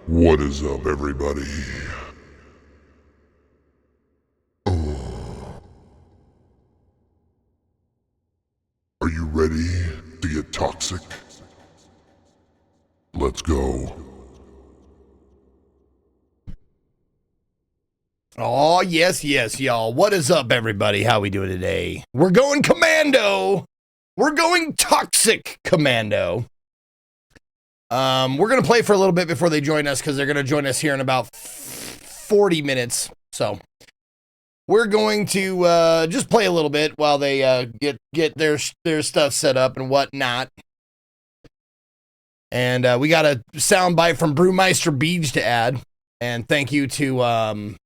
What is up, everybody? Are you ready to get toxic? Let's go. Oh, yes, y'all. What is up, everybody? How we doing today? We're going commando. We're going toxic commando. We're going to play for a little bit before they join us because they're going to join us here in about 40 minutes. So we're going to just play a little bit while they get their stuff set up and whatnot. And we got a soundbite from Brewmeister Beach to add. And thank you to...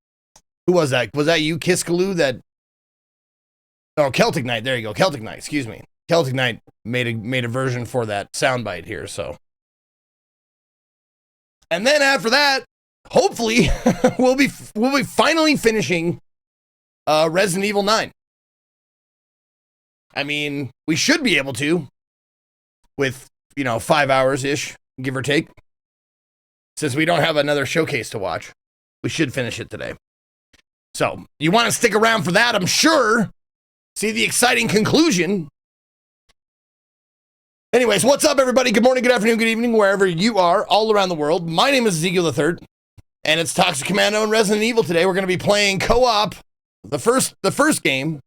who was that? Was that you, Kiskaloo? Celtic Knight. There you go. Celtic Knight. Excuse me. Celtic Knight made a version for that soundbite here. So, and then after that, hopefully, we'll be finally finishing Resident Evil 9. I mean, we should be able to, with 5 hours ish, give or take. Since we don't have another showcase to watch, we should finish it today. So, you want to stick around for that, I'm sure. See the exciting conclusion. Anyways, what's up, everybody? Good morning, good afternoon, good evening, wherever you are, all around the world. My name is Ezekiel III, and it's Toxic Commando and Resident Evil today. We're going to be playing co-op, the first game.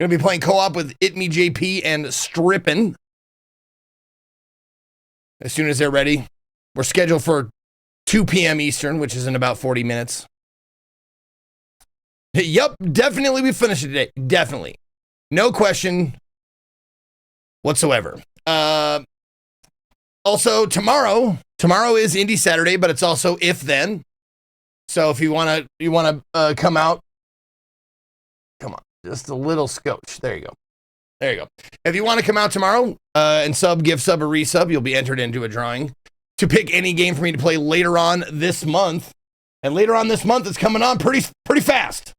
We're going to be playing co-op with It-Me JP and Strippin'. As soon as they're ready. We're scheduled for 2 p.m. Eastern, which is in about 40 minutes. Yep, definitely we finish it today. Definitely. No question whatsoever. Also, tomorrow is Indie Saturday, but it's also If Then. So if you want to come out, come on, just a little scotch. There you go. If you want to come out tomorrow and give sub or resub, you'll be entered into a drawing to pick any game for me to play later on this month. And later on this month, it's coming on pretty fast.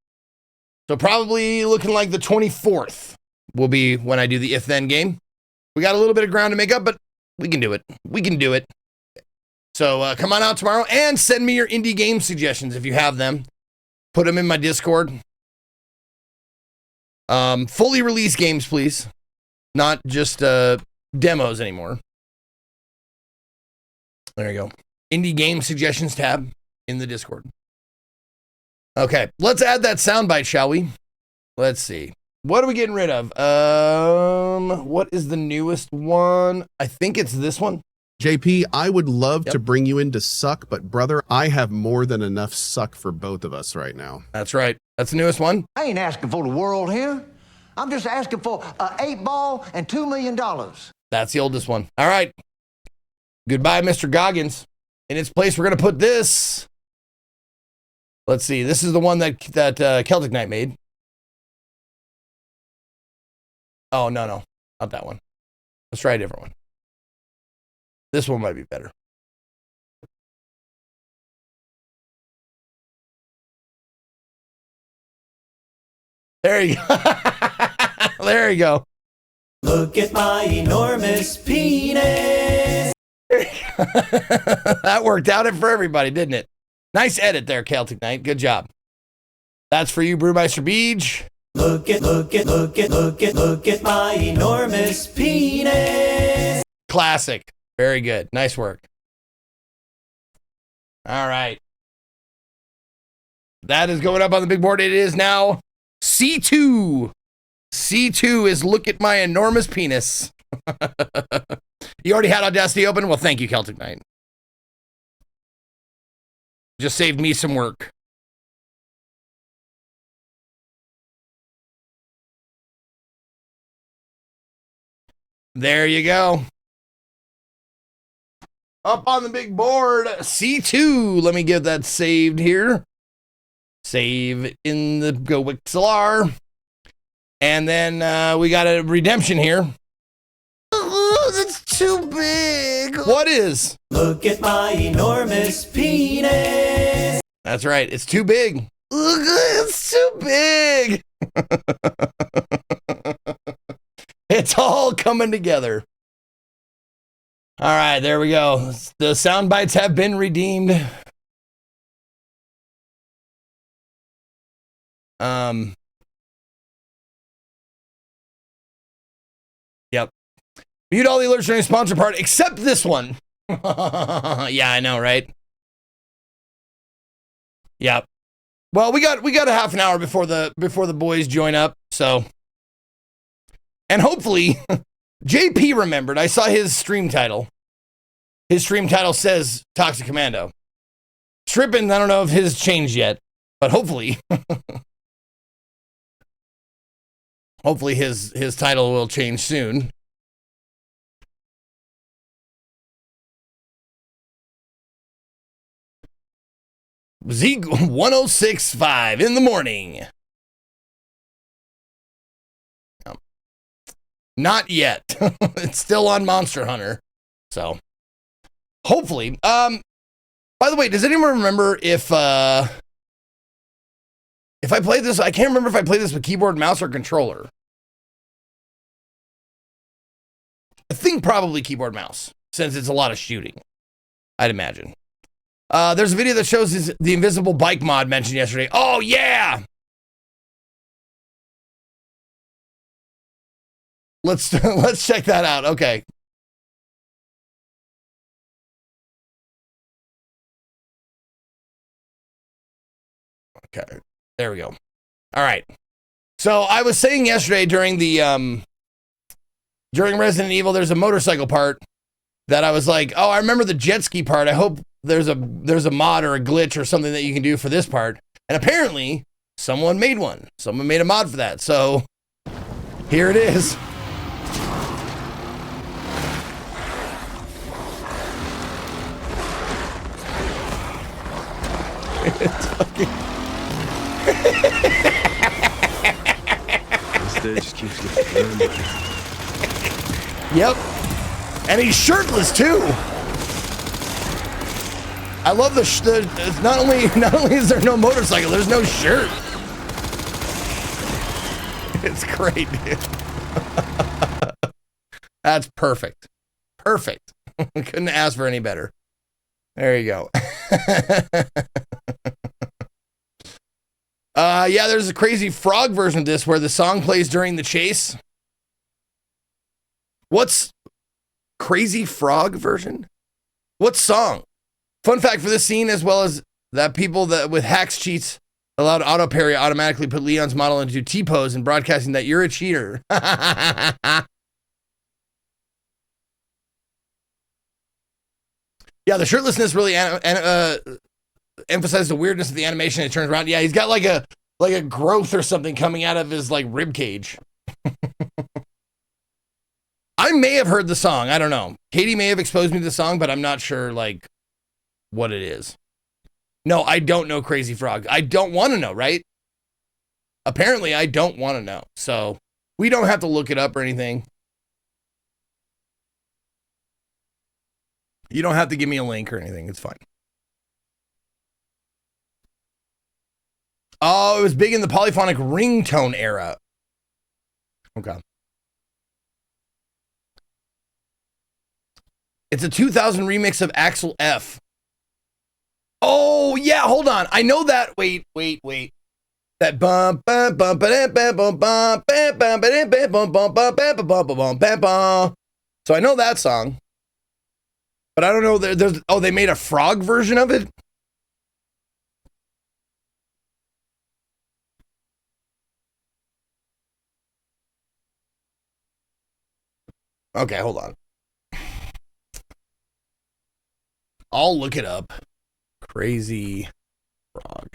So probably looking like the 24th will be when I do the If Then game. We got a little bit of ground to make up, but we can do it. So come on out tomorrow and send me your indie game suggestions if you have them. Put them in my Discord. Fully released games, please. Not just demos anymore. There you go. Indie game suggestions tab in the Discord. Okay, let's add that soundbite, shall we? Let's see. What are we getting rid of? What is the newest one? I think it's this one. JP, I would love to bring you in to suck, but brother, I have more than enough suck for both of us right now. That's right. That's the newest one. I ain't asking for the world here. I'm just asking for an 8-ball and $2 million. That's the oldest one. All right. Goodbye, Mr. Goggins. In its place, we're going to put this. Let's see. This is the one that Celtic Knight made. Oh, no. Not that one. Let's try a different one. This one might be better. There you go. There you go. Look at my enormous penis. That worked out for everybody, didn't it? Nice edit there, Celtic Knight. Good job. That's for you, Brewmeister Beach. Look at my enormous penis. Classic. Very good. Nice work. All right. That is going up on the big board. It is now C2. C2 is Look at My Enormous Penis. You already had Audacity open? Well, thank you, Celtic Knight. Just saved me some work. There you go. Up on the big board, C2. Let me get that saved here. Save in the GoWixLR. And then we got a redemption here. Oh, that's too big. What is? Look at my enormous penis. That's right. It's too big. Look, it's too big. It's all coming together. All right, there we go. The sound bites have been redeemed. Yep. Mute all the alerts during sponsor part except this one. Yeah, I know, right? Yep. Well, we got a half an hour before the boys join up, so. And hopefully, JP remembered. I saw his stream title. His stream title says Toxic Commando. Trippin', I don't know if his changed yet, but hopefully, hopefully his title will change soon. Zeke 1065 in the morning. Not yet. It's still on Monster Hunter. So hopefully. By the way, does anyone remember if I played this? I can't remember if I played this with keyboard, mouse, or controller. I think probably keyboard, mouse, since it's a lot of shooting, I'd imagine. There's a video that shows the invisible bike mod mentioned yesterday. Oh, yeah! Let's check that out. Okay. Okay. There we go. All right. So I was saying yesterday during the during Resident Evil, there's a motorcycle part that I was like, oh, I remember the jet ski part. I hope there's a mod or a glitch or something that you can do for this part. And apparently someone made one. Someone made a mod for that. So here it is. It's fucking Just keeps getting Yep. And he's shirtless too. I love the not only is there no motorcycle, there's no shirt. It's great, dude. That's perfect. Perfect. Couldn't ask for any better. There you go. Yeah, there's a Crazy Frog version of this where the song plays during the chase. What's Crazy Frog version? What song? Fun fact for this scene, as well as that people that with hacks cheats allowed auto parry automatically put Leon's model into T-pose and broadcasting that you're a cheater. Yeah, the shirtlessness really emphasized the weirdness of the animation. It turns around. Yeah, he's got like a growth or something coming out of his like rib cage. I may have heard the song. I don't know. Katie may have exposed me to the song, but I'm not sure like what it is. No, I don't know Crazy Frog. I don't want to know, right? Apparently, I don't want to know. So we don't have to look it up or anything. You don't have to give me a link or anything. It's fine. Oh, it was big in the polyphonic ringtone era. Okay. It's a 2000 remix of Axel F. Oh, yeah, hold on. I know that. Wait. That bum bum bum bum bum bum bum bum bum bum bum bum bum. So I know that song. But I don't know there's they made a frog version of it? Okay, hold on. I'll look it up. Crazy Frog.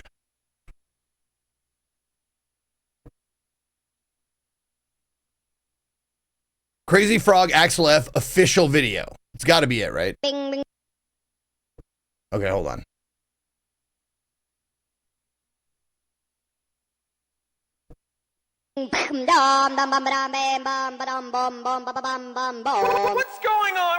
Crazy Frog Axel F official video. It's got to be it, right? Bing, bing. Okay, hold on. What's going on?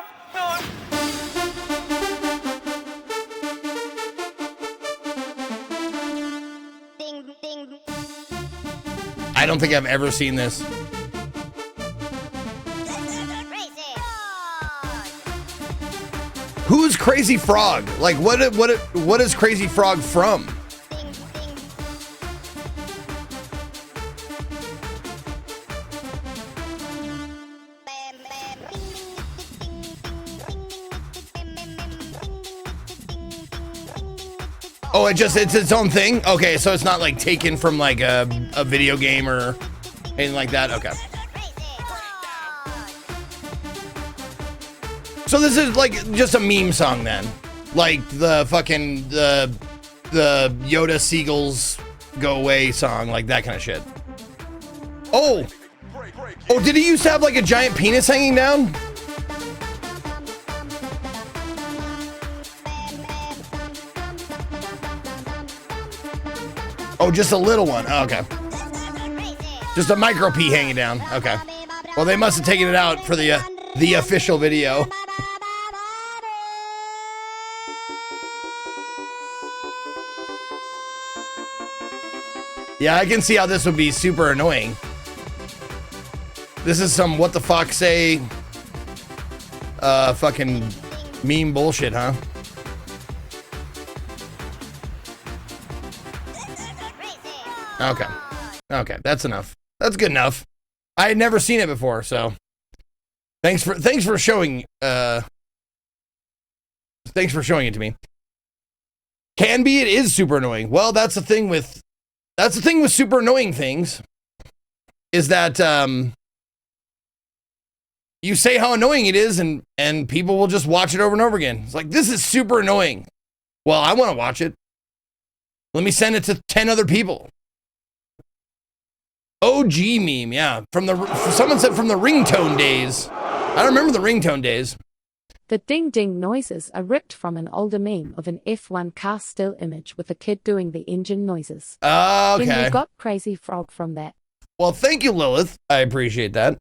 I don't think I've ever seen this. Who's Crazy Frog? Like, what is Crazy Frog from? Oh, it's its own thing? Okay, so it's not like taken from like a video game or anything like that? Okay. So this is like just a meme song then? Like the fucking, the Yoda Seagulls Go Away song, like that kind of shit. Oh! Oh, did he used to have like a giant penis hanging down? Oh, just a little one. Oh, okay. Just a micro pee hanging down. Okay. Well, they must have taken it out for the official video. Yeah, I can see how this would be super annoying. This is some what the fuck say fucking meme bullshit, huh? Okay. Okay, that's enough. That's good enough. I had never seen it before, so thanks for showing thanks for showing it to me. Can be, it is super annoying. Well, that's the thing with super annoying things, is that you say how annoying it is and people will just watch it over and over again. It's like, this is super annoying. Well, I want to watch it. Let me send it to 10 other people. OG meme, yeah. Someone said from the ringtone days. I remember the ringtone days. The ding-ding noises are ripped from an older meme of an F1 car still image with a kid doing the engine noises. Okay. Then you got Crazy Frog from that. Well, thank you, Lilith. I appreciate that.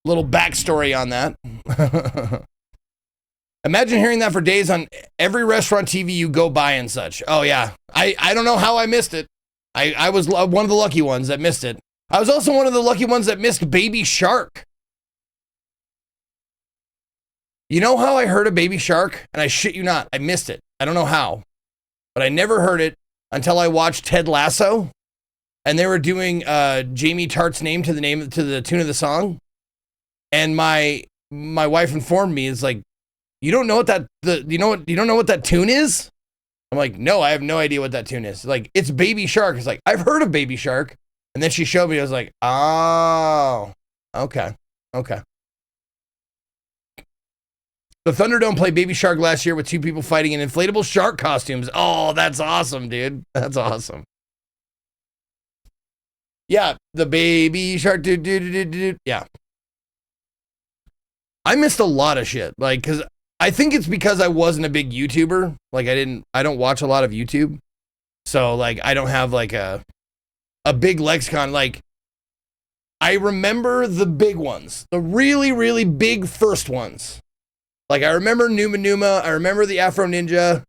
Little backstory on that. Imagine hearing that for days on every restaurant TV you go by and such. Oh, yeah. I don't know how I missed it. I was one of the lucky ones that missed it. I was also one of the lucky ones that missed Baby Shark. You know how I heard of Baby Shark? And I shit you not, I missed it. I don't know how. But I never heard it until I watched Ted Lasso. And they were doing Jamie Tartt's name to the tune of the song. And my wife informed me, it's like, you don't know what that tune is? I'm like, no, I have no idea what that tune is. Like, it's Baby Shark. It's like, I've heard of Baby Shark. And then she showed me, I was like, oh, okay. The Thunderdome played Baby Shark last year with two people fighting in inflatable shark costumes. Oh, that's awesome, dude. That's awesome. Yeah, the Baby Shark, yeah. I missed a lot of shit, like, because I think it's because I wasn't a big YouTuber. Like, I don't watch a lot of YouTube. So, like, I don't have, like, a big lexicon. Like, I remember the big ones, the really, really big first ones. Like, I remember Numa Numa, I remember the Afro Ninja,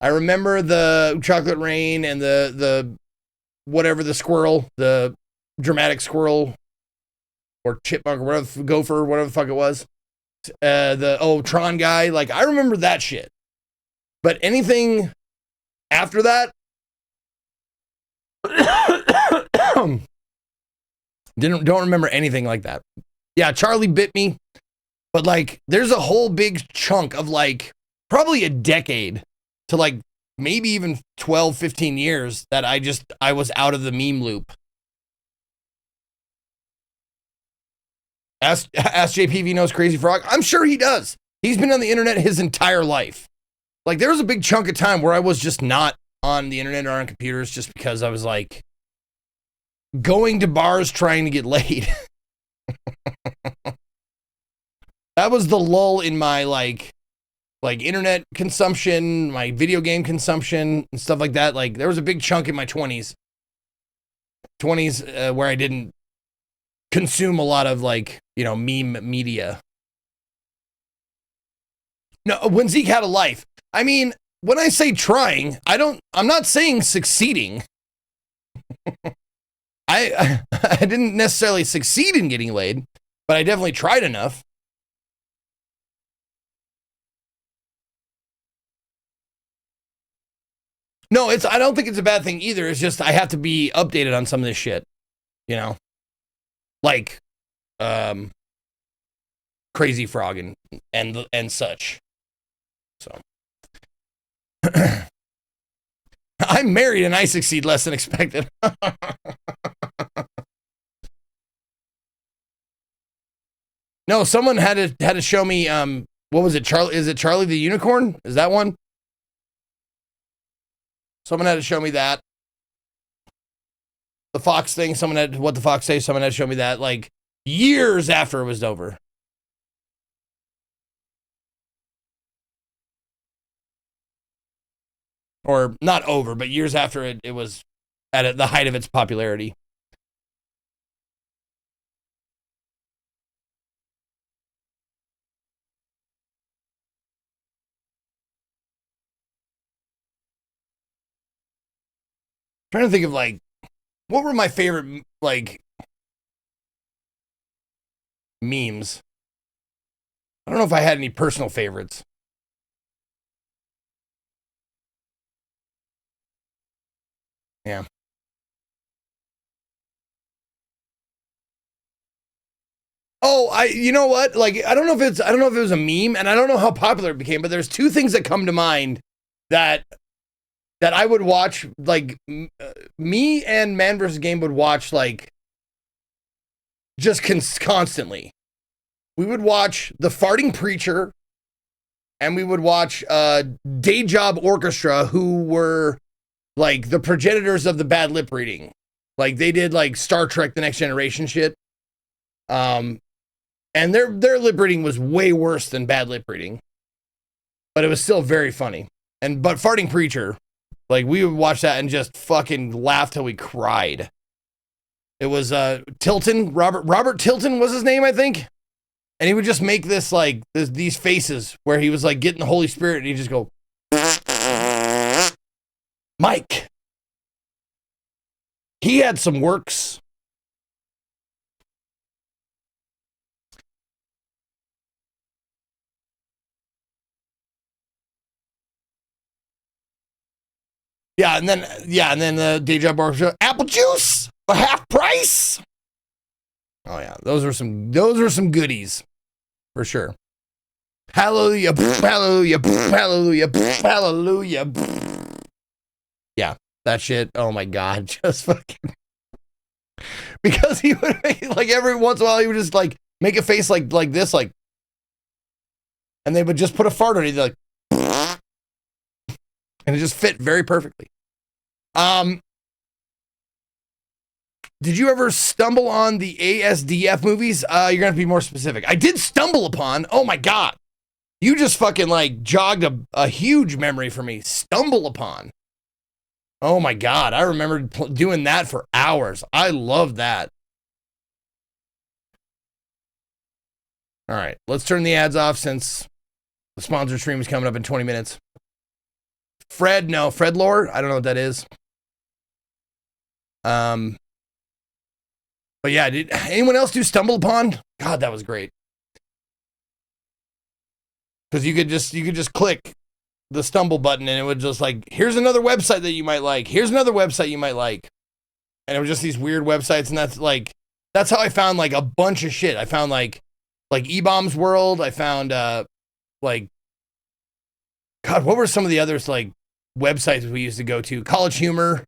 I remember the Chocolate Rain and the whatever, the squirrel, the dramatic squirrel, or chipmunk, or whatever, gopher, whatever the fuck it was. Tron guy, like, I remember that shit. But anything after that, don't remember anything like that. Yeah, Charlie Bit Me, but like, there's a whole big chunk of like probably a decade to like maybe even 12, 15 years that I was out of the meme loop. Ask JPV knows Crazy Frog. I'm sure he does. He's been on the internet his entire life. Like, there was a big chunk of time where I was just not on the internet or on computers just because I was like going to bars trying to get laid. That was the lull in my like internet consumption, my video game consumption and stuff like that. Like, there was a big chunk in my 20s where I didn't consume a lot of, like, you know, meme media. No, when Zeke had a life. I mean, when I say trying, I'm not saying succeeding. I didn't necessarily succeed in getting laid, but I definitely tried enough. No, I don't think it's a bad thing either. It's just I have to be updated on some of this shit, you know? Like Crazy Frog and such. So I'm married and I succeed less than expected. No, someone had to show me what was it? Charlie, is it Charlie the Unicorn? Is that one? Someone had to show me that. The Fox thing, someone had what the Fox say, someone had to show me that like years after it was over. Or not over, but years after it was at the height of its popularity. Trying to think of like, what were my favorite like memes? I don't know if I had any personal favorites. Yeah. Oh, you know what? Like, I don't know if it was a meme, and I don't know how popular it became, but there's two things that come to mind that I would watch, like, me and Man vs. Game would watch, like, just constantly. We would watch The Farting Preacher, and we would watch Day Job Orchestra, who were, like, the progenitors of the bad lip reading. Like, they did, like, Star Trek The Next Generation shit. And their lip reading was way worse than bad lip reading. But it was still very funny. But Farting Preacher, like, we would watch that and just fucking laugh till we cried. It was Tilton, Robert Tilton was his name, I think. And he would just make this, like, these faces where he was, like, getting the Holy Spirit, and he'd just go, Mike. He had some works. Yeah, and then the Day Job Orchestra, apple juice for half price. Oh yeah, those were some goodies for sure. Hallelujah, hallelujah, hallelujah, hallelujah. Yeah, that shit. Oh my God, just fucking. Because he would make, like, every once in a while he would just like make a face like this, like, and they would just put a fart on it, like. And it just fit very perfectly. Did you ever stumble on the ASDF movies? You're gonna have to be more specific. I did stumble upon. Oh my God, you just fucking like jogged a huge memory for me. Stumble upon. Oh my God, I remember doing that for hours. I love that. All right, let's turn the ads off since the sponsor stream is coming up in 20 minutes. Fred Lore. I don't know what that is. But yeah, did anyone else do Stumble Upon? God, that was great. Because you could just click the stumble button and it would just like, here's another website that you might like. Here's another website you might like. And it was just these weird websites, and that's how I found like a bunch of shit. I found like E-Bombs World. I found like, God, what were some of the others like websites we used to go to? College Humor.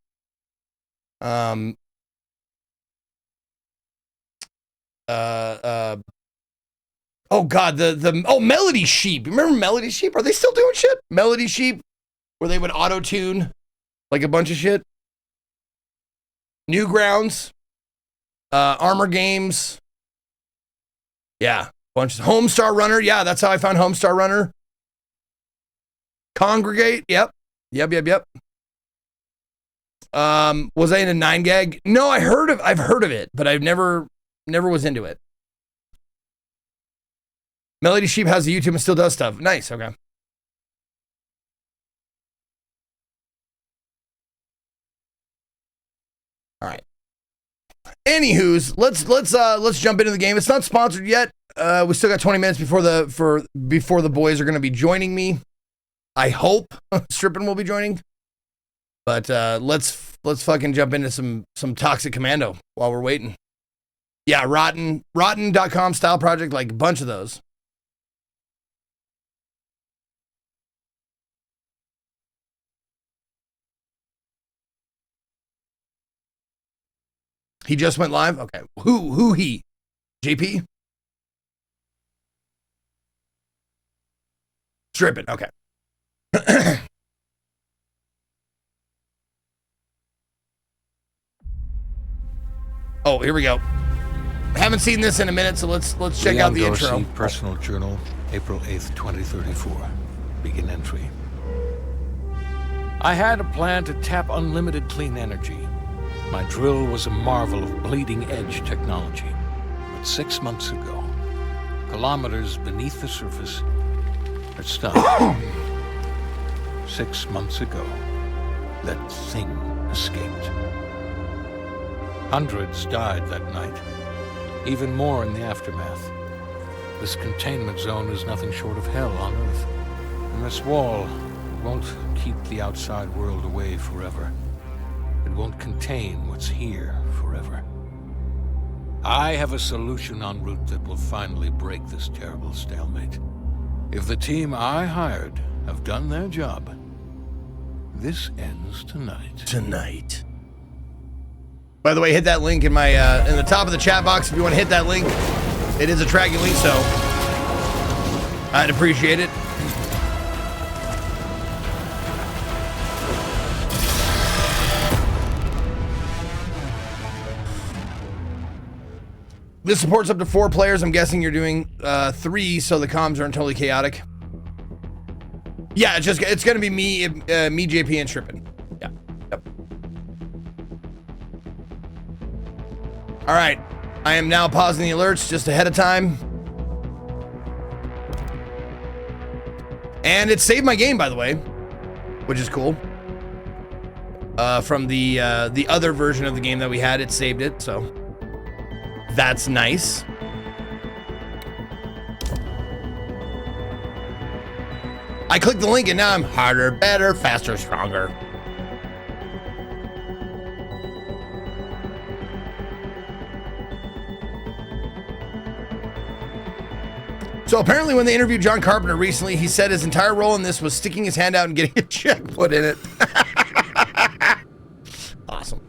Oh God, Melody Sheep. Remember Melody Sheep? Are they still doing shit? Melody Sheep, where they would auto-tune like a bunch of shit. Newgrounds, Armor Games. Yeah, bunch of Homestar Runner. Yeah, that's how I found Homestar Runner. Congregate. Yep. Was I into 9gag? No, I've heard of it, but I've never was into it. Melody Sheep has the YouTube and still does stuff. Nice. Okay. All right. Anywho's, let's jump into the game. It's not sponsored yet. We still got 20 minutes before the boys are going to be joining me. I hope Strippin will be joining. But let's fucking jump into some Toxic Commando while we're waiting. Yeah, rotten.com style project, like a bunch of those. He just went live? Okay. Who he? JP? Stripping. Okay. Oh, here we go. Haven't seen this in a minute, so let's check out the intro. Dorsey, Personal Journal, April 8th, 2034. Begin entry. I had a plan to tap unlimited clean energy. My drill was a marvel of bleeding-edge technology. But 6 months ago, kilometers beneath the surface, it stopped. 6 months ago, that thing escaped. Hundreds died that night, even more in the aftermath. This containment zone is nothing short of hell on Earth. And this wall won't keep the outside world away forever. It won't contain what's here forever. I have a solution en route that will finally break this terrible stalemate. If the team I hired have done their job, this ends tonight. By the way, hit that link in my in the top of the chat box if you want to hit that link. It is a tracking link, so I'd appreciate it. This supports up to 4 players. I'm guessing you're doing 3, so the comms aren't totally chaotic. Yeah, it's gonna be me, JP, and Strippin. Yeah. Yep. All right, I am now pausing the alerts just ahead of time. And it saved my game, by the way, which is cool. From the other version of the game that we had, it saved it, so that's nice. I clicked the link and now I'm harder, better, faster, stronger. So apparently when they interviewed John Carpenter recently, he said his entire role in this was sticking his hand out and getting a check put in it. Awesome.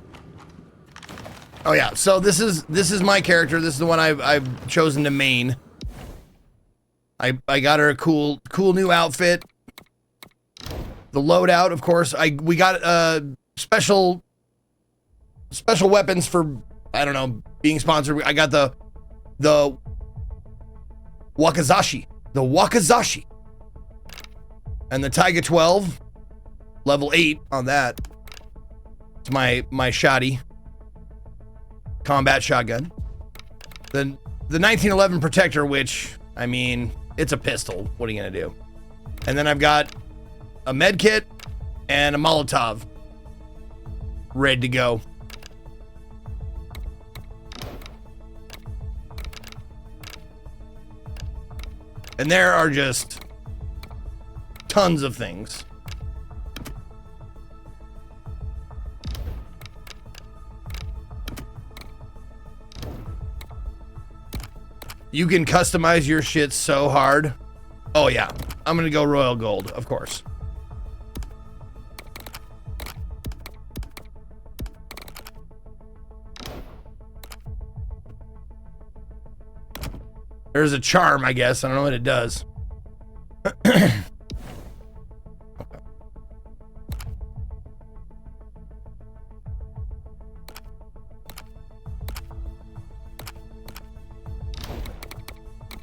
Oh yeah, so this is my character. This is the one I've chosen to main. I got her a cool new outfit. The loadout, of course. We got special weapons for, I don't know, being sponsored. I got the Wakizashi. And the Taiga 12, level 8 on that. It's my shoddy combat shotgun. The 1911 Protector, which, I mean, it's a pistol. What are you gonna do? And then I've got a med kit and a Molotov ready to go. And there are just tons of things. You can customize your shit so hard. Oh yeah, I'm gonna go royal gold, of course. There's a charm, I guess. I don't know what it does.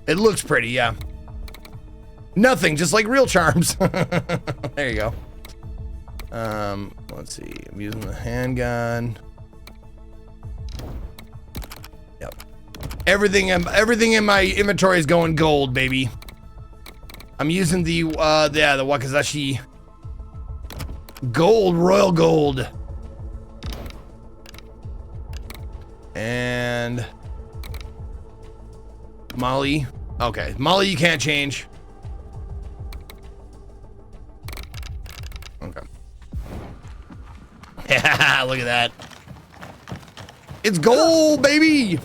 It looks pretty, yeah. Nothing, just like real charms. There you go. Let's see. I'm using the handgun. Yep. Everything in my inventory is going gold, baby. I'm using the Wakizashi gold, royal gold. And Molly. Okay, Molly you can't change. Okay. Yeah, look at that. It's gold, baby.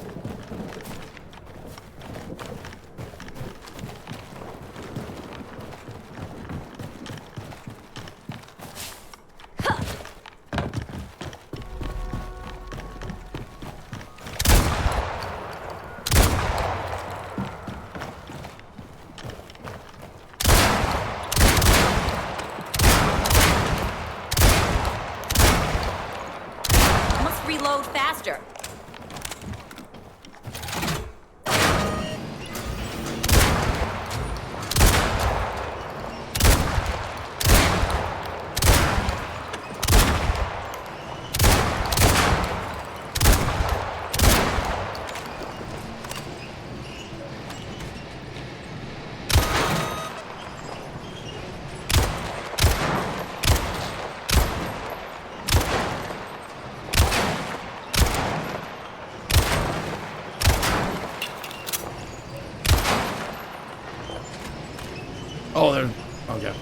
Oh, there. Okay.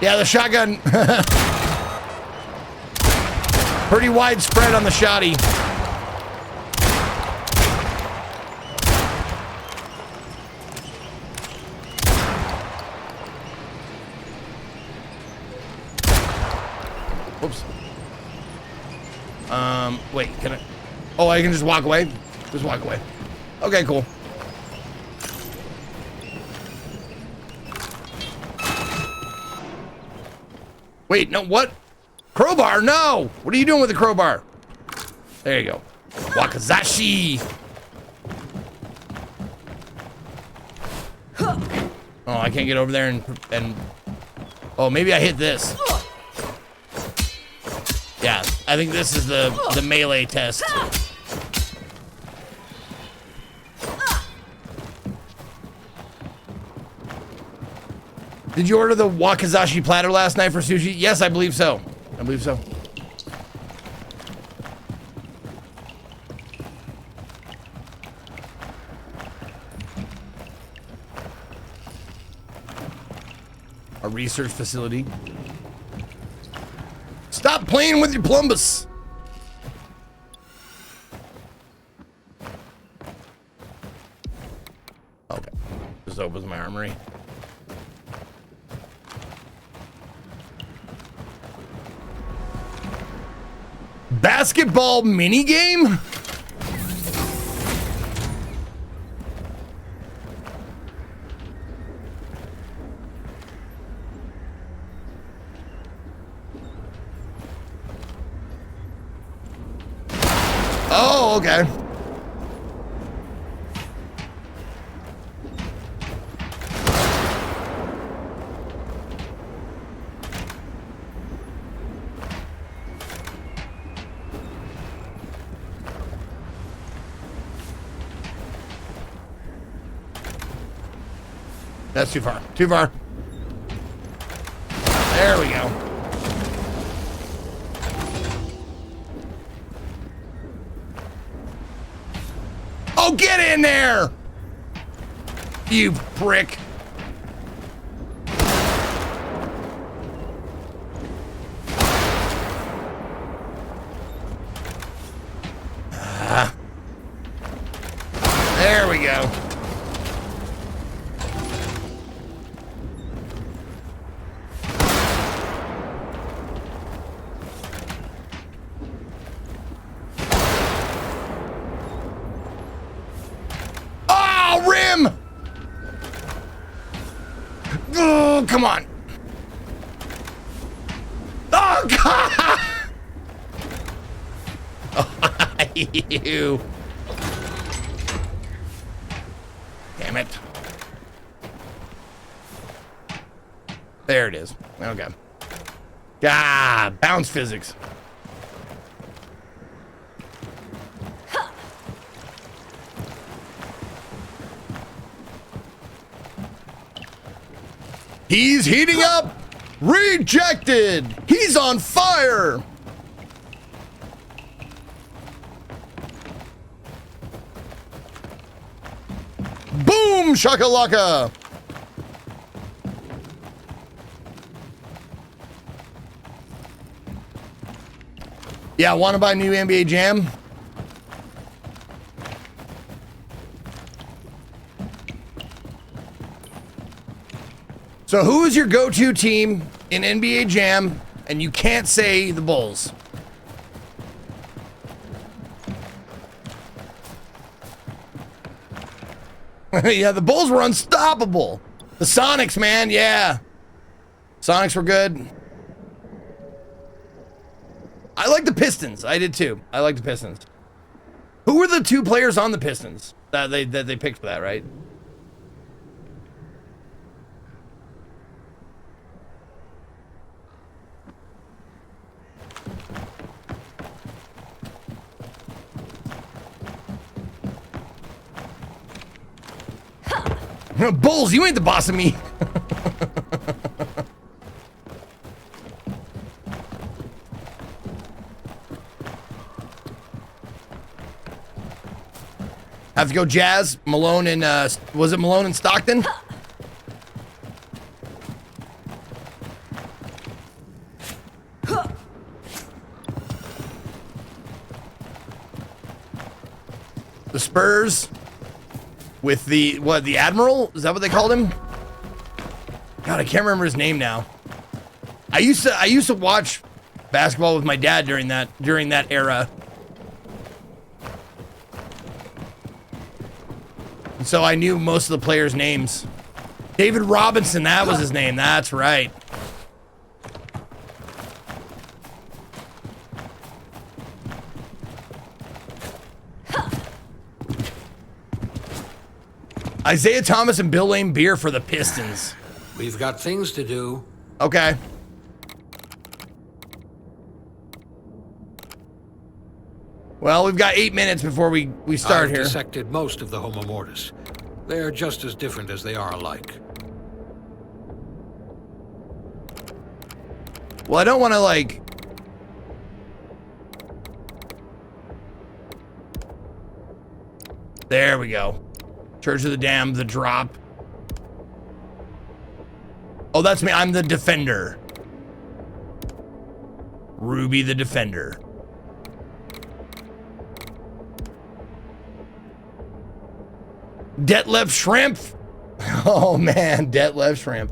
Yeah, the shotgun. Pretty widespread on the shotty. Whoops. Wait, can I? Oh, I can just walk away? Just walk away. Okay, cool. Wait, no, what? Crowbar, no! What are you doing with the crowbar? There you go. Wakizashi! Oh, I can't get over there and... Oh, maybe I hit this. Yeah, I think this is the melee test. Did you order the wakizashi platter last night for sushi? Yes, I believe so. I believe so. A research facility. Stop playing with your plumbus. Okay. Just opens my armory. Basketball minigame? Oh, okay. That's too far. Too far. There we go. Oh, get in there! You prick. There we go. Oh, come on. Oh, God. Oh, you. Damn it. There it is. Okay. Ah, bounce physics. He's heating up. Rejected. He's on fire. Boom shakalaka. Yeah, want to buy new NBA Jam? So who is your go-to team in NBA Jam, and you can't say the Bulls? Yeah, the Bulls were unstoppable. The Sonics, man, yeah. Sonics were good. I like the Pistons. I did too. I like the Pistons. Who were the two players on the Pistons that they picked for that, right? Bulls, you ain't the boss of me. Have to go Jazz, Malone, and was it Malone and Stockton? The Spurs with the Admiral? Is that what they called him? God, I can't remember his name now. I used to watch basketball with my dad during that era. And so I knew most of the players' names. David Robinson, that was his name. That's right. Isaiah Thomas and Bill Laimbeer for the Pistons. We've got things to do. Okay. Well, we've got 8 minutes before we start I've here. dissected most of the Homo Mortis. They're just as different as they are alike. Well, I don't want to like... There we go. Church of the Damned, the drop. Oh, that's me. I'm the Defender. Ruby the Defender. Detlef Shrimp. Oh, man. Detlef Shrimp.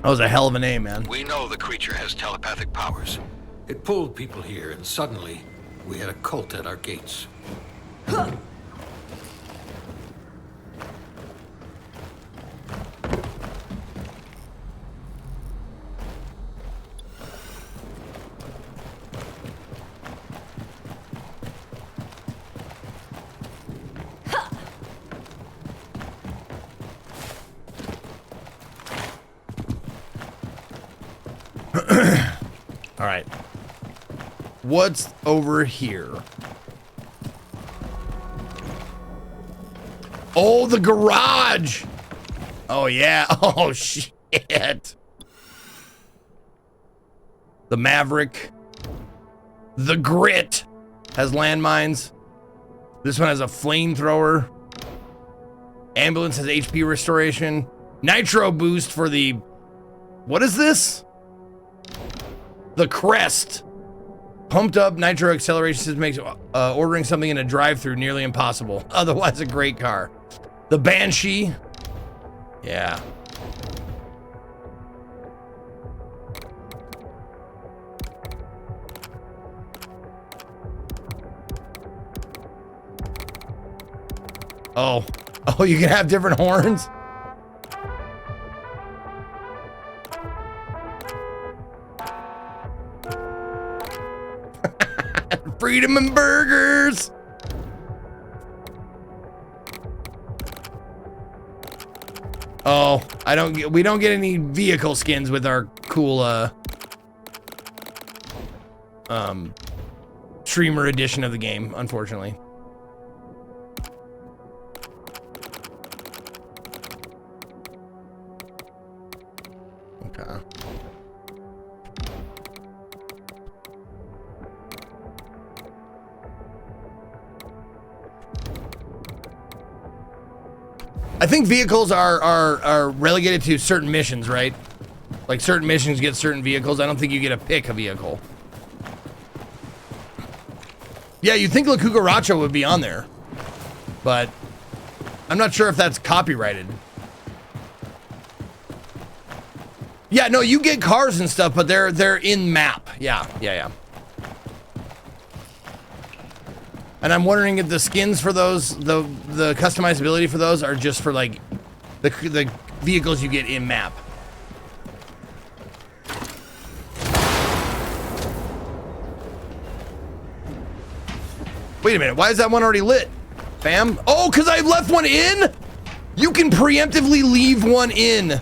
That was a hell of a name, man. We know the creature has telepathic powers. It pulled people here, and suddenly, we had a cult at our gates. All right. What's over here? Oh, the garage. Oh, yeah. Oh, shit. The Maverick. The Grit has landmines. This one has a flamethrower. Ambulance has HP restoration. Nitro boost for the... What is this? The Crest. Pumped up nitro acceleration system makes ordering something in a drive-thru nearly impossible. Otherwise, a great car. The Banshee. Yeah. Oh. Oh, you can have different horns? Freedom and burgers. Oh, we don't get any vehicle skins with our cool streamer edition of the game, unfortunately. Okay. I think vehicles are relegated to certain missions, right? Like certain missions get certain vehicles. I don't think you get to pick a vehicle. Yeah, you'd think La Cucaracha would be on there, but I'm not sure if that's copyrighted. Yeah, no, you get cars and stuff, but they're in map. Yeah. And I'm wondering if the skins for those, the customizability for those are just for like the vehicles you get in map. Wait a minute, why is that one already lit, fam? Oh, because I left one in? You can preemptively leave one in.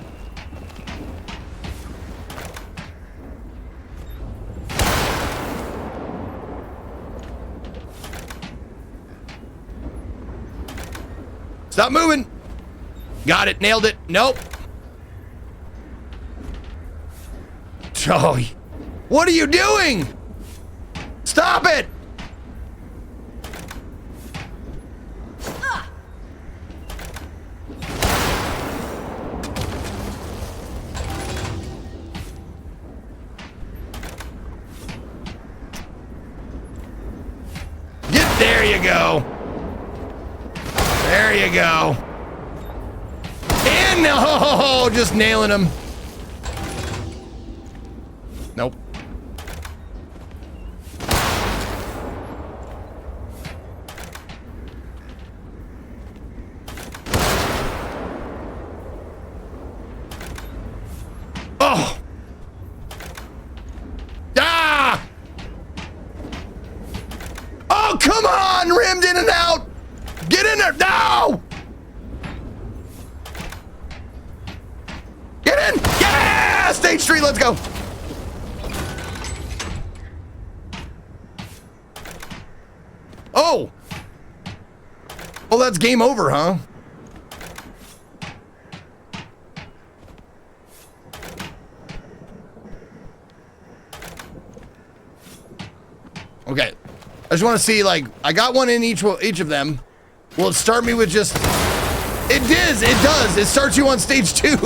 Stop moving. Got it. Nailed it. Nope. Oh, what are you doing? Stop it. There you go. There you go. And no, just nailing him. Nope. Oh. Ah! Oh, come on! Rimmed in and out! Get in there! No! Get in! Yeah! Stage 3, let's go! Oh! Well, that's game over, huh? Okay. I just want to see, like, I got one in each of them. Will it start me with just... It does, it does. It starts you on stage 2.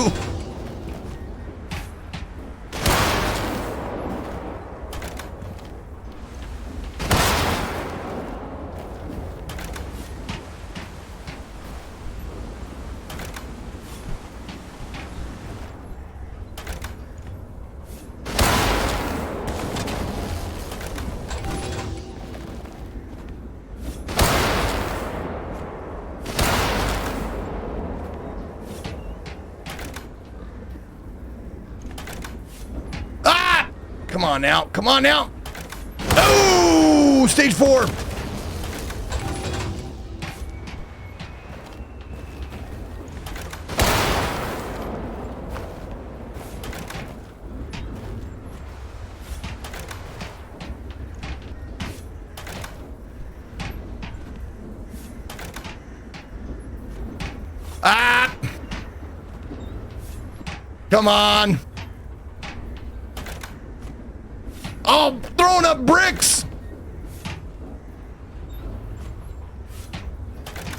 Come on now. Come on now. Oh, stage 4. Ah! Come on. Oh, throwing up bricks!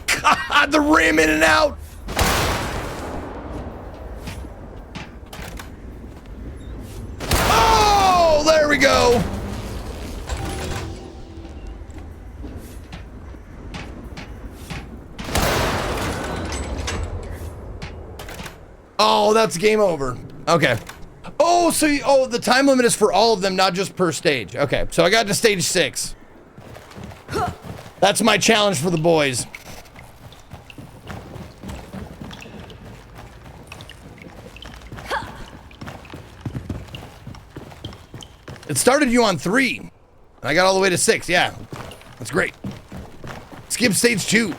God, the rim in and out! Oh, there we go! Oh, that's game over. Okay. Oh, so the time limit is for all of them, not just per stage. Okay, so I got to stage 6. That's my challenge for the boys. It started you on 3, and I got all the way to 6. Yeah, that's great. Skip stage 2.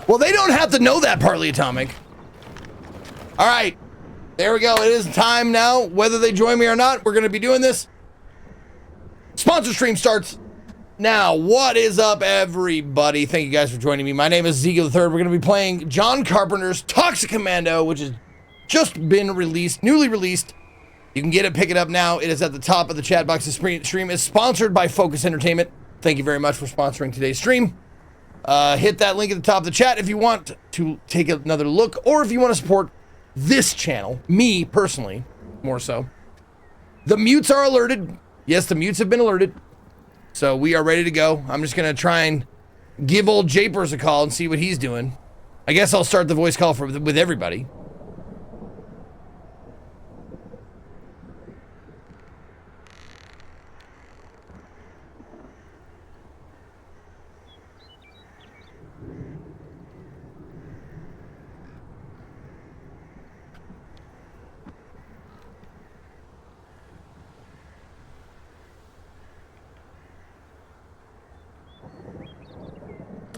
Well, they don't have to know that, Partly Atomic. All right. There we go. It is time now. Whether they join me or not, we're going to be doing this. Sponsor stream starts now. What is up, everybody? Thank you guys for joining me. My name is Ezekiel III. We're going to be playing John Carpenter's Toxic Commando, which has just been released, newly released. You can get it, pick it up now. It is at the top of the chat box. The stream is sponsored by Focus Entertainment. Thank you very much for sponsoring today's stream. Hit that link at the top of the chat if you want to take another look, or if you want to support this channel, me personally, more so. The mutes are alerted. Yes, the mutes have been alerted. So we are ready to go. I'm just going to try and give old Japers a call and see what he's doing. I guess I'll start the voice call with everybody.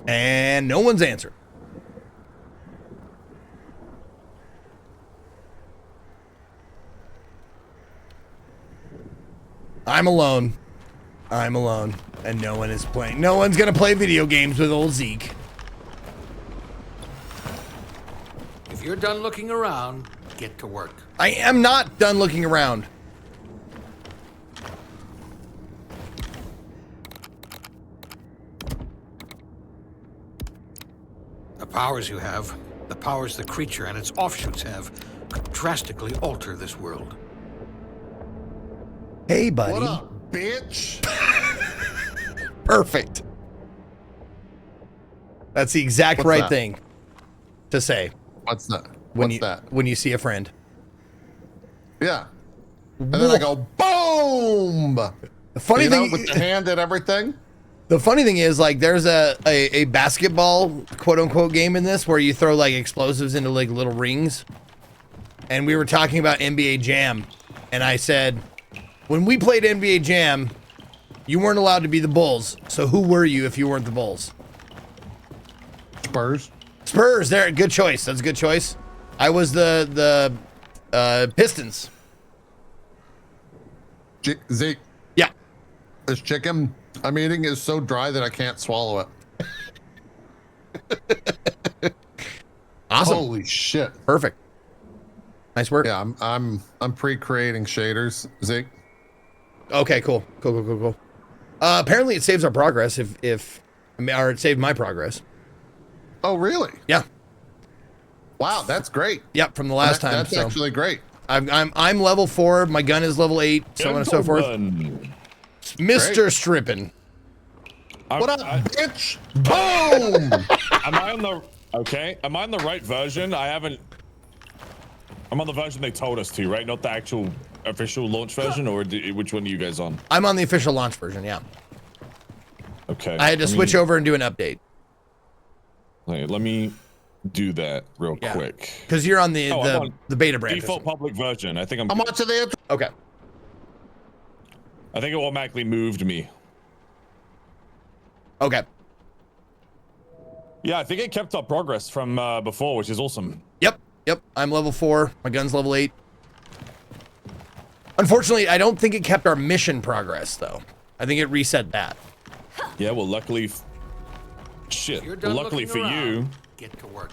And no one's answered. I'm alone. I'm alone. And no one is playing. No one's gonna play video games with old Zeke. If you're done looking around, get to work. I am not done looking around. The powers you have, the powers the creature and its offshoots have, could drastically alter this world. Hey, buddy. What up, bitch? Perfect. That's the exact What's right that? thing to say What's that? when What's you that? when you see a friend. Yeah. And then I go, boom! The funny You know, thing, with the hand and everything. the funny thing is, like, there's a basketball quote unquote game in this where you throw like explosives into like little rings, and we were talking about NBA Jam, and I said, when we played NBA Jam, you weren't allowed to be the Bulls. So who were you if you weren't the Bulls? Spurs. Spurs. There, good choice. That's a good choice. I was the Pistons. Zeke, Yeah. this chicken I'm eating is so dry that I can't swallow it. Awesome. Holy shit. Perfect. Nice work. Yeah, I'm pre-creating shaders, Zeke. Okay, cool. Cool. Apparently it saves our progress or it saved my progress. Oh, really? Yeah. Wow, that's great. Yep, from the last time. That's So actually great. I'm level 4, my gun is level 8, so on and so forth. Mr. Strippin. What up, bitch? Boom! Am I on the Am I on the right version? I'm on the version they told us to, right? Not the actual official launch version, or which one are you guys on? I'm on the official launch version, yeah. Okay. I had to switch over and do an update. Let me do that real quick. Because you're on the I'm on beta branch. default public version. I think I'm. I'm on to the Okay. I think it automatically moved me. Okay. Yeah, I think it kept up progress from before, which is awesome. Yep. I'm level 4. My gun's level 8. Unfortunately, I don't think it kept our mission progress, though. I think it reset that. Yeah, well, luckily... luckily for you... Get to work.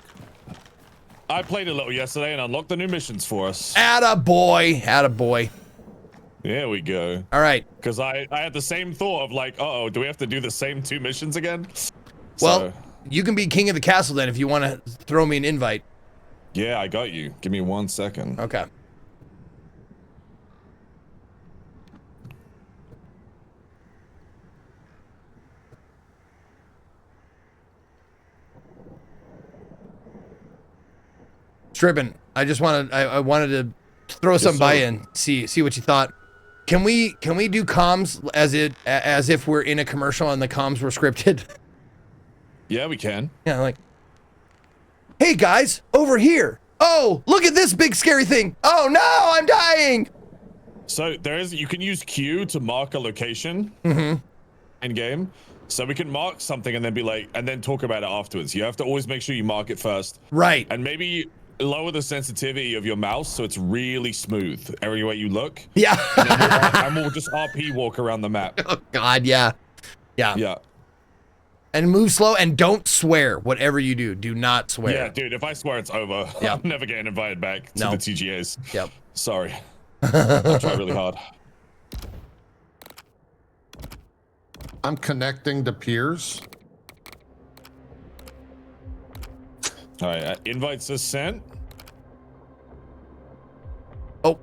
I played a little yesterday and unlocked the new missions for us. Attaboy. There we go. All right. Because I had the same thought of like, uh-oh, do we have to do the same 2 missions again? Well, you can be king of the castle then if you want to throw me an invite. Yeah, I got you. Give me 1 second. Okay. Strippin, I just wanted I wanted to throw some by in, see what you thought. Can we do comms as if we're in a commercial and the comms were scripted? Yeah, we can. Yeah, like, hey guys, over here. Oh, look at this big scary thing. Oh no, I'm dying. So you can use Q to mark a location in game. So we can mark something and then be like, and then talk about it afterwards. You have to always make sure you mark it first. Right. And maybe lower the sensitivity of your mouse so it's really smooth everywhere you look. Yeah. And we'll just RP walk around the map. Oh God, yeah. Yeah. And move slow and don't swear. Whatever you do, do not swear. Yeah, dude, if I swear it's over, Yeah. I'm never getting invited back to No. the TGAs. Yep. Sorry. I'll try really hard. I'm connecting to peers. All right, invites are sent. Oh.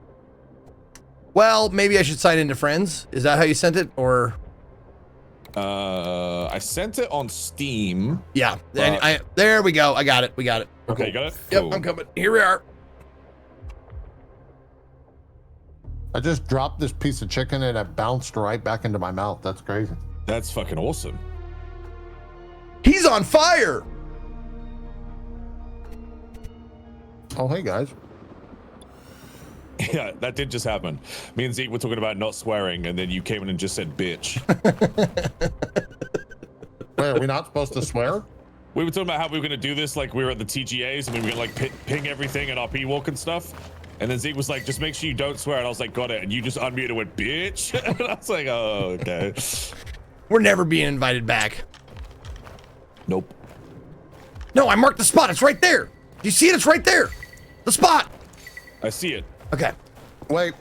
Well, maybe I should sign into friends. Is that how you sent it, or? I sent it on Steam. Yeah. And there we go. I got it. We got it. Okay, you got it? Yep, Cool. I'm coming. Here we are. I just dropped this piece of chicken and it bounced right back into my mouth. That's crazy. That's fucking awesome. He's on fire. Oh, hey guys. Yeah, that did just happen. Me and Zeke were talking about not swearing, and then you came in and just said bitch. Wait, are we not supposed to swear? We were talking about how we were going to do this like we were at the TGAs, and we were going to like ping everything and RP walk and stuff. And then Zeke was like, just make sure you don't swear. And I was like, got it. And you just unmuted and went, bitch. And I was like, oh, okay. We're never being invited back. Nope. No, I marked the spot. It's right there. Do you see it? It's right there. The spot. I see it. Okay. Wait,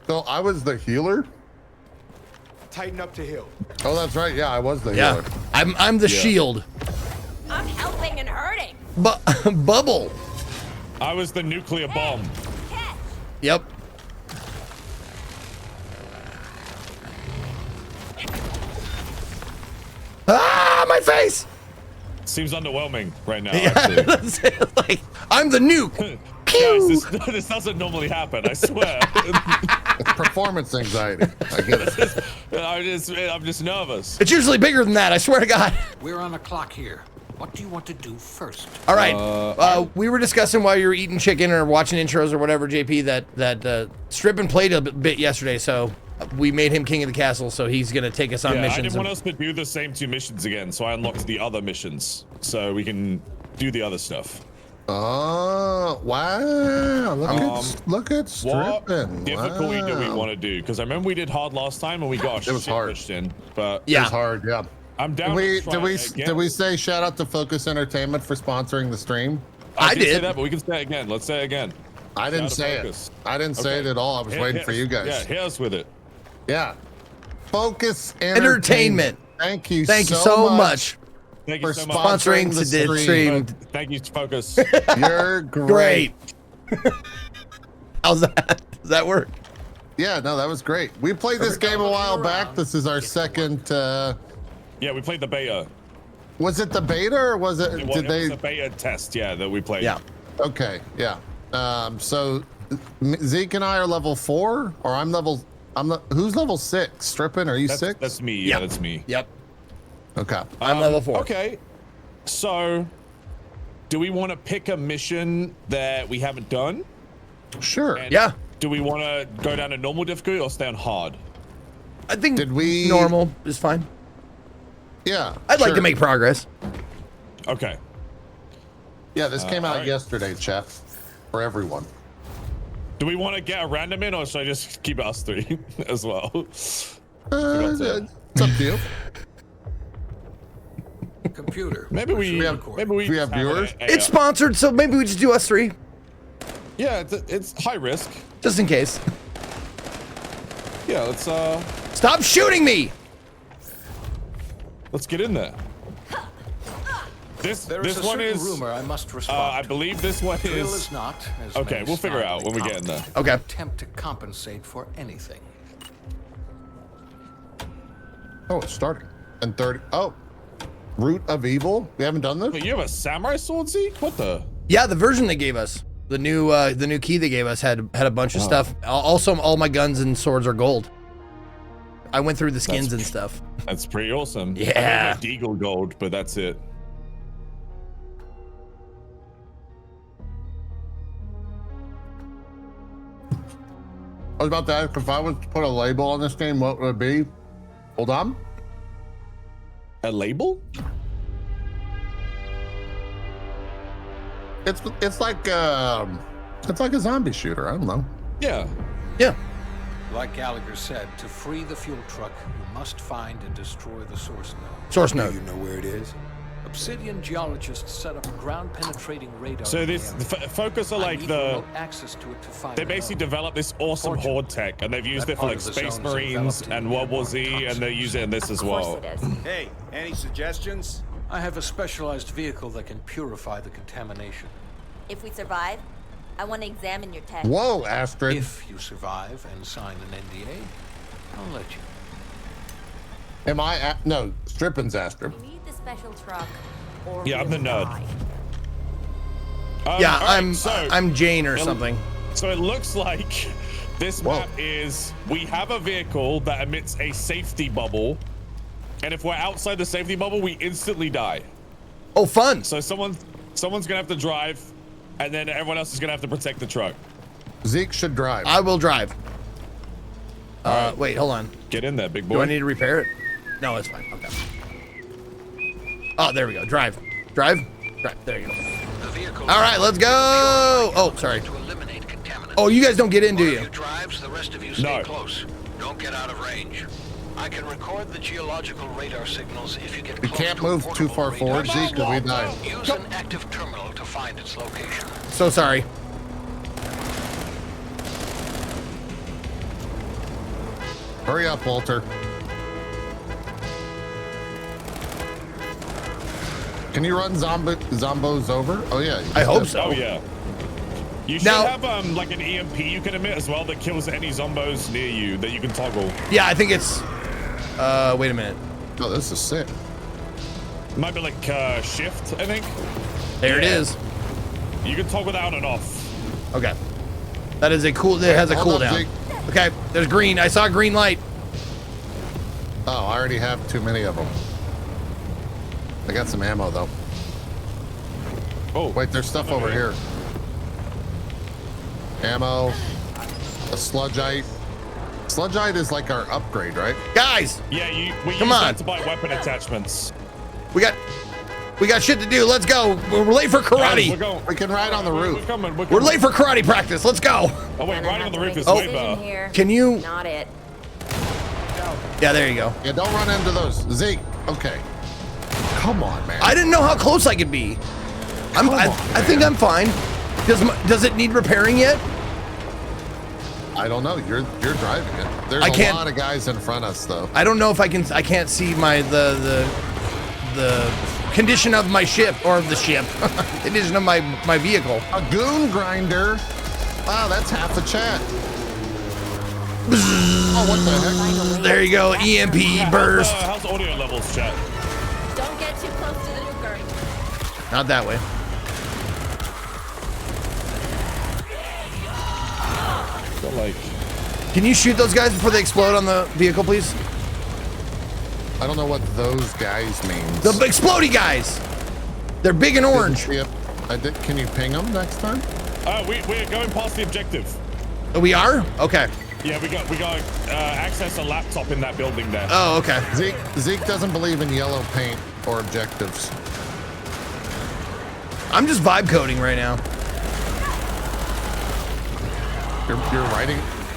so I was the healer? Tighten up to heal. Oh, that's right. Yeah, I was the Yeah. healer. I'm the shield. I'm helping and hurting. Bubble. I was the nuclear bomb. Catch. Yep. Ah, my face. Seems underwhelming right now. Yeah, Actually. that's it. Like, I'm the nuke. Guys, this doesn't normally happen. I swear. It's performance anxiety. I get it. I'm just nervous. It's usually bigger than that. I swear to God. We're on a clock here. What do you want to do first? All right. We were discussing while you were eating chicken or watching intros or whatever, JP, that Strippin played a bit yesterday, so we made him king of the castle, so he's gonna take us on Yeah, missions. I didn't want us to do the same 2 missions again, so I unlocked the other missions so we can do the other stuff. Oh, wow. Look at What Strippin'. difficulty do we Wow. want to do? Because I remember we did hard last time and we got It was shit hard. pushed in, but It was hard, yeah. I'm down to try Did we say shout out to Focus Entertainment for sponsoring the stream? I did say that, but we can say it again. Let's say it again. I didn't Shout out say Focus. it. I didn't say it at all. I was waiting for you guys. Yeah, hit us with it. Yeah. Focus Entertainment. Thank you Thank you so much. Thank you for so much. sponsoring the stream. Thank you, Focus. You're great. How's that? Does that work? Yeah, no, that was great. We played this game a while back. This is our second. Yeah, we played the beta. Was it the beta or was it? It was a beta test, yeah, that we played. Yeah. Okay, yeah. So Zeke and I are level 4, or I'm level. Who's level 6? Strippin'? Are you 6? That's me. Yeah, that's me. Yep. Okay. I'm level 4. Okay. So, do we want to pick a mission that we haven't done? Sure. And Yeah. Do we want to go down to normal difficulty or stay on hard? I think we normal is fine. Yeah. I'd like to make progress. Okay. Yeah, this came out alright. yesterday, chat, for everyone. Do we want to get a random in, or should I just keep it us 3 as well? It's up to you. Computer. Maybe we have just viewers. It's sponsored, so maybe we just do us 3, Yeah, it's high risk. just in case. Yeah, let's Stop shooting me! let's get in there. This There is this a one certain is rumor I must respond. I believe this one Thrill is is not. As okay. many We'll figure it out when we get in there. Okay. Attempt to compensate for anything. Oh, it's starting. And 30. Oh, Root of Evil. We haven't done this. Wait, you have a samurai sword, Zeke? What the? Yeah, the version they gave us, the new key they gave us had a bunch of stuff. Also, all my guns and swords are gold. I went through the skins and stuff. That's pretty awesome. Yeah. I don't have Deagle gold, but that's it. I was about to ask if I was to put a label on this game, what would it be? Hold on. A label? It's like a zombie shooter. I don't know. Yeah. Yeah. Like Gallagher said, to free the fuel truck, you must find and destroy the source node. Source node. Do you know where it is? Obsidian geologists set up a ground-penetrating radar. So in the this area. Focus are I like need the remote access to it to find they the basically node. developed this awesome horde tech, and they've used That it for part like of the Space zone is Marines developed in and the World War War Z, and they use it in this as well. Hey, any suggestions? I have a specialized vehicle that can purify the contamination. If we survive, I want to examine your tech. Whoa, Astrid. If you survive and sign an NDA, I'll let you. Am I? No, Strippin's Astrid. You need the special truck, or Yeah, I'm the really nerd. die. Yeah, all right, I'm Jane or something. So it looks like this map is we have a vehicle that emits a safety bubble, and if we're outside the safety bubble, we instantly die. Oh, fun! So someone's gonna have to drive, and then everyone else is gonna have to protect the truck. Zeke should drive. I will drive. Wait, hold on. Get in there, big boy. Do I need to repair it? No, it's fine. Okay. Oh, there we go. Drive. Drive. Drive. There you go. All right, let's go. Oh, sorry. Oh, you guys don't get in, do you? Drives, the rest of you No. close. Don't get out of range. I can record the geological radar signals if you get We close can't to a move too portable far radar forward, Zeke, because we die. Use an active terminal to find its location. So sorry. Hurry up, Walter. Can you run zombos over? Oh yeah. I hope so. Oh yeah. You should Now- have like an EMP you can emit as well that kills any zombos near you that you can toggle. Yeah, I think it's. Wait a minute. Oh, this is sick. Might be like shift, I think. There it is. You can toggle down and off. Okay. That is a cool. It has a Hold up, cooldown. Zeke. Okay. There's green. I saw a green light. Oh, I already have too many of them. I got some ammo though. Oh, wait, there's stuff over here. Ammo, a sludgeite. Sludgeite is like our upgrade, right? Guys. Yeah, we Come use on. that to buy weapon attachments. We got shit to do. Let's go. We're late for karate. We can ride on the roof. We're late for karate practice. Let's go. Oh wait, riding on the roof is Oh. way better. Can you? Not it. Yeah, there you go. Yeah, don't run into those. Zeke, okay. Come on, man. I didn't know how close I could be. I think I'm fine. Does it need repairing yet? I don't know. You're driving it. There's a lot of guys in front of us though. I don't know if I can. I can't see the condition of my ship or the ship. Condition of my vehicle. A goon grinder. Wow, that's half the chat. Oh, what the heck? There you go. EMP burst. How's audio levels, chat? Don't get too close to the nuker. Not that way. Feel like. Can you shoot those guys before they explode on the vehicle, please? I don't know what those guys mean. The explodey guys. They're big and orange. Can you ping them next time? We're going past the objective. We are? Okay. Yeah, we got access a laptop in that building there. Oh, okay. Zeke doesn't believe in yellow paint or objectives. I'm just vibe coding right now.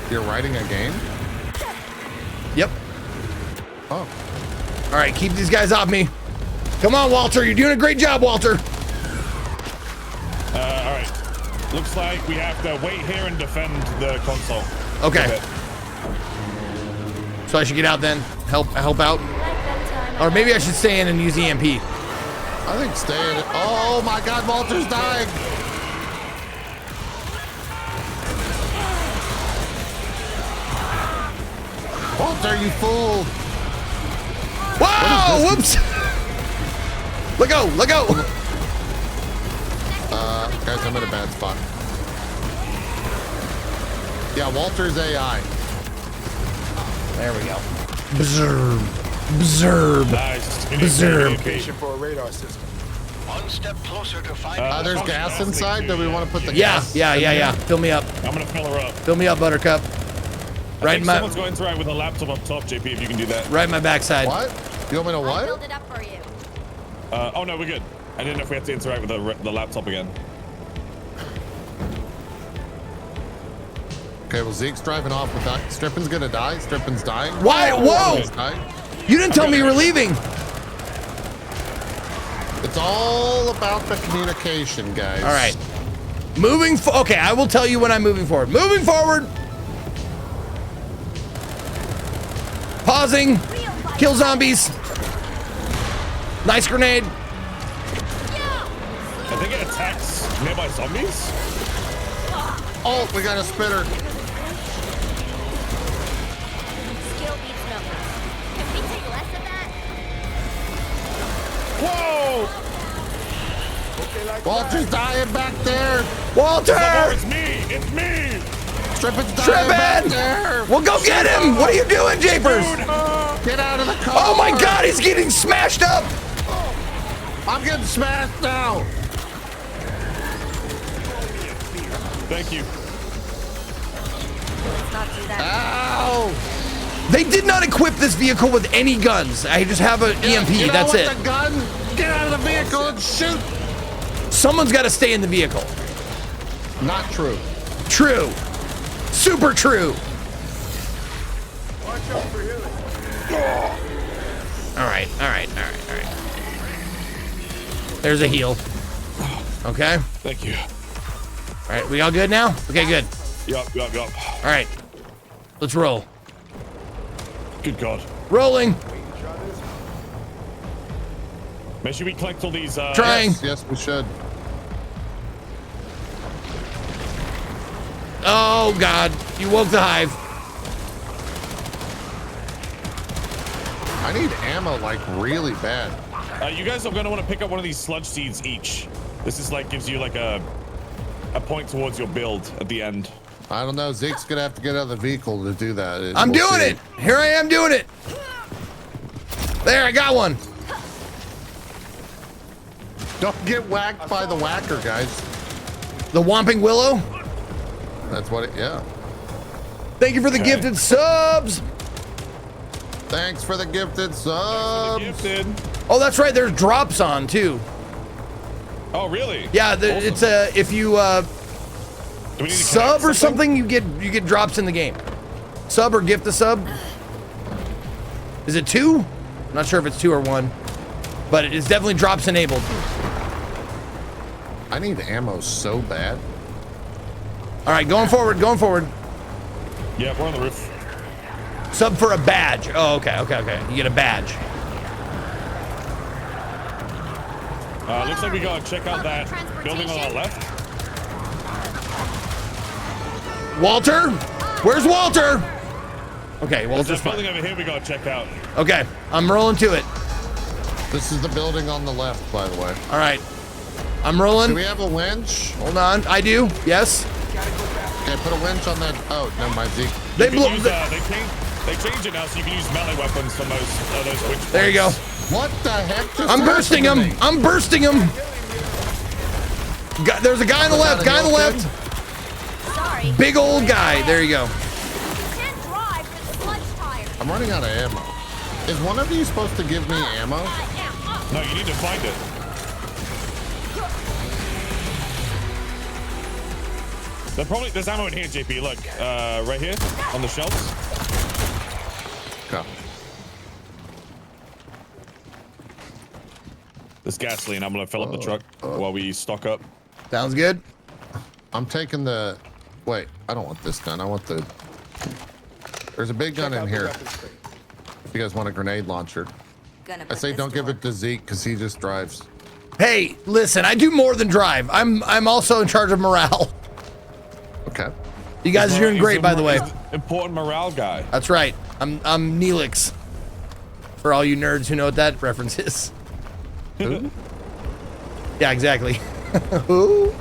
You're writing a game? Yep. Oh. All right, keep these guys off me. Come on, Walter. You're doing a great job, Walter. All right. Looks like we have to wait here and defend the console. Okay. So I should get out then, help out, or maybe I should stay in and use EMP. I think stay in. Oh my God, Walter's dying. Walter, you fool! Whoa! Whoops! Let go! Let go! Guys, I'm in a bad spot. Yeah, Walter's AI. There we go. Bzurb. Bzurb. Nice. Bzurb. For a radar system. One step closer to finding. There's gas inside. Do we want to put the Yeah, gas? yeah. Fill me up. I'm gonna fill her up. Fill me up, Buttercup. I Right think in my someone's going to ride with a laptop up top, JP, if you can do that. right in my backside. What? You want me to I what? built it up for you. Oh no, we're good. I didn't know if we had to interact with the laptop again. Okay, well Zeke's driving off with that. Strippin's gonna die. Strippin's dying. Why? Whoa! He's dying. You didn't tell me you were leaving. It's all about the communication, guys. All right. Okay, I will tell you when I'm moving forward. Moving forward. Pausing. Kill zombies. Nice grenade. I think it attacks nearby zombies. Oh, we got a spitter. Skill beats numbers. Can we take less of that? Whoa! Walter's dying back there. Walter! It's me! It's me! Strippin's dying back Trippin'! there. Well, go get him! What are you doing, Japers? Get out of the car. Oh my God, he's getting smashed up! I'm getting smashed now. Thank you. Let's not do that. Ow! They did not equip this vehicle with any guns. I just have an EMP, You know that's what, it. The gun? Get out of the vehicle and shoot. Someone's got to stay in the vehicle. Not true. True. Super true. All right. There's a heal. Okay. Thank you. All right, we all good now? Okay, good. Yup. All right. Let's roll. Good God. Rolling. Make sure we collect all these. Trying. Yes, we should. Oh, God. You woke the hive. I need ammo like really bad. You guys are going to want to pick up one of these sludge seeds each. This is like gives you like a point towards your build at the end. I don't know. Zeke's gonna have to get out of the vehicle to do that. I'm doing it. Here I am doing it. There, I got one. Don't get whacked by the whacker, guys. The Whomping Willow. That's what it. Yeah. Thank you for the gifted subs. Thanks for the gifted subs. Oh, that's right. There's drops on too. Oh, really? Yeah, it's if you sub or something, you get drops in the game. Sub or gift a sub. Is it 2? I'm not sure if it's 2 or 1, but it is definitely drops enabled. I need ammo so bad. All right, going forward, going forward. Yeah, we're on the roof. Sub for a badge. Oh, okay. You get a badge. Looks like we gotta check out that building on our left. Walter? Where's Walter? Okay, There's Walter's that building over here we gotta check out. Okay, I'm rolling to it. This is the building on the left, by the way. All right, I'm rolling. Do we have a winch? Hold on, I do. Yes. Okay, put a winch on that. Oh, never mind, Zeke. They changed it now, so you can use melee weapons from those winch points. There you go. What the heck just I'm bursting him. happened to me? I'm bursting him. There's a guy on the left. Guy on the left. Sorry. Big old guy. There you go. Can't drive with sludge tires. I'm running out of ammo. Is one of you supposed to give me ammo? No, you need to find it. There's ammo in here, JP. Look, right here on the shelves. Okay. This gasoline, I'm gonna fill up the truck while we stock up. Sounds good. I'm taking the. Wait, I don't want this gun. I want the. There's a big gun in here. You guys want a grenade launcher? I say don't give it to Zeke because he just drives. Hey, listen, I do more than drive. I'm also in charge of morale. Okay. You guys are doing great, by the way. Important morale guy. That's right. I'm Neelix. For all you nerds who know what that reference is. Who? Yeah, exactly. Who?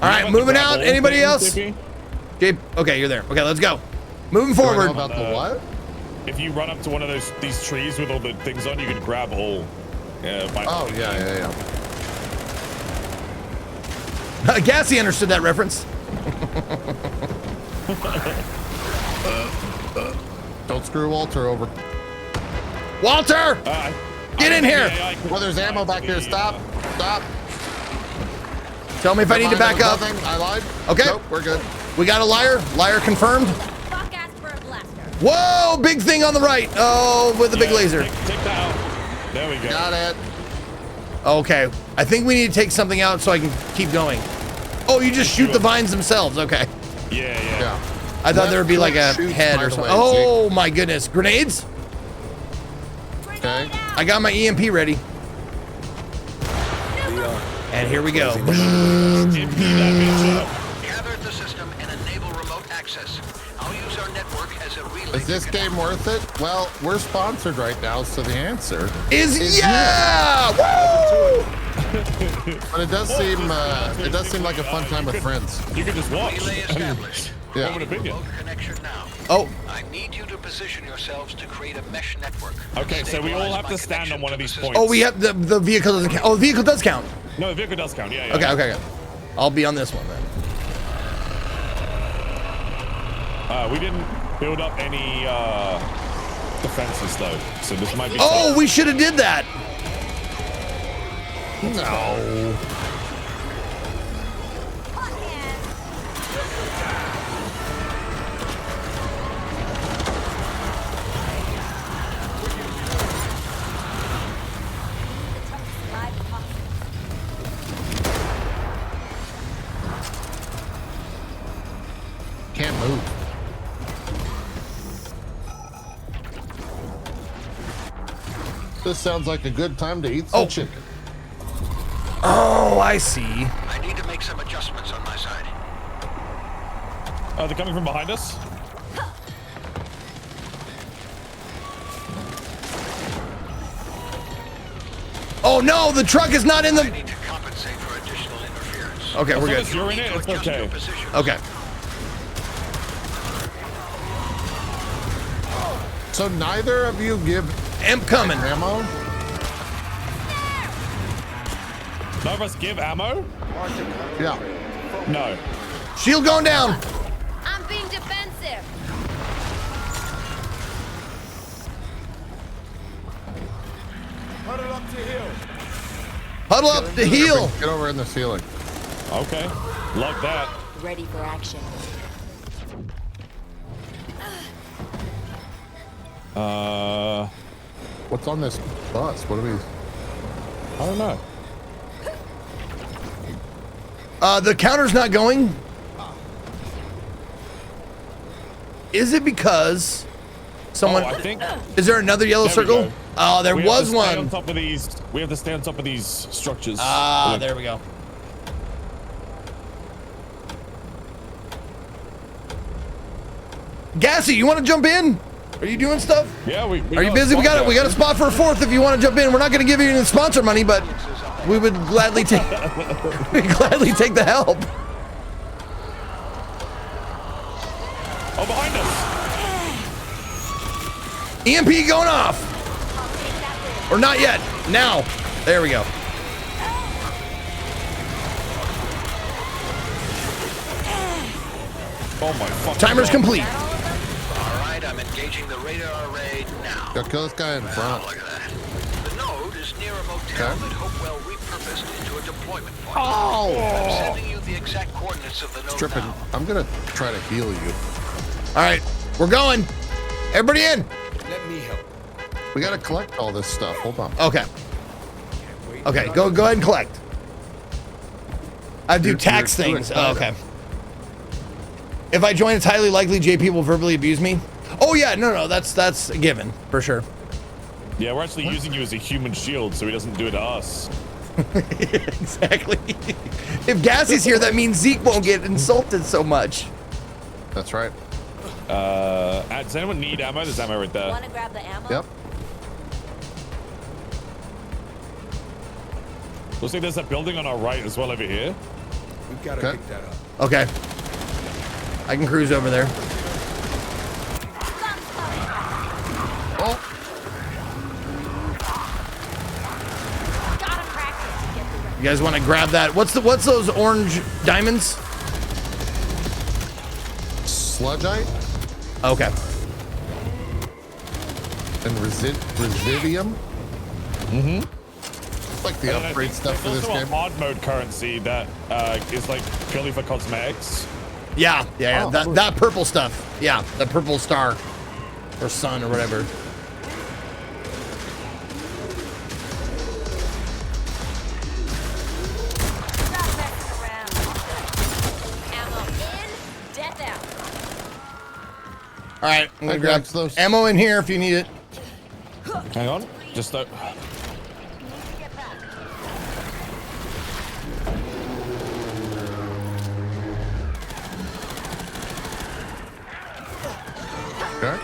All right, moving out. Anybody else? Jape, okay, you're there. Okay, let's go. Moving forward. Do I know about the what? If you run up to one of these trees with all the things on, you can grab all. Oh yeah. Gassy understood that reference. Don't screw Walter over. Walter! Get in here! Well, there's ammo back here. Stop. Tell me if I need to back up. Nothing. I lied. Okay. Nope, we're good. We got a liar. Liar confirmed. Fuck ass for a blaster. Whoa, big thing on the right. Oh, with the big laser. Take that out. There we go. Got it. Okay. I think we need to take something out so I can keep going. Oh, you just shoot the vines themselves. Okay. Yeah. I thought there would be like a head or something. Oh my goodness. Grenades? Okay. I got my EMP ready. And here we go. Gather the system and enable remote access. I'll use our network as a relay. Is this game worth it? Well, we're sponsored right now, so the answer is yeah! Woo! But it does seem like a fun time with friends. You can just watch. Relay established. Yeah. Have an opinion. Remote connection now. Oh. I need you to position yourselves to create a mesh network. Okay, so we all have to stand on one of these points. Oh, we have the vehicle doesn't count. Oh, the vehicle does count. No, the vehicle does count. Yeah. Okay. I'll be on this one then. We didn't build up any defenses though, so this might be. Oh, we should have did that. No. Can't move. This sounds like a good time to eat some chicken. Oh, I see. I need to make some adjustments on my side. They're coming from behind us. Oh no, the truck is not in the. Need to compensate for additional interference. Okay, we're good. You're in it. It's okay. Okay. So neither of you give Imp coming. ammo? None of us give ammo? Yeah. No. Shield going down. I'm being defensive. Huddle up to heal. Get over in the ceiling. Okay. Love that. Ready for action. What's on this bus? What are we? I don't know. The counter's not going. Is it because someone? Oh, I think. Is there another yellow There we circle? go. Oh, there We have to was stay one. On top of these. We have to stay on top of these structures. Ah, Look. there we go. Gassy, you want to jump in? Are you doing stuff? Yeah, we Are you busy? We got a spot for a fourth if you want to jump in. We're not going to give you any sponsor money, but we would gladly take the help. Oh, behind us. EMP going off. Or not yet. Now. There we go. Oh my fucking Timer's God. complete. All right, I'm engaging the radar array now. Go kill this guy in front. Look at that. The node is near a motel Okay. that Hopewell repurposed into a deployment point. Oh! I'm sending you the exact coordinates of the node Stripping. now. I'm gonna try to heal you. All right. We're going. Everybody in. Let me help. We gotta collect all this stuff. Hold on. Okay. Okay. Go ahead and collect. I do You're tax too things. excited. Oh, okay. If I join, it's highly likely JP will verbally abuse me. Oh yeah, no, that's a given for sure. Yeah, we're actually using you as a human shield, so he doesn't do it to us. Exactly. If Gassy's here, that means Zeke won't get insulted so much. That's right. Does anyone need ammo? There's ammo right there. Want to grab the ammo? Yep. Looks like there's a building on our right as well over here. We've got to Okay. pick that up. Okay. I can cruise over there. Oh, Gotta practice to get the right. You guys want to grab that? What's those orange diamonds? sludgeite Okay. and residium. Mm-hmm. Like the And I upgrade think stuff for there's this also game. a hard mode currency that is like purely for cosmetics. Yeah. Oh, That purple stuff. Yeah, the purple star or sun or whatever. Stop messing around. Ammo in, death out. All right, I'm gonna Hey, grab Dex, those- ammo in here if you need it. Hang on. Just Get back. Okay.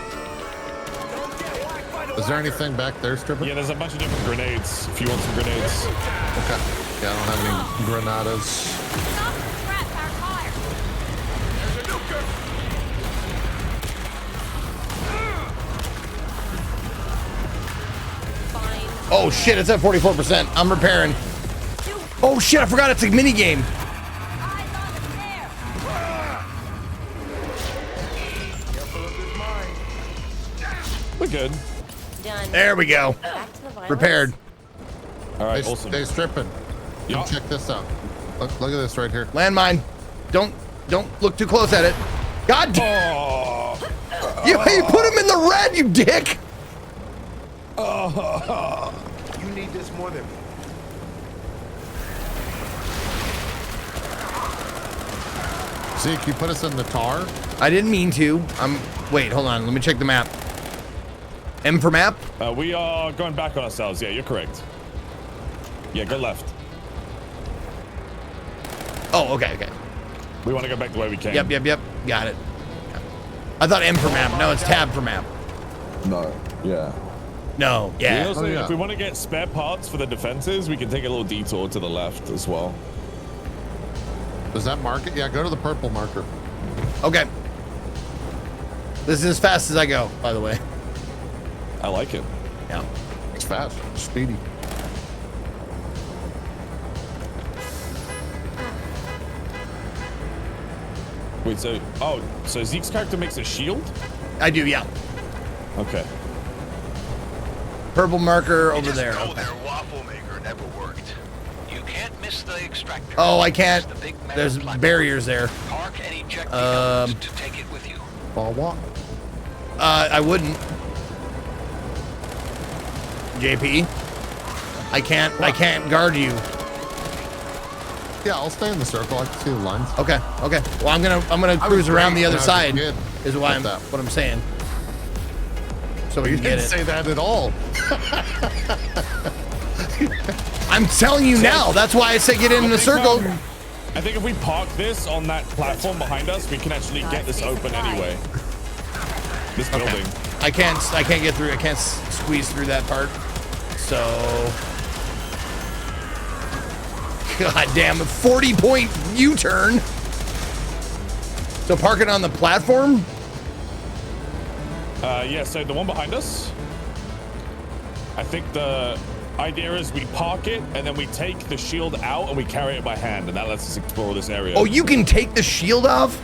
Is there anything back there, Stripper? yeah, there's a bunch of different grenades. If you want some grenades. Okay. Yeah, I don't have any granadas. Stop the scrap our fire. Fine. Oh shit, it's at 44%. I'm repairing. Oh shit, I forgot it's a mini game. Eyes on the snare. We're good. Done. There we go. Back to the violence. Repaired. All right, Hey, awesome. hey, Stripping. Yeah. Come check this out. Look at this right here. Landmine. Don't look too close at it. God damn. Oh. You put him in the red, you dick. You need this more than me. Zeke, you put us in the tar? I didn't mean to. Wait, hold on. Let me check the map. M for map? We are going back on ourselves. Yeah, you're correct. Yeah, go left. Oh, okay. We want to go back the way we came. Yep. Got it. I thought M for map. No, it's tab for map. No. Yeah. No, yeah. Also, if we want to get spare parts for the defenses, we can take a little detour to the left as well. Does that mark it? Yeah, go to the purple marker. Okay. This is as fast as I go, by the way. I like it. Yeah. It's fast, speedy. Wait, so Zeke's character makes a shield? I do, yeah. Okay. Purple marker over there. Know their waffle maker never worked. You can't miss the extractor. Oh, I can't. The big metal There's platform. barriers there. Park and eject the elements to take it with you. Ball walk. I wouldn't. JP, I can't guard you. Yeah, I'll stay in the circle. I can see the lines. Okay. Well, I'm gonna cruise around the other side. Is why that. what I'm saying. So we You can get didn't it. say that at all. I'm telling you now. That's why I said get in the circle. I think if we park this on that platform behind us, we can actually get this open anyway. This building. I can't get through. I can't squeeze through that part. So, god damn, a 40-point U-turn. So park it on the platform. Yeah. So the one behind us. I think the idea is we park it and then we take the shield out and we carry it by hand, and that lets us explore this area. Oh, you can take the shield off?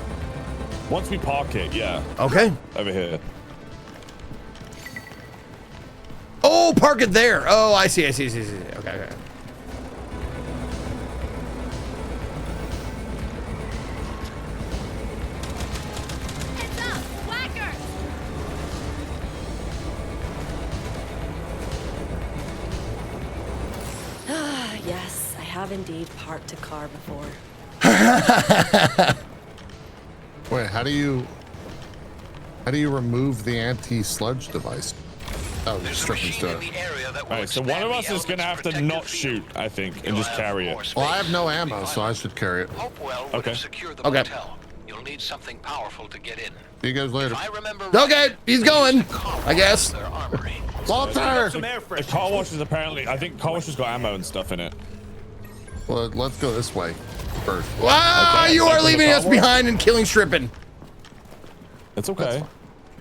Once we park it, yeah. Okay. Over here. Oh, park it there. Oh, I see. Okay. Yes, I have indeed parked a car before. Wait, how do you remove the anti-sludge device? Oh, There's a stripping machine in stuff. the area that will All right, so one expand of the us is gonna have element's to protective not field. shoot, I think, and You'll just have carry more it. space Well, I have no ammo, behind so I it. should carry it. Hopewell would Okay. have secured the Okay. motel. You'll need something powerful to get in. See you guys later. If I remember Okay, right, he's they going, used a car I guess. wash in their armory. Walter! The car wash is apparently, I think car wash has got ammo and stuff in it. Well, let's go this way first. Wow, Okay, you so are from the leaving car us wash? behind and killing Strippin. It's okay.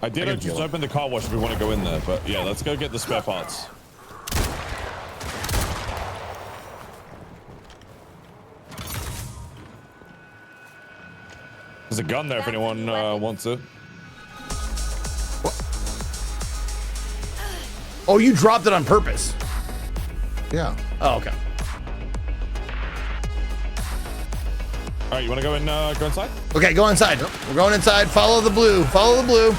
I did can just kill it. open the car wash if we want to go in there, but yeah, let's go get the spare parts. There's a gun there if anyone wants it. Oh, you dropped it on purpose. Yeah. Oh, okay. All right, you want to go inside? Okay, go inside. We're going inside. Follow the blue. Follow the blue.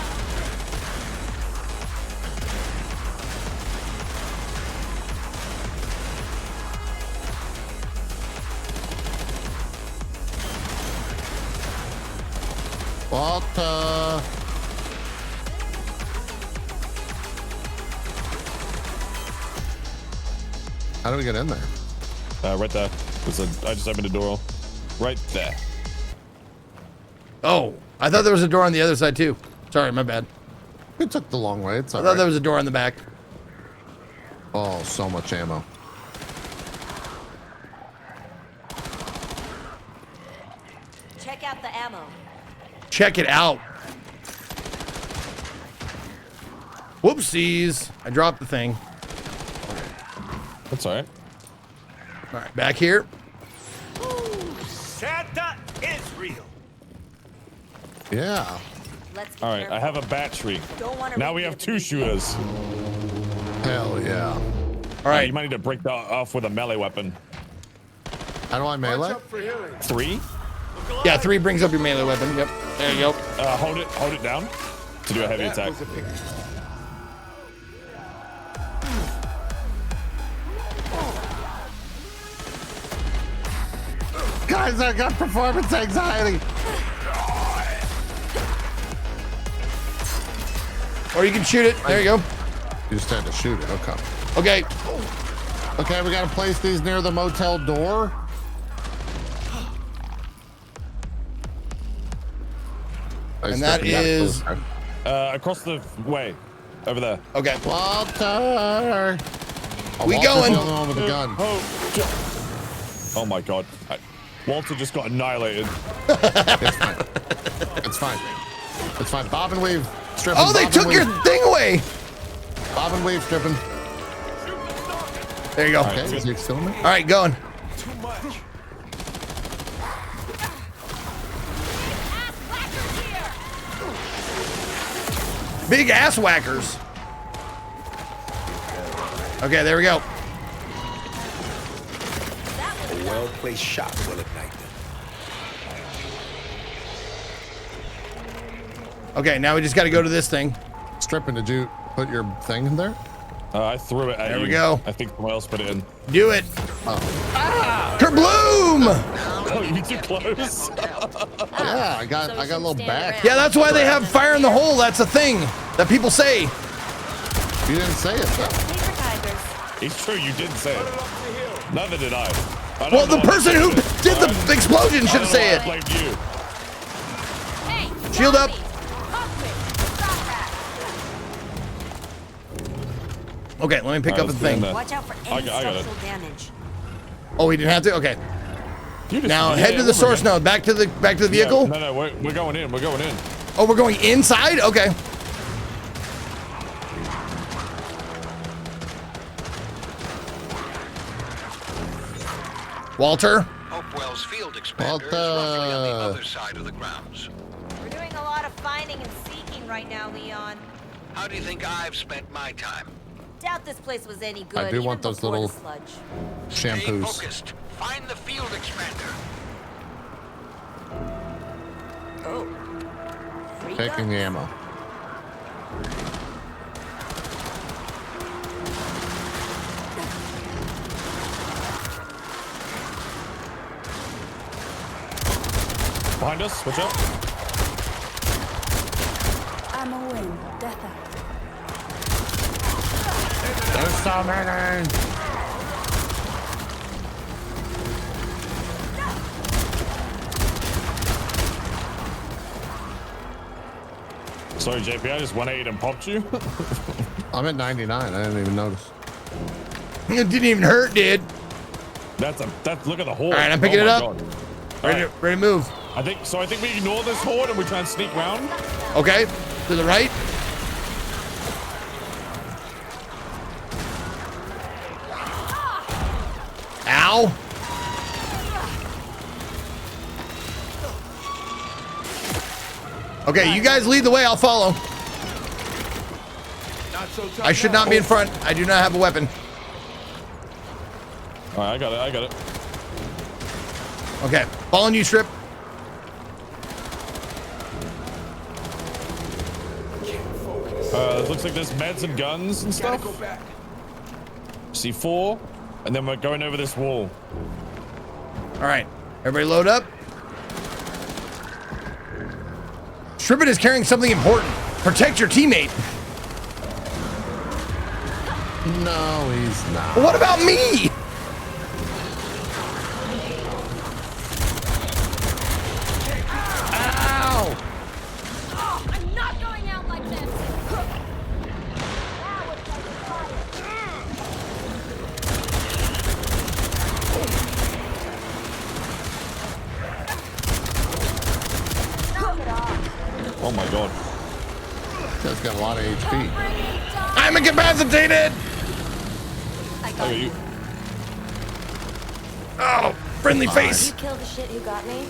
Walter! How do we get in there? Right there. I just opened a door. Right there. Oh, I thought there was a door on the other side too. Sorry, my bad. We took the long way. It's I all thought right. there was a door on the back. Oh, so much ammo. Check out the ammo. Check it out. Whoopsies. I dropped the thing. That's all right. All right, back here. Santa is real. Yeah. Let's get All right, careful. I have a battery. Don't want to Now we have 2 shooters. Hell yeah. All right. You might need to break that off with a melee weapon. How do I melee? 3. Yeah, 3 brings up your melee weapon. Yep. There you go. Hold it down to do a heavy attack. Guys, I got performance anxiety. Or you can shoot it. There you go. You just had to shoot it. Okay. Okay. Okay, we gotta place these near the motel door. And that is Across the way. Over there. Okay. Walter. We Walter's going. the only one with the gun. Oh my god. Walter just got annihilated. It's fine. It's fine. It's fine. Bob and weave. Stripping. Oh, they took your thing away. Bob and weave stripping. There you go. Okay, is he still in there? All right, going. Too much. Big ass whackers. Okay, there we go. A well-placed shot will ignite them. Okay, now we just got to go to this thing. Stripping, did you put your thing in there? I threw it at There you. we go. I think someone else put it in. Do it. Oh. Kerbloom! Oh, you too close. Yeah, I got a little back. Yeah, that's why they have fire in the hole. That's a thing that people say. You didn't say it though. It's true, you didn't say it. Neither did I. I don't Well, know the why person I who said it. did the explosion should say I it. blamed you. Shield up. Okay, let me pick up the thing. Watch out for I any got it. structural damage. Oh, we didn't have to. Okay. You just- Now yeah, head to the we're source good. node. Back to the Yeah, vehicle. no, we're going in. We're going in. Oh, we're going inside. Okay. Walter. Hopewell's field expander is roughly on the other side of the grounds. We're doing a lot of finding and seeking right now, Leon. How do you think I've spent my time? Doubt this place was any good. I do even want those before little the sludge. Stay shampoos. focused. Find the field expander. Oh. Free Taking the guns. ammo. Behind us. Watch out. Ammo in. Death out. There's so many. Sorry, JP. I just 180 and popped you. I'm at 99. I didn't even notice. It didn't even hurt, dude. That's look at the horde. All right, I'm picking it my up. God. Ready, All right. ready to move. I think we ignore this horde and we try and sneak round. Okay. To the right. Ow. Okay, you guys lead the way. I'll follow. Not so tough I should not be in front. I do not have a weapon. All right, I got it. Okay, following you, Strip. Looks like there's meds and guns and stuff. Go back. C4, and then we're going over this wall. All right, everybody load up. Strippin is carrying something important. Protect your teammate. No, he's not. What about me? Ow! Oh, I'm not going out like this. Oh my god. That's got a lot of HP. I'm incapacitated. I Look got at you. you. Oh, friendly face. You killed the shit who got me?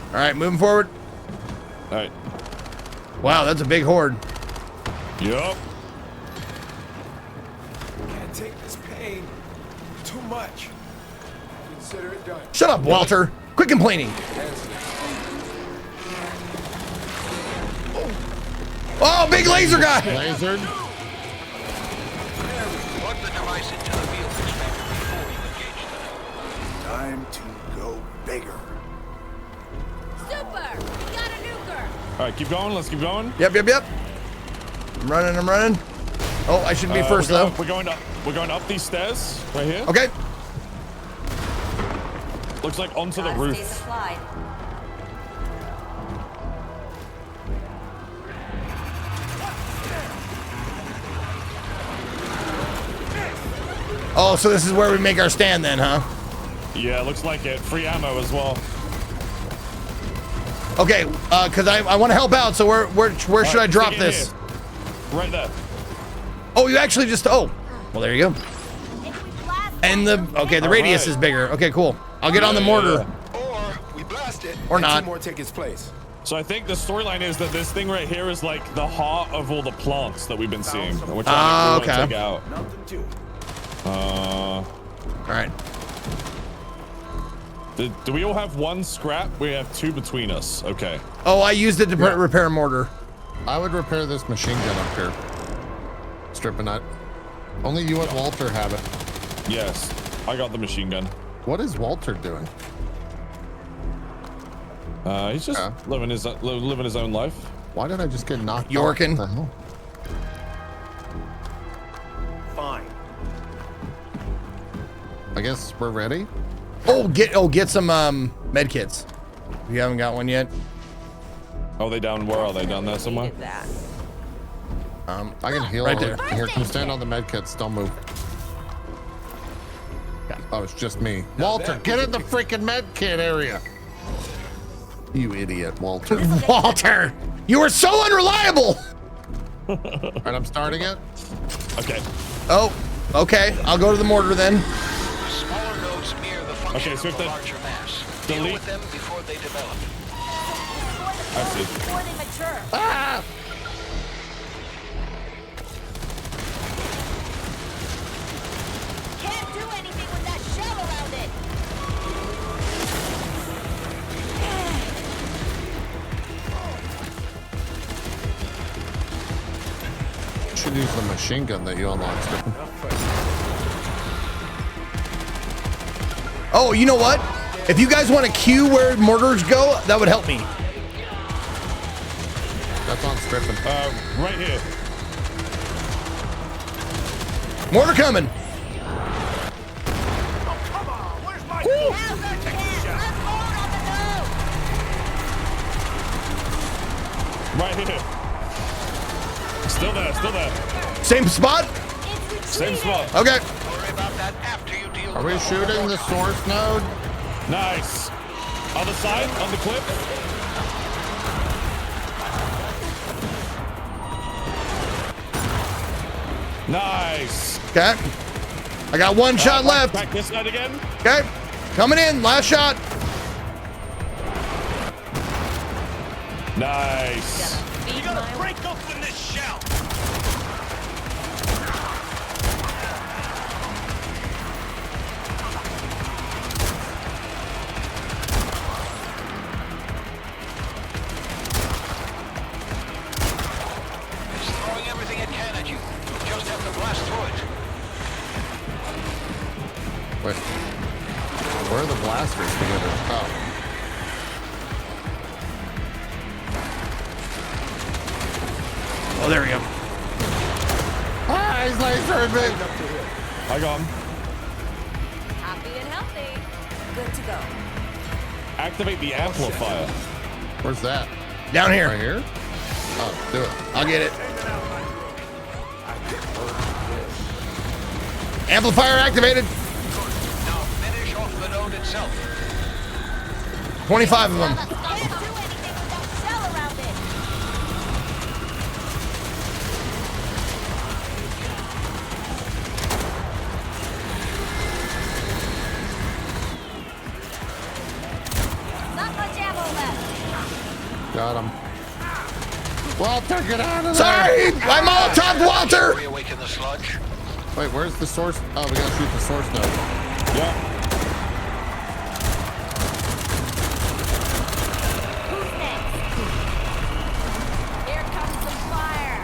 All right, moving forward. All right. Wow, that's a big horde. Yup. Can't take this pain. Too much. Consider it done. Shut up, Walter. Quit complaining. Oh, big laser guy. Lasered. Plug the device into the field expander before you engage them. Time to go bigger. Super! We got a nuker! All right, keep going. Let's keep going. Yep. I'm running. Oh, I should be first though. We're going up these stairs right here. Okay. Looks like onto the Gotta stay roof. supplied. Oh, so this is where we make our stand then, huh? Yeah, looks like it. Free ammo as well. Okay, because I want to help out. So where should I drop this? Right there. Oh, you actually just. Oh, well there you go. And the the radius is bigger. Okay, cool. I'll get on the mortar. Or we blast it. Or and not. Two more take its place. So I think the storyline is that this thing right here is like the heart of all the plants that we've been seeing. Which I okay. take out. Nothing to it. All right. Do we all have one scrap? We have two between us. Okay. Oh, I used it to repair a mortar. I would repair this machine gun up here. Stripping it. Only you and Walter have it. Yes, I got the machine gun. What is Walter doing? He's just living his own life. Why did I just get knocked Yorkin. What the hell? Fine. I guess we're ready. Oh, get some med kits. You haven't got one yet. Oh, they down? Where are they? Down there somewhere? I can heal. Right there. Here, come stand on the med kits. Don't move. Oh, it's just me. Walter, get in the freaking med kit area. You idiot, Walter. Walter, you are so unreliable. All right, I'm starting it. Okay. Oh, okay. I'll go to the mortar then. Smaller nodes mirror the function Okay, so of if the larger mass. Deal with them before they develop. I see. Before they mature. Ah! Can't do anything with that shell around it. Should use the machine gun that you unlocked. Oh, you know what? If you guys want to cue where mortars go, that would help me. That's on stripping. Right here. Mortar coming. Right here. Still there. Still there. Same spot? Same spot. Okay. Worry about that after you deal Are with we the shooting the source node? Nice. Other side, on the cliff. Nice. Okay. I got one shot left. Back this side again. Okay. Coming in. Last shot. Nice. You gotta break open this shell. It's throwing everything it can at you. You just have to blast through it. Wait. Where are the blasters together? Oh. Oh, there we go. Ah, he's lasering me. I got him. Happy and healthy. Good to go. Activate the amplifier. Where's that? Down here. Right here? Oh, do it. I'll get it. Amplifier activated. Now finish off the node itself. 25 of them. Can't do anything with that shell around it. Not much ammo left. Got him. Walter, get out of there. Sorry, I'm Molotov Walter. Reawaken the sludge. Wait, where's the source? Oh, we gotta shoot the source node. Yeah. Who's next? Here comes the fire.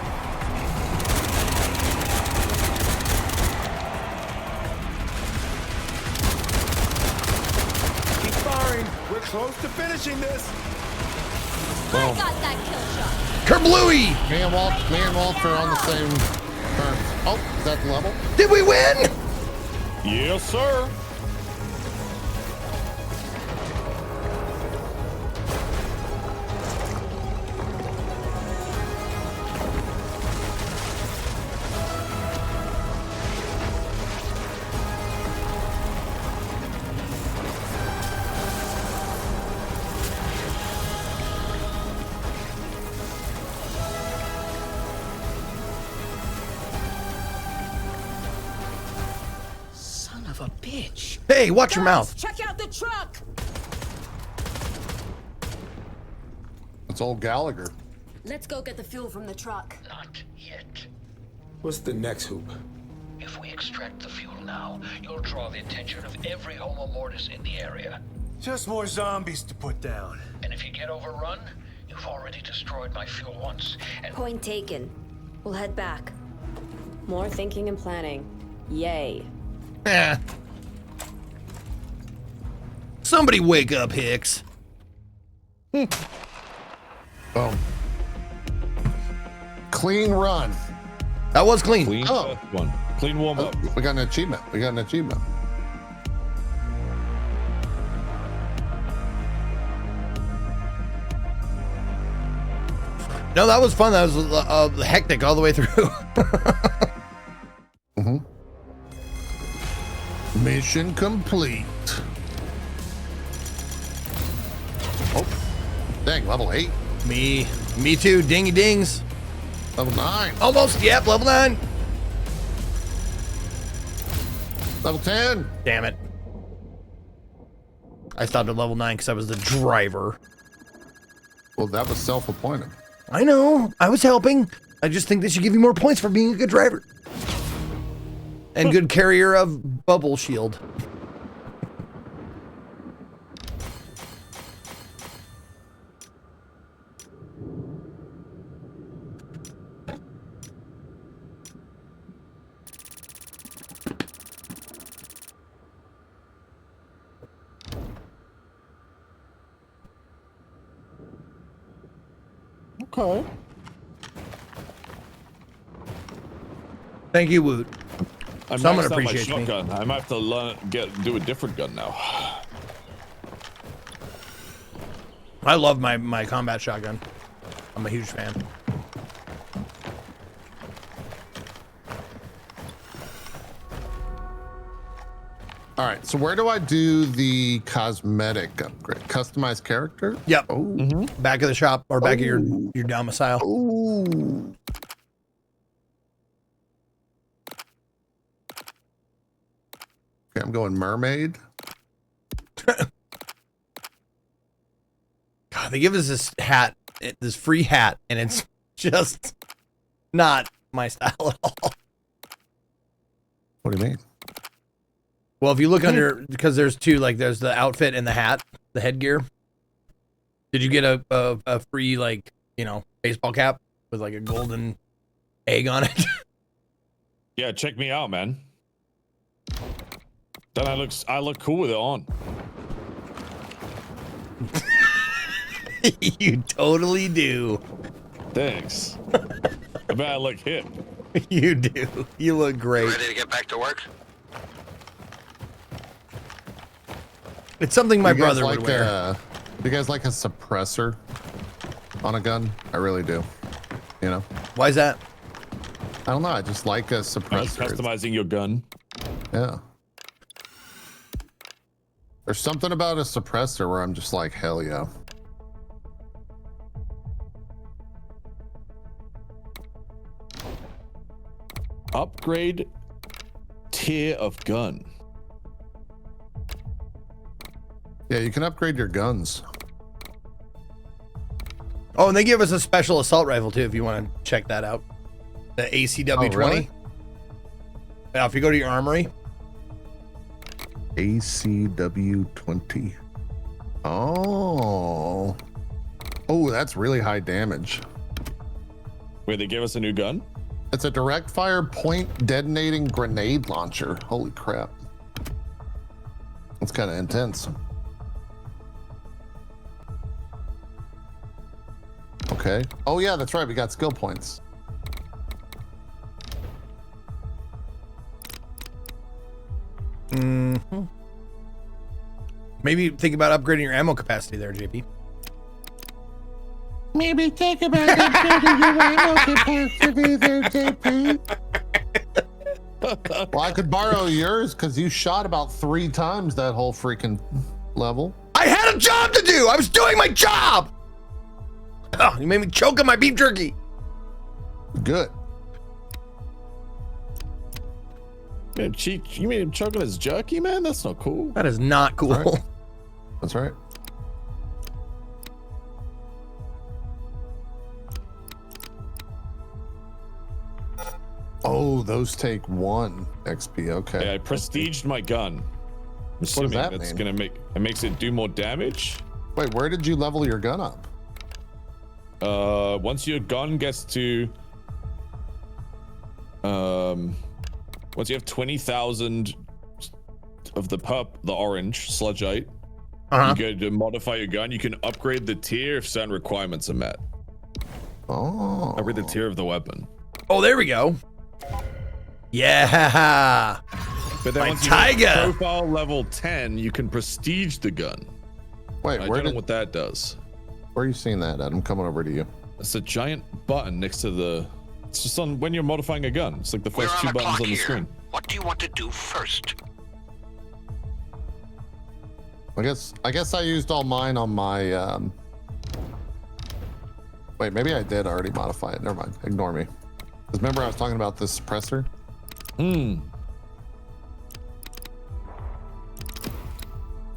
Keep firing. We're close to finishing this. I got that kill shot. Kerblooey. Me and Walter are on the same turn. Oh, is that the level? Did we win? Yes, sir. of a bitch. Hey, watch your mouth. Check out the truck. It's old Gallagher. Let's go get the fuel from the truck. Not yet. What's the next hoop? If we extract the fuel now, you'll draw the attention of every Homo Mortis in the area. Just more zombies to put down. And if you get overrun, you've already destroyed my fuel once. And Point taken. We'll head back. More thinking and planning. Yay. Eh. Somebody wake up, Hicks. Boom. Clean run. That was clean. Clean one. Clean warm up. We got an achievement. We got an achievement. No, that was fun. That was hectic all the way through. Mm-hmm. Mission complete. Oh, dang, level 8. Me too. Dingy dings. Level 9. Almost. Yep, level 9. Level 10. Damn it. I stopped at level 9 because I was the driver. Well, that was self-appointed. I know. I was helping. I just think they should give you more points for being a good driver. And good carrier of bubble shield. Okay. Thank you, Woot. I Someone maxed out my appreciates me. shotgun. I might have to do a different gun now. I love my combat shotgun. I'm a huge fan. All right, so where do I do the cosmetic upgrade? Customize character? Yep. Oh. Back of the shop or back of your domicile. Ooh. Okay, I'm going mermaid. God, they give us this hat, this free hat, and it's just not my style at all. What do you mean? Well, if you look under, because there's two, like there's the outfit and the hat, the headgear. Did you get a free, like, you know, baseball cap with like a golden egg on it? Yeah, check me out, man. Then I look cool with it on. You totally do. Thanks. I bet I look hip. You do. You look great. ready to get back to work? It's something my You guys brother like would wear. Do you guys like a suppressor on a gun? I really do. You know? Why is that? I don't know. I just like a suppressor. Customizing your gun. Yeah. There's something about a suppressor where I'm just like, hell yeah. Upgrade tier of gun. Yeah, you can upgrade your guns. Oh, and they give us a special assault rifle too if you want to check that out. The ACW-20. Oh, really? Now, if you go to your armory. ACW-20. Oh. Oh, that's really high damage. Wait, they gave us a new gun? It's a direct fire point detonating grenade launcher. Holy crap. That's kind of intense. Okay. Oh yeah, that's right. We got skill points. Mm-hmm. Maybe think about upgrading your ammo capacity there, JP. Maybe think about upgrading your ammo capacity there, JP. Well, I could borrow yours because you shot about 3 times that whole freaking level. I had a job to do. I was doing my job. Oh, you made me choke on my beef jerky. Good. Man, you mean him choking his jerky, man? That's not cool. That is not cool. Right. That's right. Oh, those take 1 XP. Okay. Yeah, I prestiged my gun. What does that That's mean? gonna makes it do more damage. Wait, where did you level your gun up? Once your gun gets to once you have 20,000 of the orange sludgeite, you go to modify your gun. You can upgrade the tier if certain requirements are met. Oh. Upgrade the tier of the weapon. Oh, there we go. Yeah. But then My once you hit tiger. profile level 10, you can prestige the gun. Wait, I where don't know what that does. Where are you seeing that at? I'm coming over to you. It's a giant button next to the. It's just on when you're modifying a gun. It's like the first 2 buttons on the screen. What do you want to do first? I guess I used all mine on my. Wait, maybe I did already modify it. Never mind. Ignore me. Because remember I was talking about this suppressor?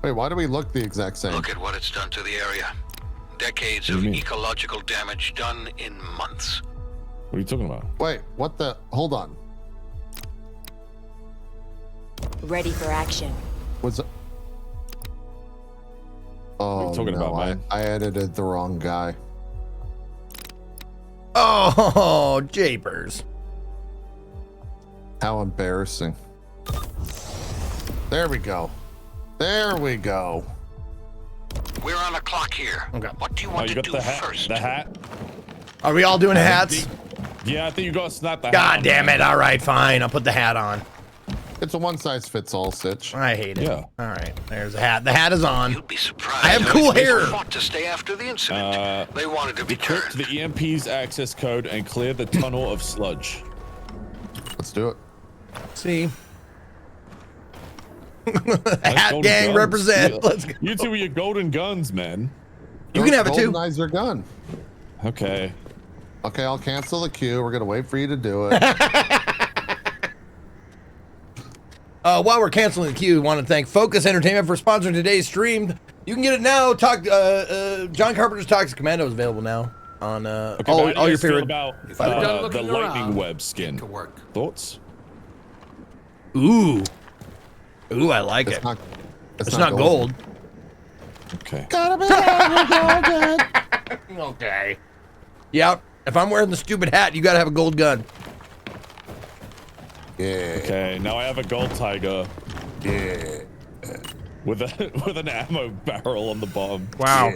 Wait, why do we look the exact same? Look at what it's done to the area. Decades of ecological damage done in months. What are you talking about? Wait, what the? Hold on. Ready for action. Was it? Oh, What are you talking no, about, man? I edited the wrong guy. Oh, japers. How embarrassing. There we go. There we go. We're on a clock here. Okay. What do you Oh, want you to got do the hat. first? The hat. Are we all doing hats? Yeah, I think you gotta snap the hat. God on, damn man. it. All right, fine. I'll put the hat on. It's a one-size-fits-all stitch. I hate it. Yeah. All right, there's a hat. The hat is on. You'd be surprised. I have how cool many people hair. fought to stay after the incident. They wanted to be Decrypt turned. the EMP's access code and clear the tunnel of sludge. Let's do it. See? Nice Hat golden gang guns. represent. Yeah. Let's go. You two with your golden guns, man. You can have it too. Goldenize your gun. Okay. Okay, I'll cancel the queue. We're gonna wait for you to do it. While we're canceling the queue, we want to thank Focus Entertainment for sponsoring today's stream. You can get it now. John Carpenter's Toxic Commando is available now on Okay, all how do you your guys feel favorite. about If you're done the looking lightning around, web skin. get to work. Thoughts? Ooh, I like It's it. not. It's not gold. Okay. Okay. Yeah. If I'm wearing the stupid hat, you gotta have a gold gun. Yeah. Okay, now I have a gold tiger Yeah. with an ammo barrel on the bottom. Wow.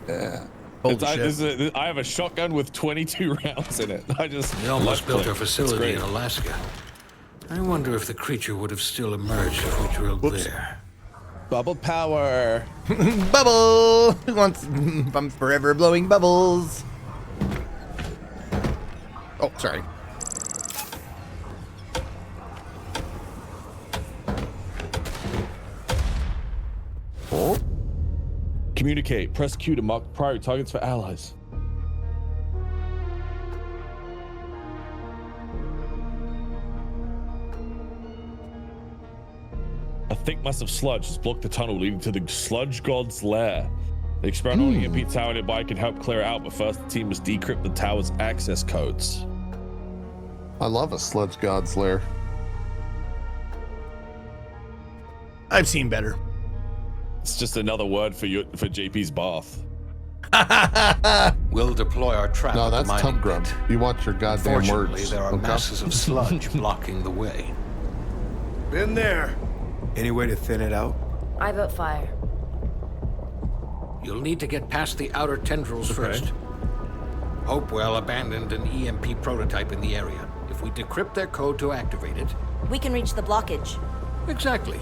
Yeah. Holy I have a shotgun with 22 rounds in it. I just We almost built our left-click. It's facility great. in Alaska. I wonder if the creature would have still emerged if we drilled there. Bubble power. Bubble. Once I'm forever blowing bubbles. Oh, sorry. Oh. Communicate. Press Q to mark priority targets for allies. A thick mass of sludge has blocked the tunnel leading to the sludge god's lair. The experimental EMP tower nearby can help clear it out, but first the team must decrypt the tower's access codes. I love a sludge god's lair. I've seen better. It's just another word for JP's bath. We'll deploy our trap No, at the that's mining tub grub. pit. You watch your goddamn Fortunately, words. there are okay? masses of sludge blocking the way. Been there. Any way to thin it out? I vote fire. You'll need to get past the outer tendrils first. Hopewell abandoned an EMP prototype in the area. If we decrypt their code to activate it, We can reach the blockage. exactly.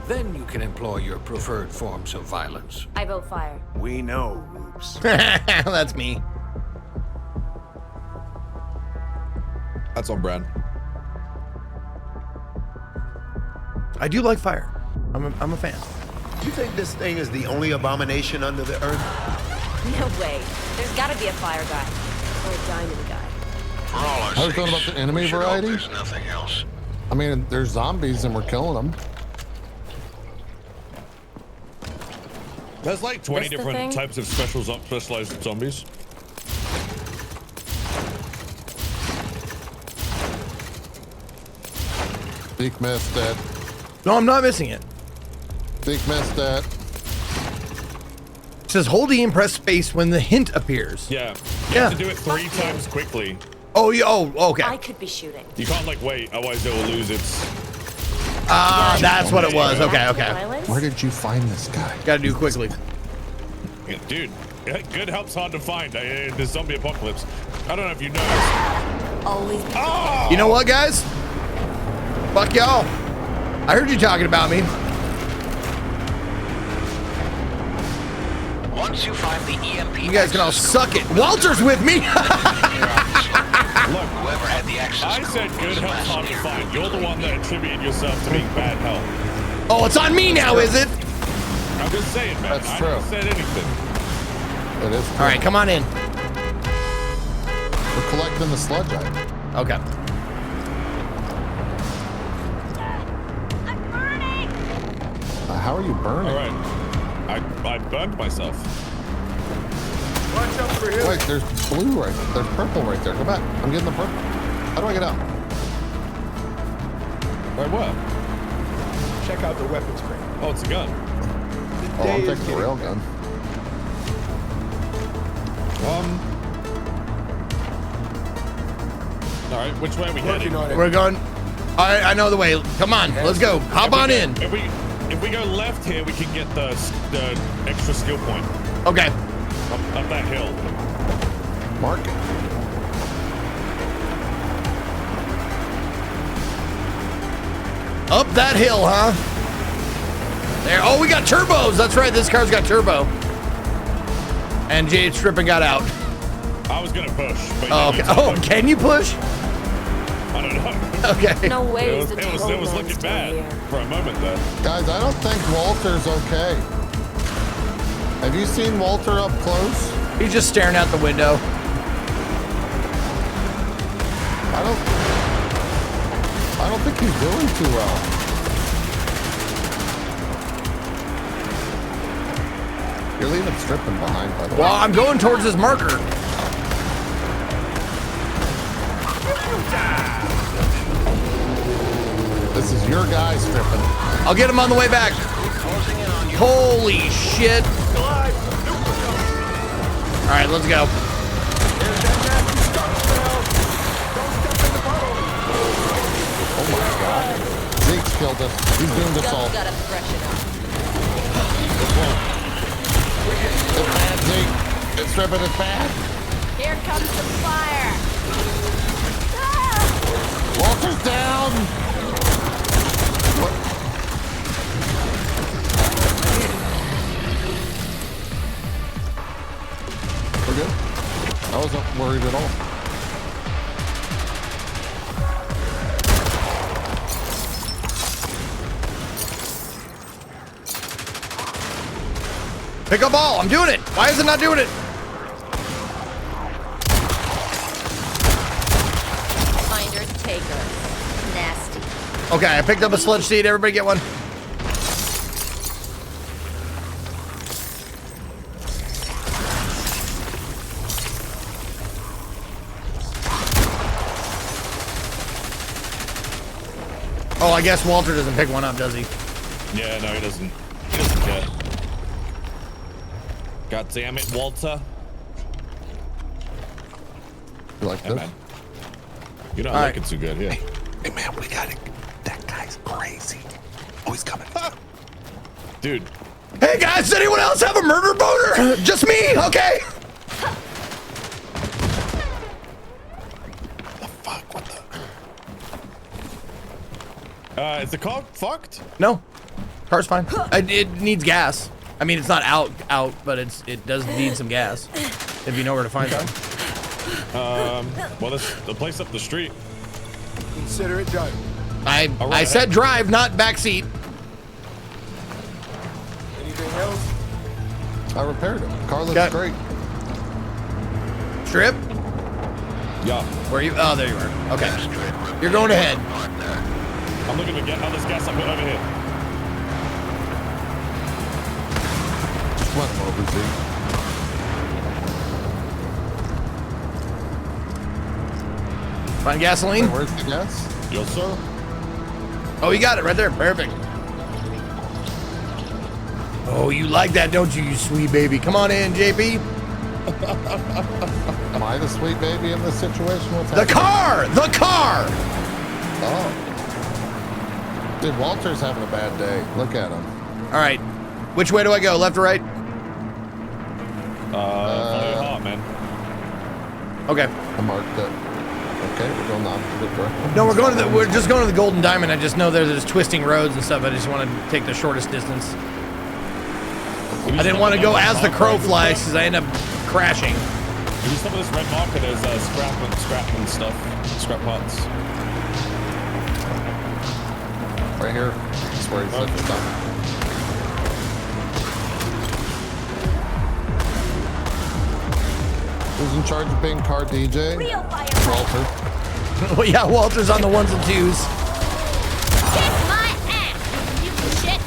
Then you can employ your preferred forms of violence. I vote fire. We know, Rubes. That's me. That's on brand. I do like fire. I'm a fan. You think this thing is the only abomination under the earth? No way. There's gotta be a fire guy. Or a diamond guy. For all our How are you feeling about sakes, the enemy we should hope variety? There's nothing else. I mean, there's zombies and we're killing them. There's like 20 This the different thing? types of specialized zombies. Zeke missed it. No, I'm not missing it. Zeke missed it. It says hold E and press space when the hint appears. Yeah. You have to do it 3 times quickly. Oh, yeah. Oh, okay. I could be shooting. You can't like wait, otherwise it will lose its. Ah, that's what it was. Okay, okay. Where did you find this guy? Gotta do quickly. Yeah, dude, good help's hard to find in the zombie apocalypse. I don't know if you noticed. Always. Oh! You know what, guys? Fuck y'all. I heard you talking about me. Once you find the EMP, You guys can all suck it. Walter's with me. Look, whoever had the access I said good help's hard to find. You're the one that attributed yourself to being bad help. Oh, it's on me now, is it? I'm just saying, man. That's I true. never said anything. It is. All right, come on in. We're collecting the sludge item. Okay. How are you burning? All right. I burned myself. Watch out for him. Wait, there's blue right there. There's purple right there. Go back. I'm getting the purple. How do I get out? Right, what? Check out the weapons crate. Oh, it's a gun. Oh, I'm taking the rail gun. All right, which way are we heading? We're going. All right, I know the way. Come on, let's go. Hop on in. If we go left here, we can get the extra skill point. Okay. Up that hill. Mark. Up that hill, huh? There. Oh, we got turbos. That's right. This car's got turbo. And Jade Stripping got out. I was gonna push. But Oh, okay. Oh, can you push? I don't know. Okay. No way. It was looking bad for a moment there. Guys, I don't think Walter's okay. Have you seen Walter up close? He's just staring out the window. I don't think he's doing too well. You're leaving Stripping behind, by the way. Well, I'm going towards his marker. This is your guy, Stripping. I'll get him on the way back. Holy shit. All right, let's go. Oh my god. Zeke's killed us. He's doomed us all. Gotta freshen up. Zeke, it's Stripping is bad. Here comes the fire. Walter's down. What? We're good? I wasn't worried at all. Pick up ball. I'm doing it. Why is it not doing it? Finder's taker. Nasty. Okay, I picked up a sludge seed. Everybody get one. Oh, I guess Walter doesn't pick one up, does he? Yeah, no, he doesn't. He doesn't care. God damn it, Walter. You like this? Man. You're not All looking too good here. Hey man, we got it. That guy's crazy. Oh, he's coming. Dude. Hey guys, does anyone else have a murder boner? Just me, okay? Is the car fucked? No, car's fine. It needs gas. I mean, it's not out, but it does need some gas. If you know where to find some. Well, that's the place up the street. Consider it done. I said drive, not back seat. Anything else? I repaired it. Car looks Got- great. Strip? Yeah. Where you? Oh, there you are. Okay. You're going ahead. I'm looking to get this gas up over here. Just run him over, Zeke. Find gasoline? Where's the gas? Yes, sir. Oh, you got it right there. Perfect. Oh, you like that, don't you, you sweet baby? Come on in, JP. Am I the sweet baby in this situation? What's The car! The car! Oh. Dude, Walter's having a bad day. Look at him. All right. Which way do I go? Left or right? Follow your heart, man. Okay. I marked it. Okay, we're going on to the direction. No, we're just going to the Golden Diamond. I just know there's twisting roads and stuff. I just want to take the shortest distance. I didn't want to go as the crow flies because I end up crashing. If you stop at this red marker, there's scrap and stuff. Scrap parts. Right here. That's where he said to stop. Who's in charge of being car DJ? Walter. Well, yeah, Walter's on the ones and twos. Kiss my ass, you shit.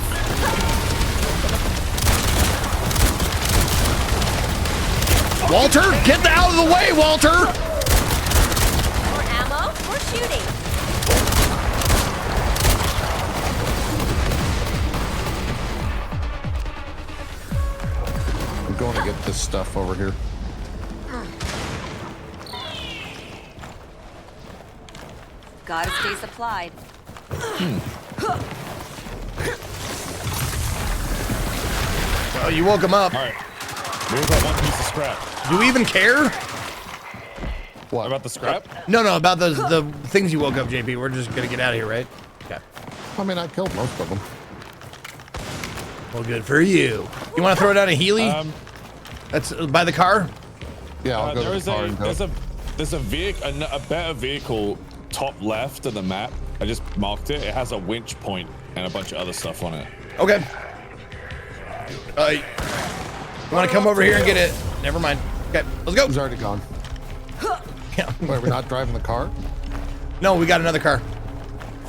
Walter, get out of the way, Walter! More ammo, more shooting. I'm going to get this stuff over here. Gotta stay supplied. Oh, you woke him up. All right. We got one piece of scrap. Do we even care? What about the scrap? No, about the things you woke up, JP. We're just gonna get out of here, right? Okay. I mean, I killed most of them. Well, good for you. You want to throw down a Healy? That's by the car. Yeah, I'll go to the car and go. There's a vehicle, a better vehicle top left of the map. I just marked it. It has a winch point and a bunch of other stuff on it. Okay. You want to come over here and get it? Never mind. Okay, let's go. He's already gone. Yeah. Wait, we're not driving the car? No, we got another car.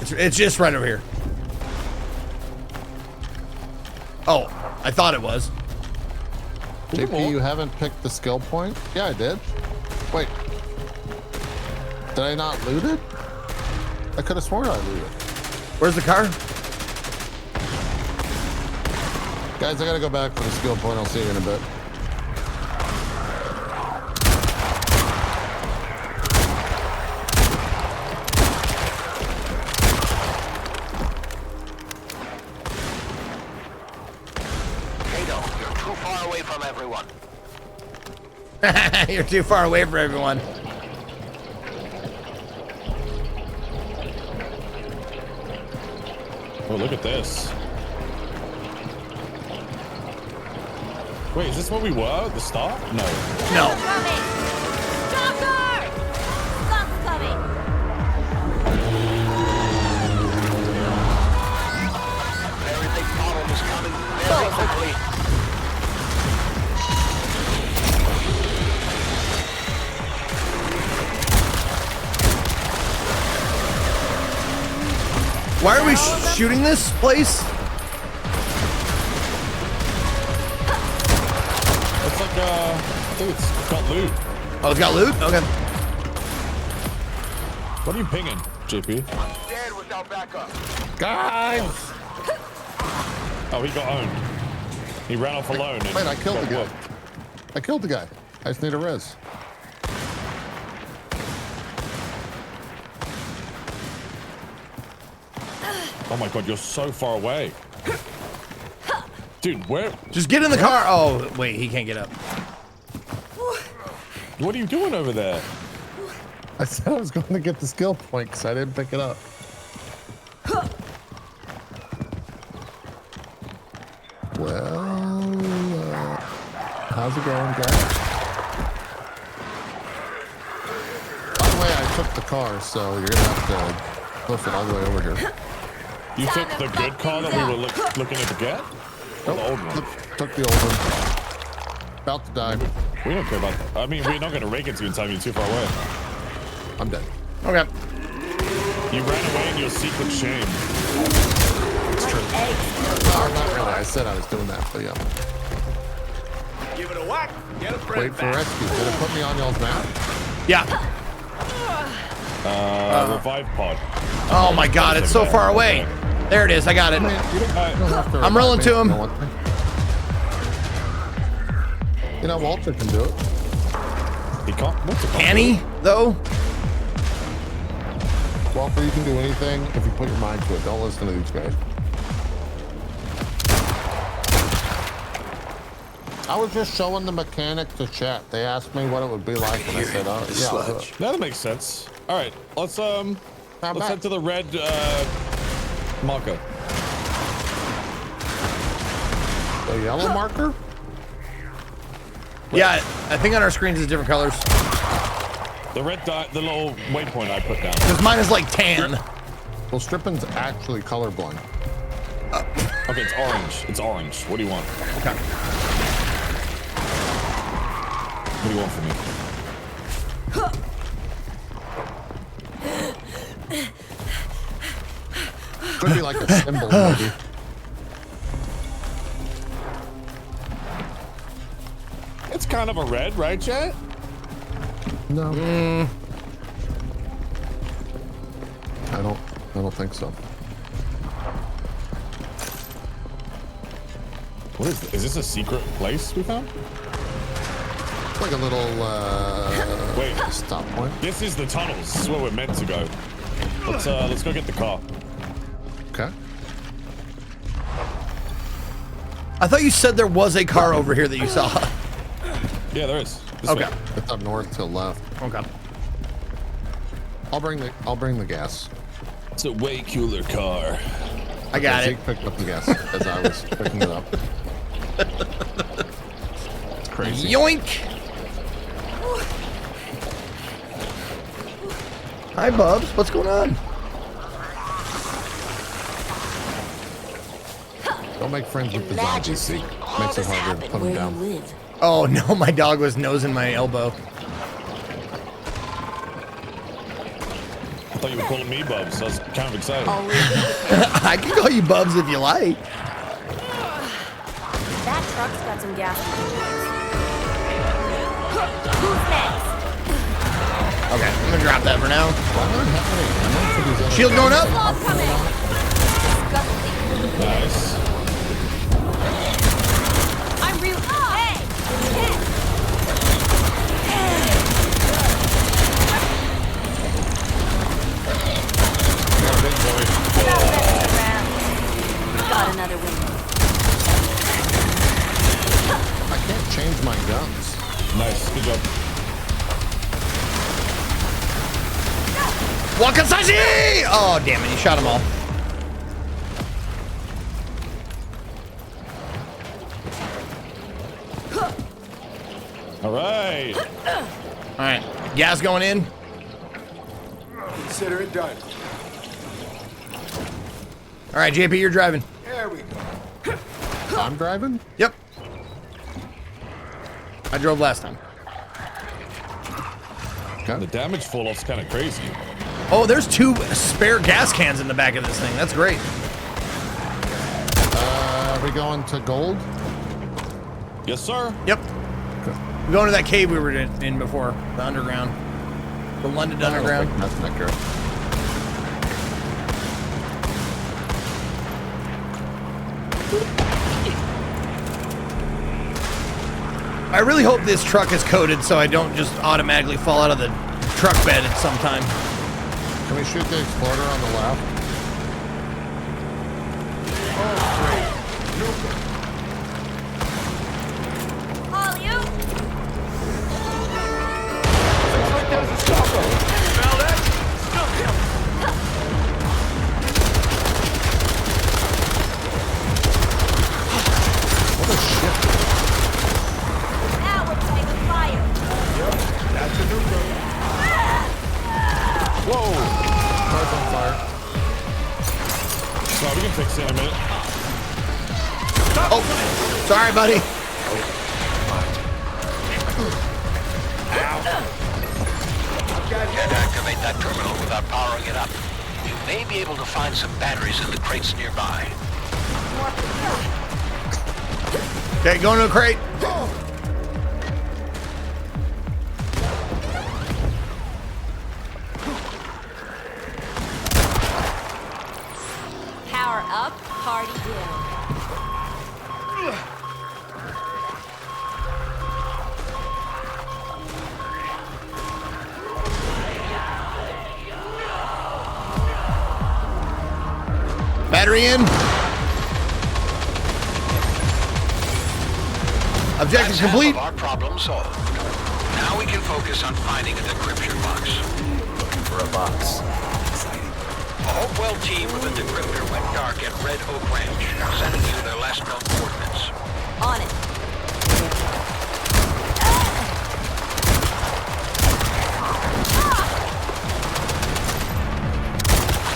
It's just right over here. Oh, I thought it was. JP, you haven't picked the skill point? Yeah, I did. Wait. Did I not loot it? I could have sworn I looted it. Where's the car? Guys, I gotta go back for the skill point. I'll see you in a bit. Kato, you're too far away from everyone. You're too far away from everyone. Oh, look at this. Wait, is this where we were at the start? No. No. Coming! Stalker! Stuff's coming! Very big problem is coming very quickly. Why are we shooting this place? It's like, I think it's got loot. Oh, it's got loot? Okay. What are you pinging, JP? Dead without backup. Guys! Oh, he got owned. He ran off alone. And Wait, I killed the got guy. whooped. I killed the guy. I just need a res. Oh my god, you're so far away. Dude, where? Just get in the car. Oh, wait, he can't get up. What are you doing over there? I said I was going to get the skill point because I didn't pick it up. Well, how's it going, guys? By the way, I took the car, so you're gonna have to lift it all the way over here. You took the good car that we were looking to get? Or the old one? Took the old one. About to die. We don't care about that. I mean, we're not going to rake it to you in time. You're too far away. I'm dead. Okay. You ran away in your secret shame. It's true. No, not really. I said I was doing that, but yeah. Give it a whack. Get a friend Wait for rescue. Did it put me on y'all's map? Yeah. Revive pod. Oh my God, it's so far away. There it is. I got it. I'm rolling to him. You know, Walter can do it. He can't. Can he, though? Walter, you can do anything if you put your mind to it. Don't listen to these guys. I was just showing the mechanic to chat. They asked me what it would be like, and I said, "Oh, yeah, I'll do it." That makes sense. All right, let's head to the red marker. The yellow marker? Yeah, I think on our screens is different colors. The red dot, the little waypoint I put down. Because mine is like tan. Well, stripping's actually colorblind. Okay, it's orange. It's orange. What do you want? Okay. What do you want from me? Could be like a symbol, maybe. It's kind of a red, right, Chet? No. I don't think so. What is this? Is this a secret place we found? It's like a little wait, stop point. This is the tunnels. This is where we're meant to go. Let's go get the car. Okay. I thought you said there was a car over here that you saw. Yeah, there is. This Okay. way. It's up north to the left. Okay. I'll bring the gas. It's a way cooler car. I got it. Zeke picked up the gas as I was picking it up. It's crazy. Yoink! Hi, Bubs. What's going on? Don't make friends with the zombies, Zeke. Makes it harder to put them down. Oh no, my dog was nosing my elbow. I thought you were calling me Bubs. I was kind of excited. I can call you Bubs if you like. That truck's got some gas. Who's next? Okay, I'm gonna drop that for now. Shield going up. Nice. I'm real. Hey! Got another window. I can't change my guns. Nice. Good job. Wakasashi! Oh, damn it. You shot them all. All right. All right. Gas going in. Consider it done. All right, JP, you're driving. There we go. I'm driving? Yep. I drove last time. The damage fall off's kind of crazy. Oh, there's 2 spare gas cans in the back of this thing. That's great. Are we going to gold? Yes, sir. Yep. We're going to that cave we were in before, the underground. The London Underground. That's not good. I really hope this truck is coded so I don't just automatically fall out of the truck bed at some time. Can we shoot the exploder on the left? All you? What a shit. Now we're playing with fire. That's a new one. Whoa. Car's on fire. No, we can fix it in a minute. Oh, sorry, buddy. Can't activate that terminal without powering it up. may be able to find some batteries in the crates nearby. Okay, going to a crate. Power up, party down. Battery in. Objective That's complete. half of our problem solved. Now we can focus on finding a decryption box. Looking for a box. A Hopewell team with a decryptor went dark at Red Oak Ranch, sending you their last known coordinates. On it.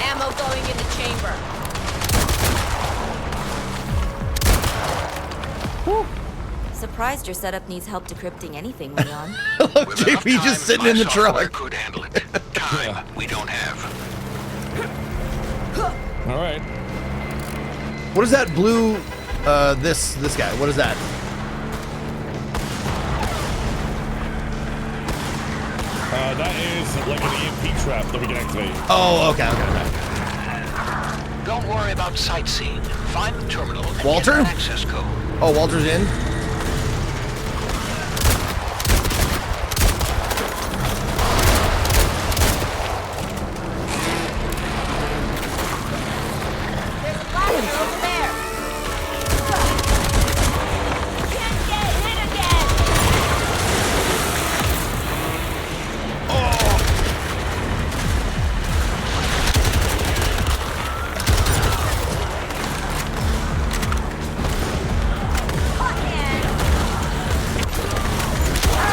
Ammo going in the chamber. Surprised your setup needs help decrypting anything, Leon. Look, JP just sitting in the Software truck. could handle it. Time we don't have. All right. What is that blue? This guy. What is that? That is like an EMP trap that we can activate. Oh, okay. Don't worry about sightseeing. Find the terminal and Walter? get an access code. Oh, Walter's in. There's a blaster over there. Can't get hit again.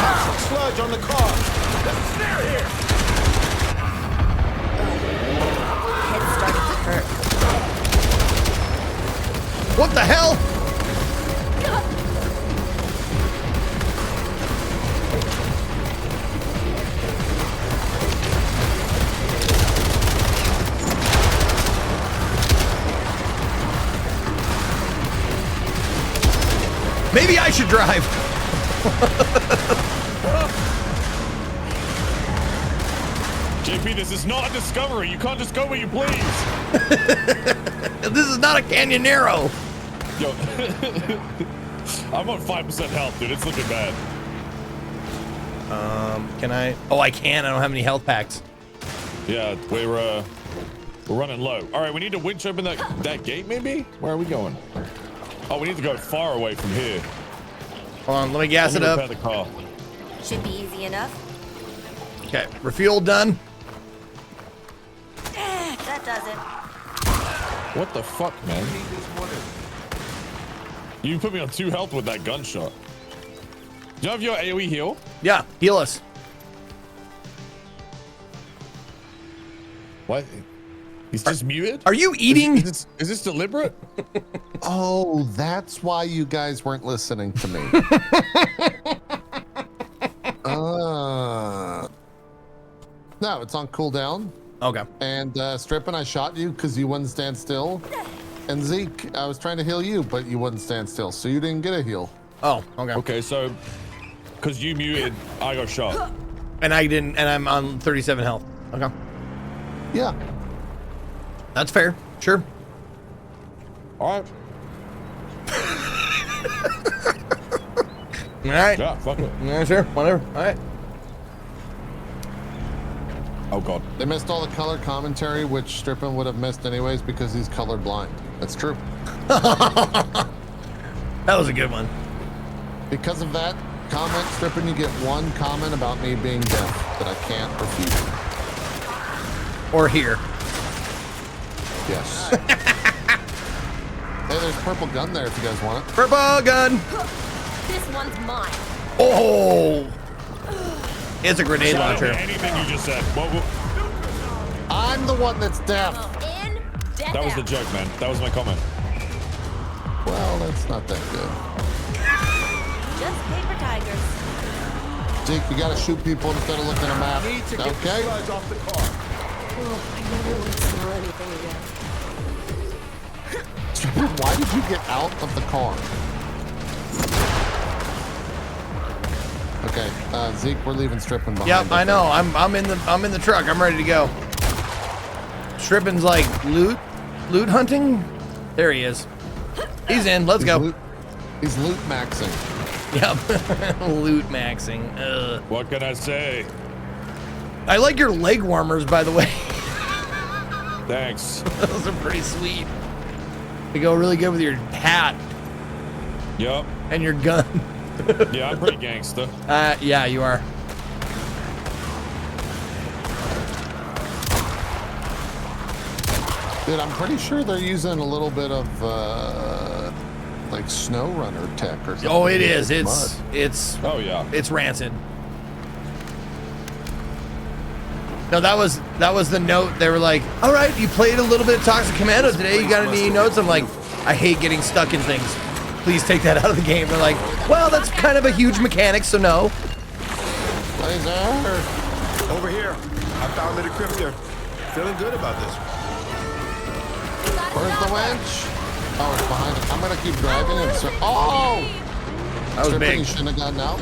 Toxic sludge on the car. There's a snare here. Head started to hurt. What the hell? Maybe I should drive. JP, this is not a Discovery. You can't just go where you please. This is not a Canyonero. Yo, I'm on 5% health, dude. It's looking bad. Can I? Oh, I can. I don't have any health packs. Yeah, we're running low. All right, we need to winch open that gate, maybe? Where are we going? Oh, we need to go far away from here. Hold on, let me gas it Repair up. the car. Should be easy enough. Okay, refuel done. That does it. What the fuck, man? You put me on 2 health with that gunshot. Do you have your AoE heal? Yeah, heal us. What? He's just muted? Are you eating? Is this deliberate? Oh, that's why you guys weren't listening to me. No, it's on cooldown. Okay. And Strippin, I shot you because you wouldn't stand still. And Zeke, I was trying to heal you, but you wouldn't stand still, so you didn't get a heal. Oh, okay. Okay, so because you muted, I got shot. And I didn't, and I'm on 37 health. Okay. Yeah. That's fair. Sure. All right. All right. Yeah, fuck it. Yeah, sure. Whatever. All right. Oh, God. They missed all the color commentary, which Strippin would have missed anyways because he's colorblind. That's true. That was a good one. Because of that comment, Strippin, you get 1 comment about me being deaf that I can't refute. Or here. Yes. Hey, there's a purple gun there if you guys want it. Purple gun. This one's mine. Oh. It's a grenade Shout out launcher. to anything you just said. I'm the one that's deaf. In, dead That was the out. joke, man. That was my comment. Well, that's not that good. Just paper tigers. Jake, you gotta shoot people instead of looking at a map. Need to get the Okay? sludge off the car. I never want to smell anything again. Why did you get out of the car? Okay, Zeke, we're leaving Strippin behind. Yep, I know. I'm in the truck. I'm ready to go. Strippin's like loot hunting. There he is. He's in. Let's go. He's loot maxing. Yep, loot maxing. Ugh. What can I say? I like your leg warmers, by the way. Thanks. Those are pretty sweet. They go really good with your hat. Yep. And your gun. Yeah, I'm pretty gangsta. Yeah, you are. Dude, I'm pretty sure they're using a little bit of like snow runner tech or something. Oh, it is. Mud. It's. Oh yeah. It's rancid. No, that was the note. They were like, "All right, you played a little bit of Toxic Commando today. You got any notes?" I'm like, "I hate getting stuck in things. Please take that out of the game." They're like, "Well, that's kind of a huge mechanic, so no." Laser. Over here. I found the decryptor. Feeling good about this. Where's the winch? Oh, it's behind it. I'm gonna keep driving and oh! That was big. Shouldn't have gotten out.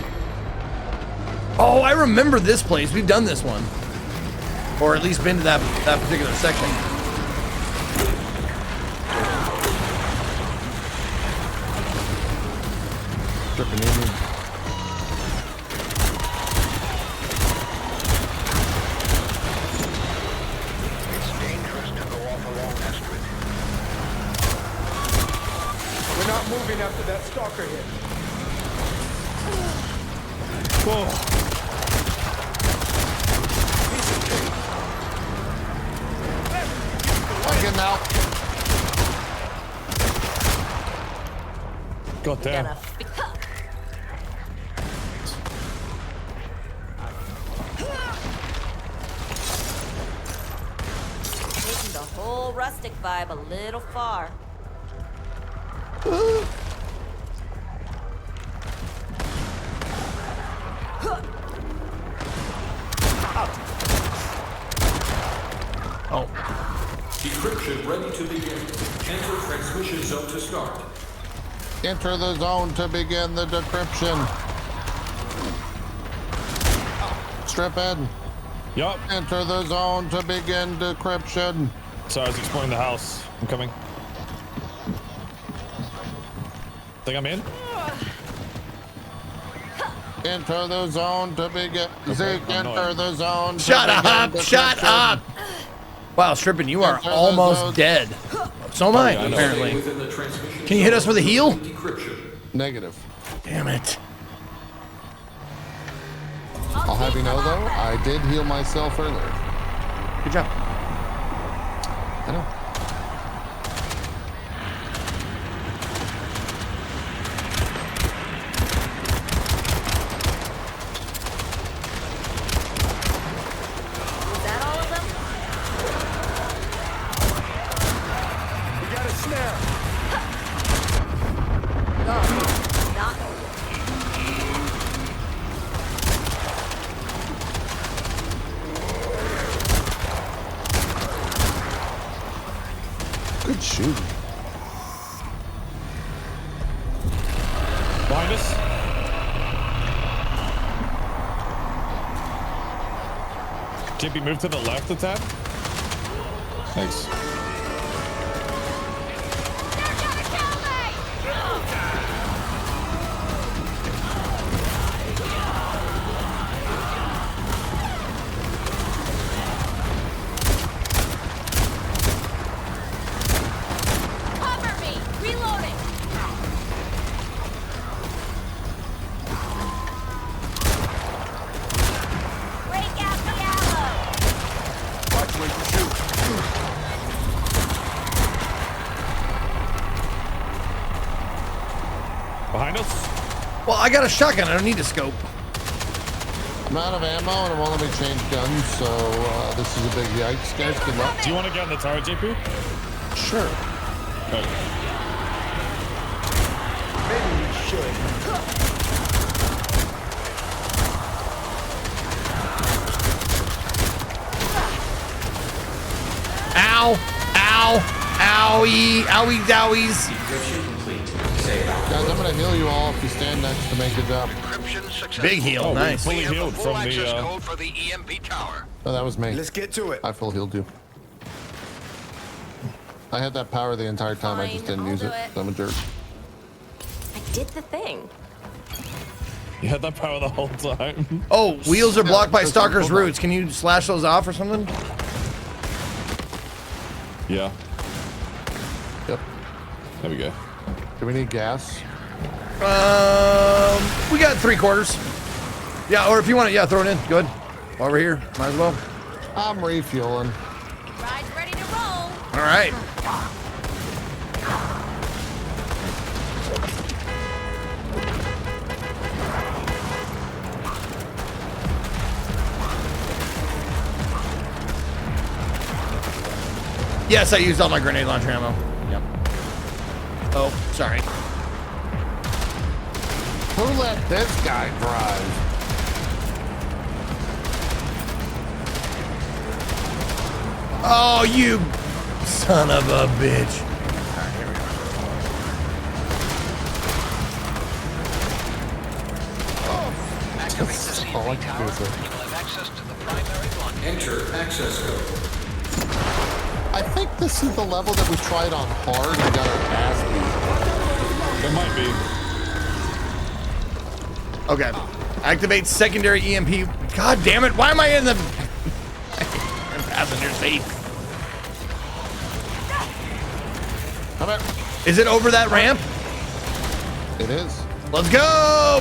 Oh, I remember this place. We've done this one, or at least been to that particular section. Stripping in. We're not moving after that stalker hit. Whoa. I'm getting out. God damn. Taking the whole rustic vibe a little far. Oh. Decryption ready to begin. Enter transmission zone to start. Enter the zone to begin the decryption. Strip in. Yup. Enter the zone to begin decryption. Sorry, I was exploring the house. I'm coming. Think I'm in? Enter the zone to begin. Zeke, enter the zone. Shut up! Shut up! Wow, Strippin, you are almost dead. So am I, apparently. Can you hit us with a heal? Negative. Damn it. I'll have you know, though, I did heal myself earlier. Good job. I know. Is that all of them? We got a snare. No, not. Good shooting. Behind us. JP, move to the left a tad. Thanks. Cover me! Reloading! Break out the ammo! Watch where you shoot. Behind us. Well, I got a shotgun. I don't need a scope. I'm out of ammo and it won't let me change guns, so this is a big yikes, guys. Good luck. Do you want to get on the tower, JP? Sure. Okay. Maybe we should. Ow! Ow! Owie! Owie dowies! Guys, I'm gonna heal you all if you stand next to make a jump. Big heal, Oh, nice. we fully healed from the. Code for the EMP tower. Oh, that was me. Let's get to it. I full healed you. I had that power the entire time. I just didn't use it. I'm a jerk. I did the thing. You had that power the whole time. Oh, wheels are blocked by Yeah, Stalker's hold on. roots. Can you slash those off or something? Yeah. Yep. There we go. Do we need gas? We got 3/4. Yeah, or if you want it, yeah, throw it in. Good. Over here, might as well. I'm refueling. Ride's ready to roll. All right. Yes, I used all my grenade launcher ammo. Yep. Oh, sorry. Who let this guy drive? Oh, you son of a bitch. Activate the I like CMP to tower. do this. You will have access to the primary launch. Enter access code. I think this is the level that we tried on hard and got our ass beat. It might be. Okay. Activate secondary EMP. God damn it. Why am I in the passenger seat? Come here. Is it over that ramp? It is. Let's go.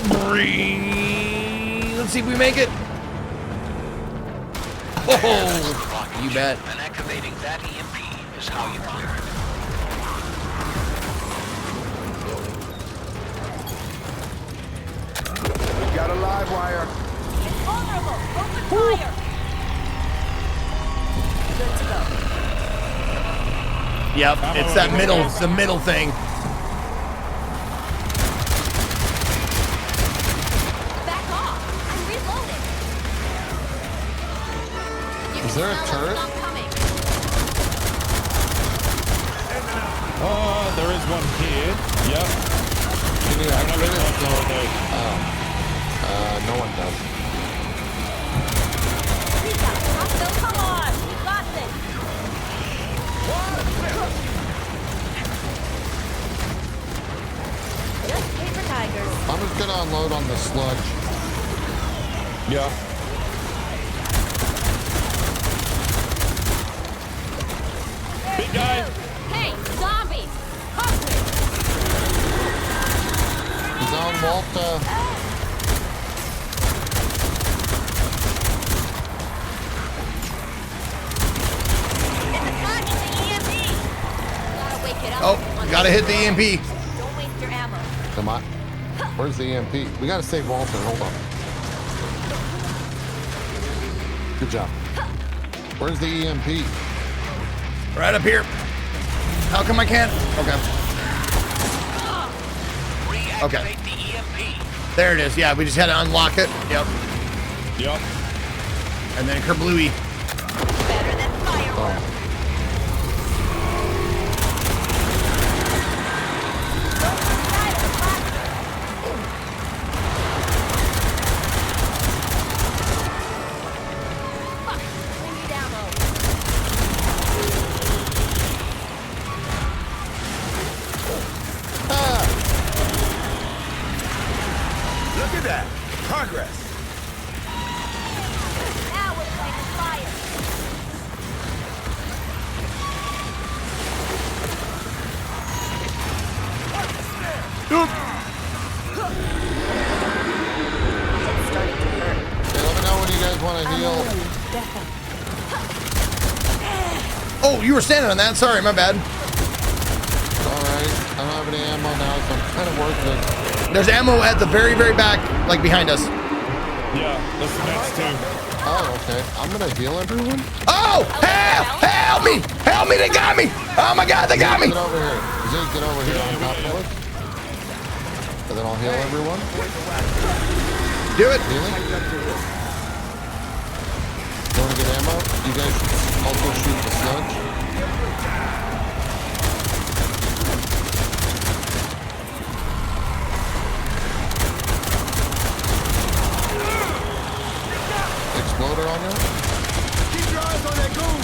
Let's see if we make it. Oh, you bet. And activating that EMP is how you clear it. We got a live wire. It's vulnerable. Open fire. Good to go. Yep, it's that middle, it's the middle thing. Back off. I'm reloading. You Is can there a smell turret? it coming. Oh, there is one here. Yep. Can you activate it? No. No one does. Hostile, come on. We got this. Just paper tigers. I'm just gonna unload on the sludge. Yeah. Big guy. Hey, zombies. Hungry. He's on Walter. Attacking the EMP. Gotta wake it up. Oh, gotta hit the EMP. Don't waste your ammo. Come on. Where's the EMP? We gotta save Walter. Hold on. Good job. Where's the EMP? Right up here. How come I can't? Okay. Okay. Reactivate the EMP. There it is. Yeah, we just had to unlock it. Yep. Yep. And then kerblooey. Better than fireworks. Fuck, we need ammo. Look at that. Progress. Now we're playing with fire. Okay, let me know when you guys want to heal. Oh, you were standing on that. Sorry, my bad. Alright. I don't have any ammo now, so I'm kind of working. There's ammo at the very, very back, like behind us. Yeah, that's the next two. Oh, okay. I'm gonna heal everyone. Oh, help me! Help me, they got me! Oh my God, they got me! Get over here. Zeke, get over here on top of us. And then I'll heal everyone. Do it. Healing. You want to get ammo? You guys should also shoot the sludge. Exploder on there? Keep your eyes on that goon.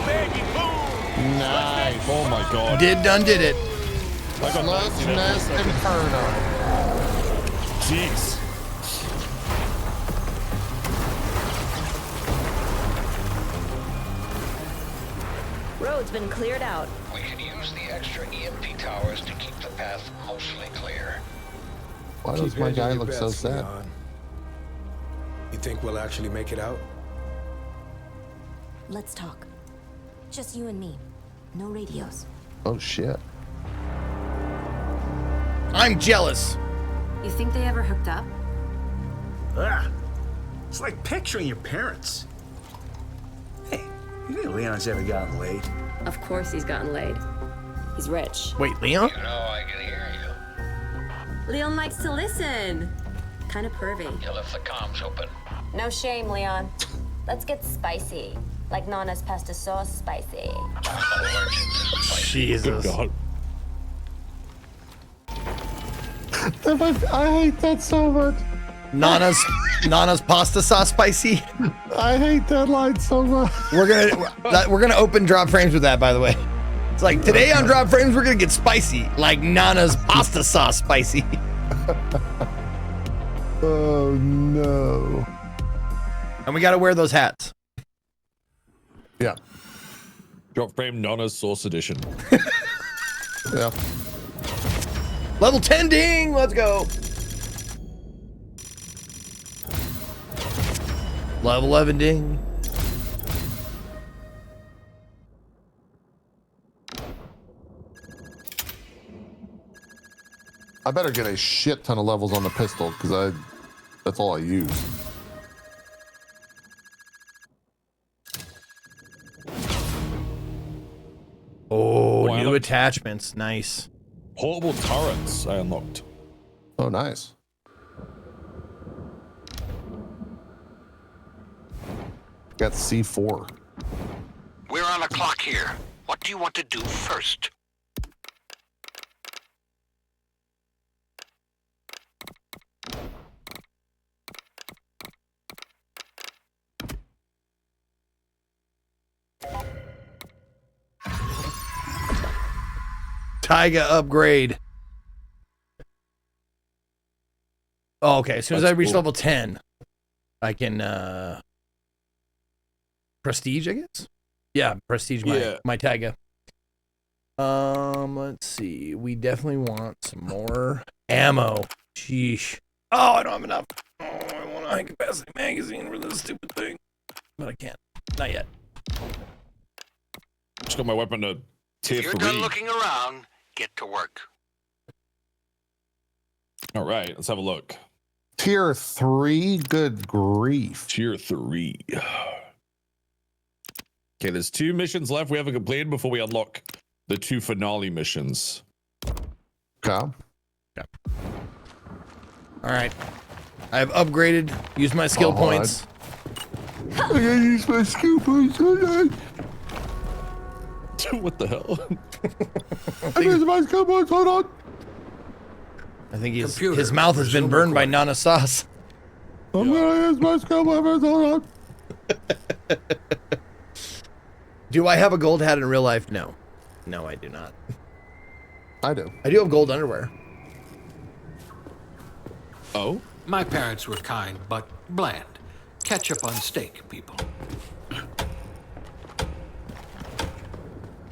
Baby boom. Nice. Oh my god. Did it. I got Sludge Nest Inferno. Jeez. Road's been cleared out. We can use the extra EMP towers to keep the path mostly clear. Why does my guy look so sad? You think we'll actually make it out? Let's talk. Just you and me. No radios. Oh shit. I'm jealous. You think they ever hooked up? Ah, it's like picturing your parents. Hey, you think Leon's ever gotten laid? Of course he's gotten laid. He's rich. Wait, Leon? You know I can hear you. Leon likes to listen. Kind of pervy. You left the comms open. No shame, Leon. Let's get spicy. Like Nana's pasta sauce spicy. Jesus. God. I hate that so much. Nana's pasta sauce spicy. I hate that line so much. We're gonna open drop frames with that, by the way. It's like today on drop frames we're gonna get spicy, like Nana's pasta sauce spicy. Oh no. And we gotta wear those hats. Yeah. Drop frame Nana's Sauce Edition. Yeah. Level 10 ding, let's go. Level 11 ding. I better get a shit ton of levels on the pistol because that's all I use. Oh, Wow. new attachments, nice. Portable turrets I unlocked. Oh, nice. Got C4. We're on a clock here. What do you want to do first? Taiga upgrade. Oh, okay. As soon as I reach level 10, I can prestige, I guess. Yeah, prestige my Taiga. Let's see. We definitely want some more ammo. Sheesh. Oh, I don't have enough. Oh, I want a high capacity magazine for this stupid thing, but I can't. Not yet. Just got my weapon to tier If you're 3. done looking around, get to work. All right, let's have a look. Tier 3? Good grief. Tier 3. Okay, there's 2 missions left we haven't completed before we unlock the 2 finale missions. Okay. Yeah. All right. I've upgraded. Used my skill points. I gotta use my skill points. What the hell? I used my skill points. Hold on. I think his mouth has been burned by Nana sauce. I'm gonna use my skill points. Hold on. Do I have a gold hat in real life? No. No, I do not. I do. I do have gold underwear. Oh? My parents were kind, but bland. Ketchup on steak, people.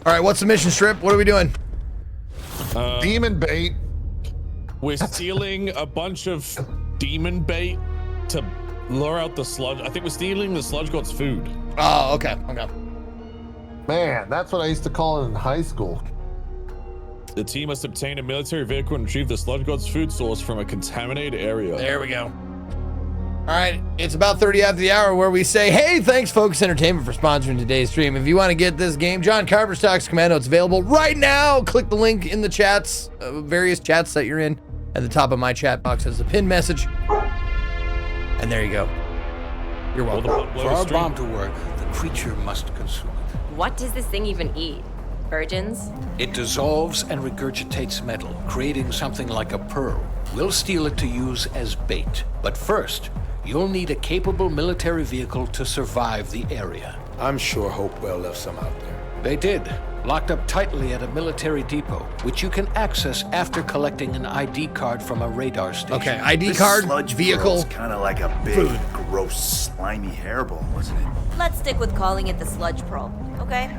All right, what's the mission, Strip? What are we doing? Demon bait. We're stealing a bunch of demon bait to lure out the sludge. I think we're stealing the sludge god's food. Oh, okay. Okay. Man, that's what I used to call it in high school. The team must obtain a military vehicle and retrieve the sludge god's food source from a contaminated area. There we go. All right, it's about 30 after the hour where we say, hey, thanks, Focus Entertainment, for sponsoring today's stream. If you want to get this game, John Carver Stocks Commando, it's available right now. Click the link in the chats, various chats that you're in. At the top of my chat box as a pinned message. And there you go. You're welcome. For our bomb to work, the creature must consume it. What does this thing even eat? Virgins? It dissolves and regurgitates metal, creating something like a pearl. We'll steal it to use as bait. But first, you'll need a capable military vehicle to survive the area. I'm sure Hopewell left some out there. They did. Locked up tightly at a military depot, which you can access after collecting an ID card from a radar station. Okay, ID card, vehicle. Kind of like a big, gross, slimy hairball, wasn't it? Let's stick with calling it the sludge pearl, okay?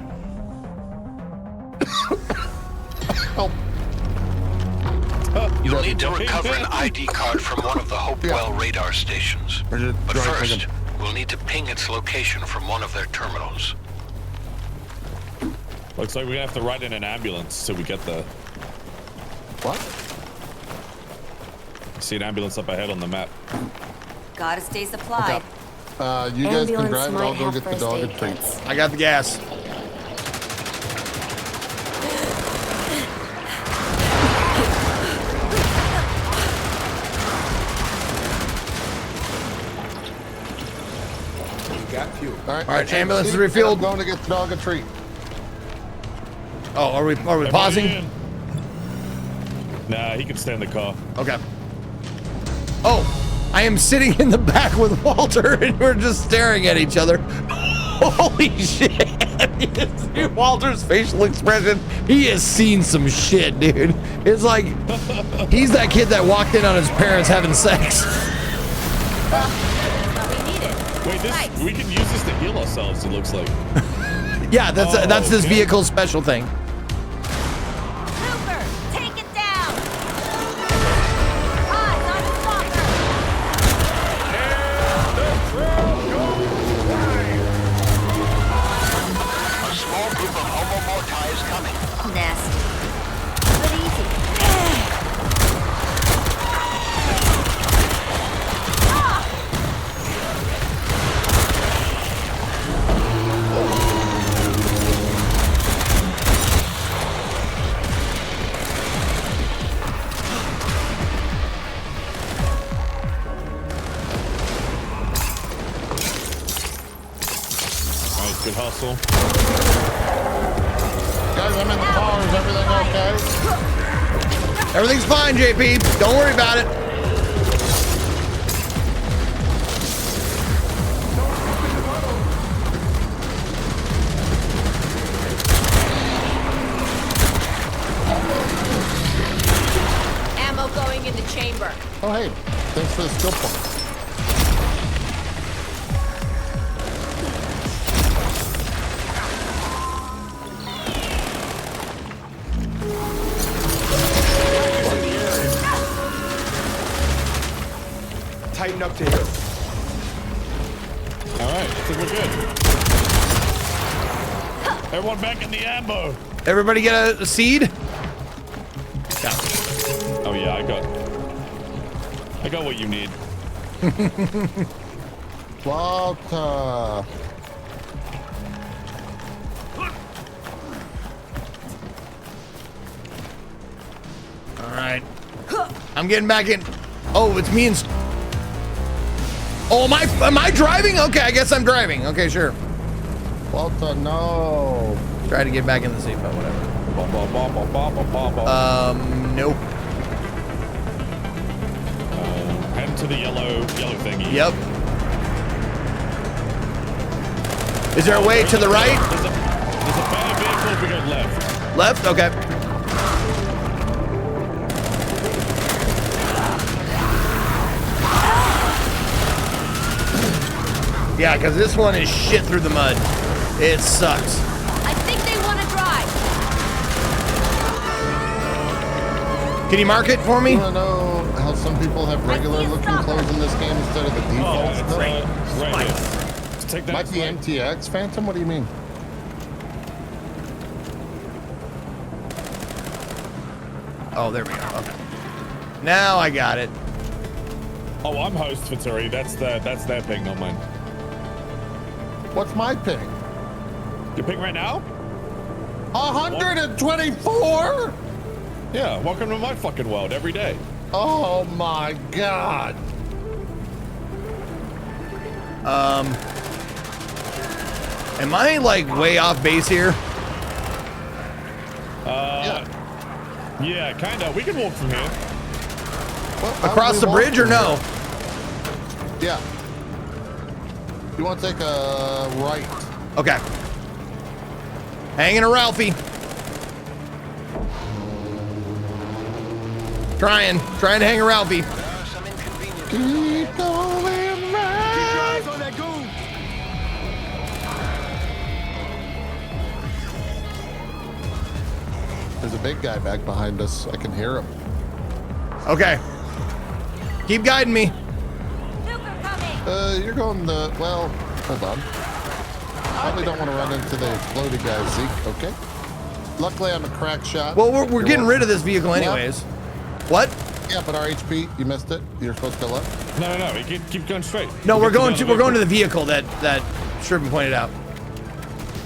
You'll need to recover an ID card from one of the Hopewell radar stations. But first, we'll need to ping its location from one of their terminals. Looks like we're gonna have to ride in an ambulance till we get there. What? See an ambulance up ahead on the map. Gotta stay supplied. You guys can drive it. I'll go get the dog and treats. I got the gas. Got fuel. All right, ambulance is refueled. I'm going to get the dog a treat. Oh, are we pausing? Nah, he can stay in the car. Okay. Oh, I am sitting in the back with Walter, and we're just staring at each other. Holy shit! See Walter's facial expression. He has seen some shit, dude. It's like he's that kid that walked in on his parents having sex. Wait, we can use this to heal ourselves. It looks like. Yeah, that's this vehicle's special thing. Cooper, take it down! Eyes on the stalker! A small group of Homo Mortai is coming. Nasty. But easy. Nice, good hustle. Guys, I'm in the car. Is everything okay? Everything's fine, JP. Don't worry about it. Ammo going in the chamber. Oh, hey. Thanks for the skill point. Tighten up to here. All right, I think we're good. Everyone back in the ammo. Everybody get a seed? Yeah. Oh yeah, I got what you need. Walter. All right. I'm getting back in. Oh, it's me and. Oh, am I driving? Okay, I guess I'm driving. Okay, sure. Walter, no. Try to get back in the seat, but whatever. Nope. Head to the yellow thingy. Yep. Is there a way to the right? There's a better vehicle if we go left. Left? Okay. Yeah, because this one is shit through the mud. It sucks. I think they want to drive. Can you mark it for me? You want to know how some people have regular looking clothes in this game instead of the default stuff? Right here. Take that. Like the MTX Phantom? What do you mean? Oh, there we go. Okay. Now I got it. Oh, I'm host for Turi. That's their ping, not mine. What's my ping? Your ping right now? 124? Yeah, welcome to my fucking world every day. Oh my god. Am I like way off base here? Yeah, kind of. We can walk from here. Well, Across the bridge or no? Yeah. You want to take a right? Okay. Hanging a Ralphie. Trying to hang a Ralphie. Keep going right. on that goon. There's a big guy back behind us. I can hear him. Okay. Keep guiding me. You're going the, well, hold on. Probably don't want to run into the exploding guy, Zeke. Okay. Luckily, I'm a crack shot. Well, we're getting rid of this vehicle anyways. What? Yeah, but our HP, you missed it. You're supposed to go left. No. Keep going straight. No, we're going to the vehicle that Strippin pointed out.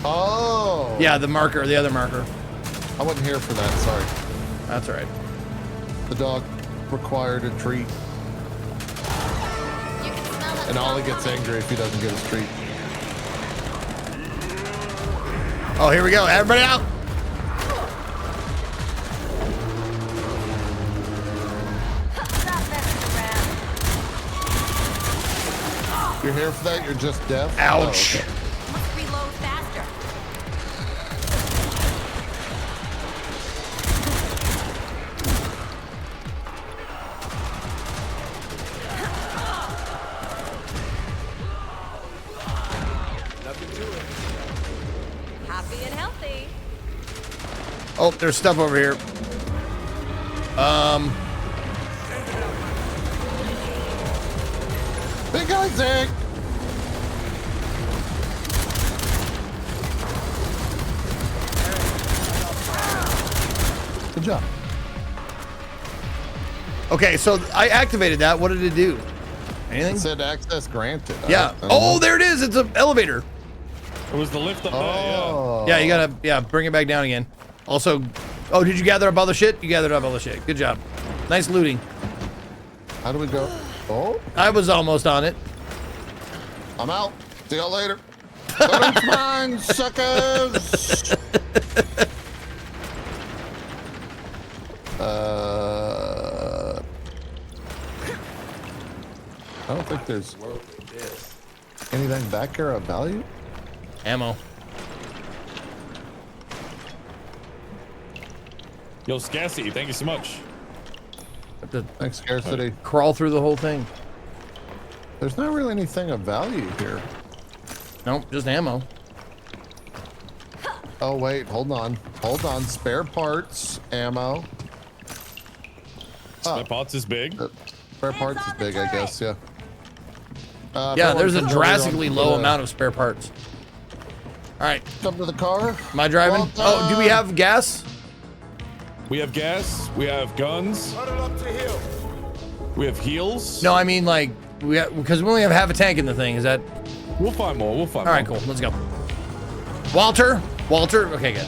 Oh. Yeah, the other marker. I wasn't here for that. Sorry. That's all right. The dog required a treat. And Ollie gets angry if he doesn't get his treat. Oh, here we go. Everybody out. You're here for that? You're just deaf? Ouch. Oh, okay. Must reload faster. Happy and healthy. Oh, there's stuff over here. Big guy, Zach. Good job. Okay, so I activated that. What did it do? Anything? It said access granted. Yeah. Oh, there it is. It's an elevator. It was the lift up Oh. Yeah, you gotta, bring it back down again. Also, oh, did you gather up all the shit? You gathered up all the shit. Good job. Nice looting. How do we go? Oh. I was almost on it. I'm out. See y'all later. It's mine, suckers. I don't think there's anything back here of value. Ammo. Yo, Scarcity, thank you so much. Thanks, Scarcity. Crawl through the whole thing. There's not really anything of value here. Nope, just ammo. Oh, wait, hold on. Hold on. Spare parts, ammo. Spare parts is big. Spare parts is big, I guess, yeah. Yeah, there's a drastically low amount of spare parts. All right. Come to the car. Am I driving? Oh, do we have gas? We have gas. We have guns. We have heals. No, I mean like because we only have half a tank in the thing. Is that? We'll find more. We'll find more. more. All right, cool. Let's go. Walter. Okay, good.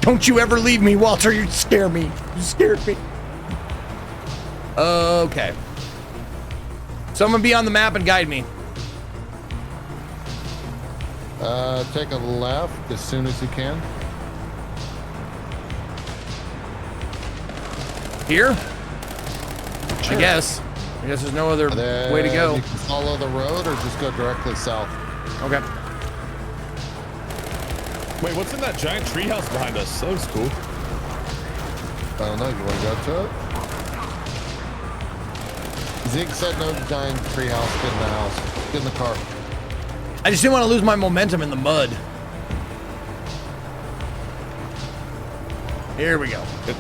Don't you ever leave me, Walter. You scare me. You scared me. Okay. Someone be on the map and guide me. Take a left as soon as you can. Here? Sure. I guess there's no other way to go. You can follow the road or just go directly south. Okay. Wait, what's in that giant treehouse behind us? That looks cool. I don't know. You want to go to it? Zeke said no giant treehouse. Get in the house. Get in the car. I just didn't want to lose my momentum in the mud. Here we go. We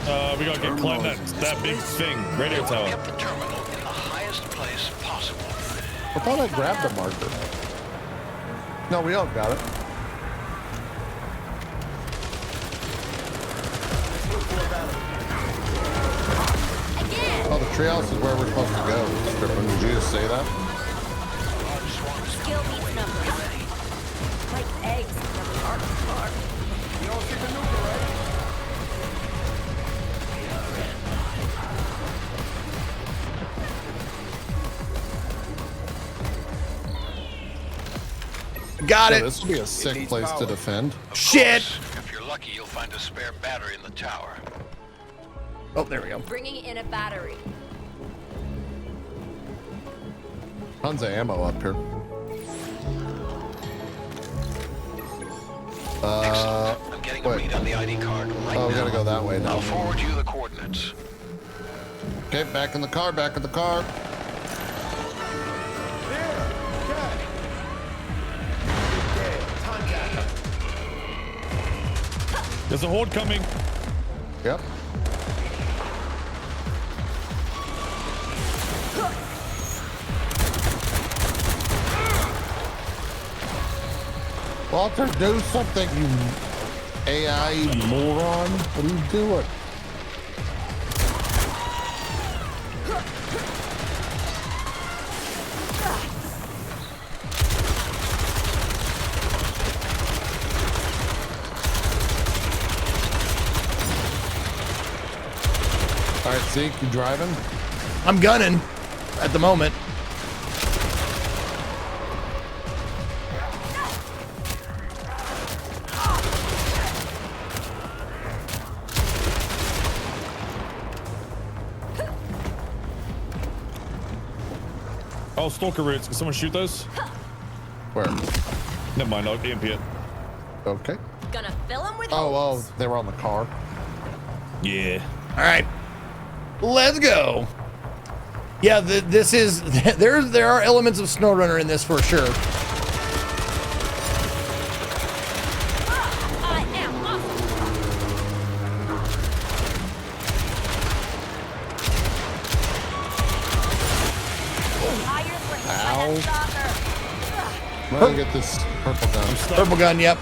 gotta get climb that big thing, radio tower. Up the terminal in the highest place possible. I thought I grabbed the marker. No, we all got it. Oh, the treehouse is where we're supposed to go. Strippin, did you just say that? Skill beats numbers. Like eggs in a parked car. You don't see the nuke, right? Got it. This will be a sick place to defend. Shit. If you're lucky, you'll find a spare battery in the tower. Oh, there we go. Bringing in a battery. Tons of ammo up here. I'm getting a read on the ID card right now. We gotta go that way now. I'll forward you the coordinates. Okay, back in the car, back in the car. There's a horde coming. Yep. Walter, do something, you AI moron. What are you doing? All right, Zeke, you driving? I'm gunning at the moment. Oh, stalker roots. Can someone shoot those? Where? Never mind, I'll EMP it. Okay. Gonna fill him with Oh, they were on the car. Yeah. All right. Let's go. Yeah, this is there are elements of SnowRunner in this for sure. I am awesome. Tires were hit by that stalker. I'm gonna get this purple gun. Purple gun, yep.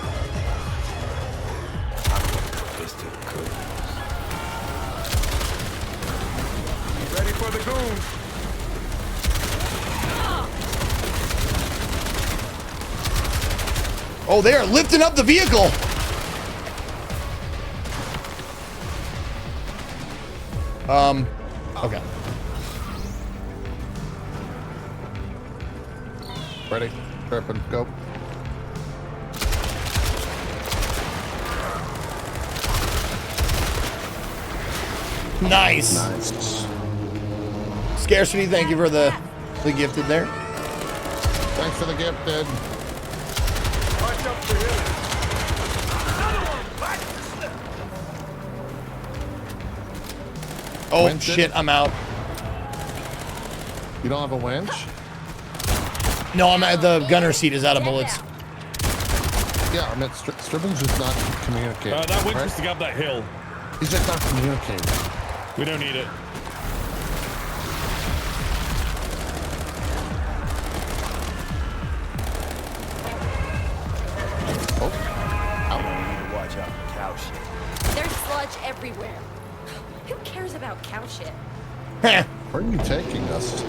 Ready for the goon. Oh, they are lifting up the vehicle. Okay. Ready? Tripping, go. Nice. Nice. Scarcity, thank you for the gifted there. Thanks for the gifted. Watch out for him. Oh Winch shit, I'm out. You don't have a winch? No, I'm at the gunner seat is out of bullets. Yeah, I meant Stripping's just not communicating. That winch right? is to get up that hill. He's just not communicating. We don't need it. Watch out for cow shit. There's sludge everywhere. Who cares about cow shit? Where are you taking us?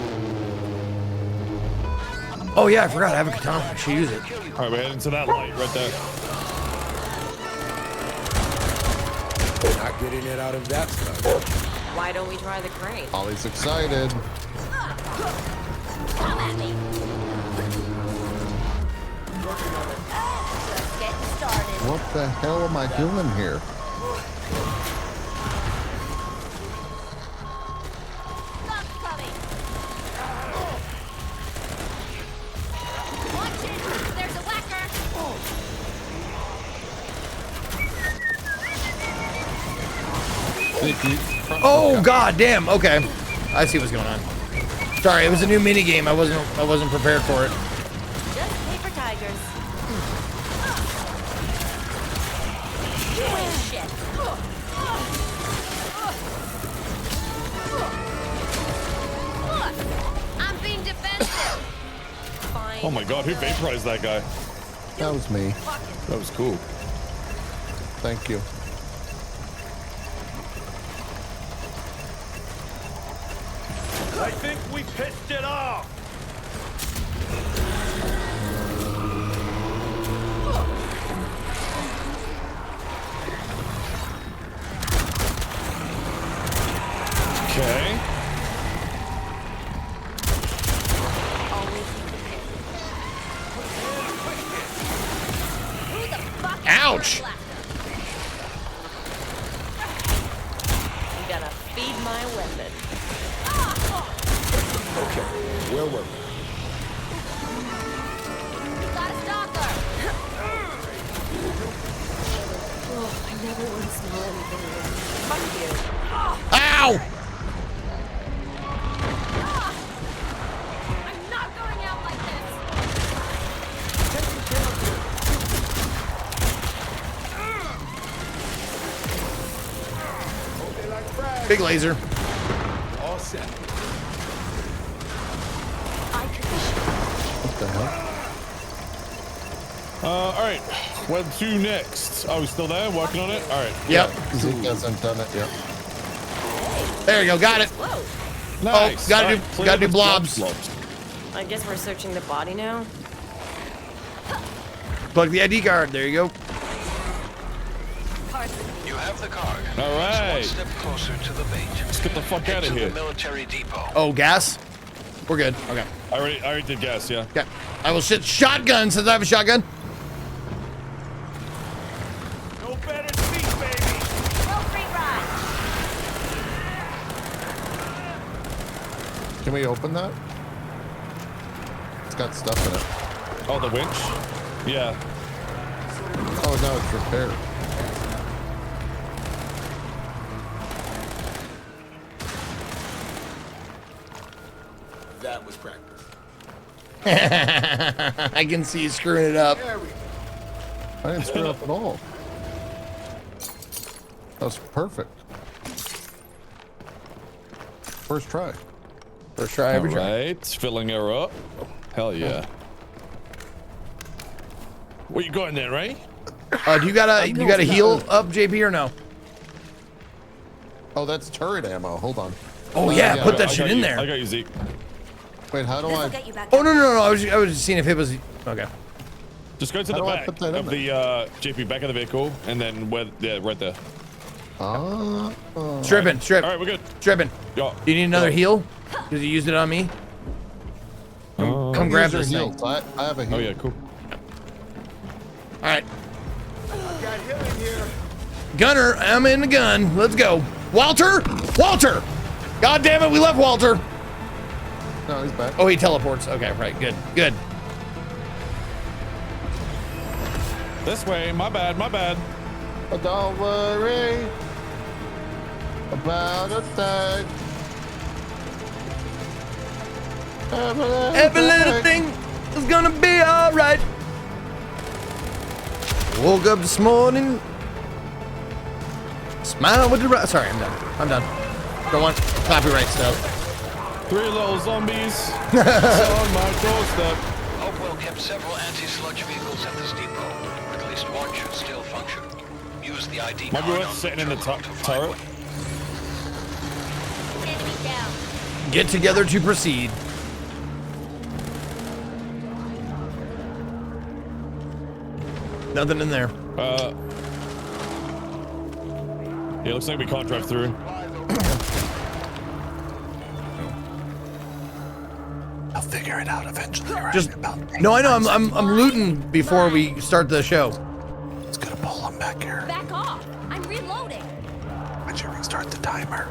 Oh yeah, I forgot I have a katana. I should use it. All right, we're heading to that light right there. Not getting it out of that stuff. Why don't we try the crane? Ollie's excited. Come at me. Just getting started. What the hell am I doing here? Stuff's coming. Watch it. There's a whacker. Oh god damn. Okay. I see what's going on. Sorry, it was a new mini game. I wasn't prepared for it. Just paper tigers. Shit. Look, I'm being defensive. Fine. Oh my god, who vaporized that guy? That was me. That was cool. Thank you. I think we pissed it off. Okay. Ouch! You gotta feed my weapon. Okay, where were we? You got a stalker. Oh, I never want to smell anything again. Fuck you. Ow! I'm not going out like this. Big laser. All set. What the hell? All right. Where to next? Oh, we still there? Working on it? All right. Yep. Zeke hasn't done it yet. There you go. Got it. Nice. Oh, gotta All do right, gotta do clear blobs. the I guess we're searching the body now. Plug the ID card. There you go. You have the card. All right. Just one step closer to the bait. Let's get the fuck Head out of to here. the military depot. Oh, gas. We're good. Okay. I already did gas, yeah. Okay. I will sit shotgun since I have a shotgun. No better speed, baby. No free ride. Can we open that? It's got stuff in it. Oh, the winch? Yeah. Oh no, it's repaired. That was practice. I can see you screwing it up. There we go. I didn't screw up at all. That was perfect. First try. First try every try. Right, filling her up. Hell yeah. What you got in there, Ray? Do you got a heal up, JP, or no? Oh, that's turret ammo. Hold on. Oh yeah, put that I shit got in you. there. I got you, Zeke. Wait, how do I? Oh no! I was just seeing if it was okay. Just go to How the do I back put that in of the JP, back of the vehicle, and then right there. Stripping. All right, we're good. Stripping. Yo, Do you need another heal? Because you used it on me. Come grab this thing. I have a heal. Oh yeah, cool. All right, Got him in here. Gunner, I'm in the gun. Let's go. Walter. God damn it, we left Walter. No, he's back. Oh, he teleports. Okay, right. Good. This way. My bad. But don't worry about a thing. Every little thing is gonna be all right. Woke up this morning. Smile with the right. Sorry, I'm done. Don't want copyright stuff. 3 little zombies on my doorstep. Hopewell kept several anti-sludge vehicles at this depot. At least one should still function. Use the ID Might be card worth on sitting the in the terminal to find turret. one. Enemy down. Get together to proceed. Nothing in there. Yeah, looks like we can't drive through. I'll figure it out eventually. Right? Just no, I know. I'm looting before we start the show. It's gonna pull him back here. Back off. I'm reloading. Why'd you restart the timer?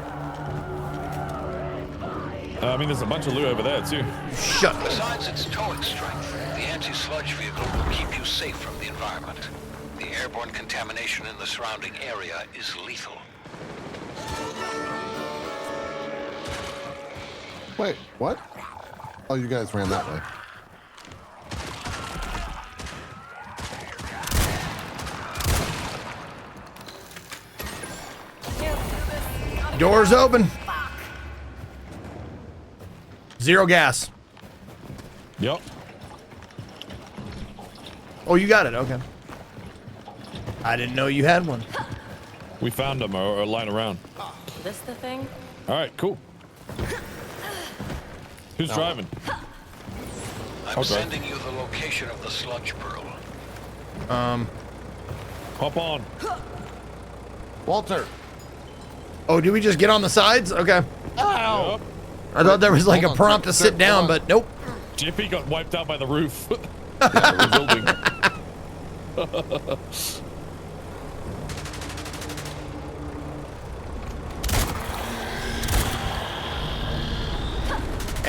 I mean, there's a bunch of loot over there too. Shut. Besides its towing strength, the anti-sludge vehicle will keep you safe from the environment. The airborne contamination in the surrounding area is lethal. Wait, what? Oh, you guys ran that way. Doors open. Zero gas. Yep. Oh, you got it. Okay. I didn't know you had one. We found them or lying around. This the thing? All right, cool. Who's driving? I'm sending you the location of the sludge pearl. Hop on. Walter. Oh, do we just get on the sides? Okay. Ow. Yep. I thought there was like Hold a on, prompt to sit down, hold on. but nope. JP got wiped out by the roof. Yeah, rebuilding.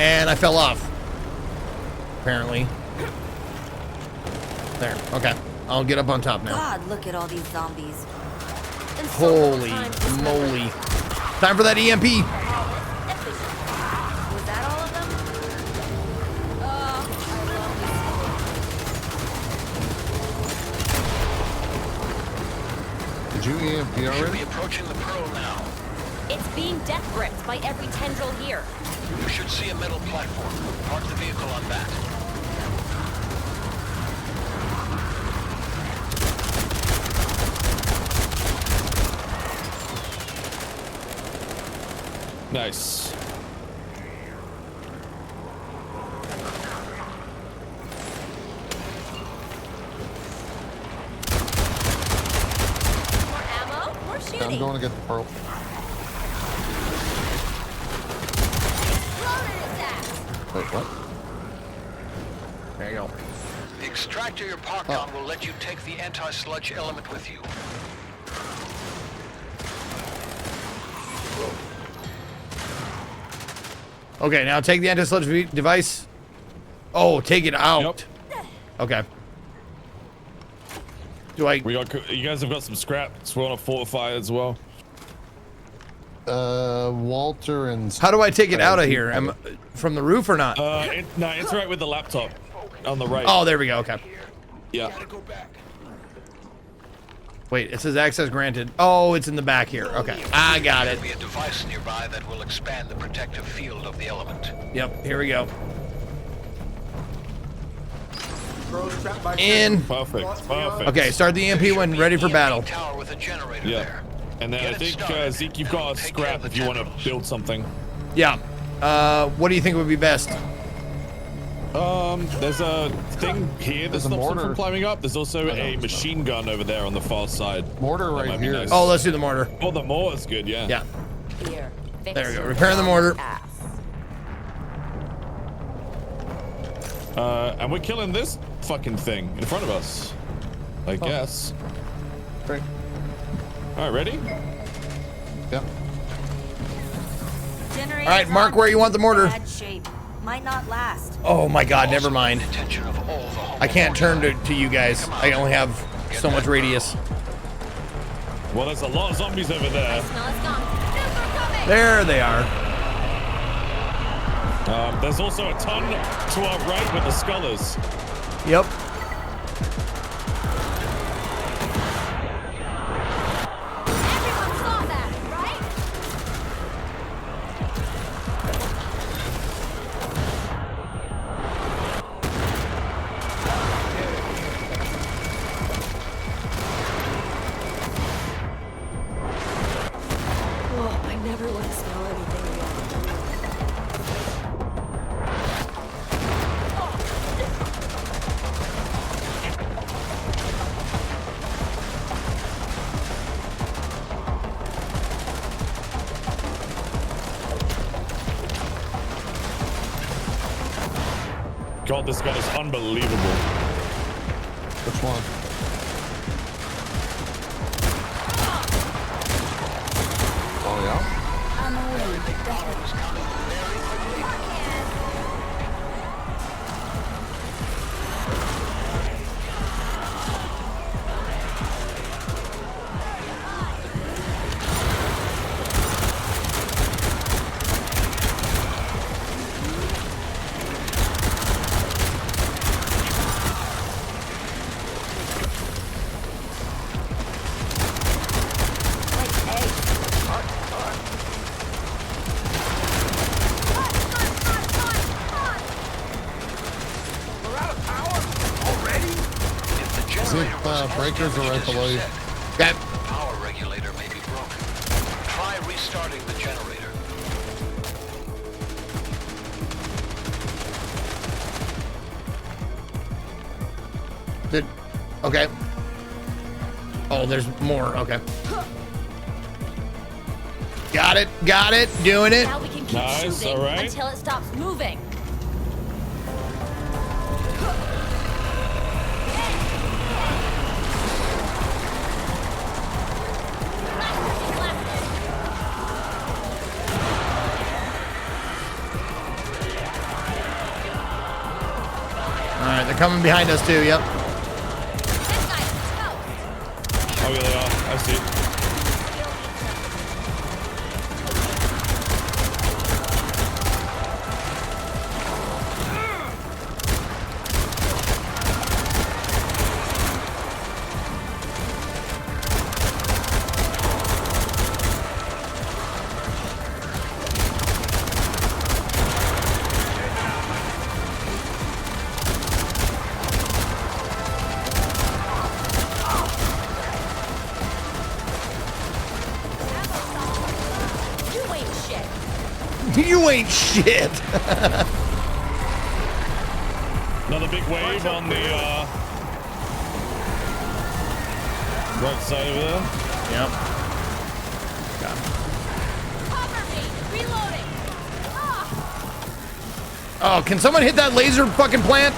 And I fell off. Apparently. There. Okay. I'll get up on top now. God, look at all these zombies. Holy moly. Time for that EMP. Was that all of them? Did you EMP Should already? be approaching the Pearl now. It's being death gripped by every tendril here. You should see a metal platform. Park the vehicle on that. Nice. More ammo, more I'm shooting. going to get the Pearl. Wait, what? There you go. The extractor you're parked on will let you take the anti-sludge element with you. Okay, now take the anti-sludge device. Oh, take it out. Okay. Do I? You guys have got some scrap. So we want to fortify as well. Walter and. How do I take it out of here? Am from the roof or not? No, it's right with the laptop on the right. Oh, there we go. Okay. Yeah. Wait, it says access granted. Oh, it's in the back here. Okay, I got it. There'll be a device nearby that will expand the protective field of the element. Yep, here we go. In. Perfect. Perfect. Okay, start the EMP when ready for battle. Tower with a generator Yeah. there. And then I think Zeke, you've got a scrap if you want to build something. Yeah. What do you think would be best? There's a thing here that There's a stops them mortar. from climbing up. There's also a machine gun over there on the far side. Mortar That right might be here. nice. Oh, let's do the mortar. Oh, the mortar's good, yeah. Yeah. Here. There we go. Repair the mortar. And we're killing this fucking thing in front of us. I guess. Great. Alright, ready? Yep. All right, mark where you want the mortar. Bad shape. Might not last. Oh my God, never mind. Attention of all the I can't turn to you guys. I only have so much radius. Well, there's a lot of zombies over there. There they are. There's also a ton to our right with the Scullers. Yep. Everyone saw that, right? Oh, I never want to smell anything again. God, this gun is unbelievable. Which one? Oh yeah. I'm away. Zip breakers are right below you. Okay. The power regulator may be broken. Try restarting the generator. Okay. Oh, there's more. Okay. Got it. Got it. Doing it. Now we can keep Nice, shooting all right. until it stops moving. coming behind us too. Yep. Oh, yeah, they are. I see. You ain't shit. Another big wave on the right side over there. Yep. Oh, can someone hit that laser fucking plant?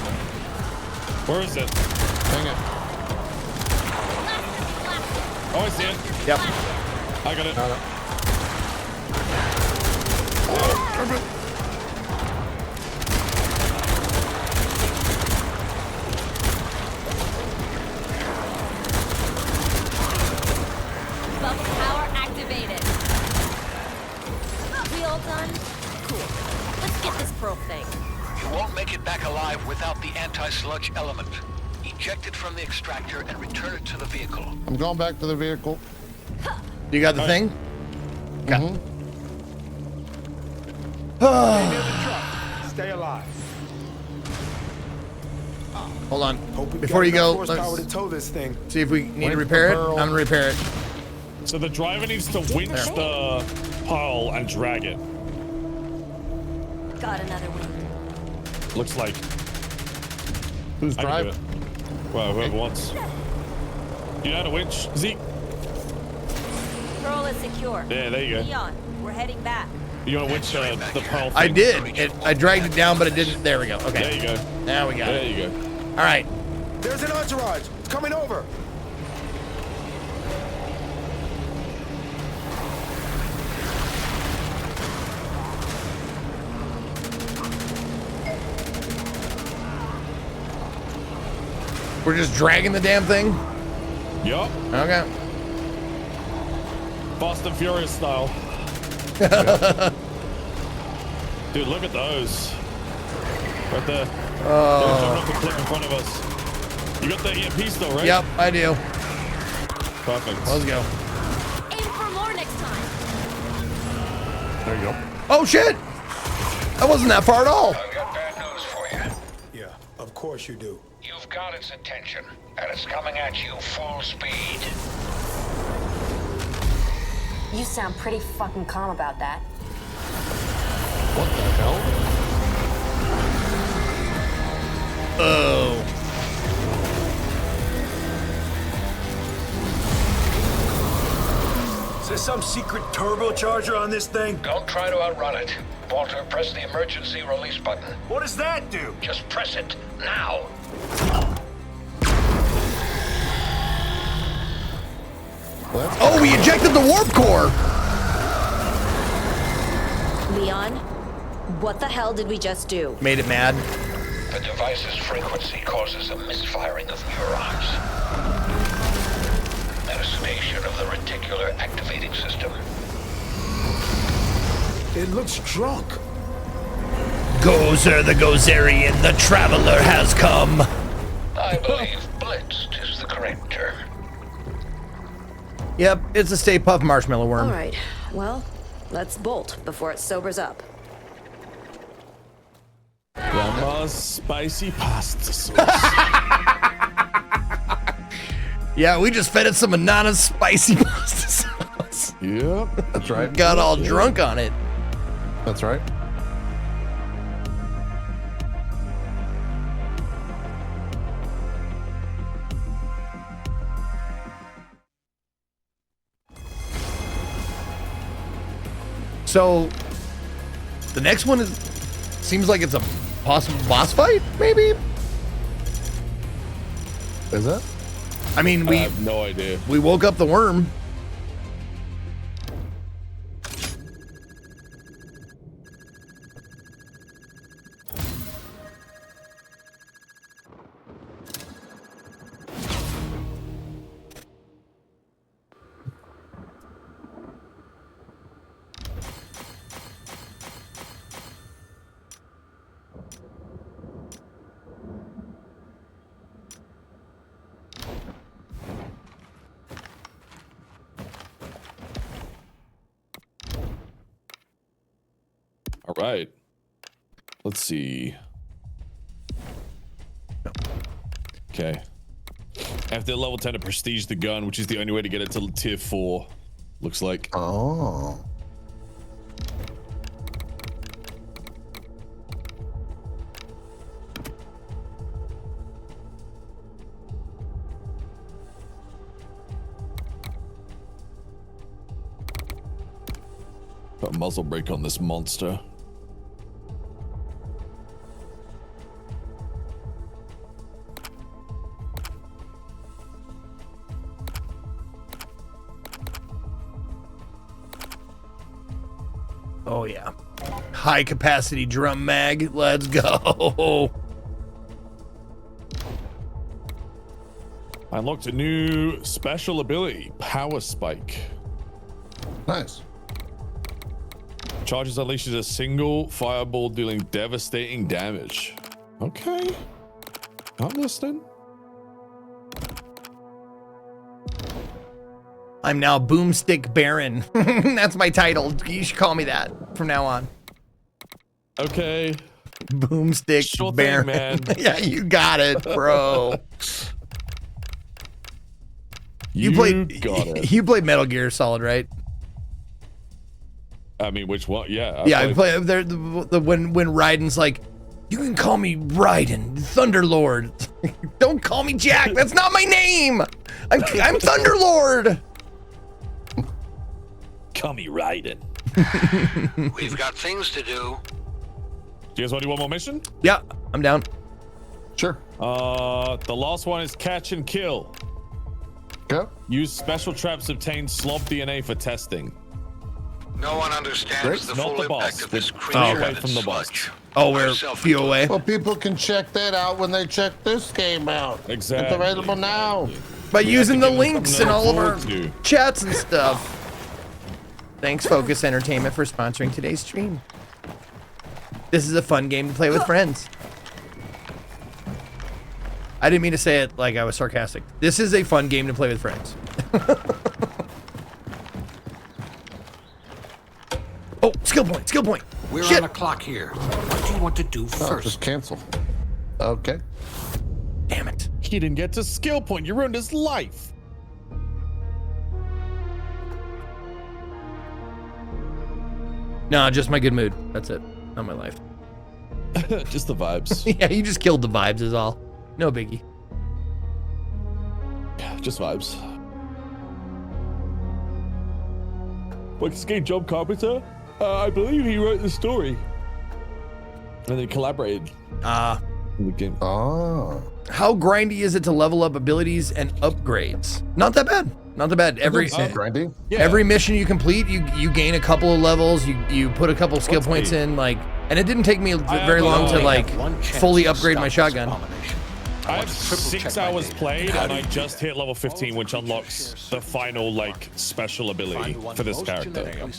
Where is it? Dang it. Oh, I see it. Yep. I got it. Bubble power activated. We all done? Cool. Let's get this pearl thing. You won't make it back alive without the anti-sludge element. Eject it from the extractor and return it to the vehicle. I'm going back to the vehicle. You got the thing? Okay. Stay near the truck. Stay alive. Hold on. Hope we Before got you go, enough horsepower let's to tow this thing. see if we need Wait to for repair it. Pearl. I'm gonna repair it. So the driver needs to winch the hull and drag it. Got another wing. Looks like. Who's I can do driving? it. Well, whoever wants. You know how to winch, Zeke? Pearl is secure. Yeah, there you go. Leon, we're heading back. You want to winch the pearl thing? I did. I dragged it down, but it didn't. There we go. Okay. There you go. Now we got There it. you go. All right. There's an entourage coming over. We're just dragging the damn thing. Yup. Okay. Fast and Furious style. Dude, look at those. Right there. Oh. They're up the cliff in front of us. You got the EMP still, right? Yep, I do. Perfect. Let's go. Aim for more next time. There you go. Oh shit! That wasn't that far at all. I've got bad news for you. Yeah, of course you do. You've got its attention, and it's coming at you full speed. You sound pretty fucking calm about that. What the hell? Oh. Is there some secret turbocharger on this thing? Don't try to outrun it. Walter, press the emergency release button. What does that do? Just press it, now. Oh, we ejected the warp core. Leon, what the hell did we just do? Made it mad. The device's frequency causes a misfiring of neurons. Hallucination of the reticular activating system. It looks drunk. Gozer the Gozerian, the traveler has come. I believe blitzed is the correct term. Yep, it's a Stay Puft Marshmallow Worm. All right, well, let's bolt before it sobers up. Grandma's spicy pasta sauce. Yeah, we just fed it some Anana's spicy pasta sauce. Yep, that's right. Got all drunk on it. That's right. So, the next one seems like it's a possible boss fight, maybe? Is it? I mean, I have no idea. We woke up the worm. All right. Let's see. Okay. After level 10 to prestige the gun, which is the only way to get it to tier 4. Looks like. Oh. Got a muzzle brake on this monster. Oh yeah. High capacity drum mag. Let's go. I unlocked a new special ability, Power Spike. Nice. Charges unleashes a single fireball dealing devastating damage. Okay. I'm listening. I'm now Boomstick Baron. That's my title. You should call me that from now on. Okay. Boomstick Sure thing, Baron. man. Yeah, you got it, bro. You played Metal Gear Solid, right? I mean, which one? Yeah. I play when Raiden's like, you can call me Raiden, Thunderlord. Don't call me Jack. That's not my name. I'm Thunderlord. Call me Raiden. We've got things to do. Do you guys want to do one more mission? Yeah, I'm down. Sure. The last one is catch and kill. Go. Use special traps to obtain slob DNA for testing. No one understands the Not full the boss. impact of this creature Away and from its the boss. sludge. Oh, we're few away. Well, people can check that out when they check this game out. Exactly. It's available now. By using the give them links something and to all of our look forward to. chats and stuff. Thanks, Focus Entertainment, for sponsoring today's stream. This is a fun game to play with friends. I didn't mean to say it like I was sarcastic. This is a fun game to play with friends. Oh, skill point, skill point. We're Shit. on a clock here. What do you want to do first? Just cancel. Okay. Damn it. He didn't get to skill point. You ruined his life. No, just my good mood. That's it. Not my life. Just the vibes. Yeah, you just killed the vibes is all. No biggie. Just vibes. What's game John Carpenter? I believe he wrote the story. And they collaborated. In the game. How grindy is it to level up abilities and upgrades? Not that bad. Not that bad. Every grindy. Yeah. Every mission you complete, you gain a couple of levels. You put a couple skill points in, like, and it didn't take me very long to like fully upgrade my shotgun. I have 6 hours played and I just hit level 15, which unlocks the final like special ability for this character.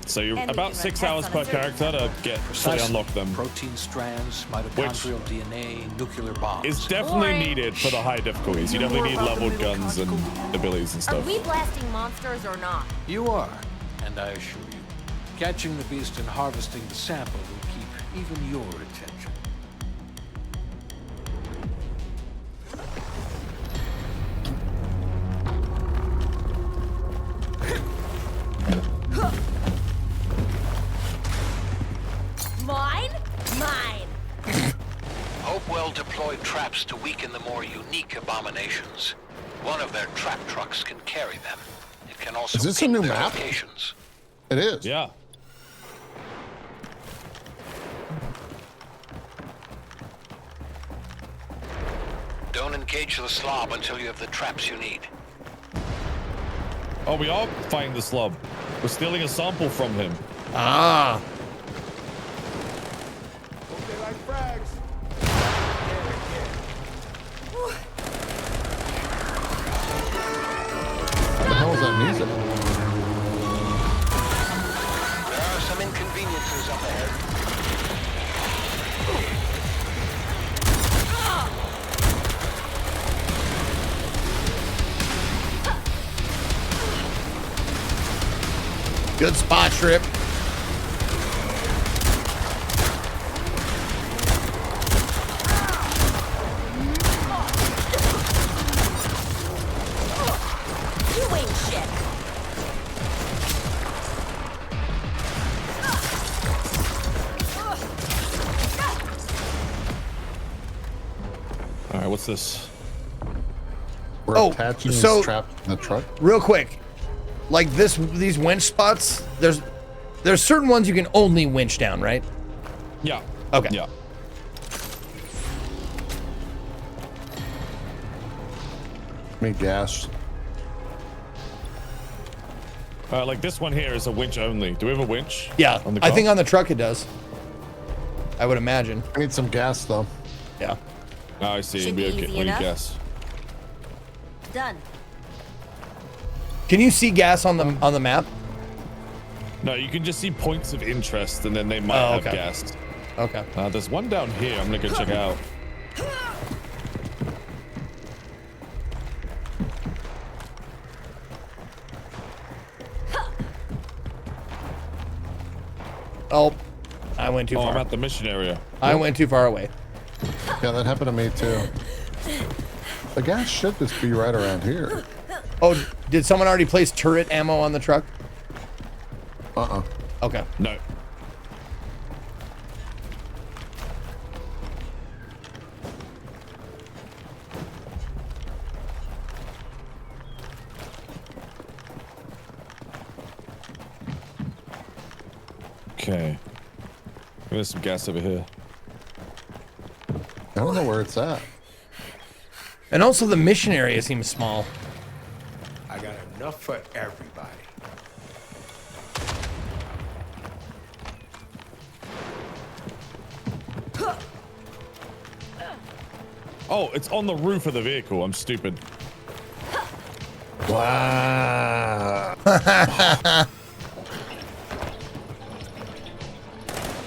So you're about 6 hours per character to get fully unlock them. Protein strands, mitochondrial DNA, nuclear bombs. It's definitely needed for the high difficulties. You definitely need leveled guns and abilities and Are stuff. we blasting monsters or not? You are, and I assure you, catching the beast and harvesting the sample will keep even your attention. Mine? Mine. Hopewell deployed traps to weaken the more unique abominations. One of their trap trucks can carry them. It can also Is this a pin new their map? locations. It is. Yeah. Don't engage the slob until you have the traps you need. Oh, we are fighting the slob. We're stealing a sample from him. Ah. Okay, like frags. What the hell is that music? There are some inconveniences up ahead. Good spot, Trip. what's this? We're attaching these traps in the truck. Real quick, like these winch spots, there's certain ones you can only winch down, right? Yeah. Okay. Yeah. Me gas. Like this one here is a winch only. Do we have a winch? Yeah, On the I car? think on the truck it does. I would imagine. I need some gas though. Yeah. Oh, I see. Should We be okay. easy We enough. guess. Done. Can you see gas on the map? No, you can just see points of interest, and then they might have okay. gas. Okay. There's one down here. I'm gonna go check out. Oh, I went too Oh, far. I'm at the mission area. I went too far away. Yeah, that happened to me too. The gas should just be right around here. Oh, did someone already place turret ammo on the truck? Okay. No. Okay. There's some gas over here. I don't know where it's at. And also the mission area seems small. I got enough for everybody. Oh, it's on the roof of the vehicle. I'm stupid. Wow.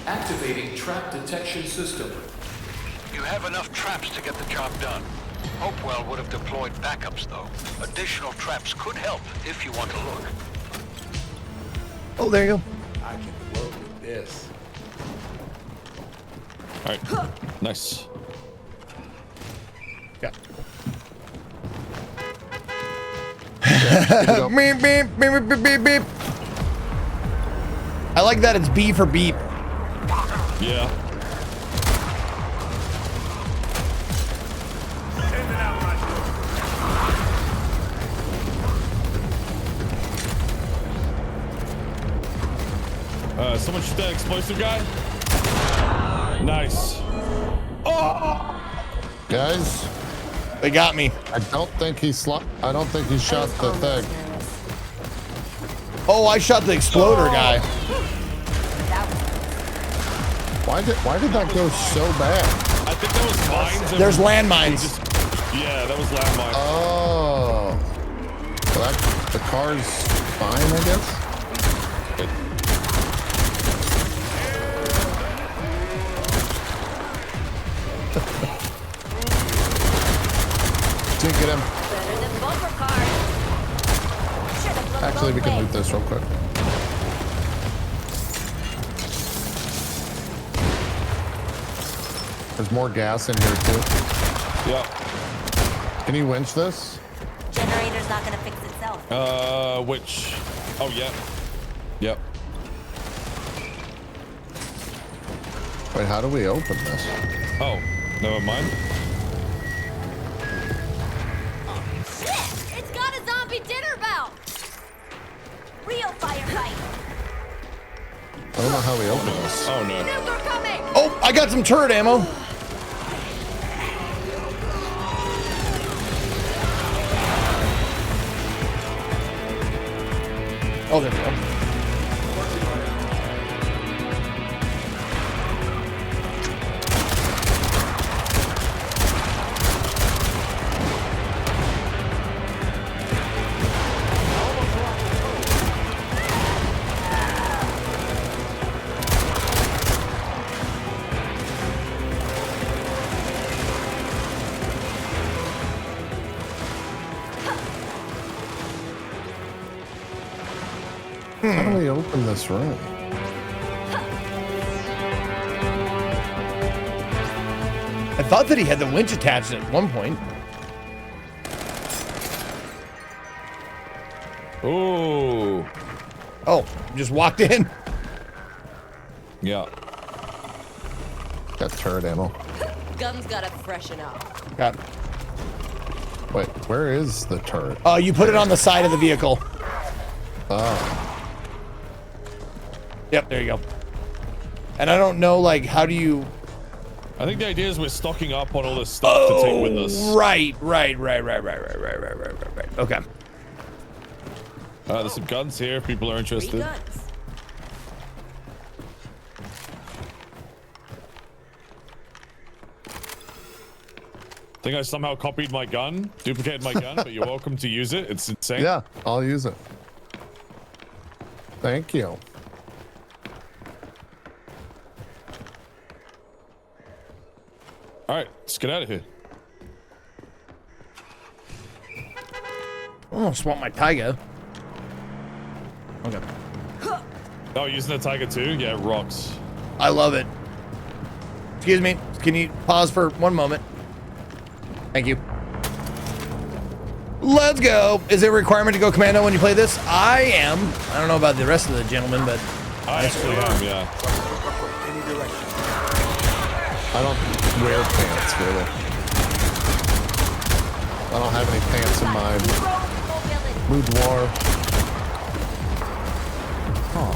Activating trap detection system. You have enough traps to get the job done. Hopewell would have deployed backups, though. Additional traps could help if you want to look. Oh, there you go. I can work with this. All right. Nice. Yeah. Go. Beep, beep, beep, beep, beep, beep. I like that it's B for beep. Yeah. Someone shoot that explosive guy. Nice. Oh! Guys, they got me. I don't think he shot the thing. Oh, I shot the exploder guy. Why did that go so bad? I think that was mines. There's landmines. Yeah, that was landmines. Oh. Well, the car's fine, I guess. Didn't get him. Better than bumper cars. Should've looked Actually, we both can ways. loot this real quick. There's more gas in here too. Yep. Can you winch this? Generator's not gonna fix itself. Which? Oh, yeah. Yep. Wait, how do we open this? Oh, never mind. Shit! It's got a zombie dinner bell! Real firefight! I don't know how we open this. Oh, no. Nuker coming! Oh, I got some turret ammo. Oh, there we go. How do we open this room? I thought that he had the winch attached at one point. Oh. Oh, just walked in. Yeah. Got turret ammo. Gun's gotta freshen up. Got Wait, where is the turret? Oh, you put it on the side of the vehicle. Oh. Yep, there you go. And I don't know, like, how do you... I think the idea is we're stocking up on all this stuff to take with us. Right. Okay. There's some guns here if people are interested. I think I somehow copied my gun, duplicated my gun, but you're welcome to use it. It's insane. Yeah, I'll use it. Thank you. All right, let's get out of here. Oh, swap my Tiger. Okay. Oh, using the Tiger too? Yeah, rocks. I love it. Excuse me. Can you pause for one moment? Thank you. Let's go. Is it a requirement to go commando when you play this? I am. I don't know about the rest of the gentlemen, but I actually am, yeah. I don't wear pants, really. I don't have any pants in my boudoir. Oh.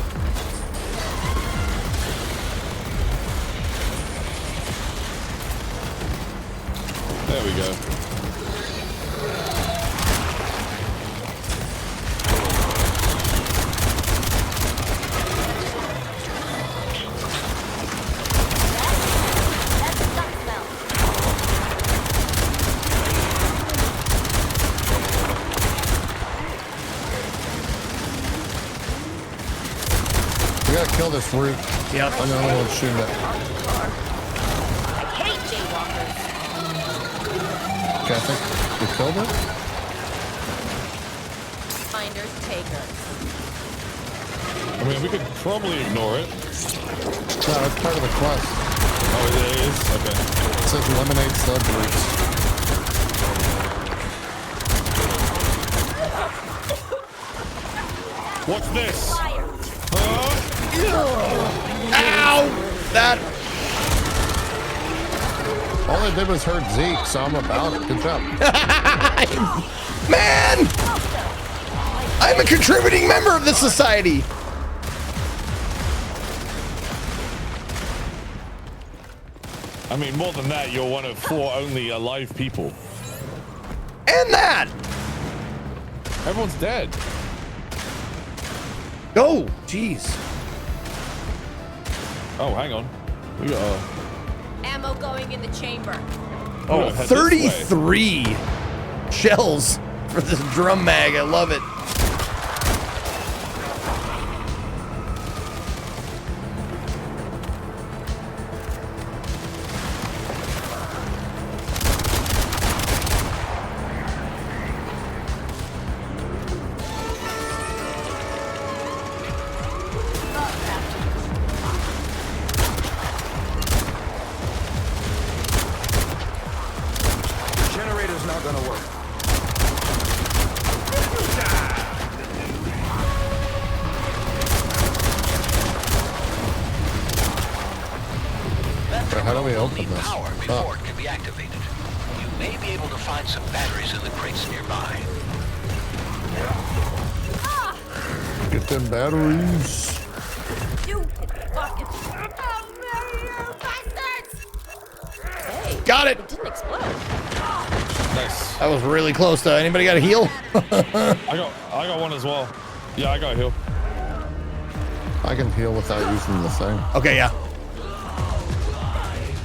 There we go. We gotta kill this root. Yep. I'm the only one shooting it. I hate jaywalkers. Okay, I think we killed it. Finders, takers. I mean, we could probably ignore it. No, it's part of the quest. Oh, it is? Okay. It says eliminate sludge roots. What's this? Ow! That. All I did was hurt Zeke, so I'm about it. Good job. Man! I'm a contributing member of this society. I mean, more than that, you're one of 4 only alive people. And that! Everyone's dead. Oh, jeez. Oh, hang on. We got Ammo going in the chamber. Oh, 33 shells for this drum mag. I love it. Generator's not gonna work. How do we open this? Power before it can be activated. You may be able to find some batteries in the crates nearby. Get them batteries. Stupid fucking. How many you bastards? Hey. Got it. It didn't explode. nice. That was really close though. Anybody got a heal? I got one as well. Yeah, I got a heal. I can heal without using the thing. Okay, yeah.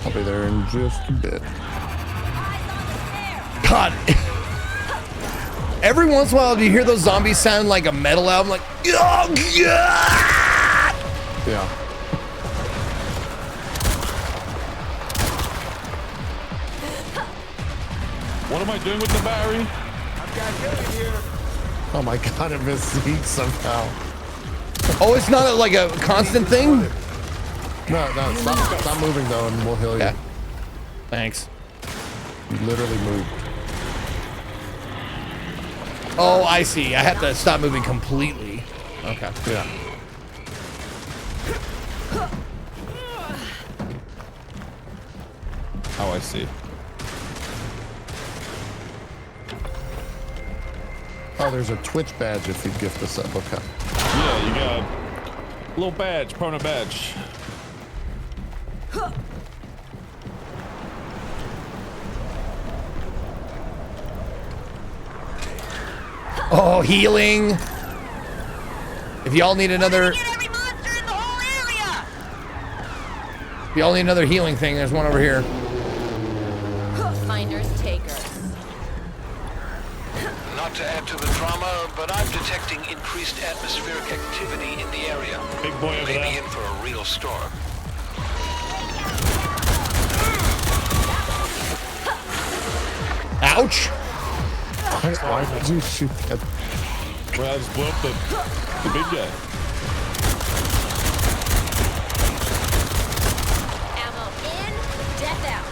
I'll be there in just a bit. God. Every once in a while, do you hear those zombies sound like a metal album? Like, oh, God! Yeah. What am I doing with the battery? Oh my God, I missed Zeke somehow. Oh, it's not like a constant thing? No, stop moving though, and we'll heal you. Okay. Thanks. You literally moved. Oh, I see. I have to stop moving completely. Okay. Yeah. Oh, I see. Oh, there's a Twitch badge if you gift us up. Okay. Yeah, you got a little badge, Pona badge. Oh, healing. If y'all need another... If y'all need another healing thing, there's one over here. Finders takers. Not to add to the drama, but I'm detecting increased atmospheric activity in the area. Big boy over Maybe there. in for a real storm. Ouch. Why did you shoot that? Well, I just blew up the big guy. Ammo in, death out.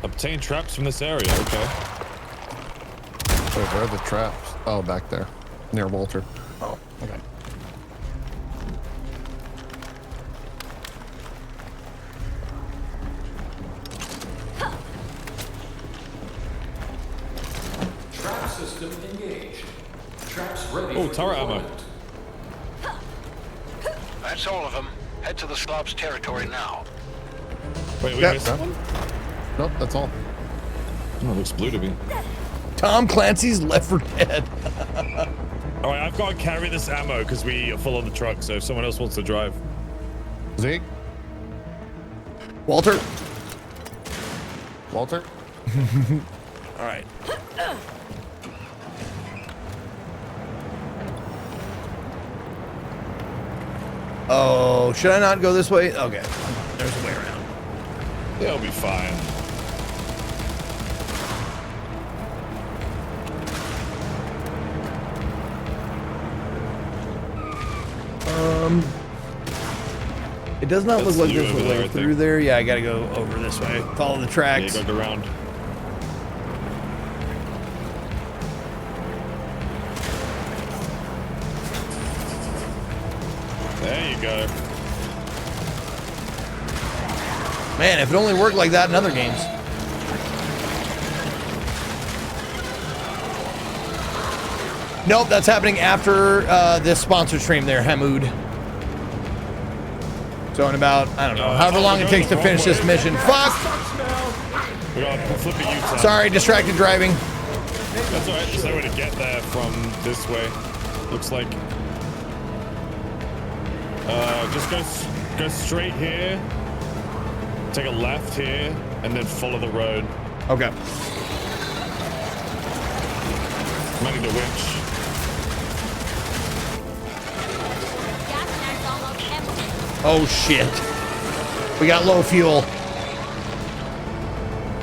Obtain traps from this area. Okay. Wait, where are the traps? Oh, back there, near Walter. Oh, okay. Trap system engaged. Traps ready. Oh, for turret ammo. deployment. That's all of them. Head to the Slavs' territory now. Wait, we Yep. missed one? Nope, that's all. Oh, it looks blue to me. Tom Clancy's Left 4 Dead. All right, I've got to carry this ammo because we are full on the truck. So if someone else wants to drive, Zeke, Walter. Walter. all right. Oh, should I not go this way? Okay, there's a way around. They'll be fine. It does not That's look like you there's over a there, way I through think. there. Yeah, I gotta go over this way. Follow the Yeah, tracks. you go around. There you go. Man, if it only worked like that in other games. Nope, that's happening after this sponsor stream there, Hamoud. So in about, I don't know, however long it takes to finish this mission. Fuck! We got flip a U-turn. Sorry, distracted driving. That's alright. There's no way to get there from this way. Looks like. Just go straight here. Take a left here, and then follow the road. Okay. Might need a winch. Gas tank's almost empty. Oh shit. We got low fuel.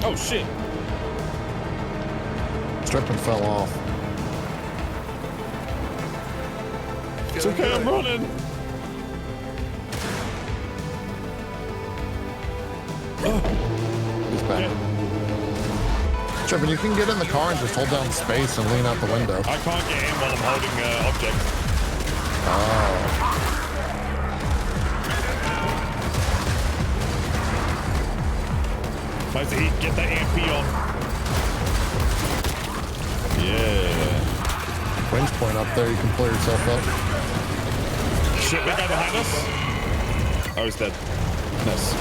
Oh shit. Strip and fell off. It's okay, I'm running. He's back. Trippin', you can get in the car and just hold down space and lean out the window. I can't get in while I'm holding objects. Oh. Nice to eat. Get that EMP on. Yeah. Winch point up there, you can pull yourself up. Shit, big guy behind us. Oh, he's dead. Nice.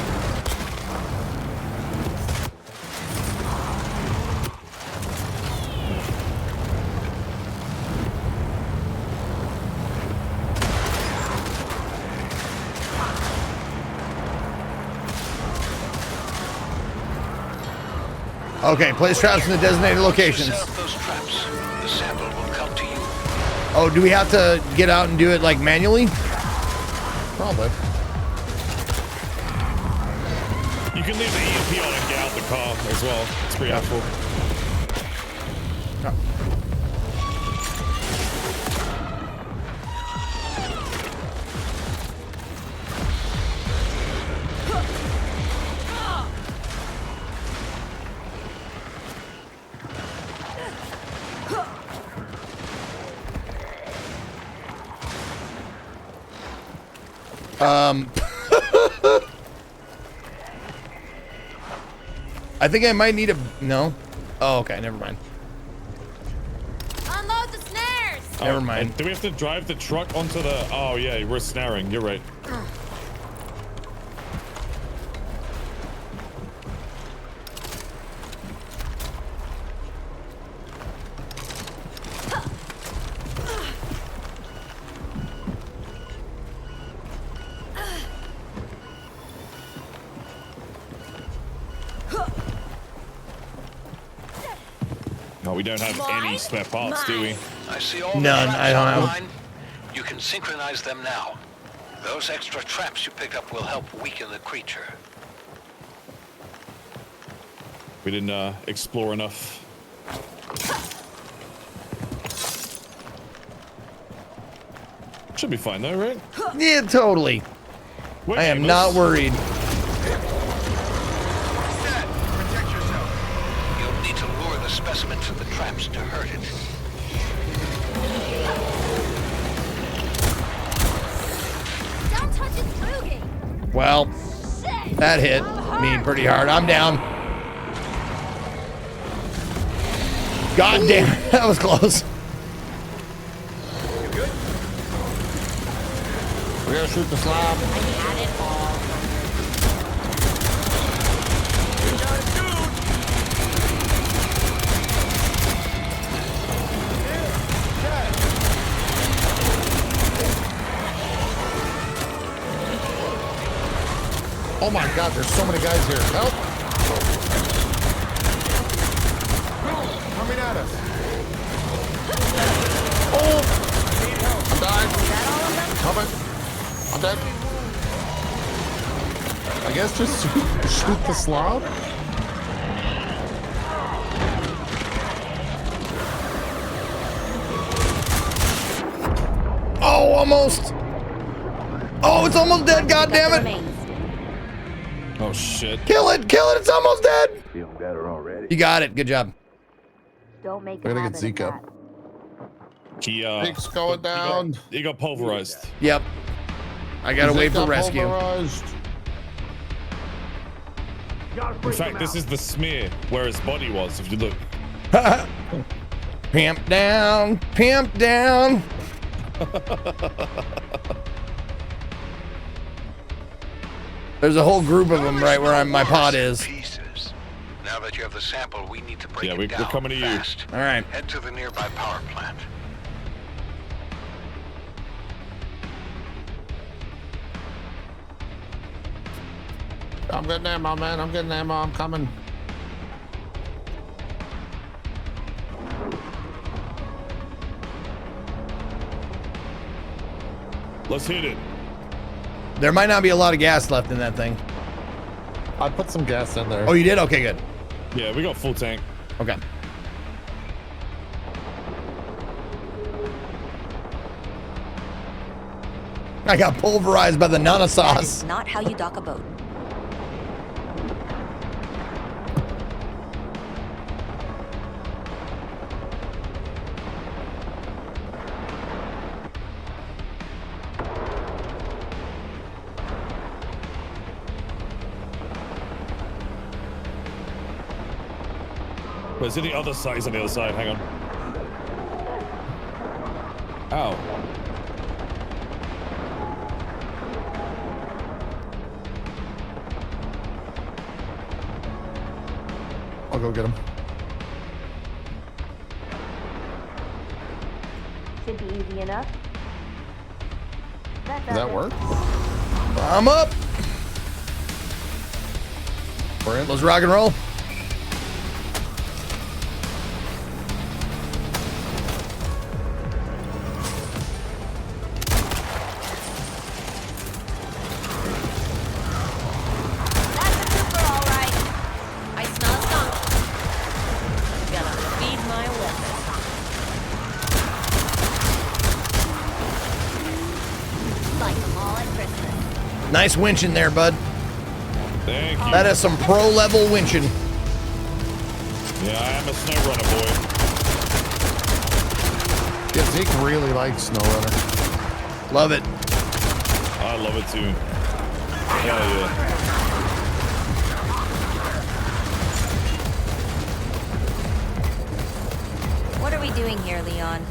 Okay, place traps in the designated locations. Set up those traps. The sample will come to you. Oh, do we have to get out and do it like manually? Probably. You can leave the EMP on and get out the car as well. It's pretty helpful. I think I might need a no. Oh, okay, never mind. Unload the snares! Never mind. And do we have to drive the truck onto the... Oh, yeah, we're snaring. You're right. No, we don't have any spare parts, do we? I see all None, the traps I don't have- online. You can synchronize them now. Those extra traps you picked up will help weaken the creature. We didn't explore enough. Should be fine though, right? Yeah, totally. I am not worried. You'll need to lure the specimen to the traps to hurt it. Don't touch its boogie! Well, that hit me pretty hard. I'm down. God damn, that was close. We gotta shoot the slab. Oh my god, there's so many guys here. Help! Coming at us. Oh! I'm dying. Coming. I'm dead. I guess just shoot the slob? Oh, almost. Oh, it's almost dead. God damn it. Oh shit. Kill it. Kill it. It's almost dead. Feel better already. You got it. Good job. Don't make We're gonna get Zeke up. He Zeke's going down. He got pulverized. Yep. I gotta wait Zeke for got rescue. pulverized. In fact, this is the smear where his body was, if you look. Pimp down. Pimp down. There's a whole group of them right where my pod is. Pieces. Now that you have the sample, we need to break Yeah, it we're down coming to you. fast. All right. Head to the nearby power plant. I'm getting ammo, man. I'm getting ammo. I'm coming. Let's hit it. There might not be a lot of gas left in that thing. I put some gas in there. Oh, you did? Okay, good. Yeah, we got full tank. Okay. I got pulverized by the Nana That sauce. is not how you dock a boat. But it's in the other side. It's on the other side. Hang on. Ow. I'll go get him. Should be easy enough. Does that work? I'm up. We're in. Let's rock and roll. That's a trooper, all right. I smell a skunk. Gonna feed my weapon. Like them all at Christmas. Nice winching there, bud. Thank you. That is some pro level winching. Yeah, I am a snow runner, boy. Yeah, Zeke really likes SnowRunner. Love it. I love it too. Hell yeah. What are we doing here, Leon?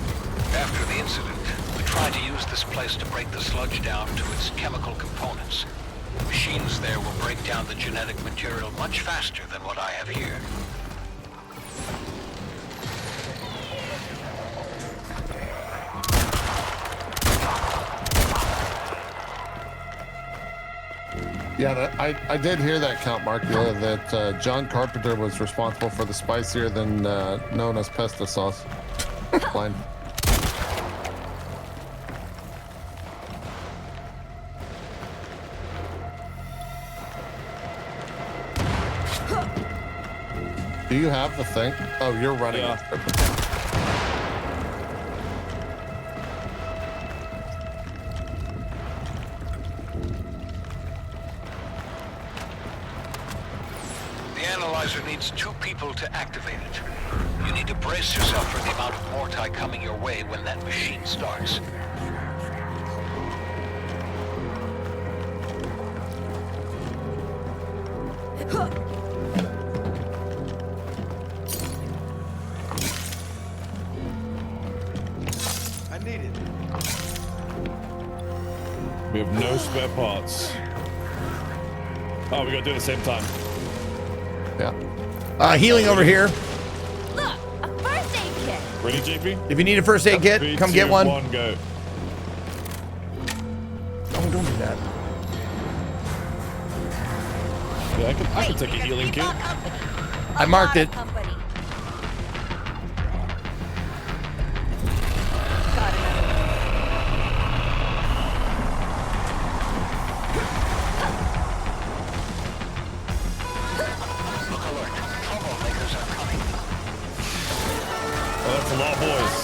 After the incident, we tried to use this place to break the sludge down to its chemical components. Machines there will break down the genetic material much faster than what I have here. Yeah, I did hear that, Count Markula, that John Carpenter was responsible for the spicier than known as pesto sauce line. Do you have the thing? Oh, you're running. Yeah. The analyzer needs 2 people to activate it. You need to brace yourself for the amount of morti coming your way when that machine starts. I need it. We have no spare parts. Oh, we gotta do it at the same time. Yeah. Healing over here. Look, a first aid kit. Ready, JP? If you need a first aid kit, 3, come 2, get one. 1, go. Oh, don't do that. Yeah, I can take a healing kit. I marked it. Oh, that's a lot of boys.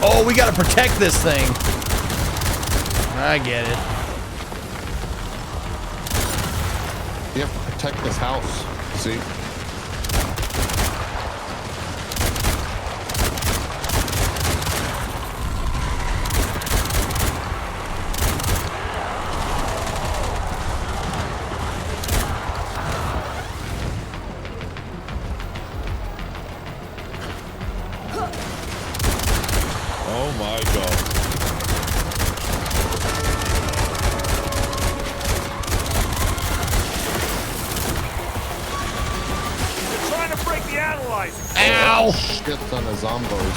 Oh, we gotta protect this thing. I get it. You have to protect this house. See? Oh my god. They're trying to break the analyzer. Ow! Shit ton of zombos.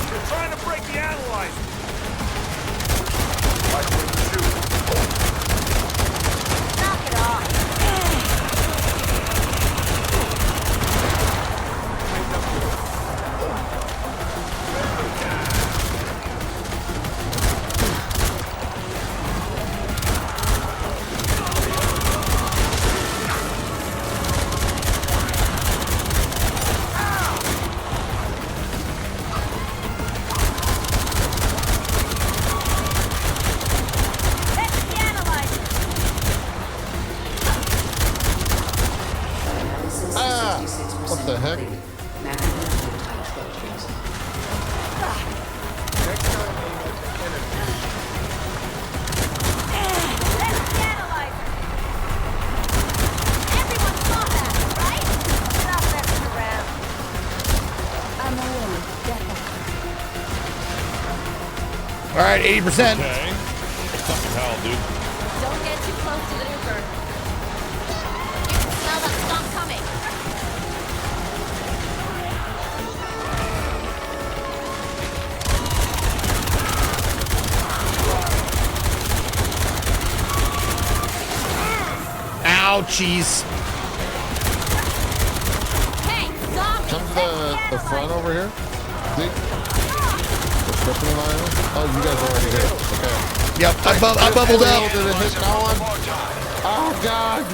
They're trying to break the analyzer. Knock it off. That's the analyzer. Ah! What the heck? That's the analyzer. Everyone saw that, right? Stop messing around. I'm away. All right, 80%. Okay. Fucking hell, dude. Don't get too close to the nuker. You can smell that skunk coming. Ouchies. Hey, zombie! Come to the front over here. See? The Tripping and I. Oh, you guys already hit. Okay. Yep, I bubbled out. Did it hit no one? Oh God!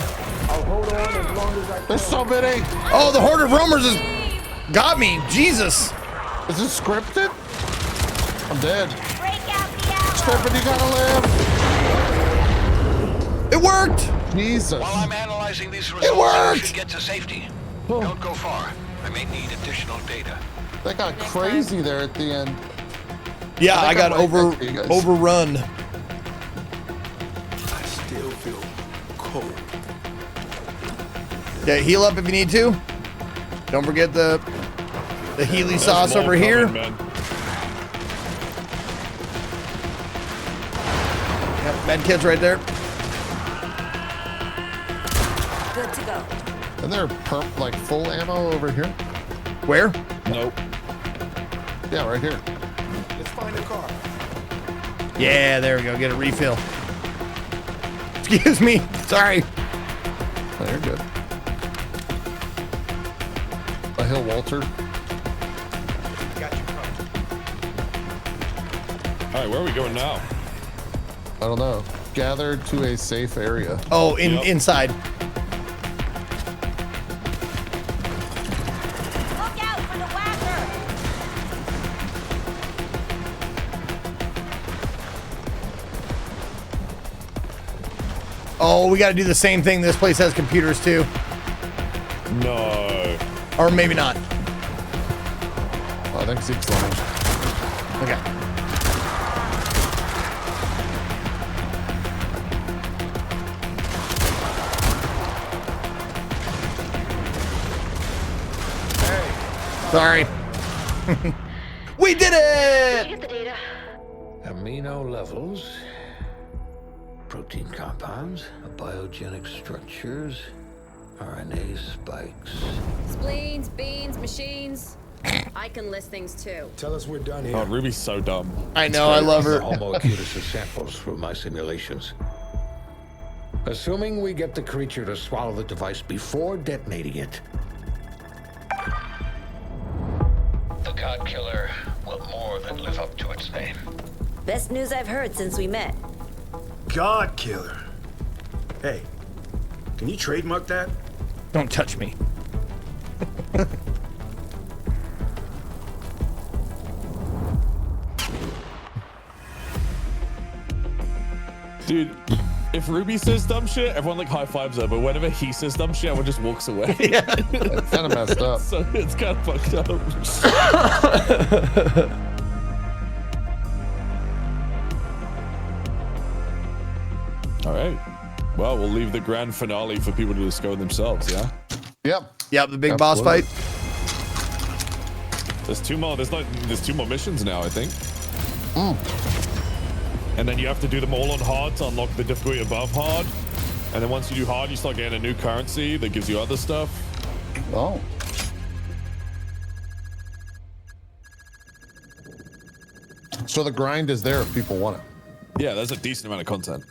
I'll hold on as long as I can. There's so many. Oh, the Horde of Roamers has got me. Jesus. Is this scripted? I'm dead. Break out the ammo. Stripping, you gotta live. It worked. Jesus. While I'm analyzing these results, I should get to safety. Don't go far. I may need additional data. That got crazy there at the end. Yeah, I got overrun. I still feel cold. Yeah, heal up if you need to. Don't forget the Healy sauce over here. Yep, med kit's right there. Good to go. And there like full ammo over here. Where? Nope. Yeah, right here. Let's find a car. Yeah, there we go. Get a refill. Excuse me. Sorry. Oh, you're good. A hill, Walter. Got you covered. All right, where are we going now? I don't know. Gather to a safe area. Oh, inside. Look out for the whacker. Oh, we got to do the same thing. This place has computers too. No. Or maybe not. I think Zeke's lying. Okay. Sorry. We did it! Amino levels, protein compounds, biogenic structures, RNA spikes. Spleens, beans, machines. I can list things too. Tell us we're done here. Oh, Ruby's so dumb. I know, I love her. Homo acutus samples through my simulations. Assuming we get the creature to swallow the device before detonating it. The God Killer will more than live up to its name. Best news I've heard since we met. God killer. Hey, can you trademark that? Don't touch me. Dude, if Ruby says dumb shit, everyone like high fives her, but whenever he says dumb shit, everyone just walks away. Yeah. It's kind of messed up. So it's kind of fucked up. All right. Well, we'll leave the grand finale for people to discover themselves, yeah? Yep. Yep, the big boss fight. There's two more. There's 2 more missions now, I think. And then you have to do them all on hard to unlock the difficulty above hard. And then once you do hard, you start getting a new currency that gives you other stuff. Oh. So the grind is there if people want it. Yeah, there's a decent amount of content.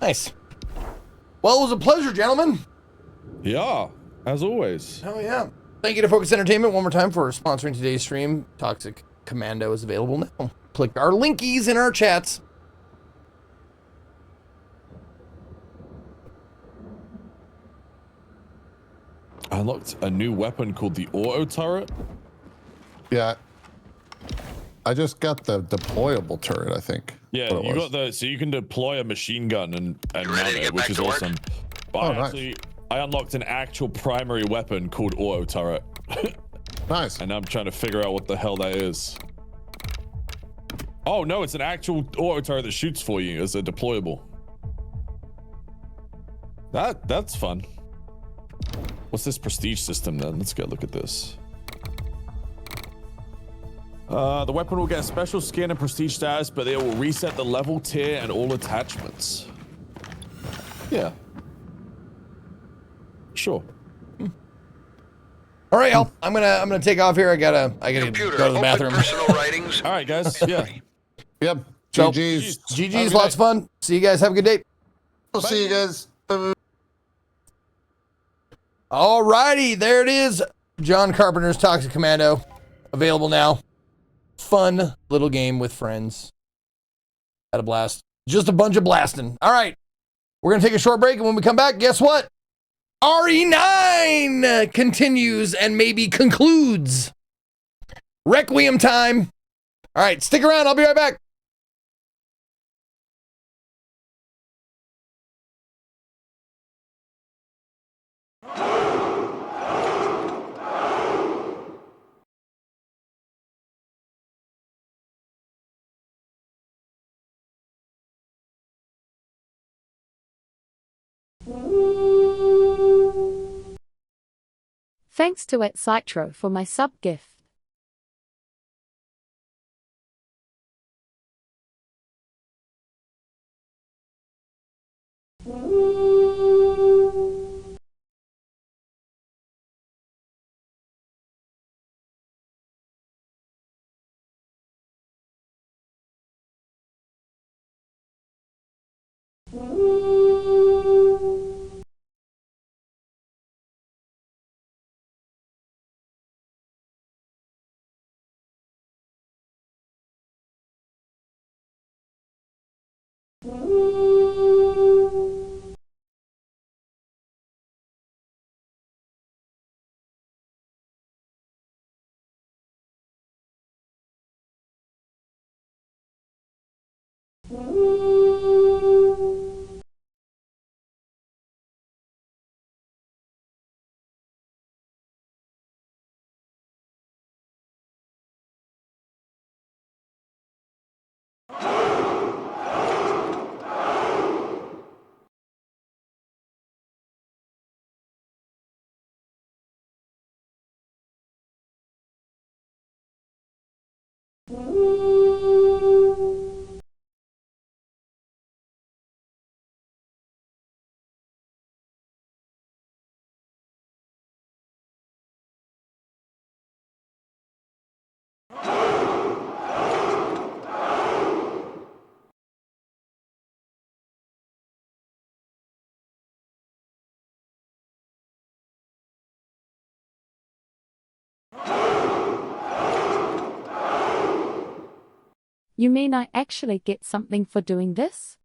Nice. Well, it was a pleasure, gentlemen. Yeah, as always. Oh, yeah. Thank you to Focus Entertainment one more time for sponsoring today's stream. Toxic Commando is available now. Click our linkies in our chats. I unlocked a new weapon called the Auto Turret. Yeah. I just got the deployable turret, I think. Yeah, you got so you can deploy a machine gun and mount it, which is awesome. But I unlocked an actual primary weapon called Auto Turret. Nice. And I'm trying to figure out what the hell that is. Oh no, it's an actual auto turret that shoots for you as a deployable. That's fun. What's this prestige system then? Let's go look at this. The weapon will get a special skin and prestige status, but it will reset the level, tier, and all attachments. Yeah. Sure. All right, Al. I'm gonna take off here. I gotta go to the bathroom. All right, guys. Yeah. Yep. So, GG's. GG's. Lots of fun. See you guys. Have a good day. We'll see you guys. All righty, there it is. John Carpenter's Toxic Commando, available now. Fun little game with friends. Had a blast. Just a bunch of blasting. All right. We're going to take a short break, and when we come back, guess what? RE9 continues and maybe concludes. Requiem time. All right, stick around. I'll be right back. Thanks to @Citro for my sub gift. You mean I actually get something for doing this?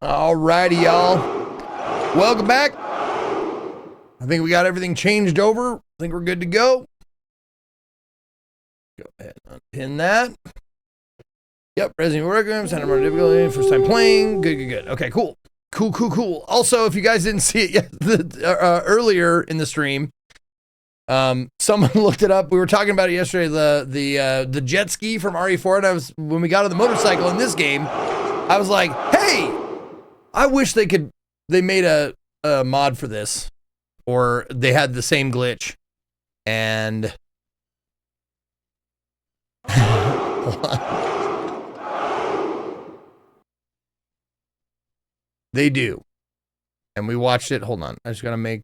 All righty, y'all. Welcome back. I think we got everything changed over. I think we're good to go. Go ahead and unpin that. Yep, Resident Evil Requiem, Santa Monica difficulty, first time playing. Good. Okay, cool. Cool. Also, if you guys didn't see it yet, earlier in the stream, someone looked it up. We were talking about it yesterday. The jet ski from RE4, and when we got on the motorcycle in this game, I was like, hey, I wish they made a mod for this, or they had the same glitch, and. They do. And we watched it. Hold on. I just gotta make.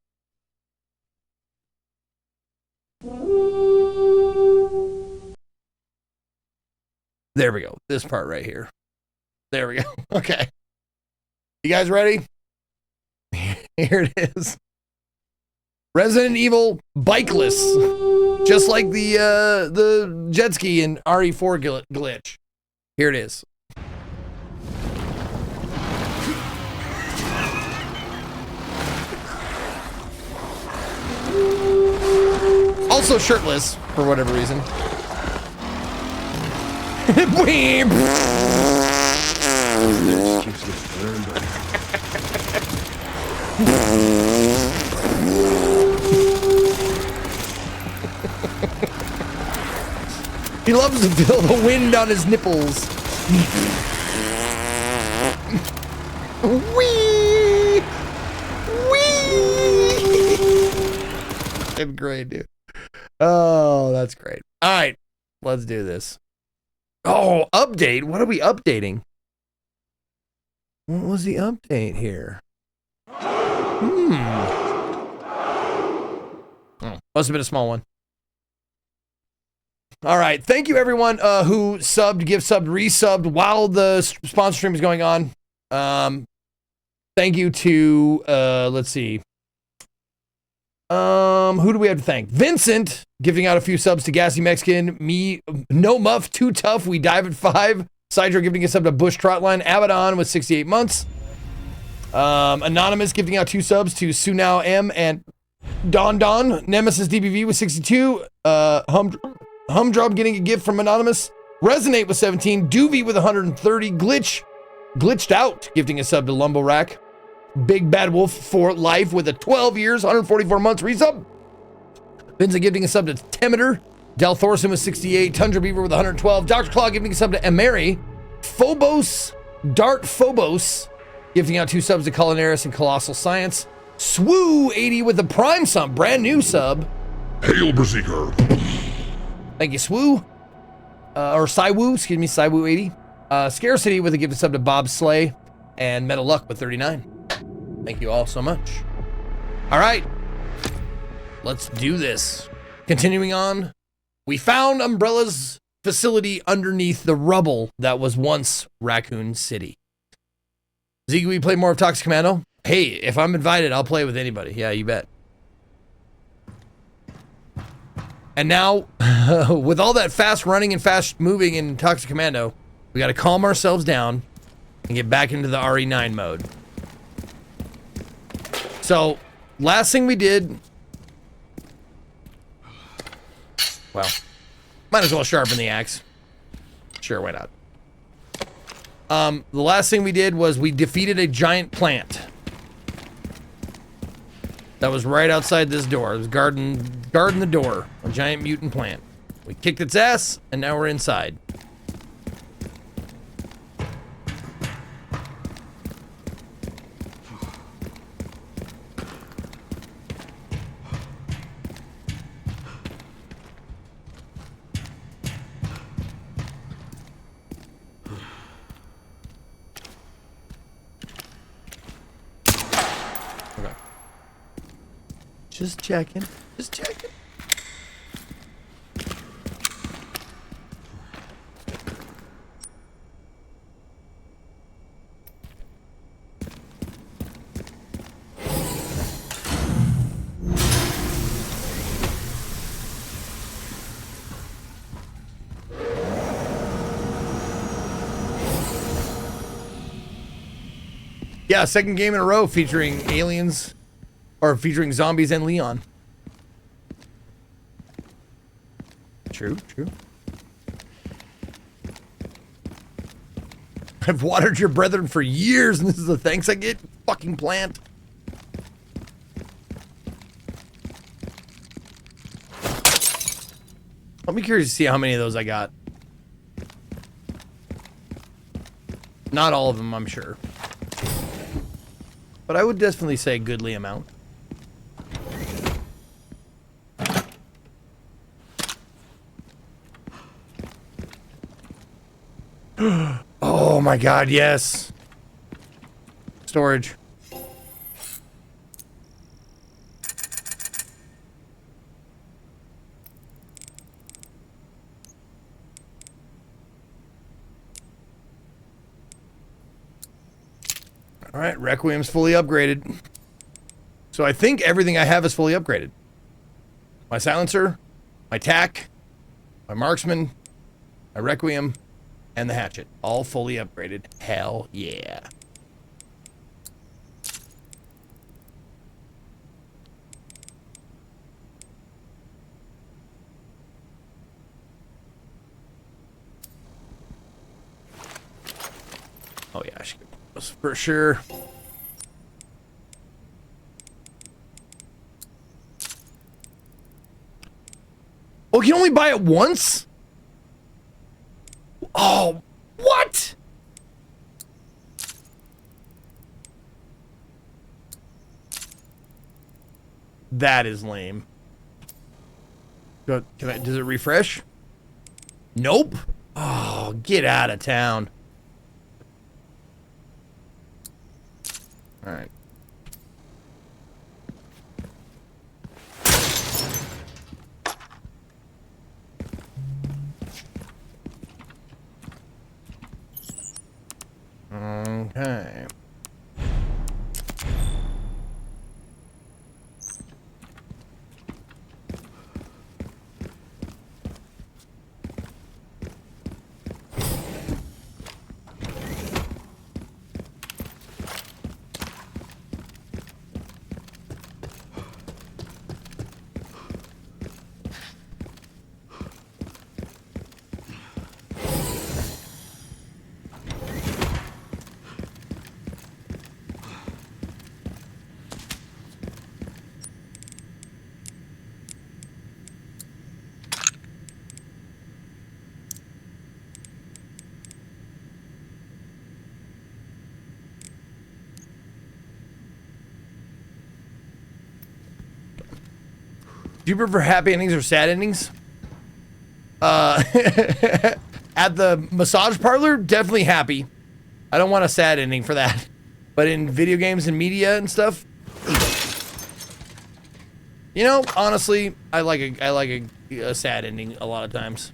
There we go. This part right here. There we go. Okay. You guys ready? Here it is. Resident Evil bikeless. Just like the jet ski in RE4 glitch. Here it is. Also shirtless, for whatever reason. He loves to feel the wind on his nipples. Wee! I'm great, dude. Oh, that's great. All right, let's do this. Oh, update? What are we updating? What was the update here? Must have been a small one. All right. Thank you, everyone who subbed, gift subbed, resubbed while the sponsor stream is going on. Thank you to, let's see. Who do we have to thank? Vincent, giving out a few subs to Gassy Mexican. Me, No Muff, Too Tough, We Dive at 5. Sidro giving a sub to Bush Trotline. Abaddon with 68 months. Anonymous giving out 2 subs to Sunao M and Don. Nemesis DBV with 62. Humdrum getting a gift from Anonymous. Resonate with 17. Doovie with 130. Glitched Out gifting a sub to Lumbo Rack. Big Bad Wolf for life with a 12 years, 144 months resub. Vincent giving a sub to Temeter. Del Thorson with 68. Tundra Beaver with 112. Dr. Claw giving a sub to Emery. Dart Phobos gifting out 2 subs to Culinaris and Colossal Science. Swoo 80 with the Prime sub, brand new sub. Hail Berserker. Thank you, Swoo. Or Saiwoo, excuse me, Saiwoo 80. Scarcity with a gifted sub to Bob Slay. And Metal Luck with 39. Thank you all so much. All right. Let's do this. Continuing on. We found Umbrella's facility underneath the rubble that was once Raccoon City. Zeke, we play more of Toxic Commando? Hey, if I'm invited, I'll play with anybody. Yeah, you bet. And now, with all that fast running and fast moving in Toxic Commando, we got to calm ourselves down and get back into the RE9 mode. So, last thing we did... Well, might as well sharpen the axe. Sure, why not? The last thing we did was we defeated a giant plant. That was right outside this door. It was guarding the door. A giant mutant plant. We kicked its ass, and now we're inside. Just checking. Just checking. Yeah, second game in a row featuring aliens. Or featuring zombies and Leon. True. I've watered your brethren for years, and this is the thanks I get? Fucking plant. I'll be curious to see how many of those I got. Not all of them, I'm sure. But I would definitely say a goodly amount. Oh my god, yes. Storage. All right, Requiem's fully upgraded. So I think everything I have is fully upgraded. My silencer, my tack, my marksman, my Requiem, and the hatchet. All fully upgraded. Hell yeah. Oh yeah, I should get those for sure. Oh, you can only buy it once? Oh, what? That is lame. Does it refresh? Nope. Oh, get out of town. All right. Do you prefer happy endings or sad endings? At the massage parlor, definitely happy. I don't want a sad ending for that. But in video games and media and stuff, you know, honestly, I like a sad ending a lot of times.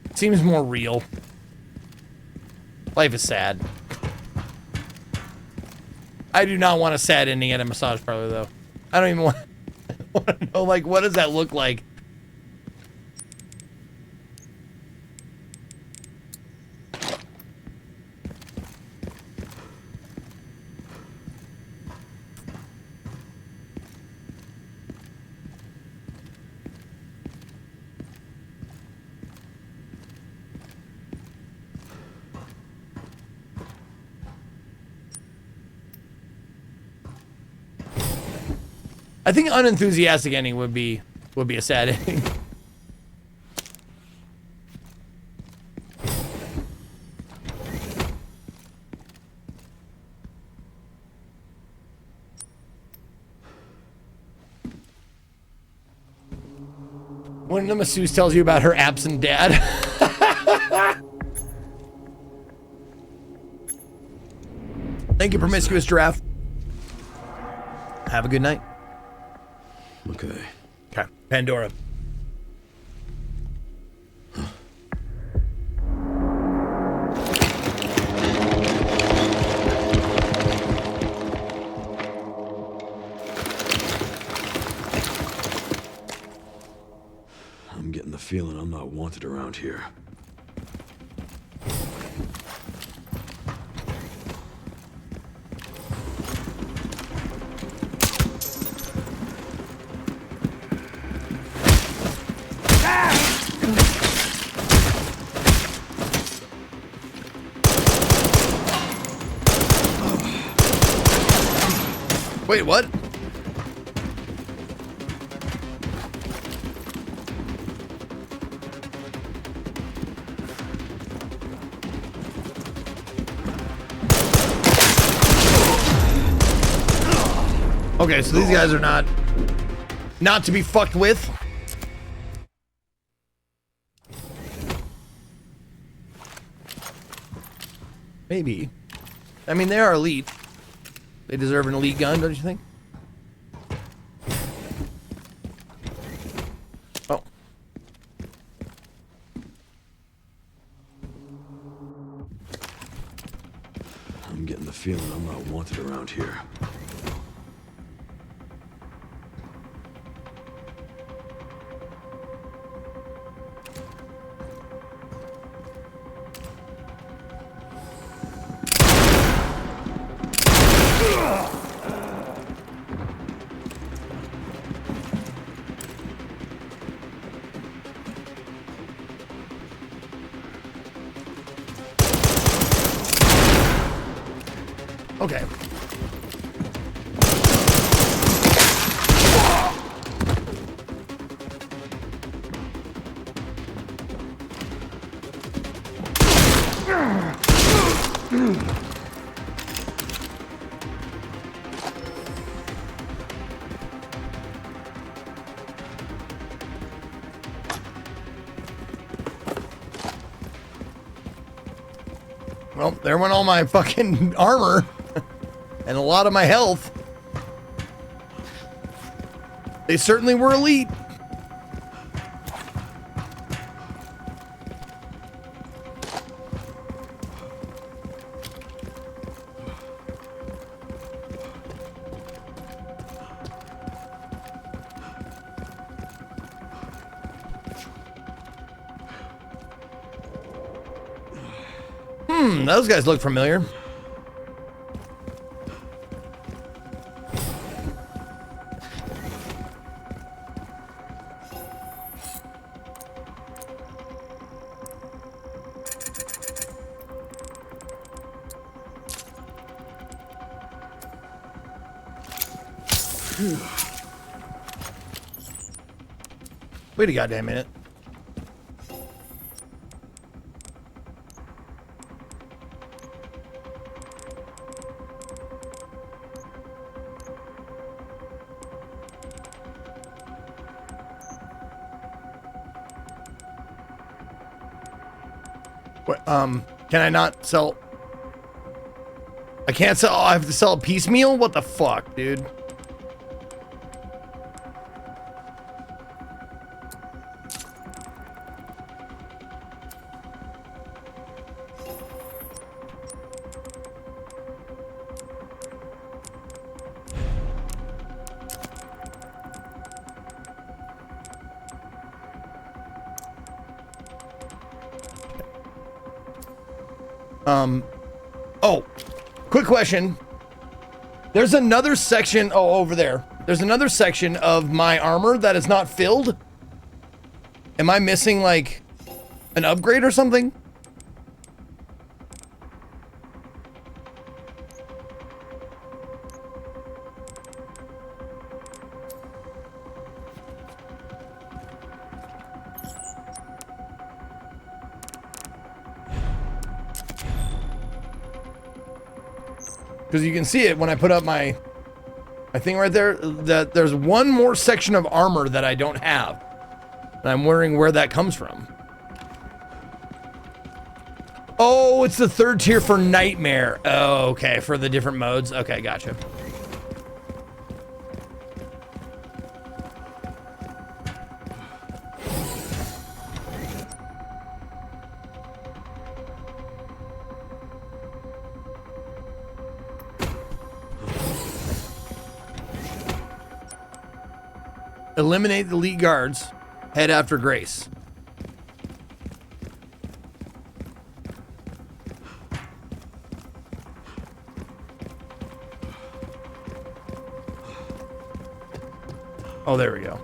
It seems more real. Life is sad. I do not want a sad ending at a massage parlor, though. I don't even want to know, like, what does that look like? I think unenthusiastic ending would be a sad ending. When the masseuse tells you about her absent dad. Thank you, Promiscuous Giraffe. Have a good night. Okay. Okay. Pandora. I'm getting the feeling I'm not wanted around here. Wait, what? Okay, so these guys are not to be fucked with. Maybe. I mean, they are elite. They deserve an elite gun, don't you think? Oh. I'm getting the feeling I'm not wanted around here. Okay. Well, there went all my fucking armor. And a lot of my health. They certainly were elite. Those guys look familiar. Wait a goddamn minute. What, can I not sell? I can't sell. I have to sell a piecemeal? What the fuck, dude? Oh, quick question. There's another section, over there. There's another section of my armor that is not filled. Am I missing, like, an upgrade or something? Because you can see it when I put up my thing right there, that there's one more section of armor that I don't have. And I'm wondering where that comes from. Oh, it's the third tier for Nightmare. Oh, okay, for the different modes. Okay, gotcha. Eliminate the elite guards. Head after Grace. Oh, there we go.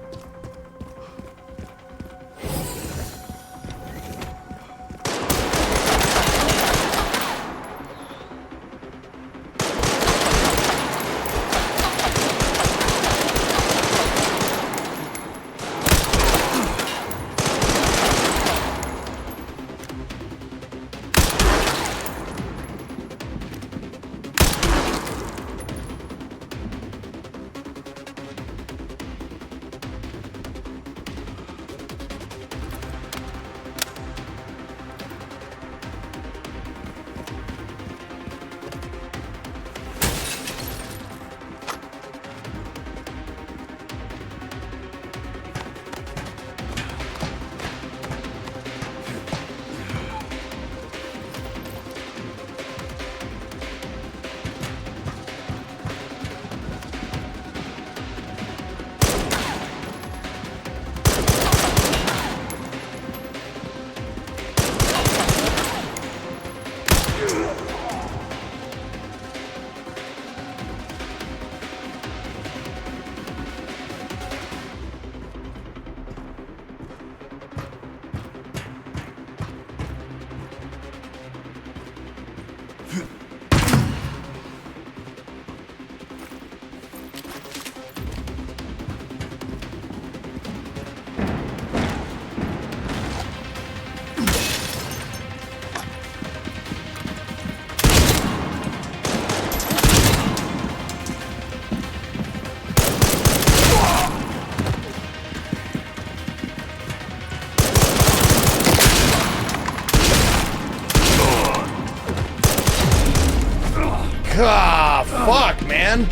Ah, fuck, man.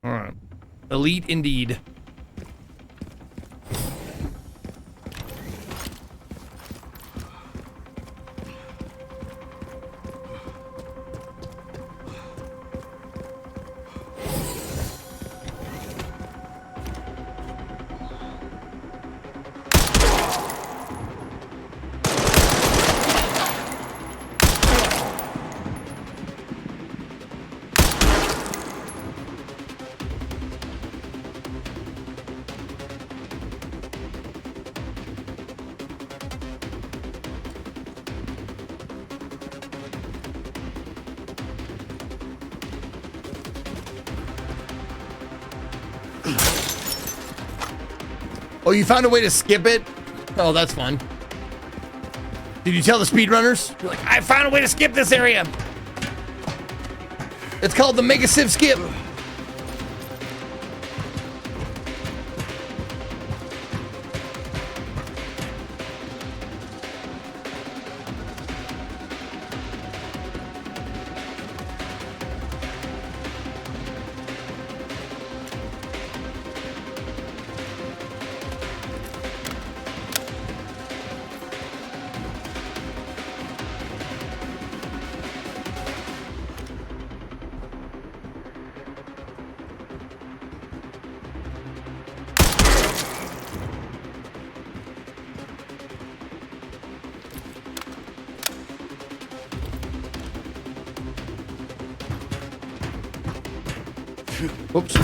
All right. Elite indeed. Oh, you found a way to skip it? Oh, that's fun. Did you tell the speedrunners? You're like, I found a way to skip this area. It's called the Mega Civ Skip. Whoops.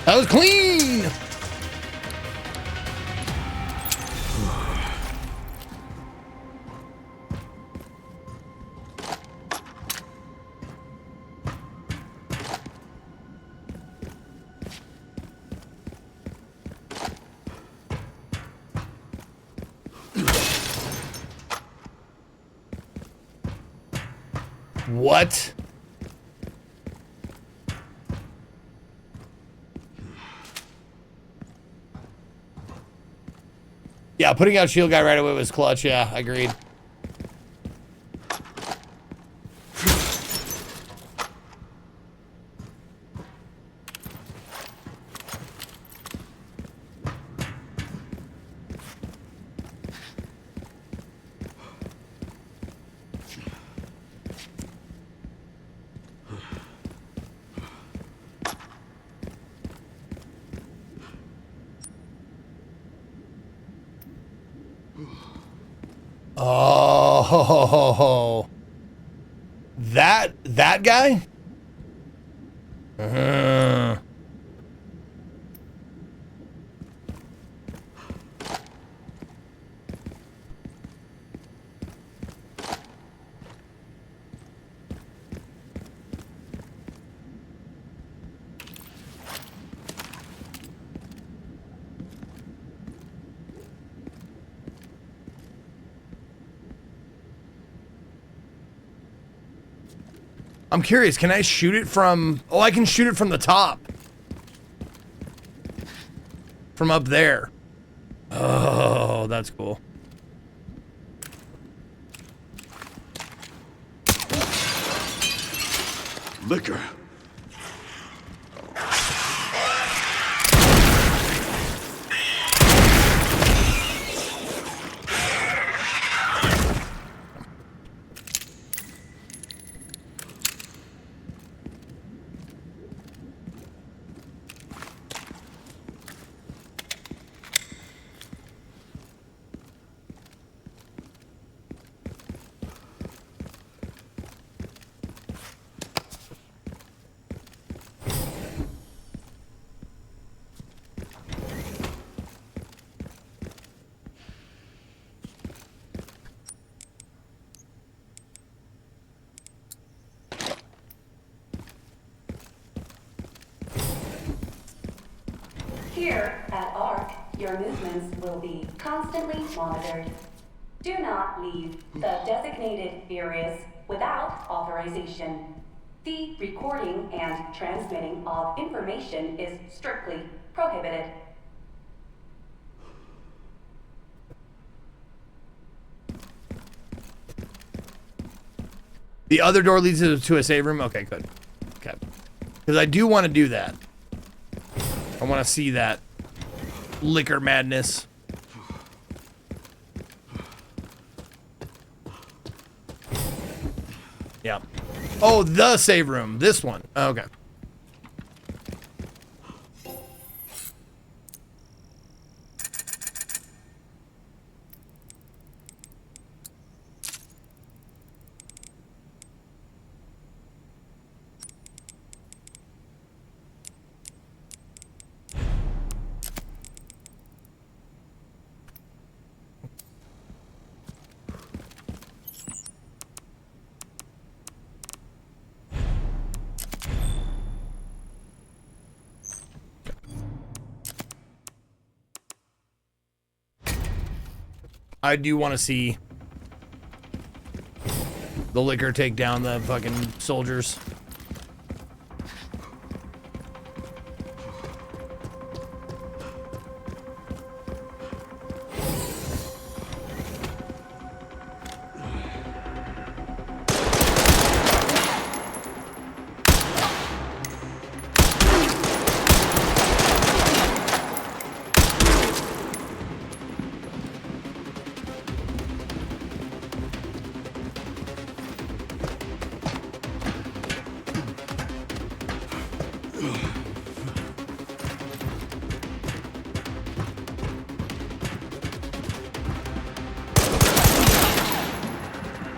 That was clean. What? Yeah, putting out shield guy right away was clutch. Yeah, agreed. Oh, that guy? I'm curious, can I shoot it from... Oh, I can shoot it from the top. From up there. Oh, that's cool. Liquor. Here at ARC, your movements will be constantly monitored. Do not leave the designated areas without authorization. The recording and transmitting of information is strictly prohibited. The other door leads to a save room? Okay, good. Okay. Because I do want to do that. I want to see that liquor madness. Yeah. Oh, the save room. This one. Okay. I do want to see the liquor take down the fucking soldiers.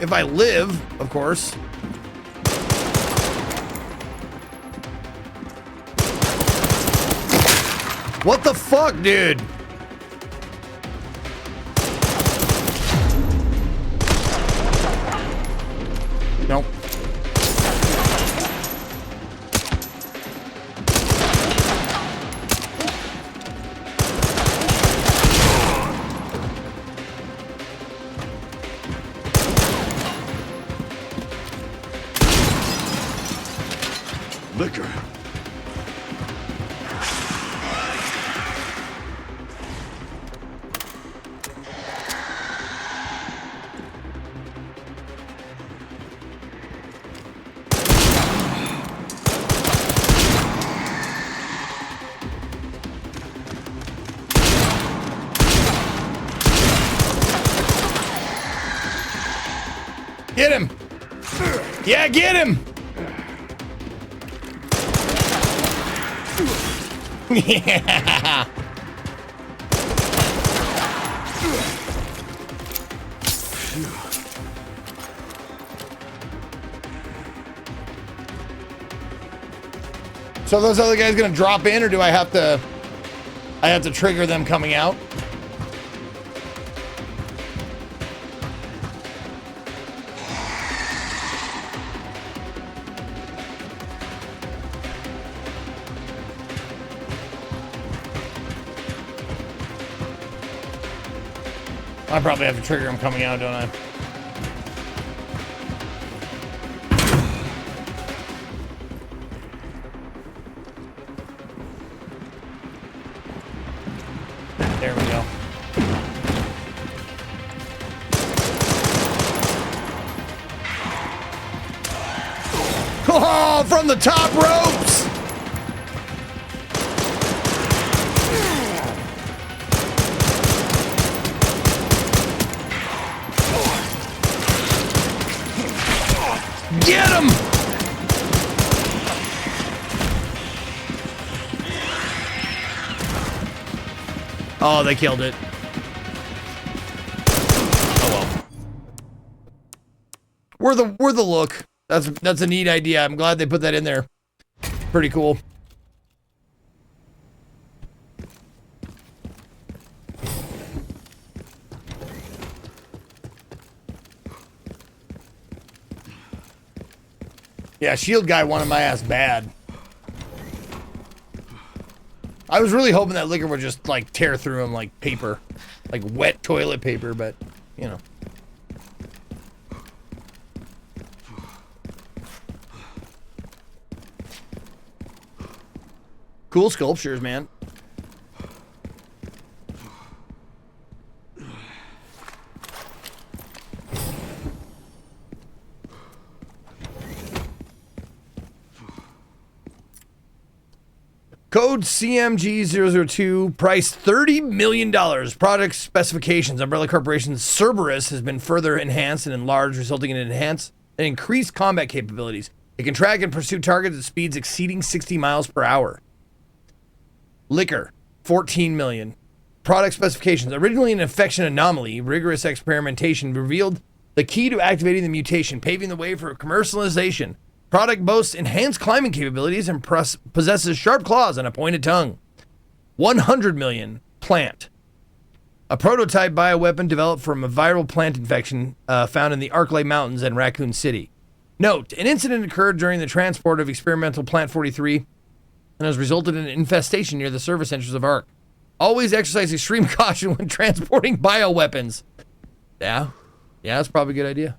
if I live, of course. What the fuck, dude? Nope. Liquor. Get him! Yeah, get him! Yeah! So those other guys gonna drop in, or do I have to trigger them coming out? I probably have to trigger them coming out, don't I? There we go. Oh, from the top ropes! Get him! Oh, they killed it. Oh well. We're the look. That's a neat idea. I'm glad they put that in there. Pretty cool. Yeah, shield guy wanted my ass bad. I was really hoping that liquor would just like tear through him like paper, like wet toilet paper, but you know. Cool sculptures, man. Code CMG002, price $30 million. Product specifications. Umbrella Corporation's Cerberus has been further enhanced and enlarged, resulting in increased combat capabilities. It can track and pursue targets at speeds exceeding 60 miles per hour. Liquor, $14 million. Product specifications. Originally an infection anomaly, rigorous experimentation revealed the key to activating the mutation, paving the way for commercialization. Product boasts enhanced climbing capabilities and possesses sharp claws and a pointed tongue. 100 million. Plant. A prototype bioweapon developed from a viral plant infection found in the Arklay Mountains and Raccoon City. Note, an incident occurred during the transport of experimental Plant 43 and has resulted in an infestation near the service entrance of ARC. Always exercise extreme caution when transporting bioweapons. Yeah, that's probably a good idea.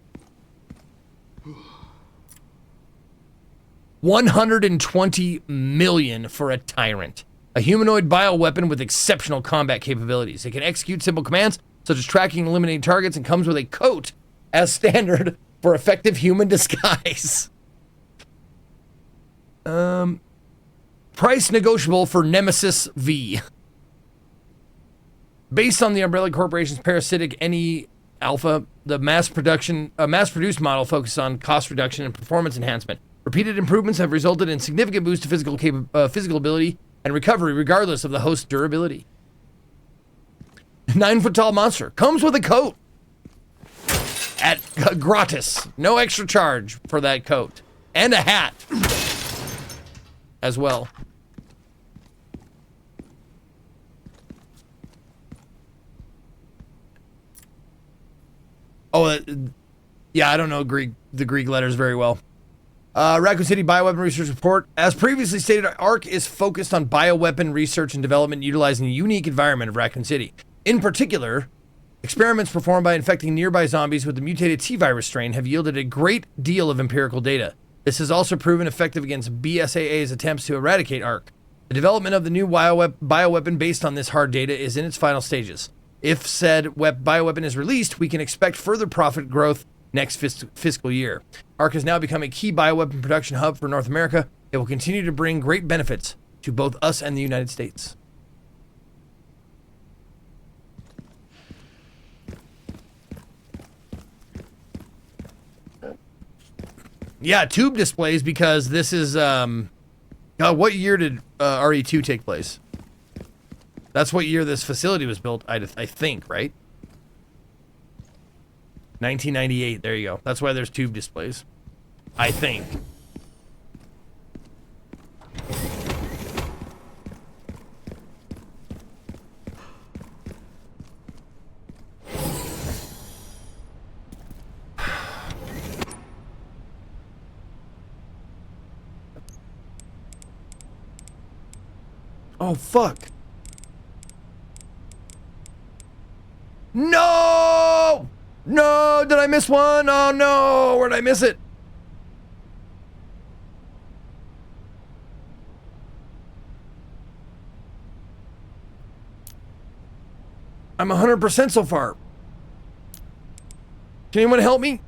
120 million for a Tyrant. A humanoid bioweapon with exceptional combat capabilities. It can execute simple commands such as tracking and eliminating targets and comes with a coat as standard for effective human disguise. Price negotiable for Nemesis V. Based on the Umbrella Corporation's parasitic NE Alpha, the mass-produced model focused on cost reduction and performance enhancement. Repeated improvements have resulted in significant boost to physical ability and recovery, regardless of the host's durability. 9-foot-tall monster comes with a coat. at gratis. No extra charge for that coat. And a hat as well. Oh, yeah, I don't know the Greek letters very well. Raccoon City Bioweapon Research Report. As previously stated, ARC is focused on bioweapon research and development utilizing the unique environment of Raccoon City. In particular, experiments performed by infecting nearby zombies with the mutated T-virus strain have yielded a great deal of empirical data. This has also proven effective against BSAA's attempts to eradicate ARC. The development of the new bioweapon based on this hard data is in its final stages. If said bioweapon is released, we can expect further profit growth next fiscal year. ARC has now become a key bioweapon production hub for North America. It will continue to bring great benefits to both us and the United States. Yeah, tube displays, because this is, what year did RE2 take place? That's what year this facility was built, I think, right? 1998, there you go. That's why there's tube displays. I think. Oh, fuck. No! No! Did I miss one? Oh, no! Where'd I miss it? I'm 100% so far. Can anyone help me?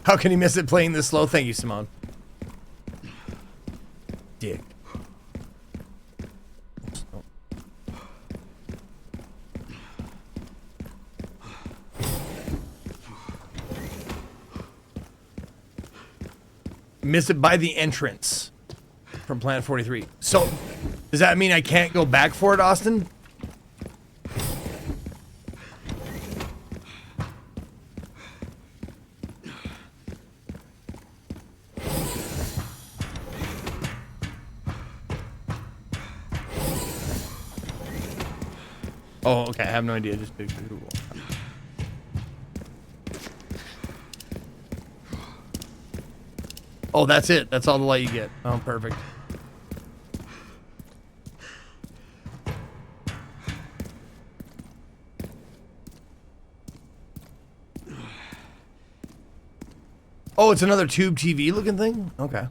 How can he miss it playing this slow? Thank you, Simone. Dick. Miss it by the entrance from Planet 43. So, does that mean I can't go back for it, Austin? Oh, okay. I have no idea. Just picture Google. Oh, that's it. That's all the light you get. Oh, perfect. Oh, it's another tube TV looking thing? Okay.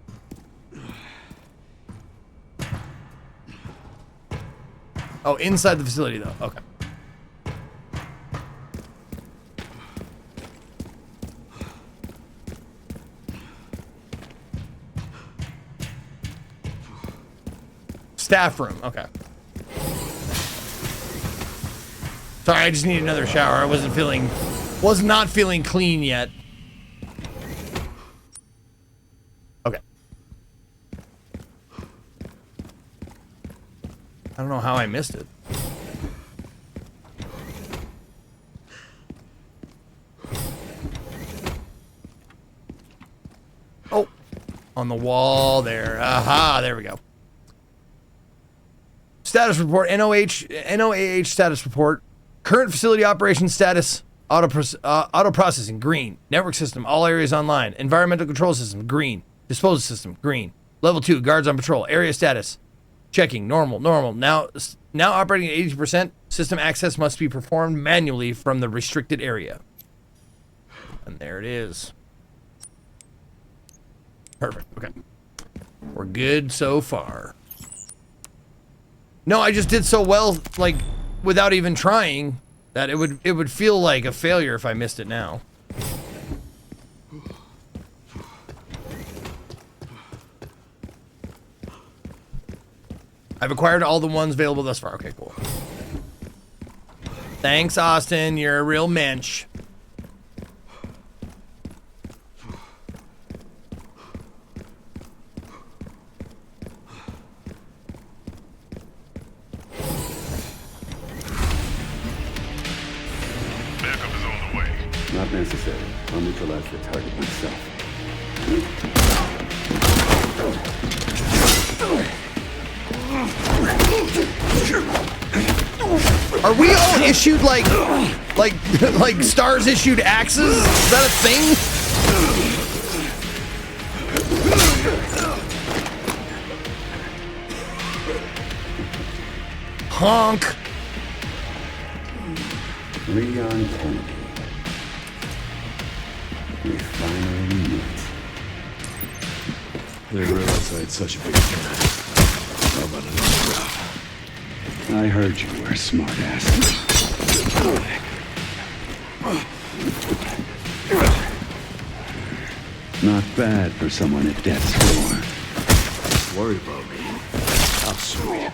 Oh, inside the facility, though. Okay. Staff room. Okay. Sorry, I just need another shower. I was not feeling clean yet. Okay. I don't know how I missed it. Oh, on the wall there. Aha, there we go. Status report, NOAH status report. Current facility operations status, auto processing, green. Network system, all areas online. Environmental control system, green. Disposal system, green. Level 2, guards on patrol. Area status, checking, normal. Now operating at 80%. System access must be performed manually from the restricted area. And there it is. Perfect, okay. We're good so far. No, I just did so well, like, without even trying, that it would feel like a failure if I missed it now. I've acquired all the ones available thus far. Okay, cool. Thanks, Austin. You're a real mensch. unnecessary. I'll neutralize the target myself. Are we all issued like stars issued axes? Is that a thing? Honk. Leon Kennedy. We finally meet. I didn't realize I had such a big fan. How about another round? I heard you were a smart ass. Not bad for someone at death's door. Worried about me? How sweet.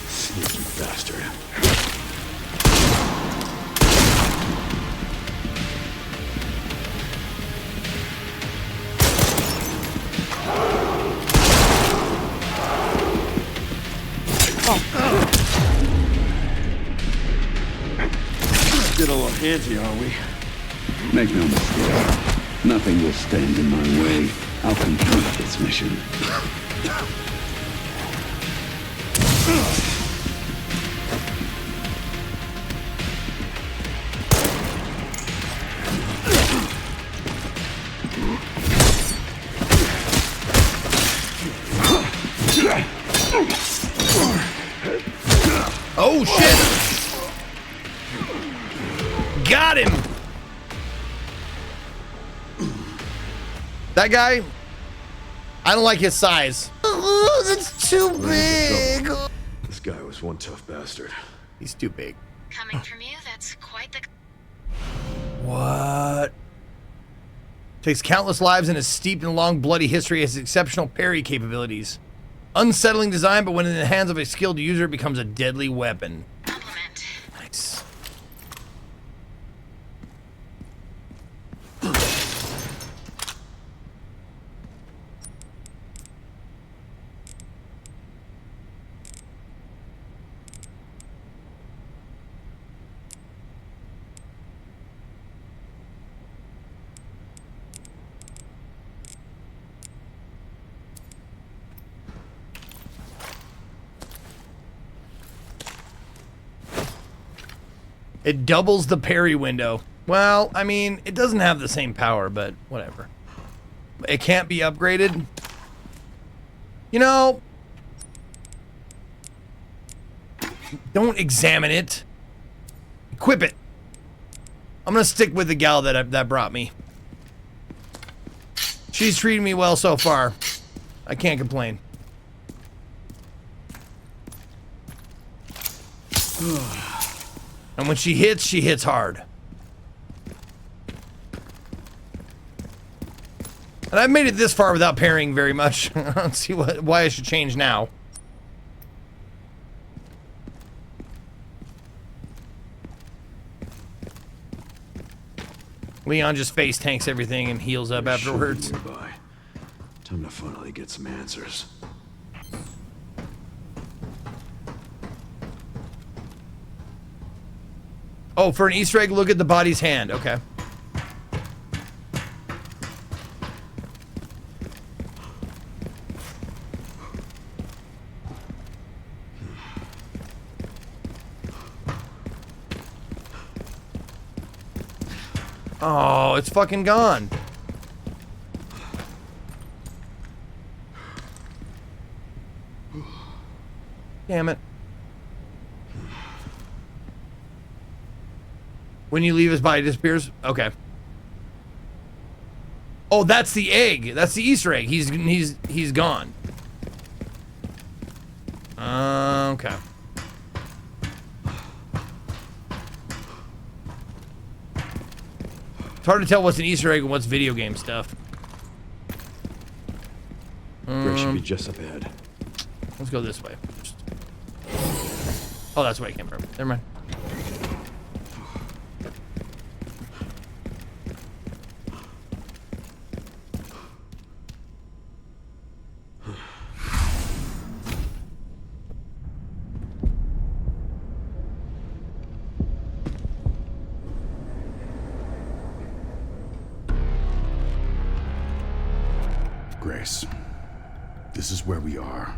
Sneaky bastard. Get a little handsy, are we? Make no mistake. Nothing will stand in my way. I'll complete this mission. Oh shit! Got him! That guy, I don't like his size. Oh, that's too big. This guy was one tough bastard. He's too big. Coming from you, that's quite the... What? Takes countless lives and has steeped in long, bloody history, has exceptional parry capabilities. Unsettling design, but when in the hands of a skilled user, it becomes a deadly weapon. Nice. It doubles the parry window. Well, I mean, it doesn't have the same power, but whatever. It can't be upgraded. You know, don't examine it. Equip it. I'm gonna stick with the gal that brought me. She's treated me well so far. I can't complain. And when she hits hard. And I've made it this far without parrying very much. I don't see why I should change now. Leon just face tanks everything and heals up afterwards. Nearby. Time to finally get some answers. Oh, for an Easter egg, look at the body's hand. Okay. Oh, it's fucking gone. Damn it. When you leave, his body disappears? Okay. Oh, that's the egg. That's the Easter egg. He's gone. Okay. hard to tell what's an Easter egg and what's video game stuff. Grace should be just up ahead. Let's go this way. Oh, that's where I came from. Never mind. Grace, this is where we are.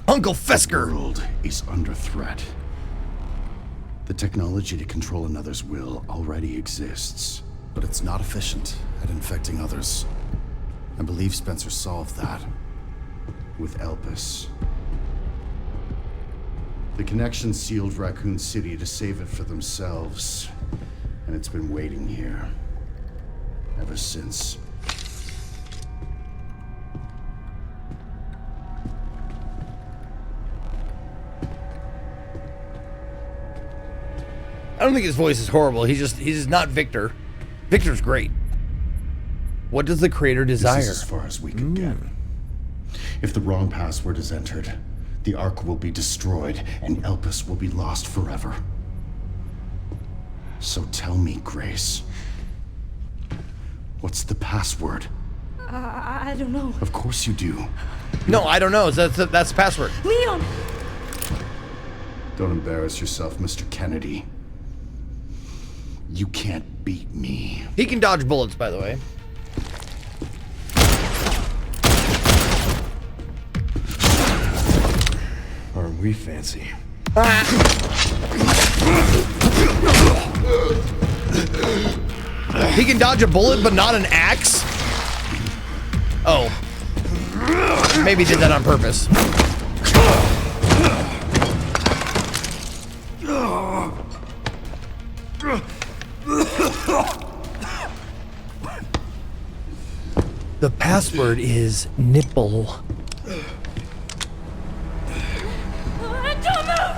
Uncle Fesker! The world is under threat. The technology to control another's will already exists, but it's not efficient at infecting others. I believe Spencer solved that with Elpis. The Connection sealed Raccoon City to save it for themselves, and it's been waiting here ever since. I don't think his voice is horrible. He's just not Victor. Victor's great. What does the creator desire? This is as far as we can get. If the wrong password is entered, the Ark will be destroyed and Elpis will be lost forever. So tell me, Grace, what's the password? I don't know. Of course you do. No, I don't know. That's the password. Leon! Don't embarrass yourself, Mr. Kennedy. You can't beat me. He can dodge bullets, by the way. Aren't we fancy? He can dodge a bullet, but not an axe? Oh. Maybe he did that on purpose. The password is nipple. Don't move!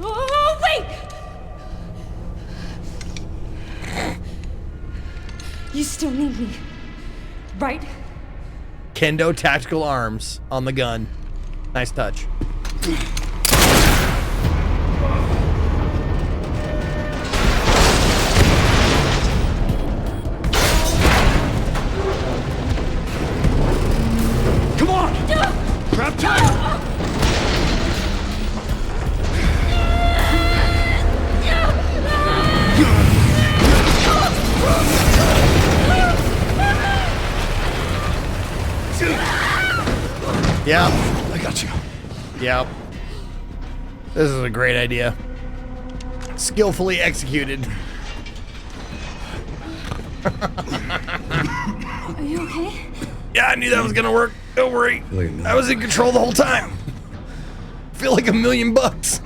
Oh, wait! You still need me, right? Kendo tactical arms on the gun. Nice touch. Come on! Grab tight! Yeah. I got you. Yep. This is a great idea. Skillfully executed. Are you okay? Yeah, I knew that was gonna work. Don't worry. I was in control the whole time. Feel like $1,000,000.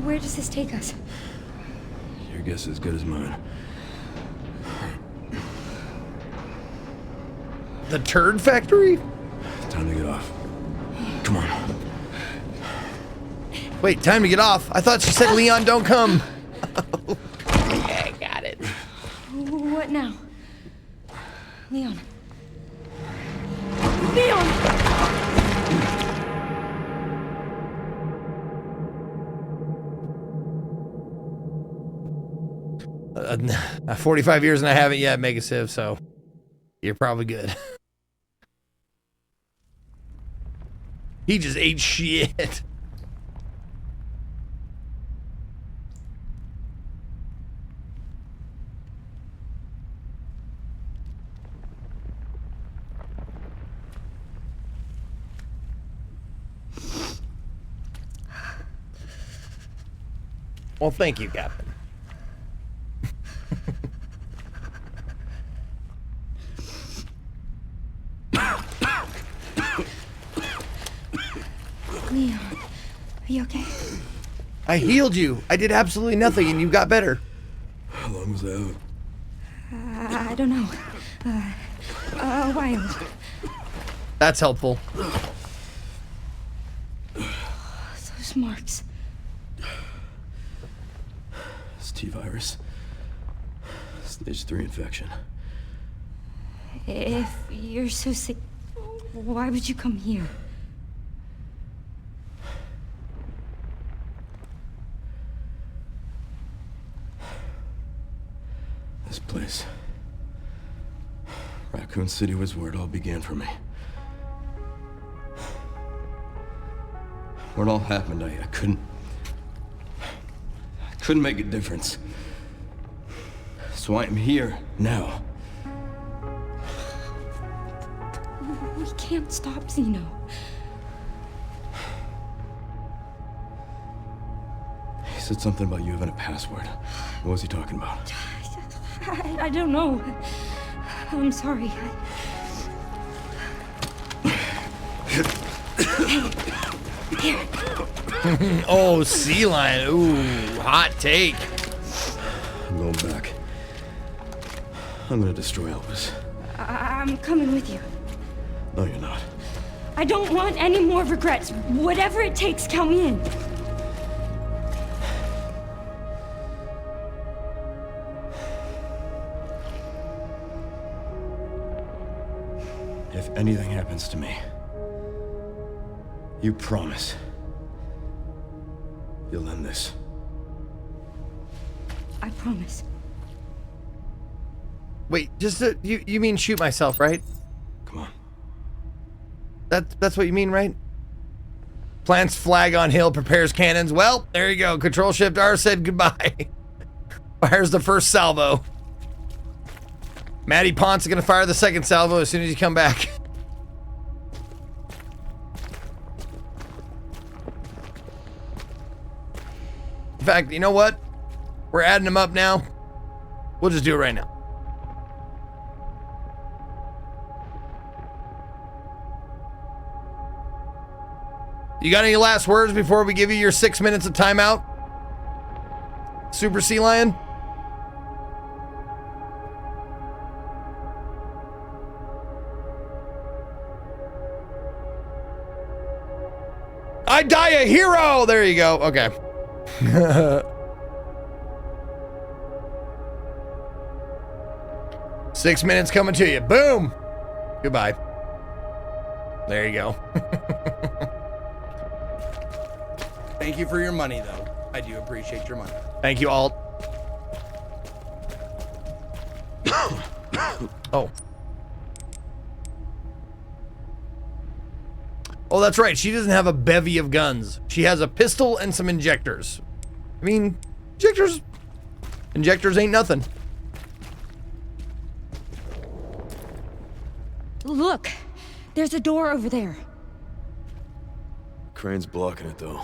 Where does this take us? Your guess is as good as mine. The turd factory? Time to get off. Come on. Wait, time to get off. I thought she said, Leon, don't come. Okay, got it. What now? Leon. Leon! Uh, 45 years and I haven't yet, Megasiv, so you're probably good. He just ate shit. Well, thank you, Captain. Leon, are you okay? I healed you. I did absolutely nothing and you got better. How long was that? I don't know. A while. That's helpful. those marks? It's T-virus. Stage 3 infection. If you're so sick, why would you come here? This place. Raccoon City was where it all began for me. Where it all happened, I couldn't make a difference. So I am here now. We can't stop Zeno. He said something about you having a password. What was he talking about? I don't know. I'm sorry. Here. Oh, sea lion. Ooh, hot take. I'm going back. I'm gonna destroy Elvis. I'm coming with you. No, you're not. I don't want any more regrets. Whatever it takes, count me in. If anything happens to me, you promise you'll end this. I promise. Wait, just you mean shoot myself, right? Come on. That's what you mean, right? Plants flag on hill, prepares cannons. Well, there you go. Control Shift R said goodbye. Fires the first salvo. Matty Ponce is gonna fire the second salvo as soon as you come back. In fact, you know what? We're adding them up now. We'll just do it right now. You got any last words before we give you your 6 minutes of timeout? Super Sea Lion? I die a hero! There you go. Okay. 6 minutes coming to you. Boom! Goodbye. There you go. Thank you for your money, though. I do appreciate your money. Thank you, Alt. Oh. Oh, that's right. She doesn't have a bevy of guns. She has a pistol and some injectors. I mean, injectors ain't nothing. Look, there's a door over there. Crane's blocking it, though.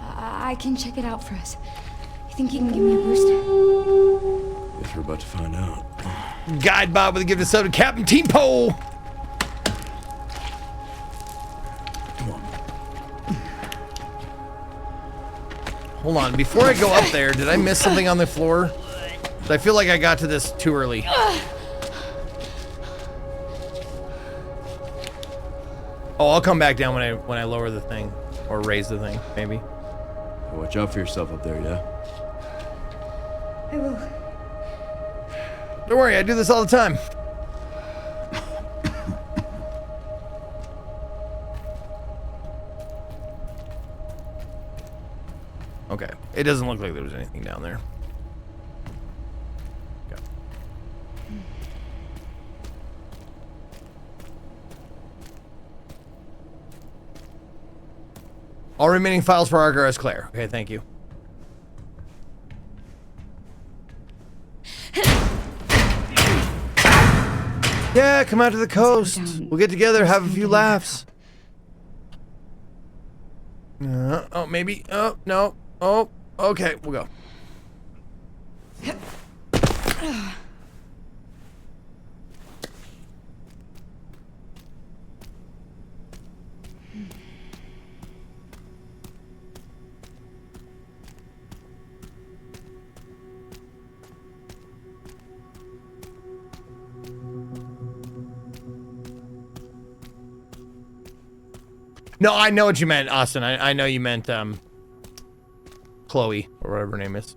I can check it out for us. You think you can give me a boost? Guess we're about to find out. Guide Bob with a gift of sub to Captain Team Pole. Hold on, before I go up there, did I miss something on the floor? I feel like I got to this too early. Oh, I'll come back down when I lower the thing or raise the thing, maybe. Watch out for yourself up there, yeah? I will. Don't worry, I do this all the time. Okay, it doesn't look like there was anything down there. Okay. All remaining files for Ark are as clear. Okay, thank you. Yeah, come out to the coast. We'll get together, have a few laughs. Oh, maybe. Oh, no. Oh, okay, we'll go. No, I know what you meant, Austin. I know you meant Chloe or whatever her name is.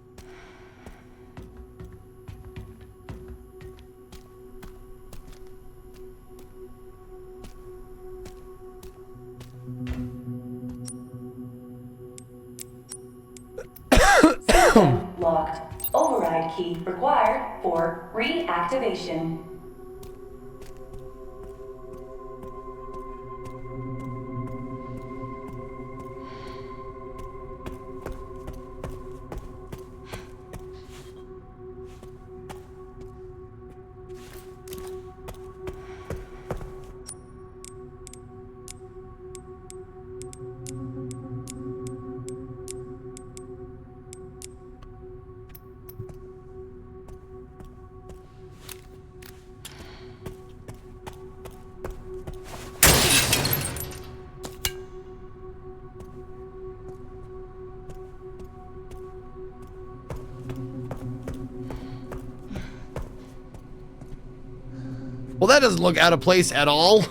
System locked. Override key required for reactivation. Well, that doesn't look out of place at all.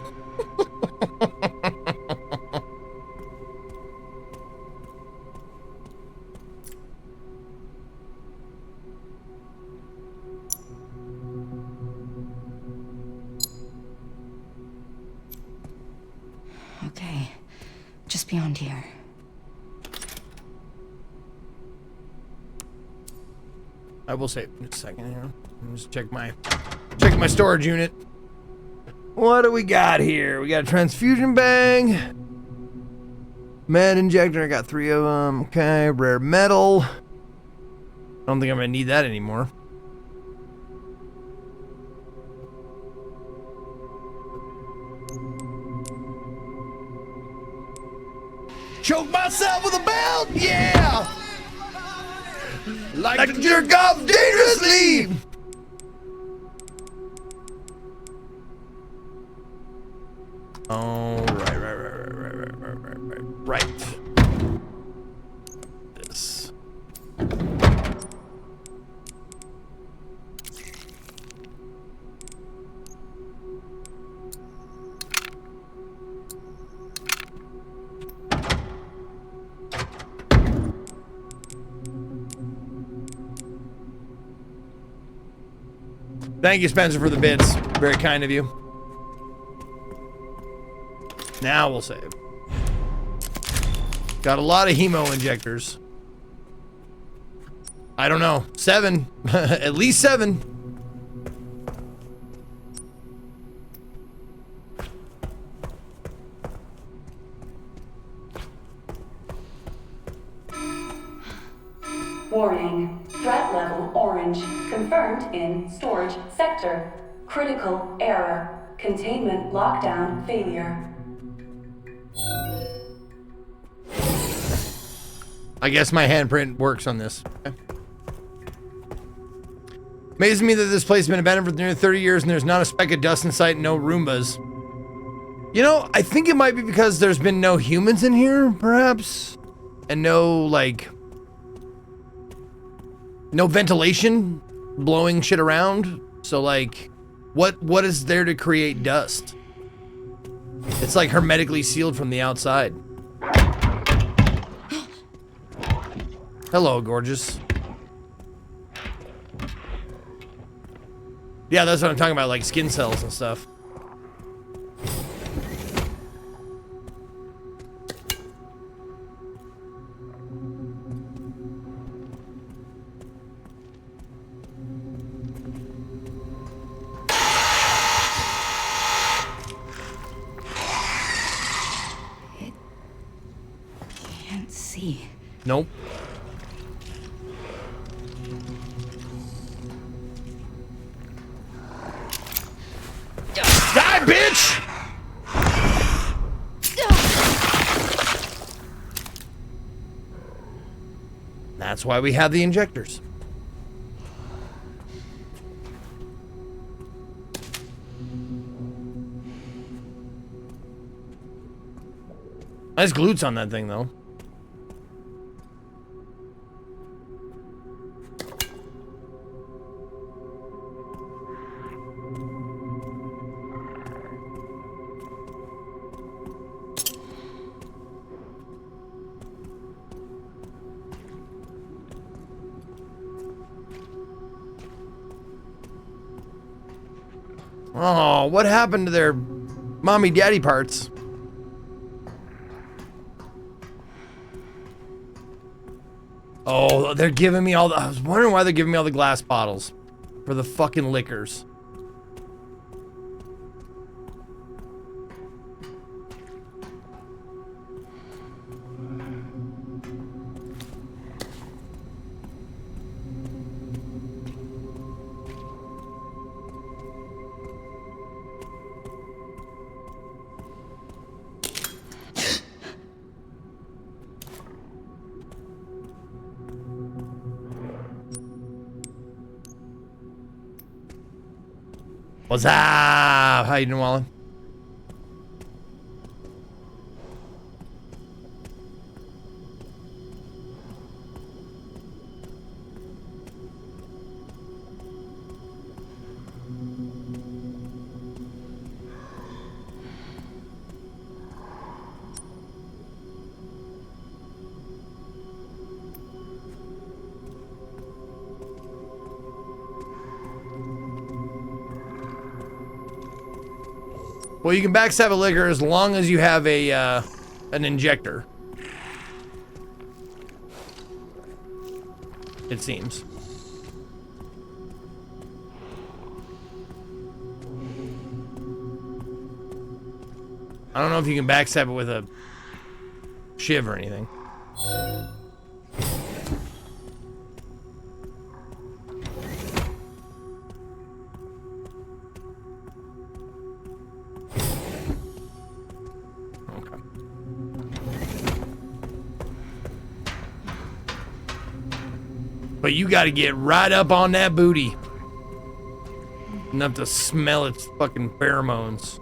Okay, just beyond here. I will save in a second here. Let me just check my storage unit. What do we got here? We got a transfusion bag. Med injector, I got 3 of them. Okay, rare metal. I don't think I'm gonna need that anymore. Choke myself with a belt, yeah! Like to jerk off dangerously! Oh, right. This. Thank you, Spencer, for the bits. Very kind of you. Now we'll save. Got a lot of hemo injectors. I don't know. 7. At least 7. Warning. Threat level orange. Confirmed in storage sector. Critical error. Containment lockdown failure. I guess my handprint works on this. Okay. Amazes me that this place has been abandoned for nearly 30 years and there's not a speck of dust in sight and no Roombas. You know, I think it might be because there's been no humans in here, perhaps? And no, like... no ventilation blowing shit around. So, like, what is there to create dust? It's like hermetically sealed from the outside. Hello, gorgeous. Yeah, that's what I'm talking about, like skin cells and stuff. Can't see. Nope. Die, bitch! That's why we have the injectors. Nice glutes on that thing, though. Oh, what happened to their mommy daddy parts? Oh, they're giving me all the... I was wondering why they're giving me all the glass bottles for the fucking liquors. What's up? How you doing, Wallen? Well, you can backstab a liquor as long as you have a an injector. It seems. I don't know if you can backstab it with a shiv or anything. But you gotta get right up on that booty. Enough to smell its fucking pheromones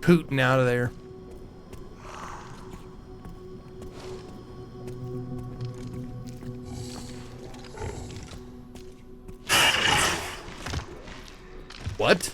pooting out of there. What?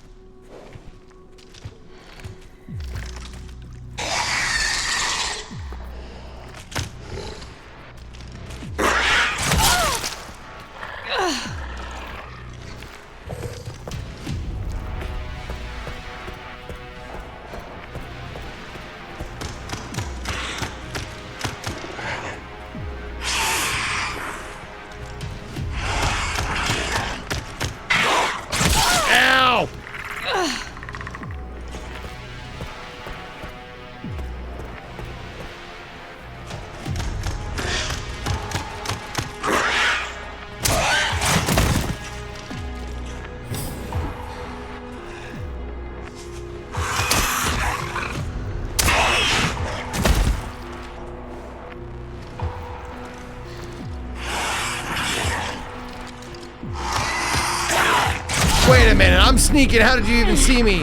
Wait a minute, I'm sneaking. How did you even see me?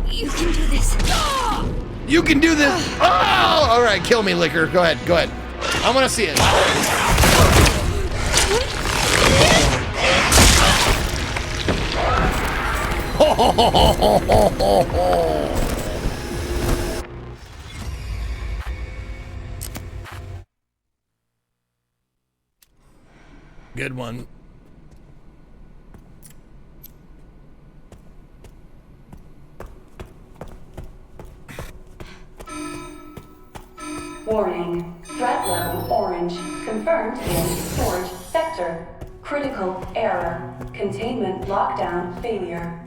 You can do this. You can do this. Oh! All right, kill me, liquor. Go ahead, go ahead. I want to see it. Good one. Warning. Threat level orange. Confirmed in storage sector. Critical error. Containment lockdown failure.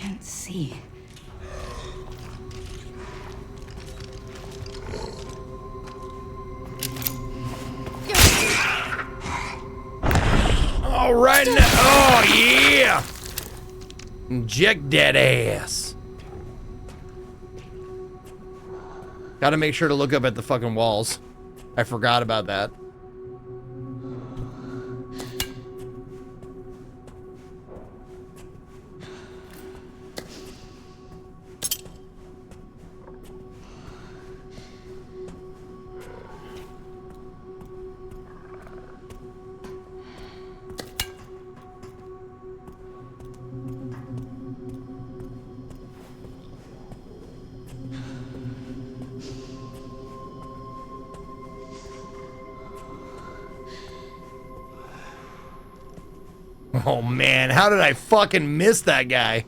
Can't see. All right now. Oh, yeah. Inject that ass. Gotta make sure to look up at the fucking walls. I forgot about that. Oh man, how did I fucking miss that guy?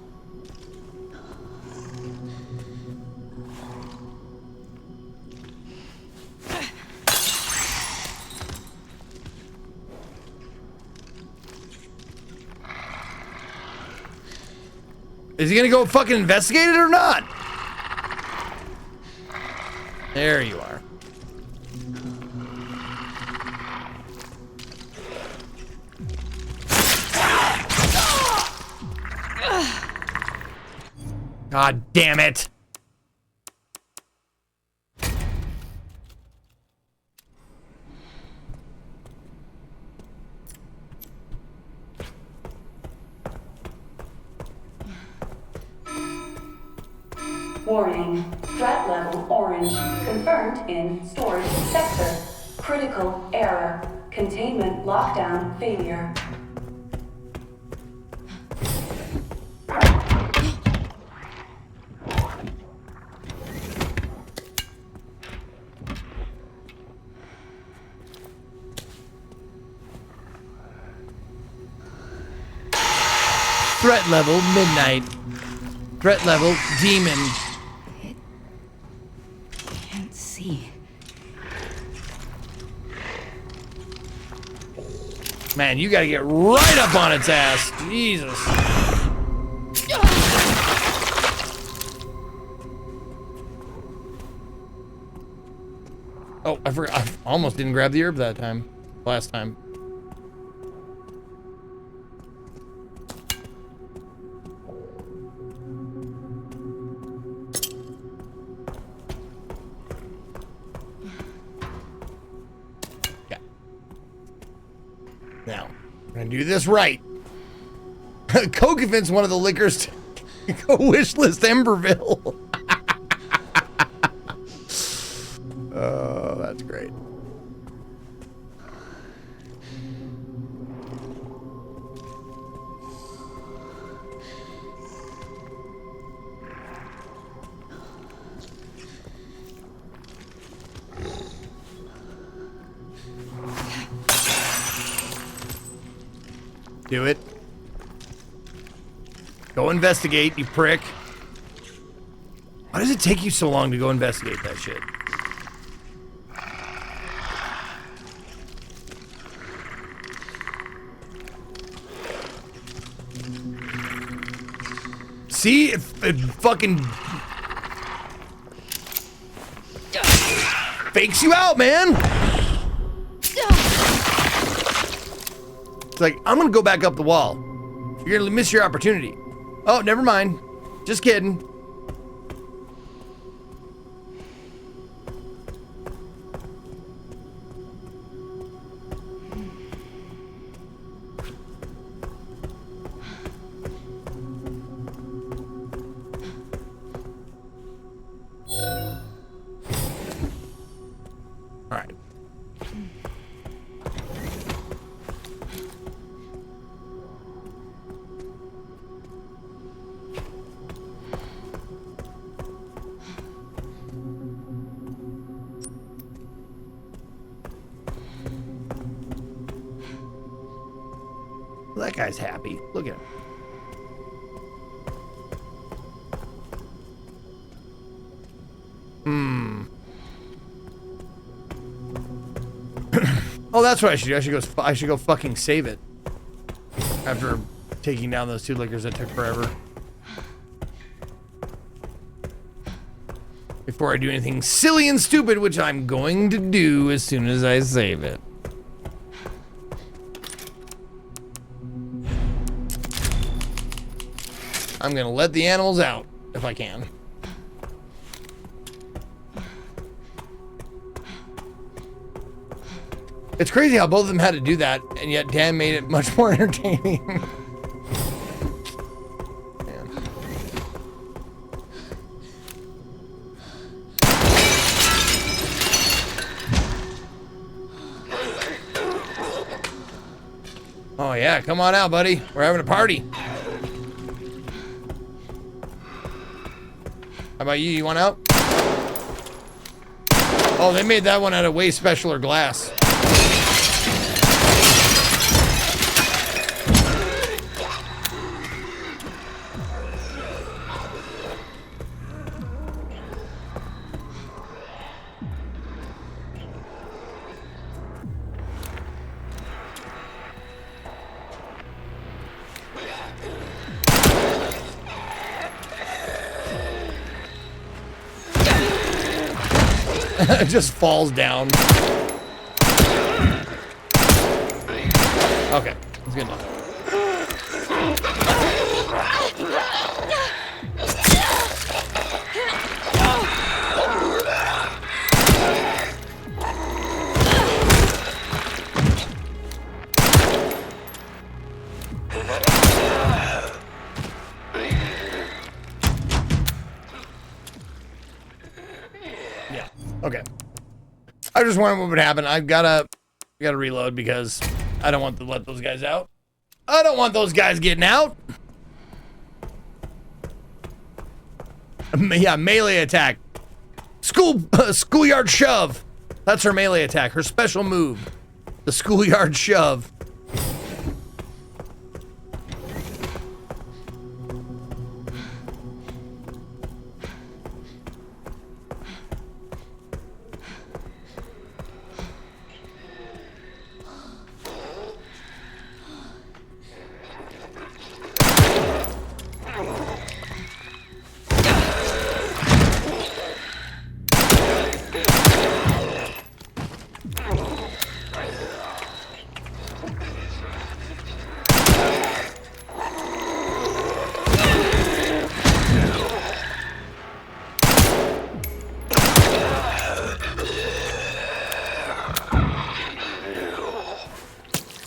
Is he gonna go fucking investigate it or not? There you are. God damn it. Warning. Threat level orange. Confirmed in storage sector. Critical error. Containment lockdown failure. Threat level midnight. Threat level demon. Can't see. Man, you gotta get right up on its ass. Jesus. Oh, I forgot. I almost didn't grab the herb that time. Last time. Now, we're gonna do this right. Kokavint's one of the liquors to go wish list Emberville. Oh, that's great. Do it. Go investigate, you prick. Why does it take you so long to go investigate that shit? See? It fucking fakes you out, man. It's like, I'm gonna go back up the wall. You're gonna miss your opportunity. Oh, never mind. Just kidding. All right. Well, that guy's happy. Look at him. Oh, that's what I should do. I should go fucking save it. After taking down those two lickers that took forever. Before I do anything silly and stupid, which I'm going to do as soon as I save it. I'm gonna let the animals out if I can. It's crazy how both of them had to do that, and yet Dan made it much more entertaining. Man. Oh yeah, come on out, buddy. We're having a party. How about you? You want out? Oh, they made that one out of way specialer glass. Just falls down. Okay, that's good enough. Yeah. Okay. I just wondering what would happen. I've gotta reload because I don't want to let those guys out. I don't want those guys getting out. Yeah, melee attack. Schoolyard shove. That's her melee attack. Her special move. The schoolyard shove.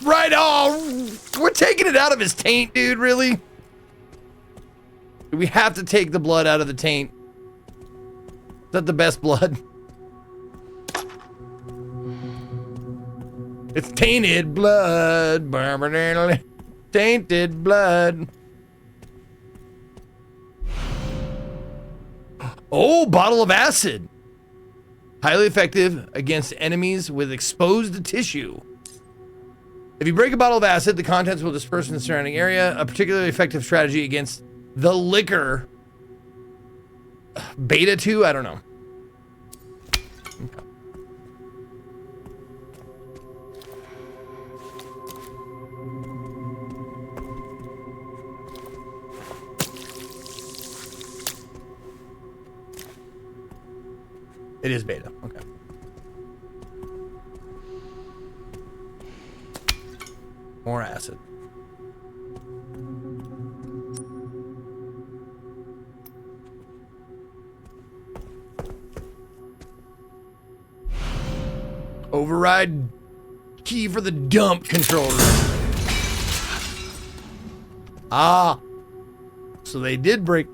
Right, oh, we're taking it out of his taint, dude, really? Do we have to take the blood out of the taint? Is that the best blood? It's tainted blood. Tainted blood. Oh, bottle of acid. Highly effective against enemies with exposed tissue. If you break a bottle of acid, the contents will disperse in the surrounding area. A particularly effective strategy against the liquor. Beta 2? I don't know. Okay. It is beta. Okay. More acid. Override key for the dump controller. Ah. So they did break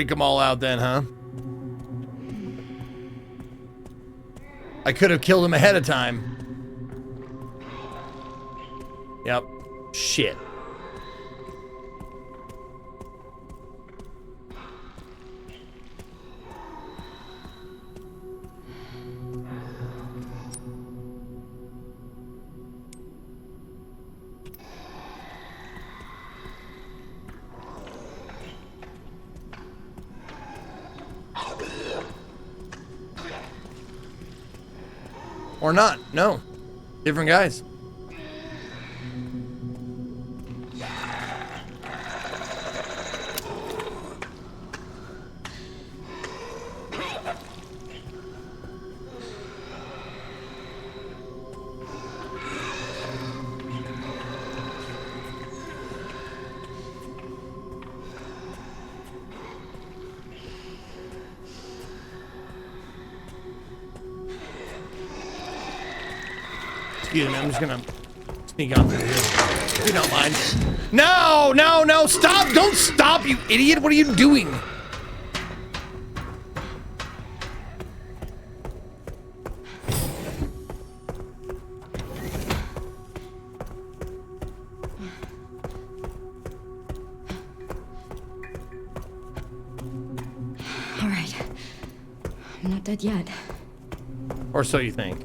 them all out then, huh? I could have killed him ahead of time. Yep. Shit. Or not. No. Different guys. Excuse me, I'm just gonna sneak on through here. If you don't mind. No, no, no, stop! Don't stop, you idiot! What are you doing? All right. I'm not dead yet. Or so you think.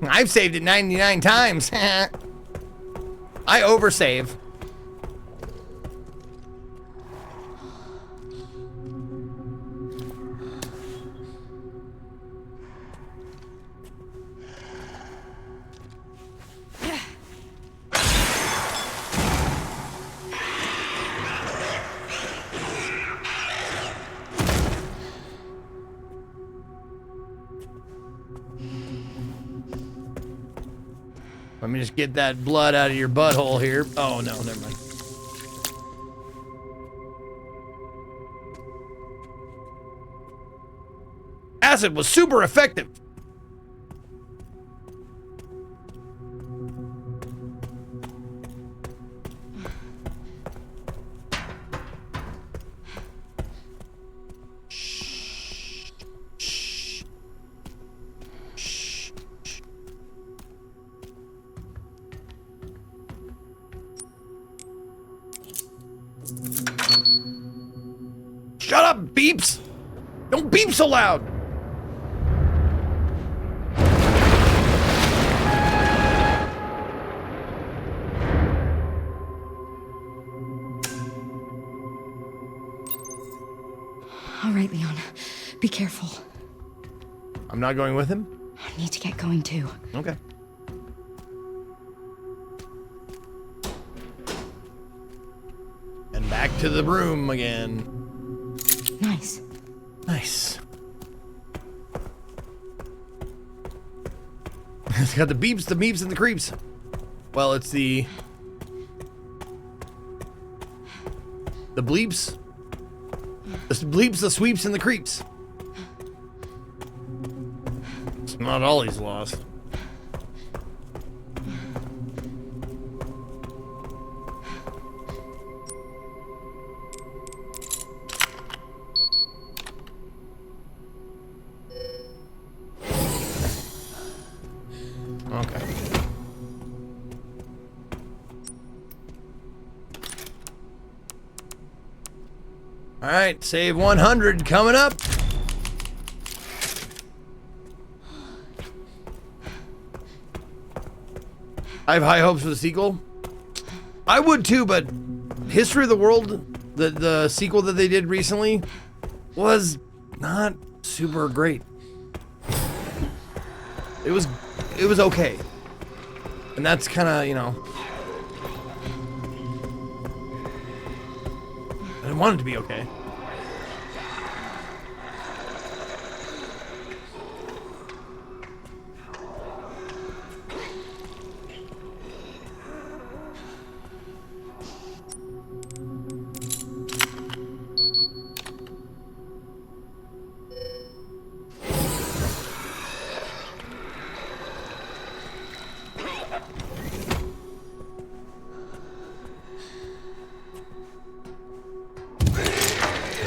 I've saved it 99 times. I oversave. Let me just get that blood out of your butthole here. Oh, no, never mind. Acid was super effective. Shut up, beeps! Don't beep so loud! All right, Leon. Be careful. I'm not going with him? I need to get going too. Okay. And back to the room again. Nice. Nice. It's got the beeps, the meeps, and the creeps. Well, it's the bleeps, the bleeps, the sweeps, and the creeps. It's not all he's lost. Okay. All right, save 100 coming up. I have high hopes for the sequel. I would too, but History of the World, the sequel that they did recently, was not super great. It was okay. And that's kind of, you know, I didn't want it to be okay.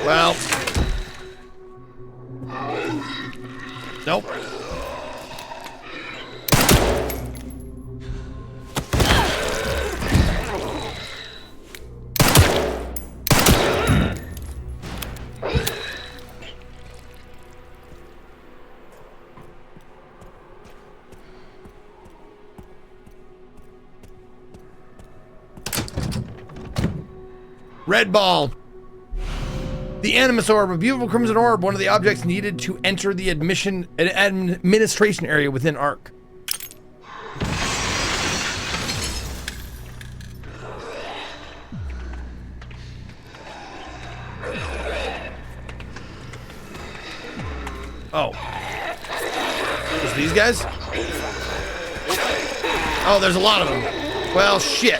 Well, nope. Red ball. The Animus Orb, a beautiful crimson orb, one of the objects needed to enter the administration area within ARC. Oh. Is these guys? Oh, there's a lot of them. Well, shit.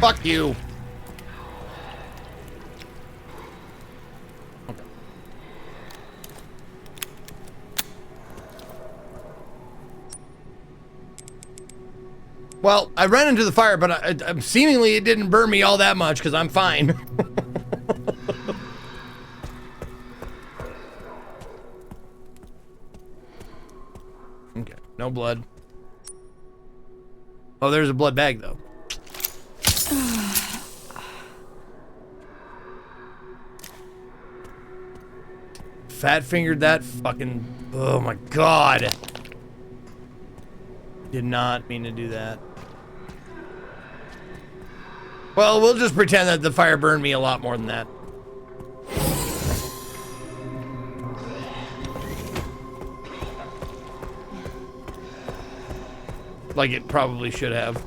Fuck you. Okay. Well, I ran into the fire, but seemingly it didn't burn me all that much because I'm fine. Okay, no blood. Oh, there's a blood bag, though. Fat fingered that fucking... Oh my god. Did not mean to do that. Well, we'll just pretend that the fire burned me a lot more than that. Like it probably should have.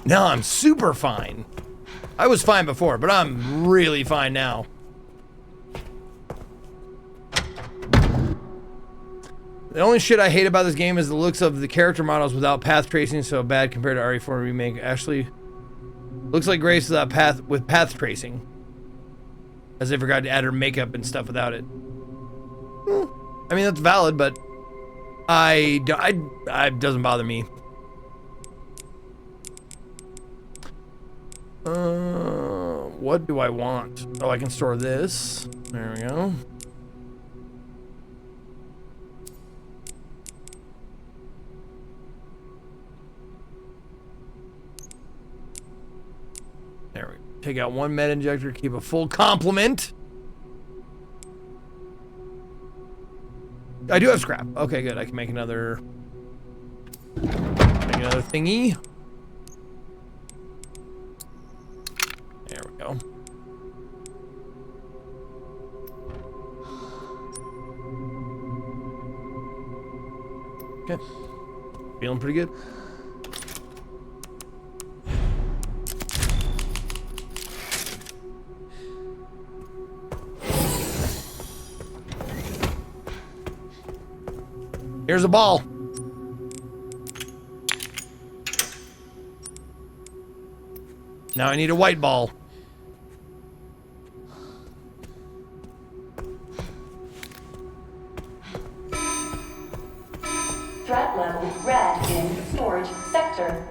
Now I'm super fine. I was fine before, but I'm really fine now. The only shit I hate about this game is the looks of the character models without path tracing, so bad compared to RE4 Remake. Actually, looks like Grace without path tracing. As they forgot to add her makeup and stuff without it. I mean, that's valid, but it doesn't bother me. What do I want? Oh, I can store this. There we go. There we go. Take out one med injector, keep a full complement. I do have scrap. Okay, good. I can make another thingy. There we go. Okay. Feeling pretty good. Here's a ball. Now I need a white ball. Threat level red in storage sector.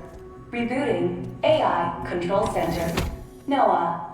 Rebooting AI control center. NOAA.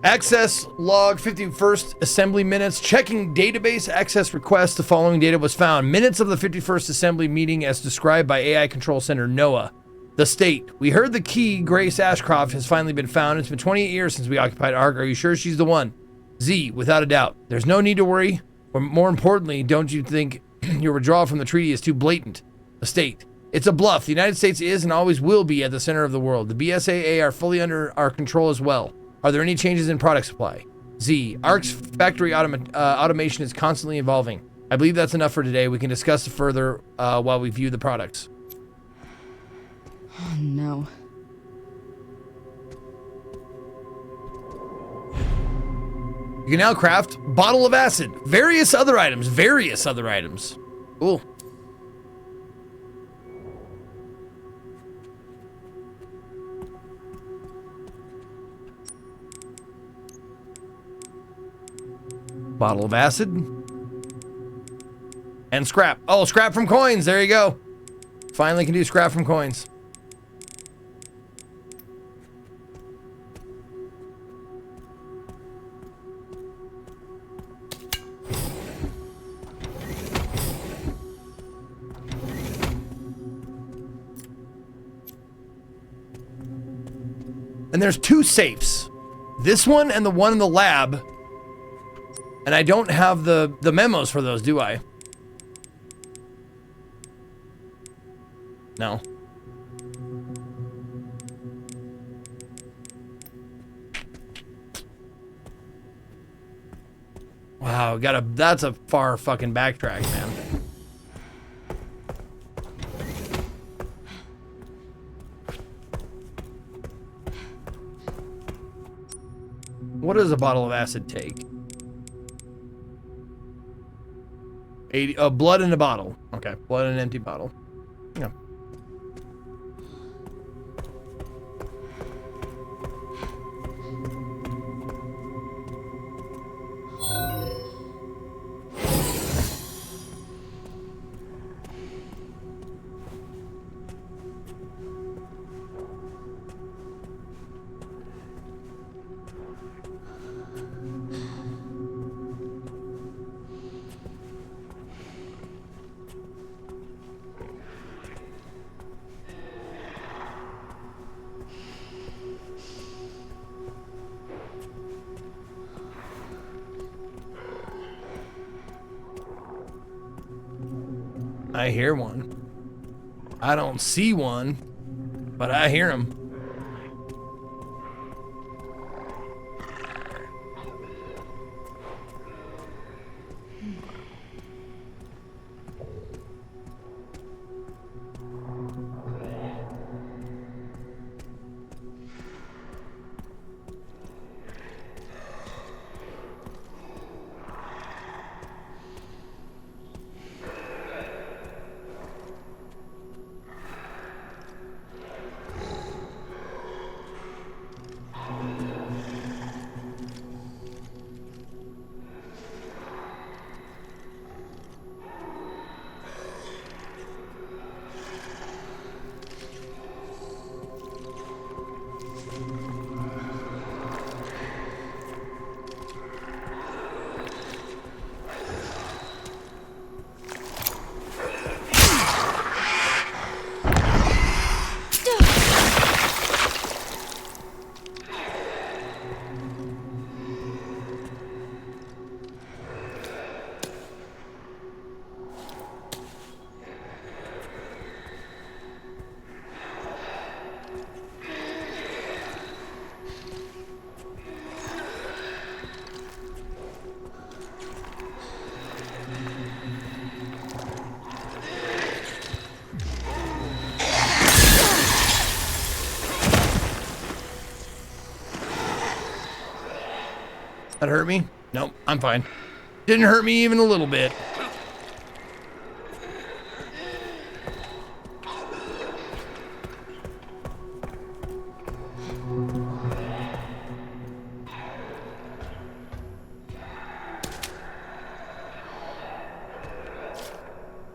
Access log 51st assembly minutes. Checking database access request. The following data was found. Minutes of the 51st assembly meeting as described by AI control center NOAA. The state. We heard the key, Grace Ashcroft, has finally been found. It's been 28 years since we occupied ARC. Are you sure she's the one? Z, without a doubt. There's no need to worry. Or more importantly, don't you think your withdrawal from the treaty is too blatant? The state. It's a bluff. The United States is and always will be at the center of the world. The BSAA are fully under our control as well. Are there any changes in product supply? Z, ARC's factory automation is constantly evolving. I believe that's enough for today. We can discuss it further while we view the products. Oh, no. You can now craft bottle of acid, various other items. Cool. Bottle of acid. And scrap. Oh, scrap from coins. There you go. Finally can do scrap from coins. And there's two safes. This one and the one in the lab. And I don't have the memos for those, do I? No. Wow, that's a far fucking backtrack, man. What does a bottle of acid take? 80, blood in a bottle. Okay, blood in an empty bottle. Yeah. I hear one. I don't see one, but I hear him. That hurt me? Nope, I'm fine. Didn't hurt me even a little bit.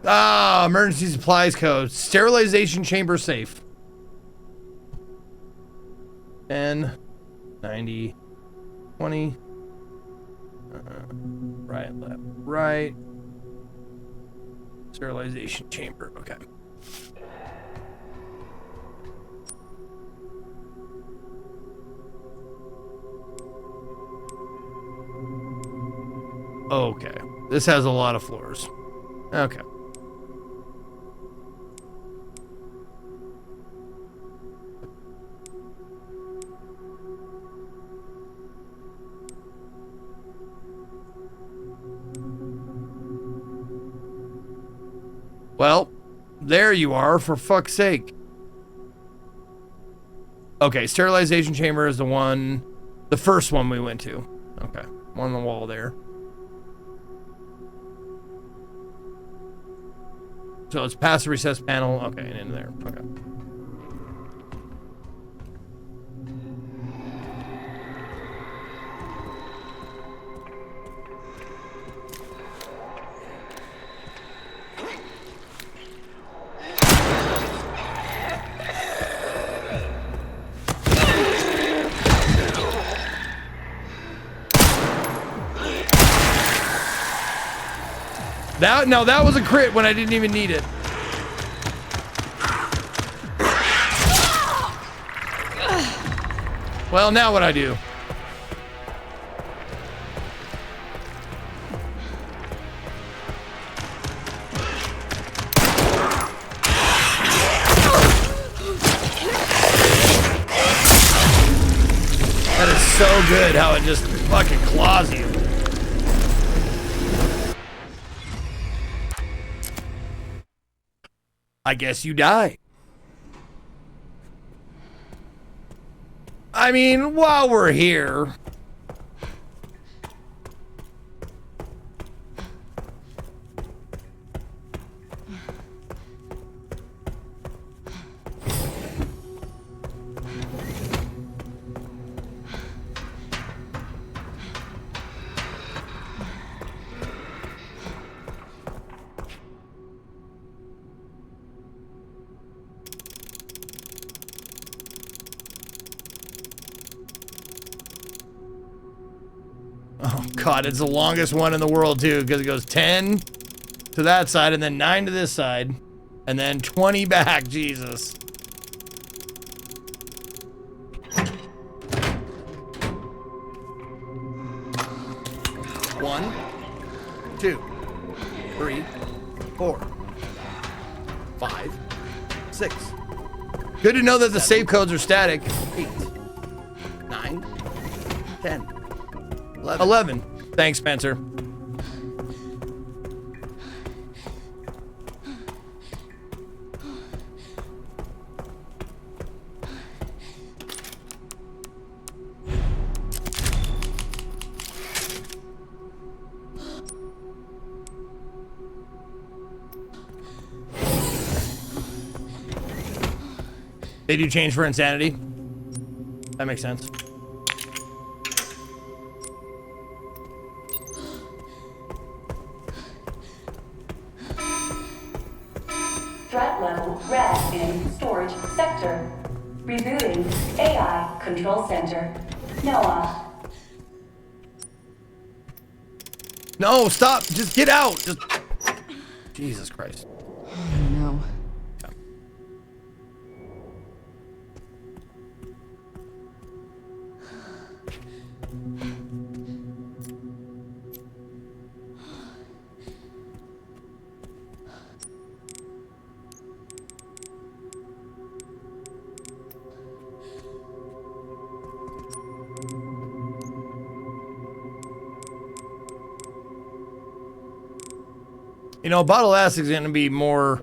Ah, emergency supplies code. Sterilization chamber safe. 10, 90, 20. Right, left, right. Sterilization chamber, okay. Okay, this has a lot of floors. Okay. Well, there you are, for fuck's sake. Okay, sterilization chamber is the first one we went to. Okay, one on the wall there. So it's past the recess panel. Okay, and in there. Okay. That was a crit when I didn't even need it. Well, now what I do? That is so good how it just fucking claws you. I guess you die. I mean, while we're here. Oh god, it's the longest one in the world too, because it goes 10 to that side and then 9 to this side and then 20 back. Jesus. One, 2, 3, 4, 5, 6. Good to know that the save codes are static. 8, 9, 10, 11. Thanks, Spencer. They do change for insanity. That makes sense. Threat level red in storage sector. Rebooting AI control center. Noah. No, stop. Just get out. Just... Jesus Christ. Oh, no. You know, bottle acid is going to be more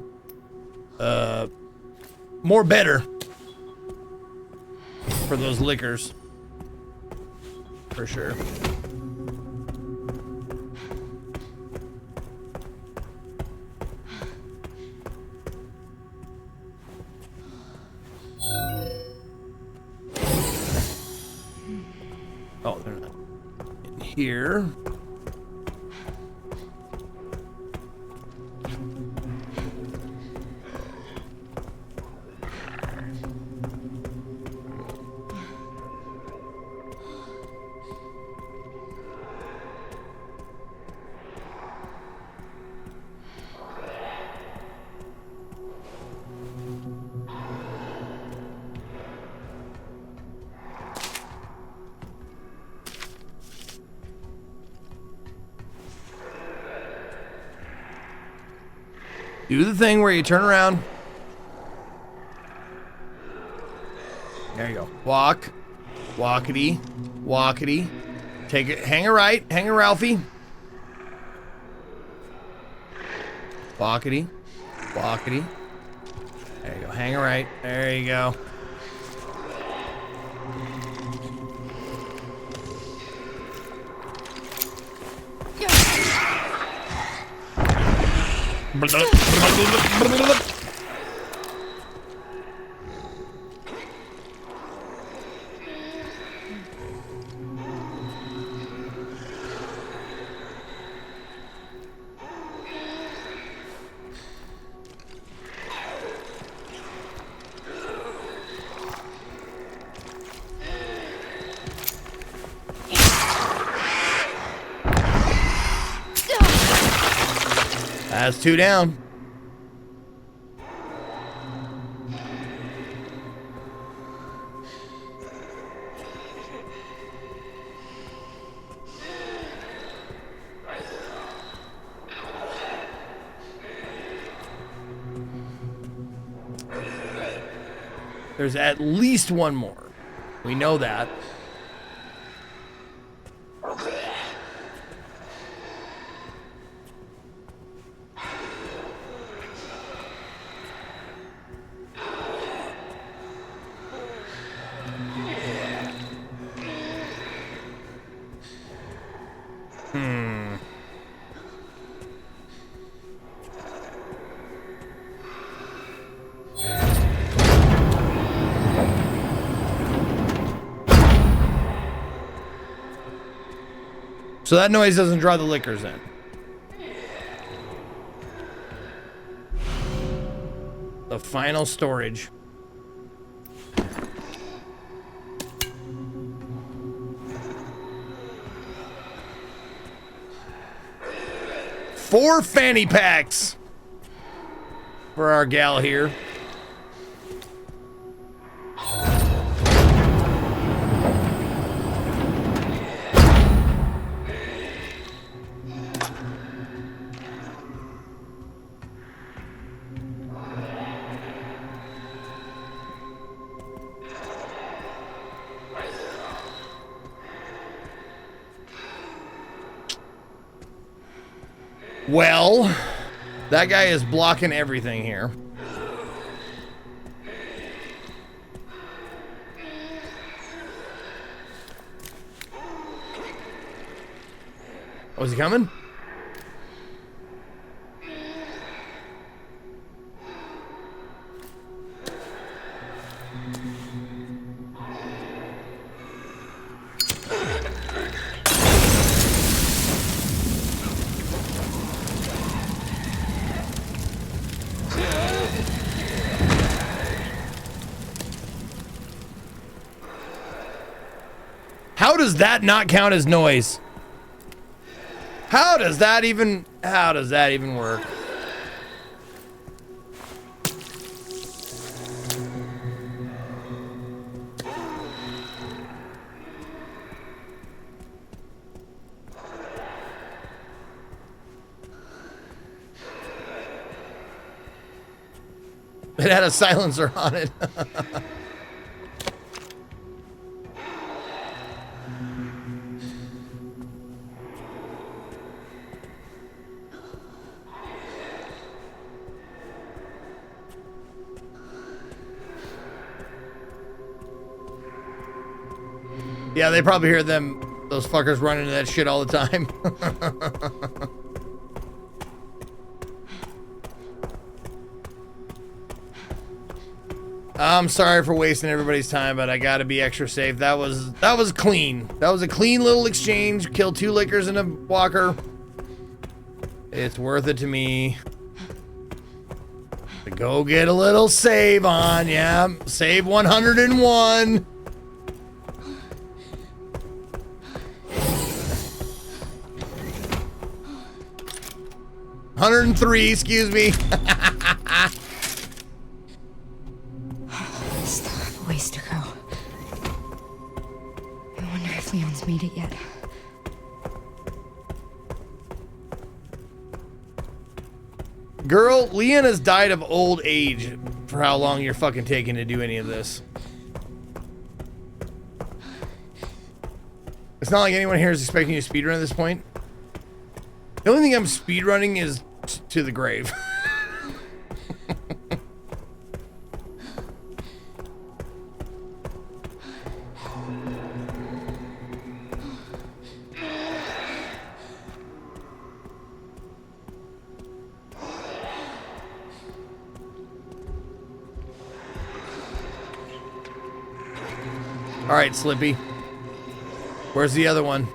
better for those liquors, for sure. Oh, they're not in here. Do the thing where you turn around. There you go. Walk. Walkity. Walkity. Take it. Hang a right. Hang a Ralphie. Walkity. Walkity. There you go. Hang a right. There you go. That's 2 down. There's at least one more. We know that. So that noise doesn't draw the liquors in. The final storage. Four fanny packs for our gal here. Well, that guy is blocking everything here. Oh, is he coming? How does that not count as noise? How does that even work? It had a silencer on it. Yeah, they probably hear those fuckers running into that shit all the time. I'm sorry for wasting everybody's time, but I gotta be extra safe. That was clean. That was a clean little exchange. Killed 2 lickers and a walker. It's worth it to me. To go get a little save on. Yeah, save 101. $103, excuse me. Still have a ways to go. I wonder if Leon's made it yet. Girl, Leon has died of old age for how long you're fucking taking to do any of this. It's not like anyone here is expecting you to speedrun at this point. The only thing I'm speedrunning is to the grave. All right, Slippy. Where's the other one?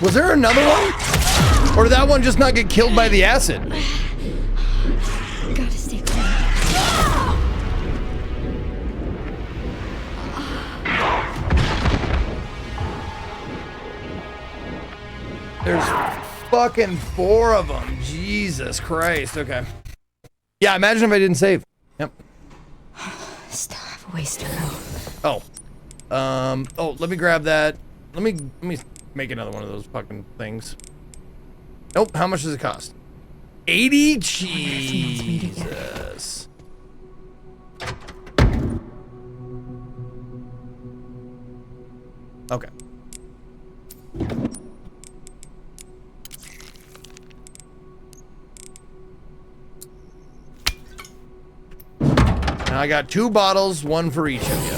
Was there another one? Or did that one just not get killed by the acid? Gotta stay clear. There's fucking 4 of them. Jesus Christ. Okay. Yeah, imagine if I didn't save. Yep. Still have a ways to go. Oh. Oh, let me grab that. Let me make another one of those fucking things. Nope. How much does it cost? 80? Jesus. Okay. Now I got 2 bottles, 1 for each of you.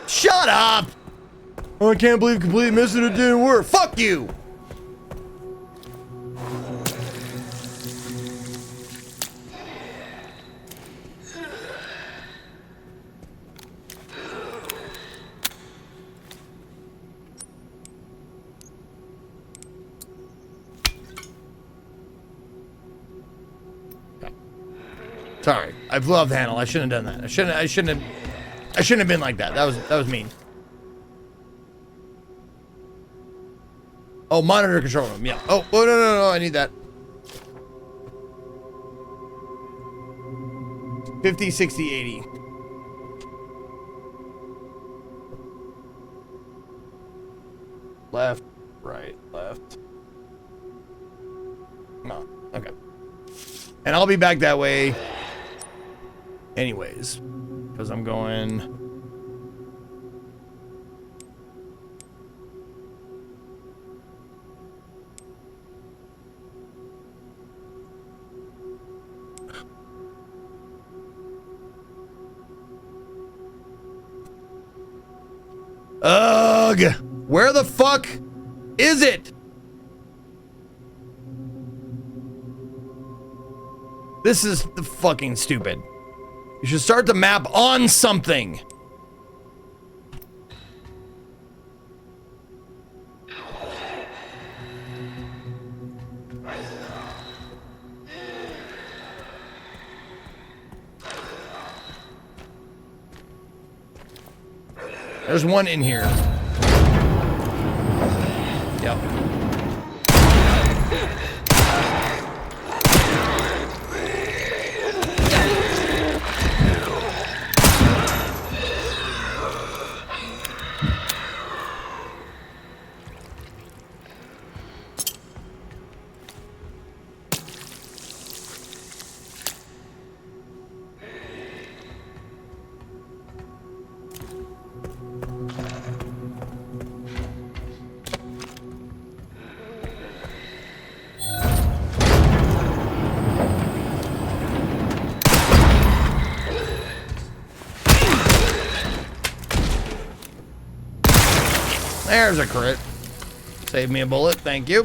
Shut up! Oh, I can't believe completely missed it. It didn't work. Fuck you! Sorry, I blew off the handle. I shouldn't have done that. I shouldn't have been like that. That was mean. Oh, monitor control room. Yeah. Oh, no. I need that. 50, 60, 80. Left, right, left. No. Okay. And I'll be back that way anyways, because I'm going... Ugh! Where the fuck is it? This is the fucking stupid. You should start the map on something. There's one in here. Yep. There's a crit. Save me a bullet, thank you.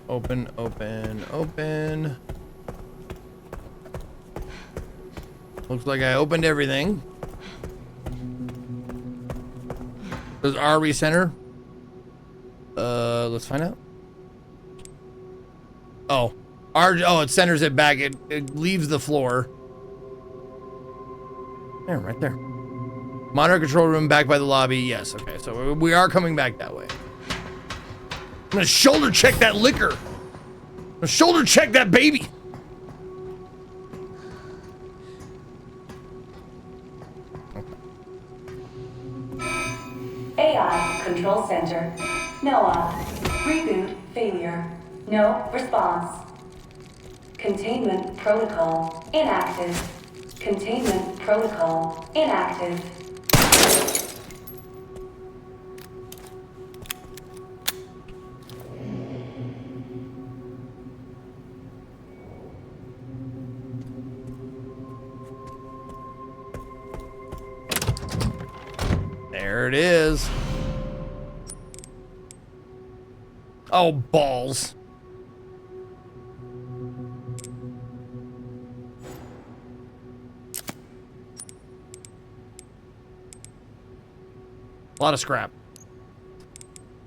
Open, open, open. Looks like I opened everything. Does R recenter? Let's find out. Oh, it centers it back. It leaves the floor. There, right there. Monitor control room back by the lobby. Yes, okay, so we are coming back that way. I'm gonna shoulder check that liquor. I'm gonna shoulder check that baby. AI Control Center. NOAA. Reboot failure. No response. Containment protocol inactive. Containment protocol inactive. There it is. Oh, balls. lot of scrap.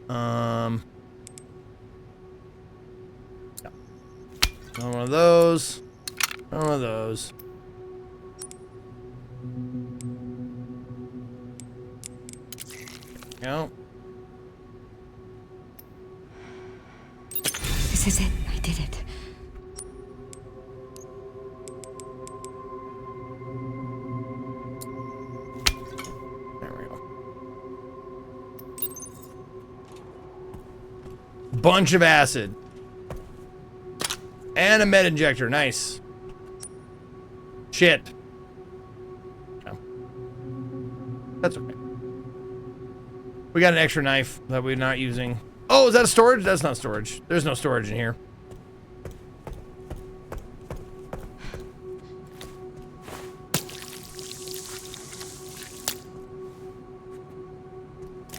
Yeah. One of those. One of those. Go. This is it. I did it. There we go. Bunch of acid. And a med injector. Nice. Shit. Oh. That's okay. We got an extra knife that we're not using. Oh, is that a storage? That's not storage. There's no storage in here.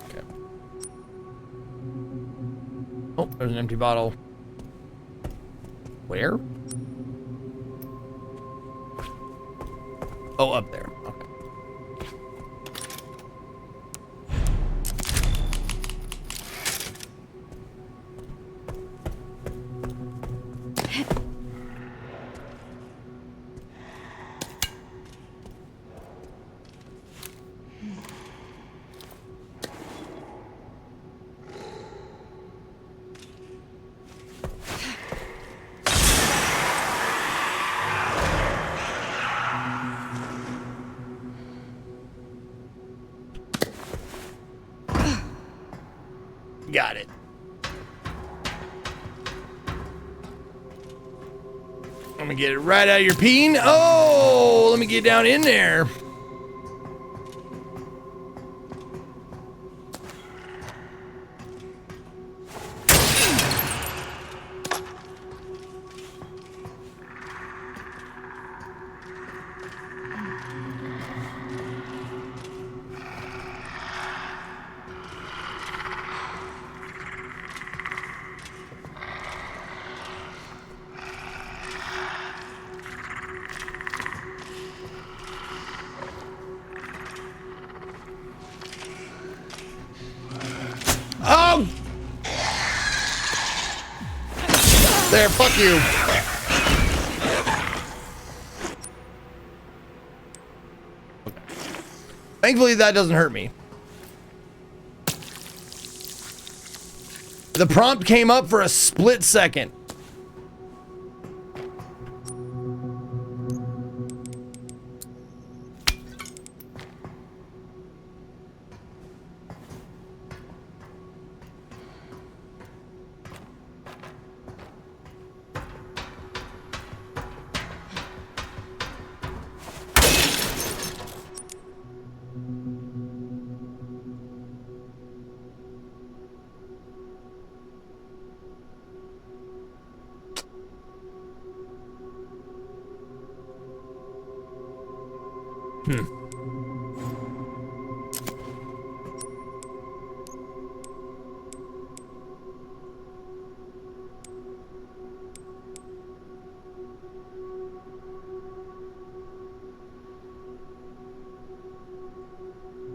Okay. Oh, there's an empty bottle. Where? Oh, up there. Okay. Got it. Let me get it right out of your peen. Oh, let me get down in there. Oh! There, fuck you. Okay. Thankfully, that doesn't hurt me. The prompt came up for a split second.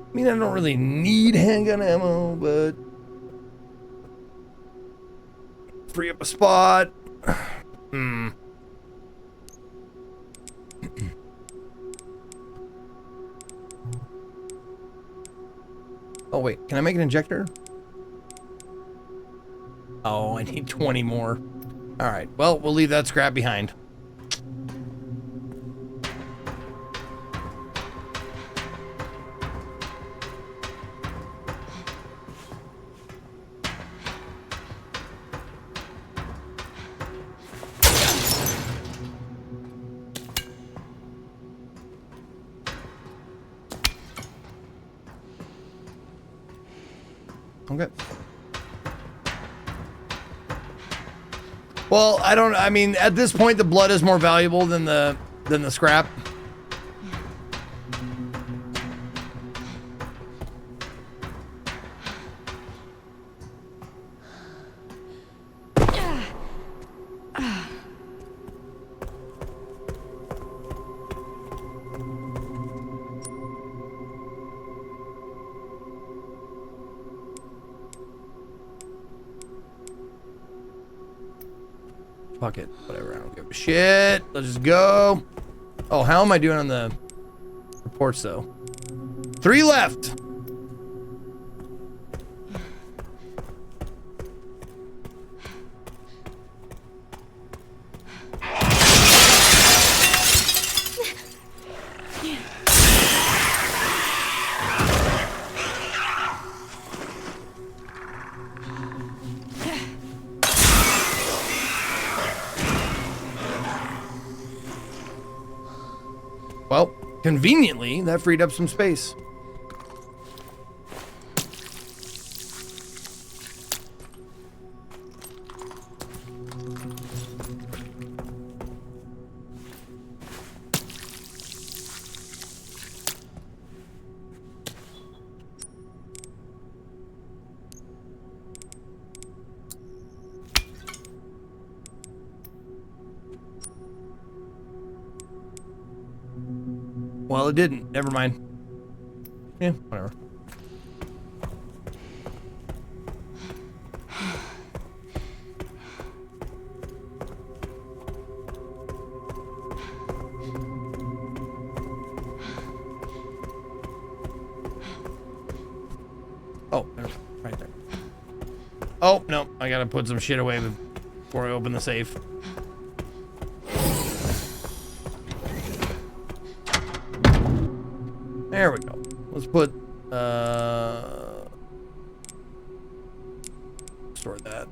I mean, I don't really need handgun ammo, but free up a spot. Oh, wait. Can I make an injector? Oh, I need 20 more. All right. Well, we'll leave that scrap behind. Okay. Well, I mean, at this point, the blood is more valuable than the scrap. fuck it. Whatever, I don't give a shit. Let's just go. Oh, how am I doing on the reports, though? 3 left. Well, conveniently, that freed up some space. Well, it didn't. Never mind. Yeah, whatever. Oh, right there. Oh, no. I gotta put some shit away before I open the safe. There we go. Let's put, store that.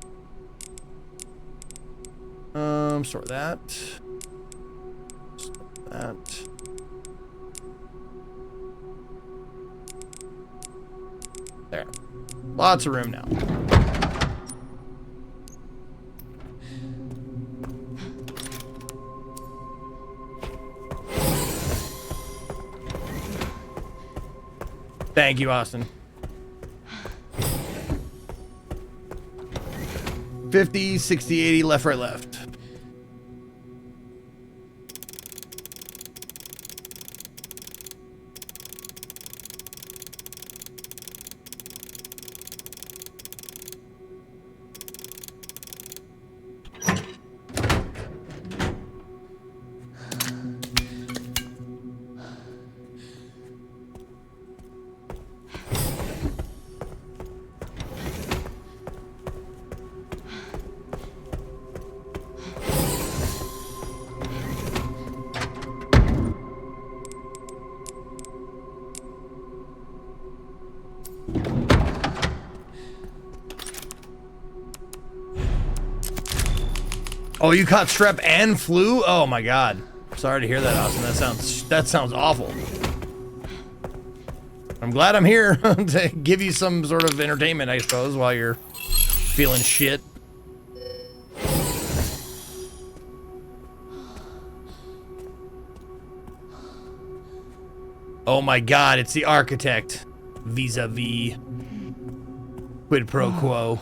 Store that. Store that. There. Lots of room now. Thank you, Austin. 50, 60, 80, left, right, left. Oh, you caught strep and flu? Oh my god. Sorry to hear that, Austin. That sounds awful. I'm glad I'm here to give you some sort of entertainment, I suppose, while you're feeling shit. Oh my god, it's the architect. Vis-a-vis. Quid pro quo.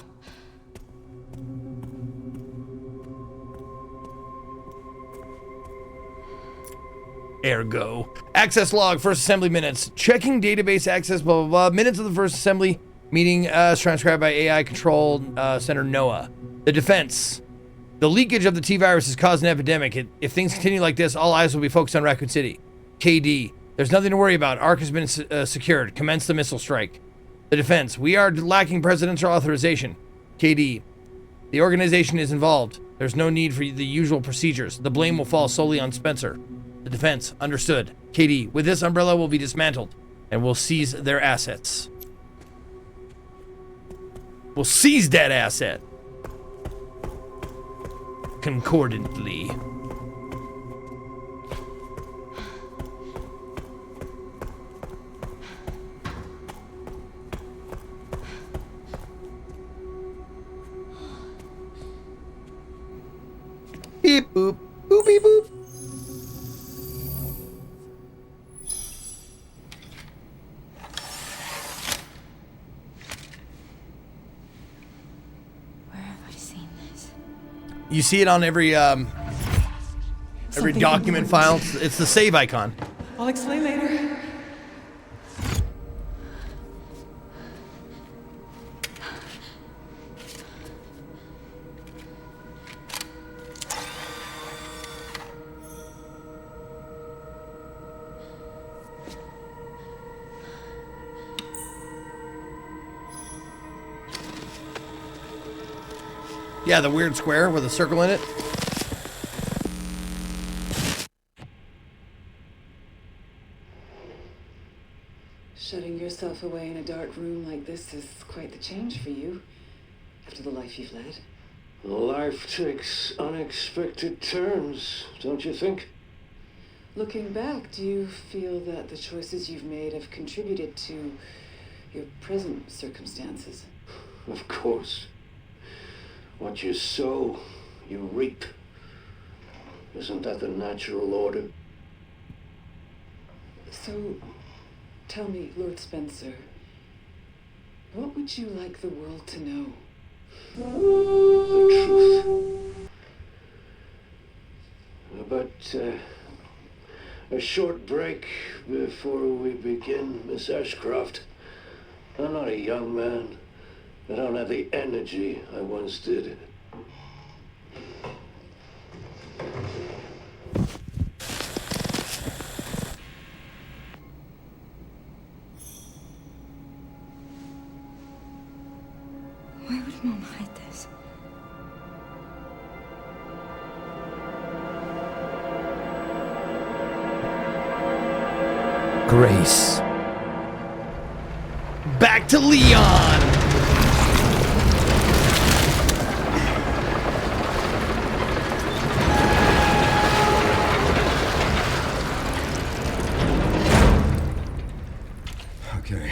Ergo. Access log, first assembly minutes. Checking database access, blah, blah, blah. Minutes of the first assembly meeting as transcribed by AI Control Center NOAA. The defense. The leakage of the T-virus has caused an epidemic. If things continue like this, all eyes will be focused on Raccoon City. KD. There's nothing to worry about. ARC has been secured. Commence the missile strike. The defense. We are lacking presidential authorization. KD. The organization is involved. There's no need for the usual procedures. The blame will fall solely on Spencer. The defense. Understood. KD. With this, Umbrella will be dismantled, and we'll seize their assets. We'll seize that asset. Concordantly. Beep boop. Boop beep boop. You see it on every document file. It's the save icon. I'll explain later. Yeah, the weird square with a circle in it. Shutting yourself away in a dark room like this is quite the change for you, after the life you've led. Life takes unexpected turns, don't you think? Looking back, do you feel that the choices you've made have contributed to your present circumstances? Of course. What you sow, you reap. Isn't that the natural order? So, tell me, Lord Spencer, what would you like the world to know? The truth. But a short break before we begin, Miss Ashcroft. I'm not a young man. I don't have the energy I once did. Why would Mom hide this? Grace. Back to Leon. Okay.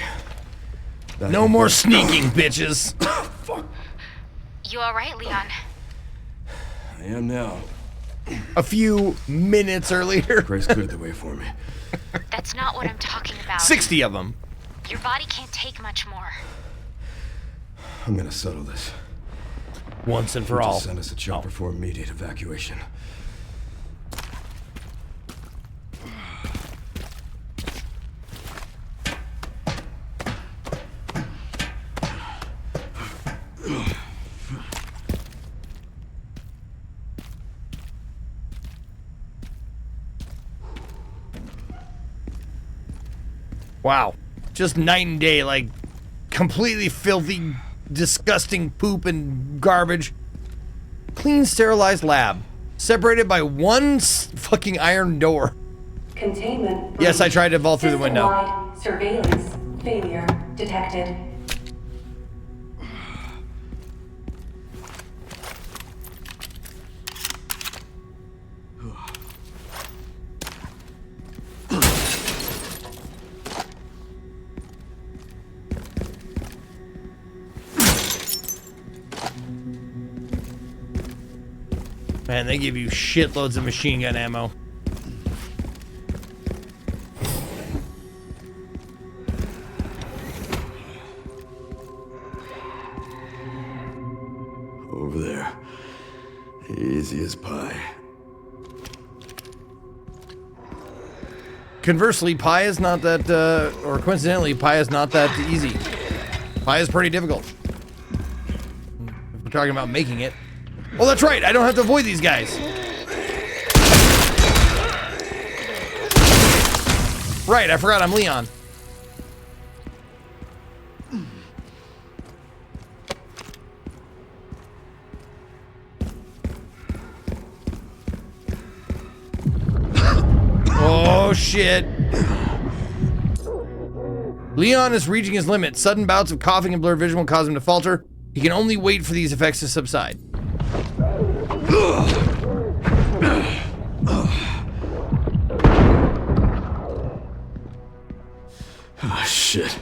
No more sneaking, bitches. You alright, Leon? I am now. A few minutes earlier. Grace cleared the way for me. That's not what I'm talking about. 60 of them. Your body can't take much more. I'm gonna settle this. Once and for all. Just send us a chopper for immediate evacuation. Wow. Just night and day, like completely filthy, disgusting poop and garbage. Clean, sterilized lab. Separated by one fucking iron door. Containment. Yes, I tried to vault through the window. System-wide surveillance failure detected. Man, they give you shitloads of machine gun ammo. Over there. Easy as pie. Conversely, pie is not that, or coincidentally, pie is not that easy. Pie is pretty difficult. If we're talking about making it. Oh, that's right, I don't have to avoid these guys. Right, I forgot I'm Leon. Oh, shit. Leon is reaching his limit. Sudden bouts of coughing and blurred vision will cause him to falter. He can only wait for these effects to subside. Oh, shit.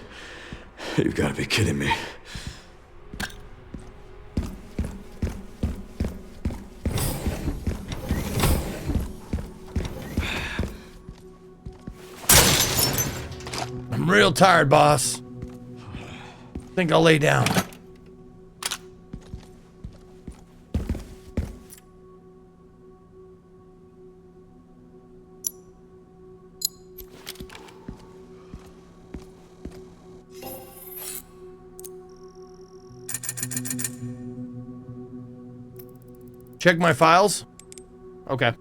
You've got to be kidding me. I'm real tired, boss. Think I'll lay down. Check my files. Okay.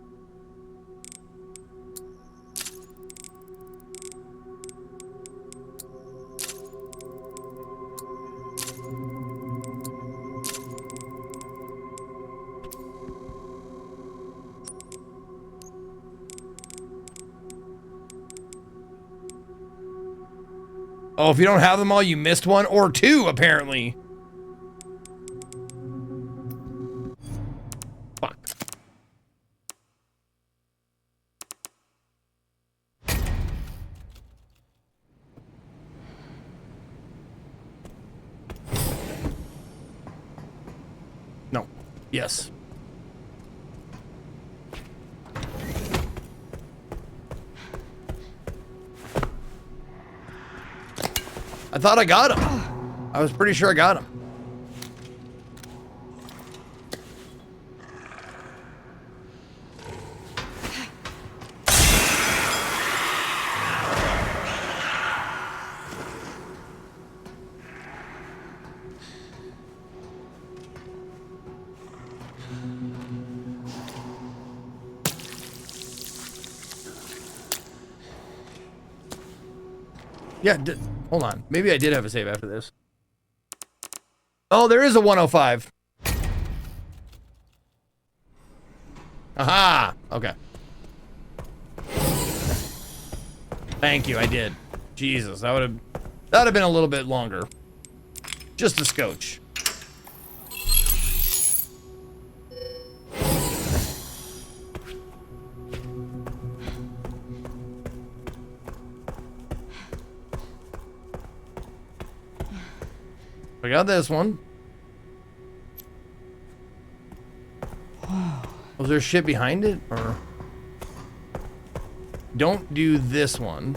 Oh, if you don't have them all, you missed one or two, apparently. Fuck. No. Yes. I thought I got him. I was pretty sure I got him. Yeah, hold on. Maybe I did have a save after this. Oh, there is a 105. Aha! Okay. Thank you, I did. Jesus, that would have been a little bit longer. Just a scotch. I got this one. Was there shit behind it, or don't do this one?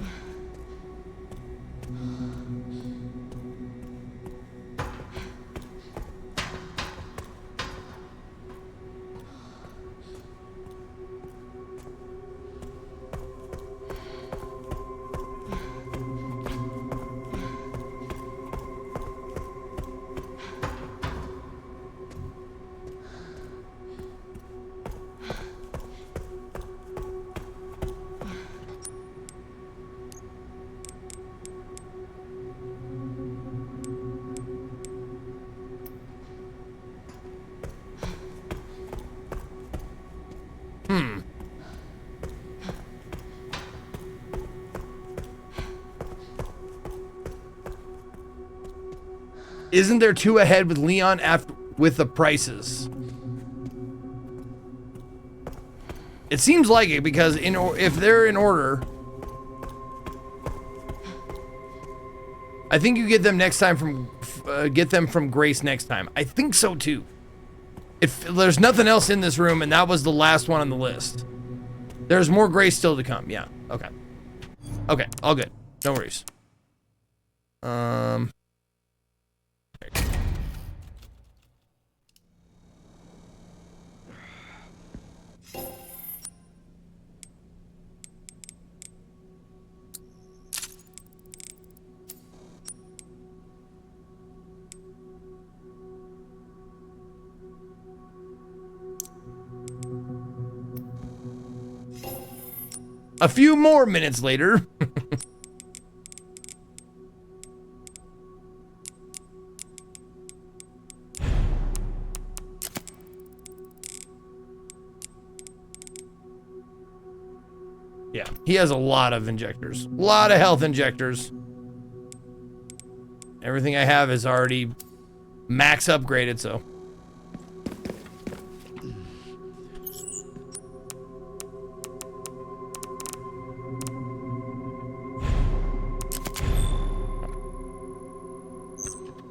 Isn't there two ahead with Leon after with the prices? It seems like it because if they're in order, I think you get them next time from Grace next time. I think so too. If there's nothing else in this room, and that was the last one on the list. There's more Grace still to come. Yeah. Okay. Okay. All good. No worries. A few more minutes later. Yeah, he has a lot of injectors. A lot of health injectors. Everything I have is already max upgraded, so.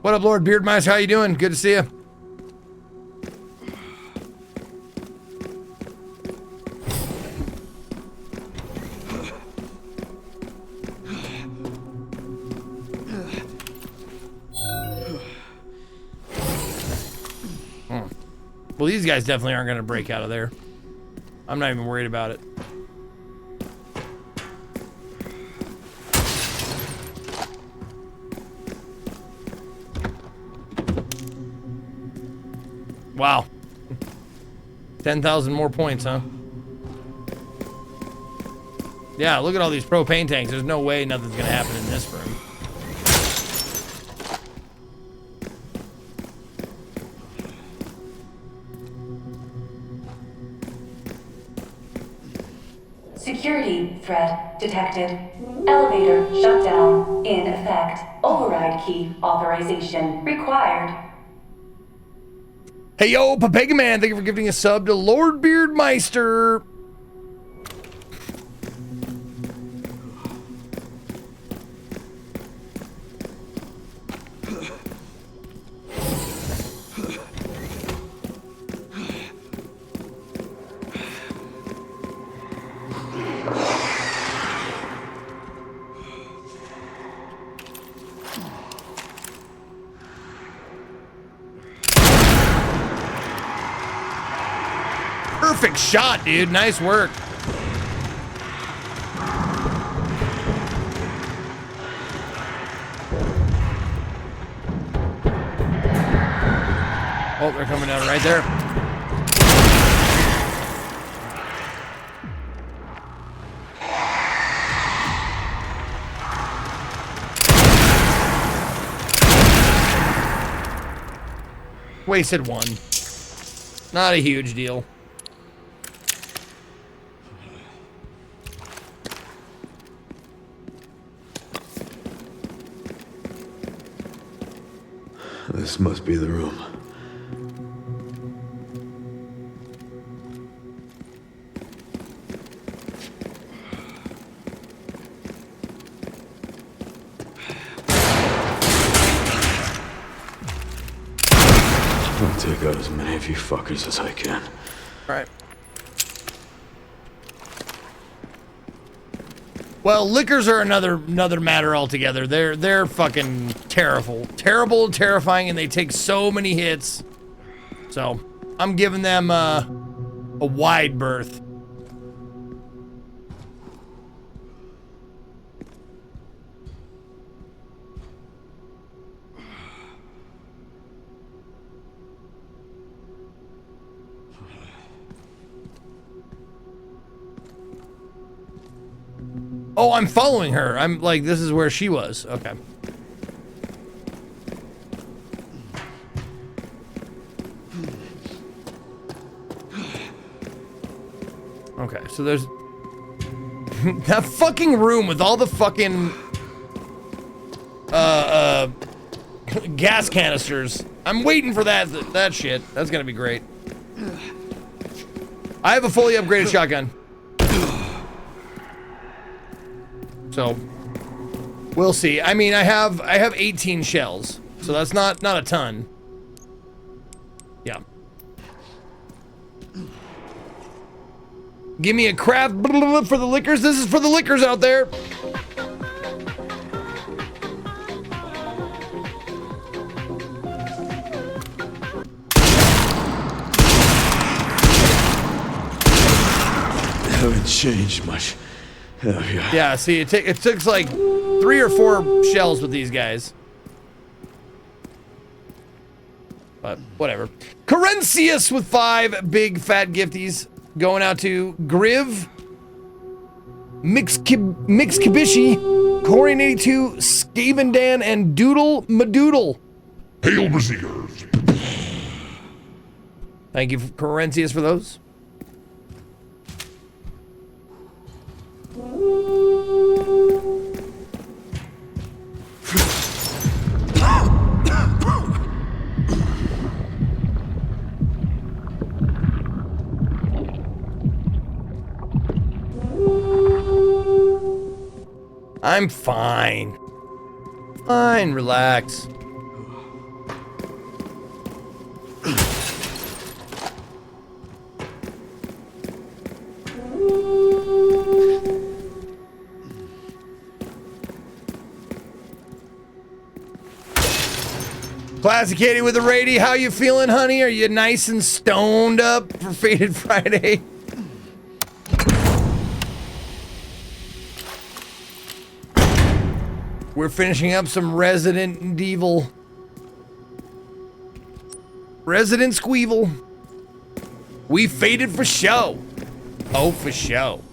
What up, Lord Beardmice? How you doing? Good to see you. Well, these guys definitely aren't going to break out of there. I'm not even worried about it. Wow. 10,000 more points, huh? Yeah, look at all these propane tanks. There's no way nothing's going to happen in this room. Security threat detected. Elevator shutdown in effect. Override key authorization required. Hey, yo, Papega Man, thank you for gifting a sub to Lord Beardmeister. Perfect shot, dude. Nice work. Oh, they're coming down right there. Wasted one. Not a huge deal. This must be the room. I'll take out as many of you fuckers as I can. Right. Well, liquors are another matter altogether. They're fucking terrible, and terrifying, and they take so many hits. So I'm giving them a wide berth. Oh, I'm following her. I'm like, this is where she was. Okay. Okay, so there's that fucking room with all the fucking gas canisters. I'm waiting for that shit. That's gonna be great. I have a fully upgraded shotgun. So we'll see. I mean, I have 18 shells, so that's not a ton. Yeah. Give me a craft for the liquors. This is for the liquors out there. Haven't changed much. Have you? Yeah, see, it takes like 3 or 4 shells with these guys. But whatever. Corencius with 5 big fat gifties. Going out to Griv, Mixkibishi, Corian82, Skavendan, and Doodle Madoodle. Hail, Berserkers. Thank you, Corencius, for those. I'm fine. Fine, relax. Classic Katie with the Rady. How you feeling, honey? Are you nice and stoned up for Fated Friday? We're finishing up some Resident Evil. Resident Squeevil. We faded for show. Oh, for show.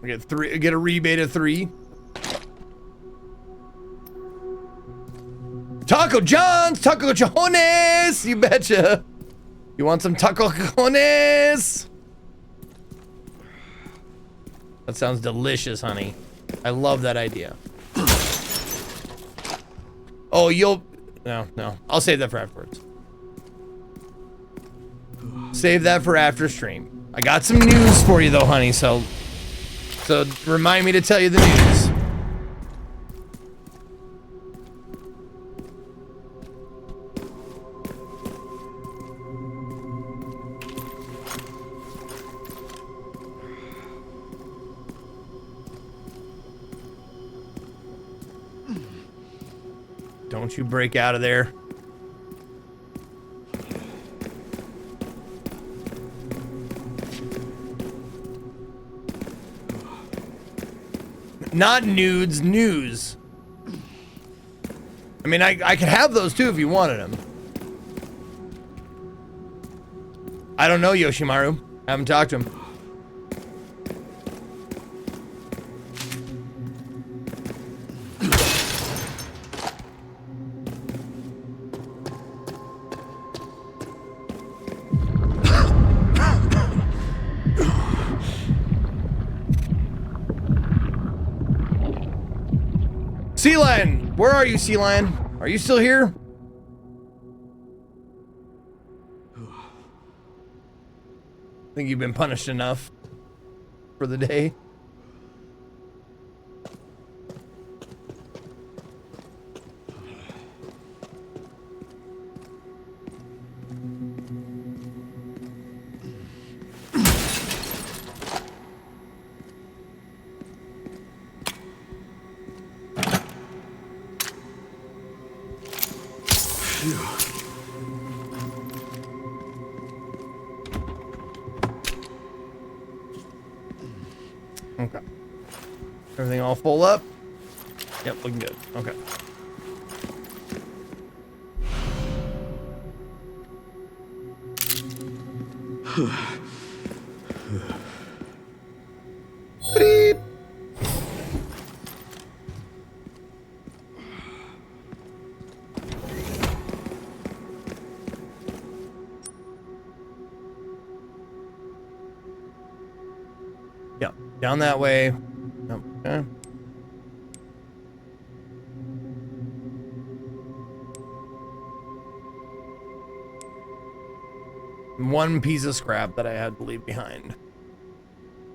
Get a rebate of 3. Taco John's, Taco Cajones, you betcha. You want some Taco Cajones? That sounds delicious, honey. I love that idea. Oh, no. I'll save that for afterwards. Save that for after stream. I got some news for you though, honey, so remind me to tell you the news. Don't you break out of there. Not nudes, news. I mean, I could have those too if you wanted them. I don't know Yoshimaru. I haven't talked to him. Sea Lion! Where are you, Sea Lion? Are you still here? I think you've been punished enough for the day. Okay. Everything all full up? Yep, looking good. Okay. Beep. Yep, down that way. Okay. One piece of scrap that I had to leave behind.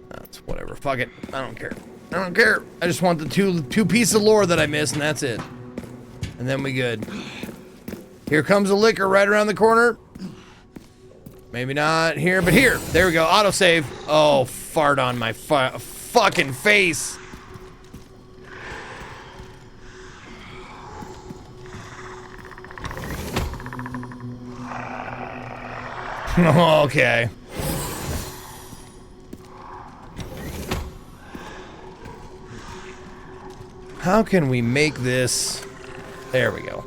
That's whatever. Fuck it. I don't care. I don't care. I just want the two pieces of lore that I missed, and that's it. And then we good. Here comes a liquor right around the corner. Maybe not here, but here. There we go. Autosave. Oh, fart on my fucking face. Okay. How can we make this? There we go.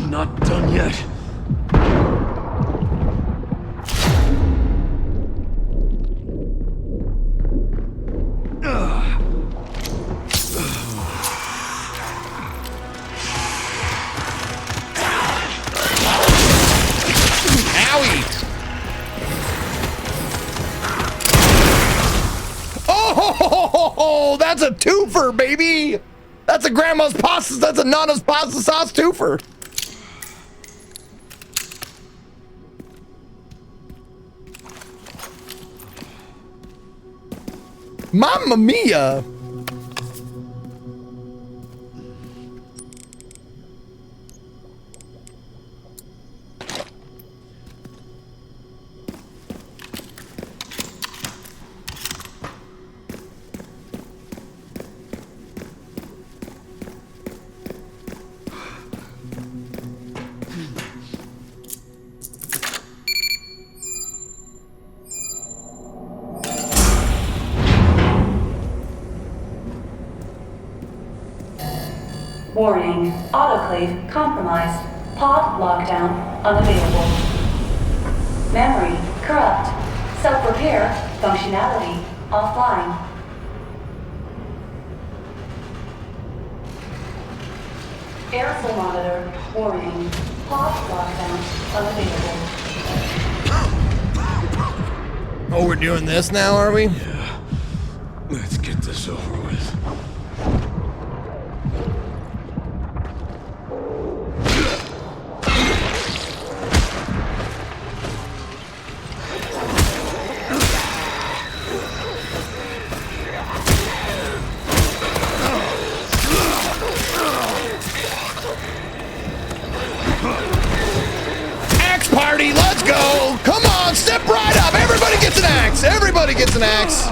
Not done yet. Oh, that's a twofer, baby. That's a grandma's pasta. That's a Nana's pasta sauce twofer. Mamma mia. Warning, autoclave compromised. Pod lockdown unavailable. Memory corrupt. Self-repair functionality offline. Airflow monitor warning. Pod lockdown unavailable. Oh, we're doing this now, are we? Yeah. Let's get this over with. Axe party, let's go! Come on, step right up! Everybody gets an axe! Everybody gets an axe!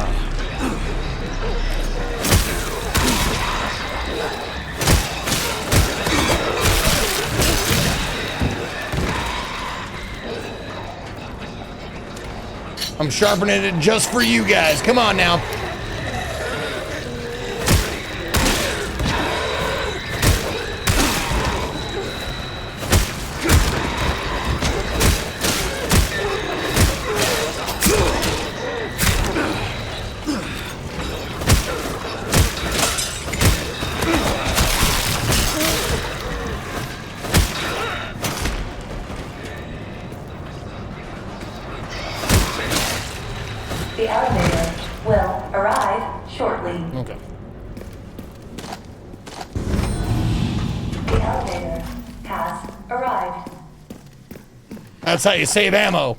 I'm sharpening it just for you guys. Come on now. The elevator will arrive shortly. Okay. The elevator has arrived. That's how you save ammo.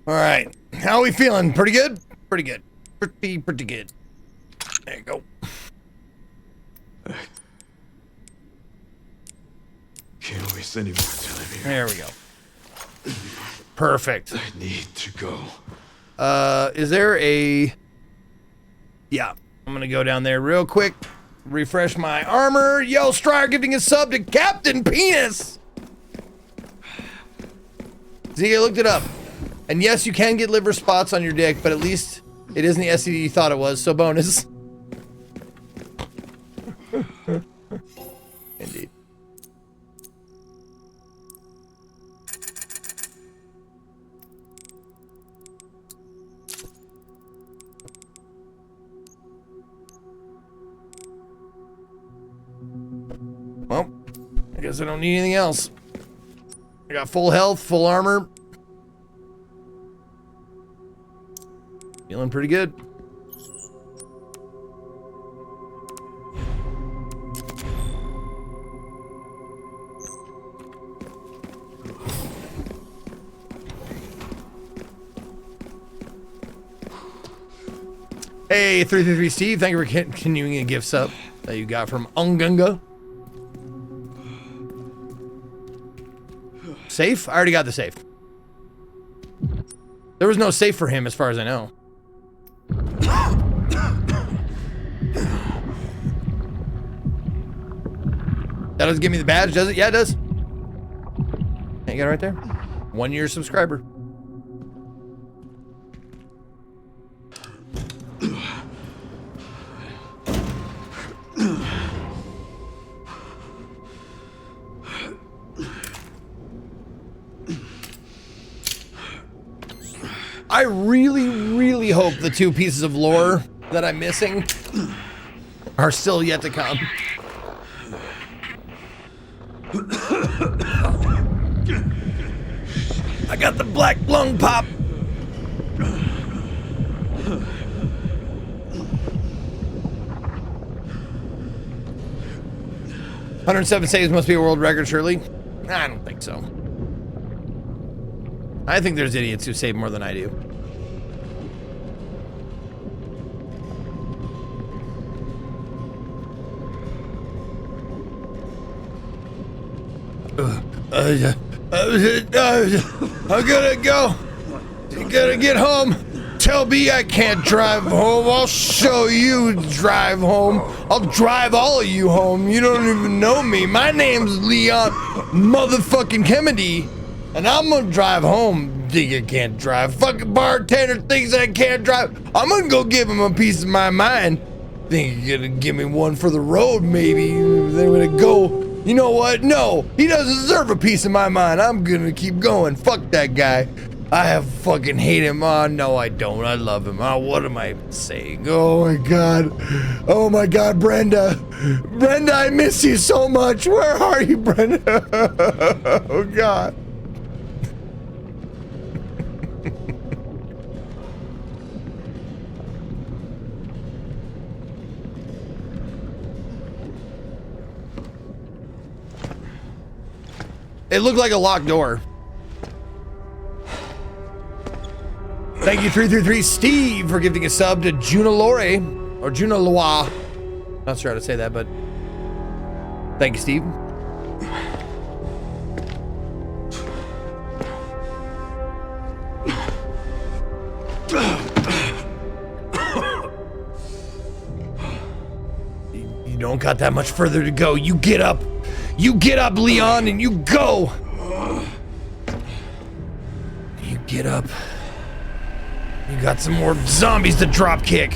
All right. How are we feeling? Pretty good? Pretty good. Pretty good. There you go. Can't waste any more time here. There we go. Perfect. I need to go. Is there a... Yeah, I'm gonna go down there real quick. Refresh my armor. Yo, Strider giving a sub to Captain Penis. See, I looked it up. And yes, you can get liver spots on your dick, but at least it isn't the STD you thought it was, so bonus. Indeed. Well, I guess I don't need anything else. I got full health, full armor. Feeling pretty good. Hey, 333 Steve, thank you for continuing a gift sub that you got from Ungunga. Safe? I already got the safe. There was no safe for him as far as I know. That doesn't give me the badge, does it? Yeah, it does. Yeah, you got it right there. 1 year subscriber. I really, really hope the 2 pieces of lore that I'm missing are still yet to come. I got the black lung pop. $107 saves must be a world record, surely? I don't think so. I think there's idiots who save more than I do. I'm gonna go. You gotta get home. Tell me I can't drive home. I'll show you drive home. I'll drive all of you home. You don't even know me. My name's Leon motherfucking Kennedy, and I'm gonna drive home. Think I can't drive. Fucking bartender thinks I can't drive. I'm gonna go give him a piece of my mind. Think you're gonna give me one for the road, maybe. Then I'm gonna go. You know what? No, he doesn't deserve a piece of my mind. I'm gonna keep going. Fuck that guy. I fucking hate him. Oh, no, I don't. I love him. Oh, what am I saying? Oh, my God. Oh, my God, Brenda. Brenda, I miss you so much. Where are you, Brenda? Oh, God. It looked like a locked door. Thank you, 333 Steve, for gifting a sub to Junalore, or Junaloa. Not sure how to say that, but thank you, Steve. You don't got that much further to go. You get up. You get up, Leon, and you go. You get up. You got some more zombies to drop kick.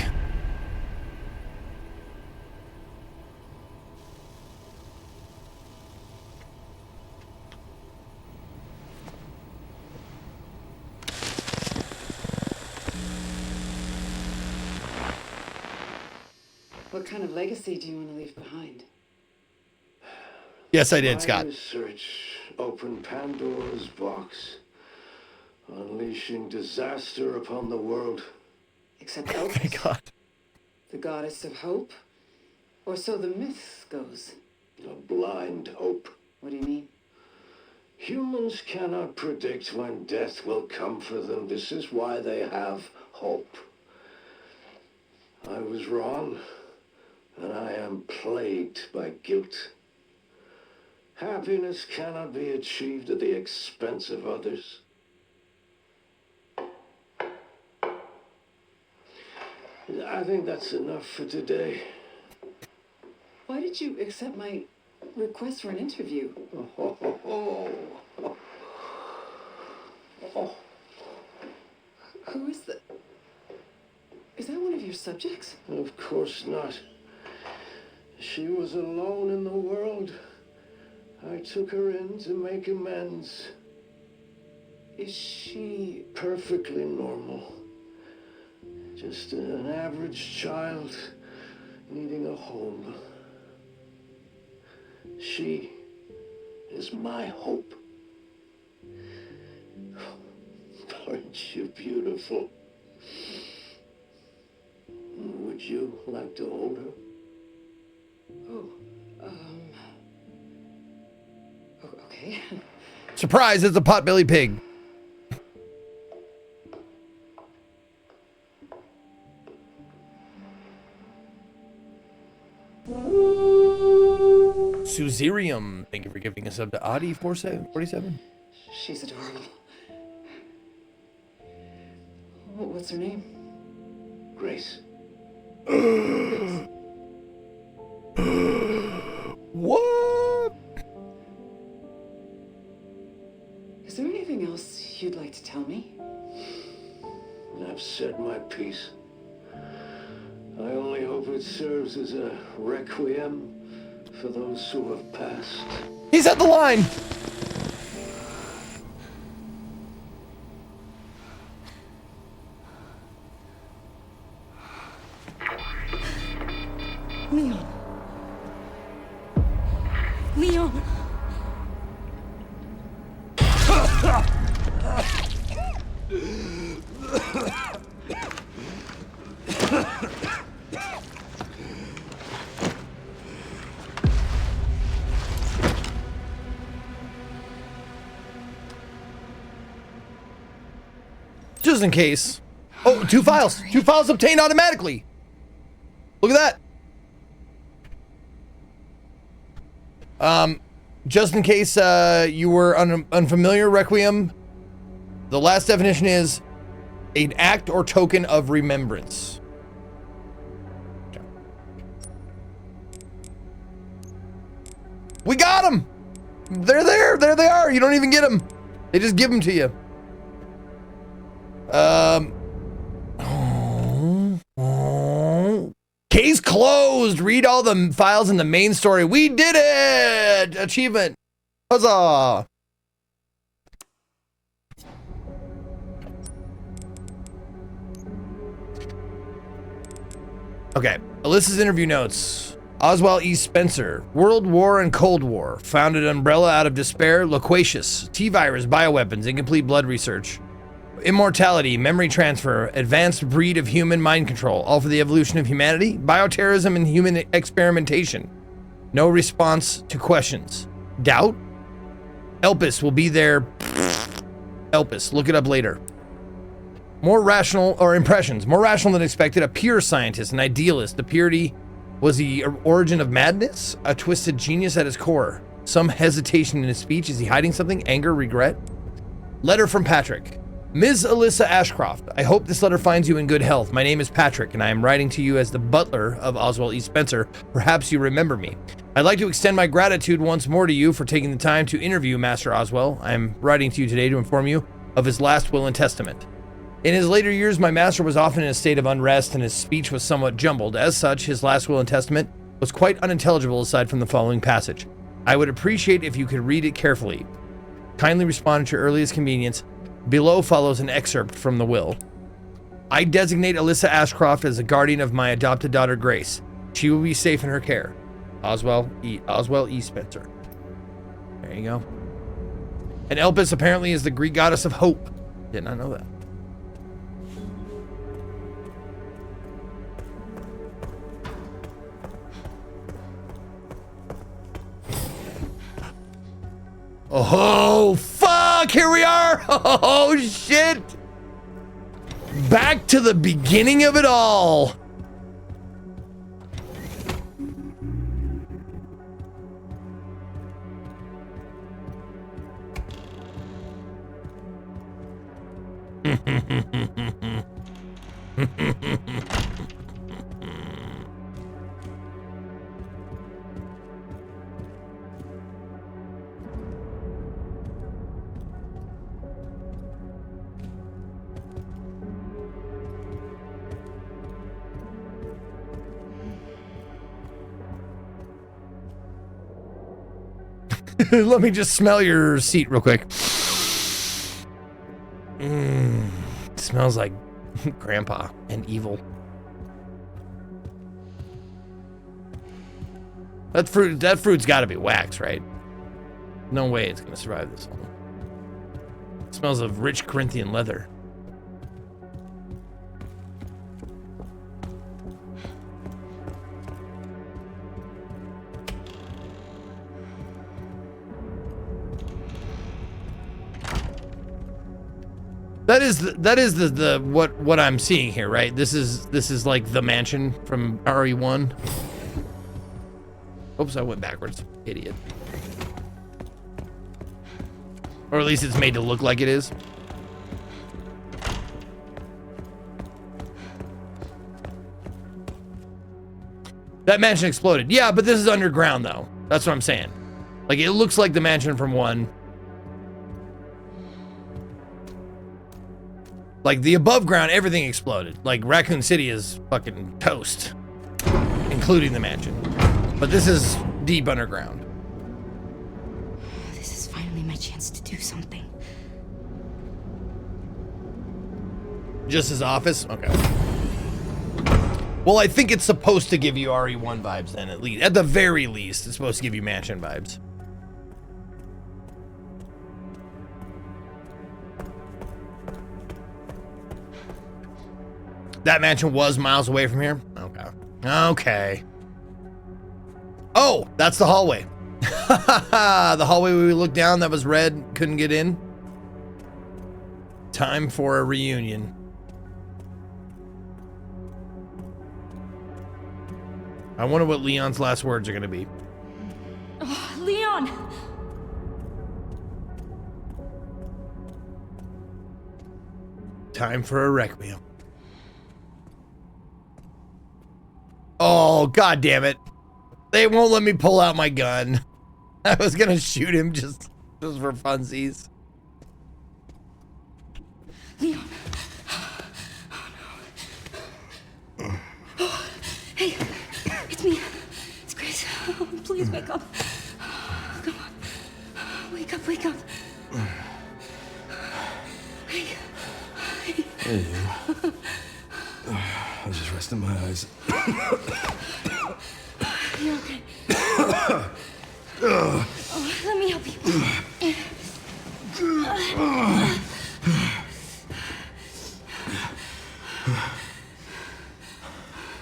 What kind of legacy do you want to leave behind? Yes, I did, Scott. Research opened Pandora's box, unleashing disaster upon the world. Except Elvis. Oh my God. The goddess of hope? Or so the myth goes. A blind hope. What do you mean? Humans cannot predict when death will come for them. This is why they have hope. I was wrong, and I am plagued by guilt. Happiness cannot be achieved at the expense of others. I think that's enough for today. Why did you accept my request for an interview? Who is that? Is that one of your subjects? Of course not. She was alone in the world. I took her in to make amends. Is she perfectly normal? Just an average child needing a home. She is my hope. Aren't you beautiful? Would you like to hold her? Okay. Surprise, it's a potbelly pig. Suzerium, thank you for giving us up to Audi47. She's adorable. What's her name? Grace. What? Is there anything else you'd like to tell me? I've said my piece. I only hope it serves as a requiem for those who have passed. He's at the line. Leon. Leon. just in case. Oh, 2 files. 2 files obtained automatically. Look at that. Just in case you were unfamiliar, Requiem, the last definition is an act or token of remembrance. Okay. We got them. They're there. There they are. You don't even get them. They just give them to you. Case closed. Read all the files in the main story. We did it. Achievement. Huzzah. Okay. Alyssa's interview notes. Oswald E. Spencer. World War and Cold War. Founded Umbrella out of despair. Loquacious. T-virus. Bioweapons. Incomplete blood research. Immortality, memory transfer, advanced breed of human mind control, all for the evolution of humanity, bioterrorism and human experimentation. No response to questions. Doubt? Elpis will be there. Elpis, look it up later. More rational, or impressions, more rational than expected, a pure scientist, an idealist. The purity was the origin of madness, a twisted genius at his core. Some hesitation in his speech. Is he hiding something? Anger, regret? Letter from Patrick. Ms. Alyssa Ashcroft, I hope this letter finds you in good health. My name is Patrick, and I am writing to you as the butler of Oswald E. Spencer. Perhaps you remember me. I'd like to extend my gratitude once more to you for taking the time to interview Master Oswald. I am writing to you today to inform you of his last will and testament. In his later years, my master was often in a state of unrest, and his speech was somewhat jumbled. As such, his last will and testament was quite unintelligible aside from the following passage. I would appreciate if you could read it carefully. Kindly respond at your earliest convenience. Below follows an excerpt from the will. I designate Alyssa Ashcroft as the guardian of my adopted daughter, Grace. She will be safe in her care. Oswald E. Spencer. There you go. And Elpis apparently is the Greek goddess of hope. Did not know that. Oh, fuck! Here we are! Oh, shit! Back to the beginning of it all! Let me just smell your seat real quick. It smells like grandpa and evil. That fruit's got to be wax, right? No way it's going to survive this one. It smells of rich Corinthian leather. That is the what I'm seeing here, right? This is like the mansion from RE1. Oops, I went backwards. Idiot. Or at least it's made to look like it is. That mansion exploded. Yeah, but this is underground though. That's what I'm saying. Like it looks like the mansion from 1. Like the above ground, everything exploded. Like Raccoon City is fucking toast, including the mansion. But this is deep underground. This is finally my chance to do something. Just his office? Okay. Well, I think it's supposed to give you RE1 vibes then, at least. At the very least, it's supposed to give you mansion vibes. That mansion was miles away from here? Okay. Okay. Oh, that's the hallway. The hallway we looked down that was red, couldn't get in. Time for a reunion. I wonder what Leon's last words are going to be. Oh, Leon! Time for a requiem. Oh, god damn it. They won't let me pull out my gun. I was gonna shoot him just for funsies. Leon. Oh, no. Hey, it's me. It's Grace. Oh, please wake up. Come on. Wake up, wake up. Hey. Hey, you. I was just resting my eyes. You're okay. Oh, let me help you.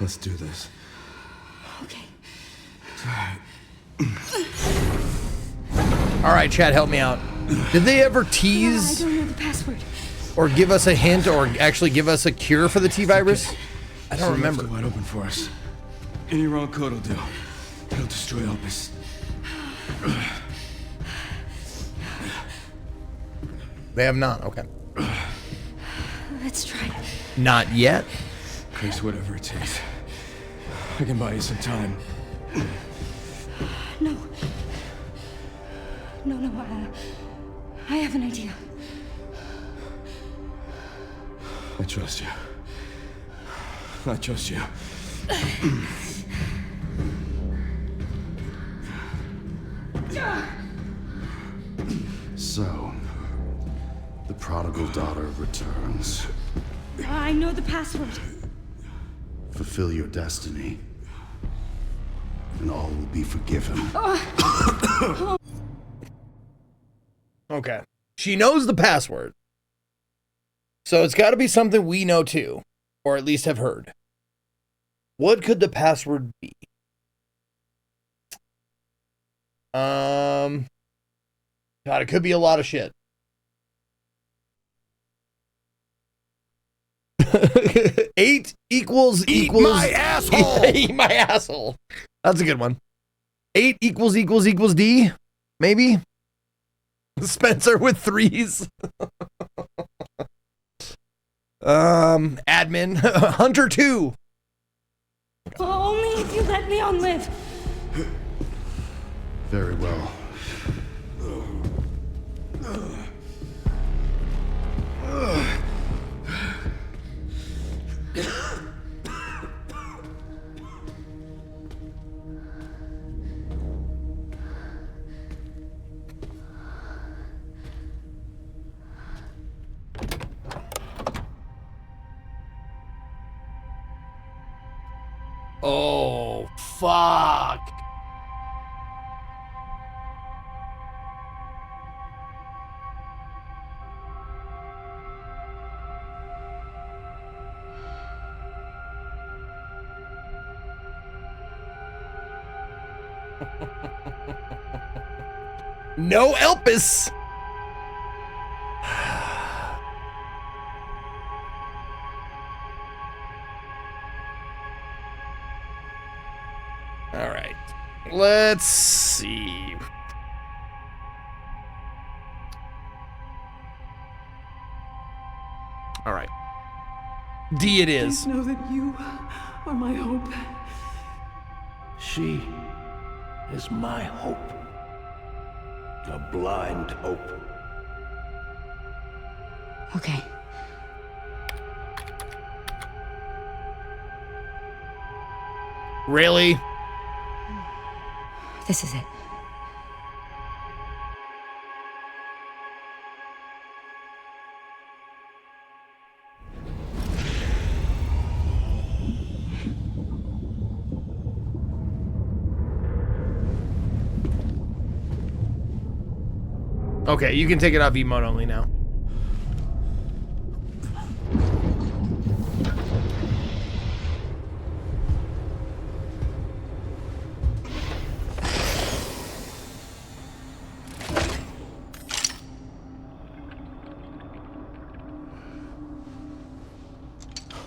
Let's do this. Okay. All right, Chad, help me out. Did they ever tease I don't know the password. or give us a hint or actually give us a cure for the T-virus? I don't remember. Wide open for us. Any wrong code will do. It'll destroy Opus. They have not. Okay. Let's try. Not yet. Grace, whatever it takes. I can buy you some time. No. No, I have an idea. I trust you. I trust you. So, the prodigal daughter returns. I know the password. Fulfill your destiny, and all will be forgiven. Okay. She knows the password. So it's got to be something we know too, or at least have heard. What could the password be? God, it could be a lot of shit. 8 equals Eat my asshole! Eat my asshole. That's a good one. 8 equals D, maybe? Spencer with 3s. Admin. Hunter 2. Only if you let Leon live. Very well. Oh, fuck. No Elpis. All right. Let's see. All right. D it is. Please know that you are my hope. She is my hope. A blind hope. Okay. Really? This is it. Okay, you can take it off emote only now.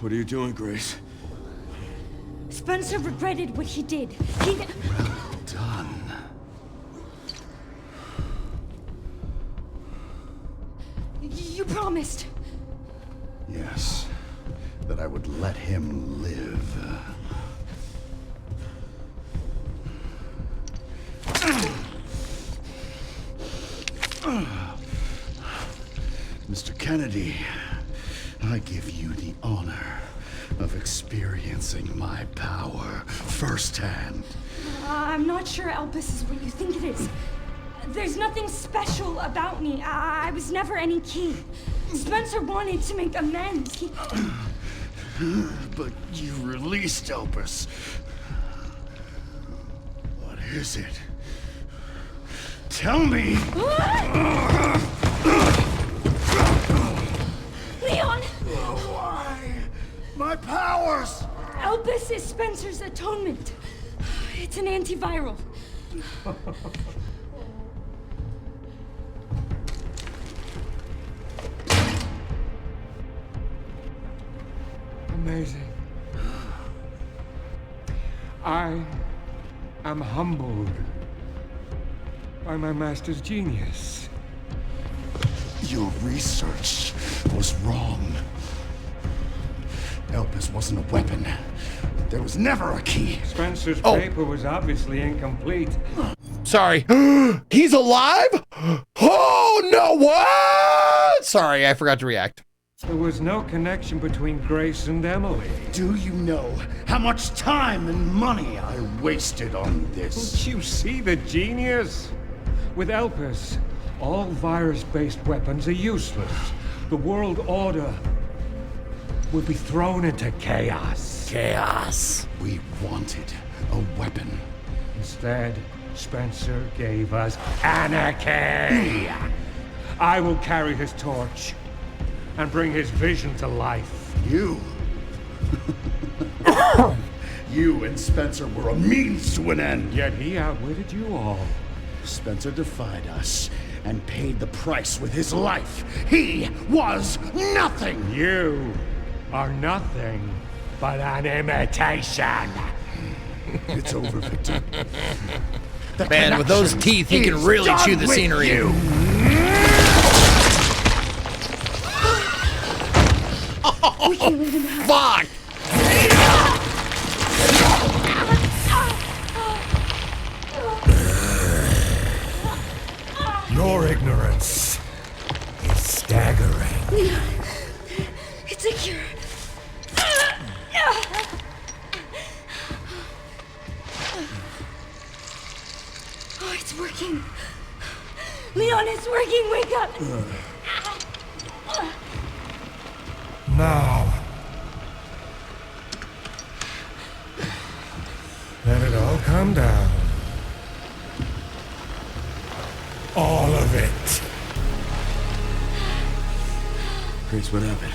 What are you doing, Grace? Spencer regretted what he did. Well done. You promised. Yes, that I would let him live. Mr. Kennedy, I give you the honor of experiencing my power firsthand. I'm not sure Elpis is what you think it is. There's nothing special about me. I was never any key. Spencer wanted to make amends. But you released Elpis. What is it? Tell me! Leon! Why? My powers! Elpis is Spencer's atonement. It's an antiviral. Amazing. I am humbled by my master's genius. Your research was wrong. Elpis wasn't a weapon. There was never a key. Spencer's paper was obviously incomplete. Sorry. He's alive? Oh, no, what? Sorry, I forgot to react. There was no connection between Grace and Emily. Do you know how much time and money I wasted on this? Don't you see the genius? With Elpis, all virus-based weapons are useless. The world order would be thrown into chaos. Chaos. We wanted a weapon. Instead, Spencer gave us anarchy. I will carry his torch and bring his vision to life. You? You and Spencer were a means to an end. Yet he outwitted you all. Spencer defied us and paid the price with his life. He was nothing. You are nothing but an imitation. It's over, Victor. Man, with those teeth, he can really chew the scenery. Oh, fuck! Your ignorance is staggering. Leon, it's a cure. Oh, it's working. Leon, it's working. Wake up. Now, let it all come down. All of it. Grace, what happened?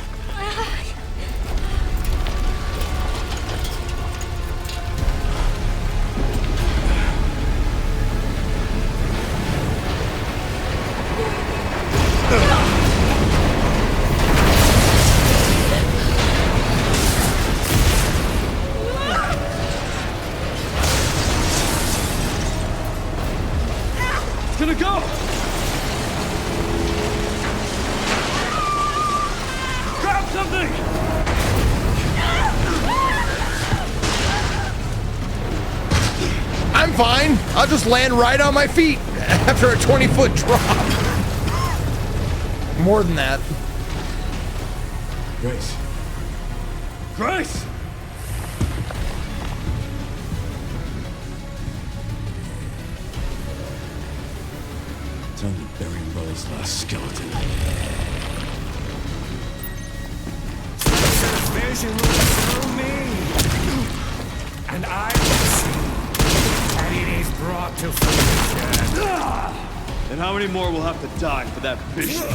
It's gonna go! Grab something! I'm fine. I'll just land right on my feet after a 20-foot drop. More than that. Grace. Grace! Time to bury Umbrella's last skeleton. Vision will through me, and I will see that it is brought to fruition. And how many more will have to die for that vision?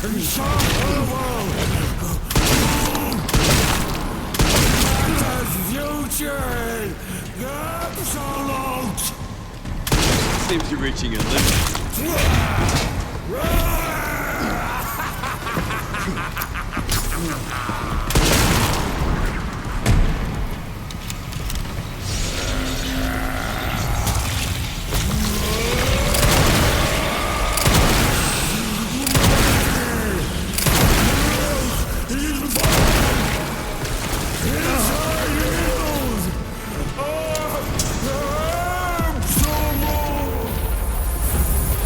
Future absolute. Seems you're reaching your limit.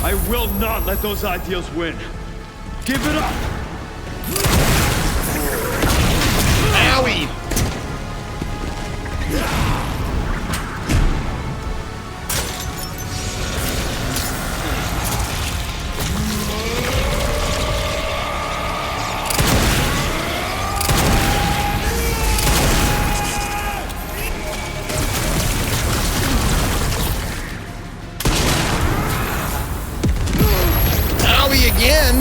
I will not let those ideals win. Give it up! Owie! Owie again!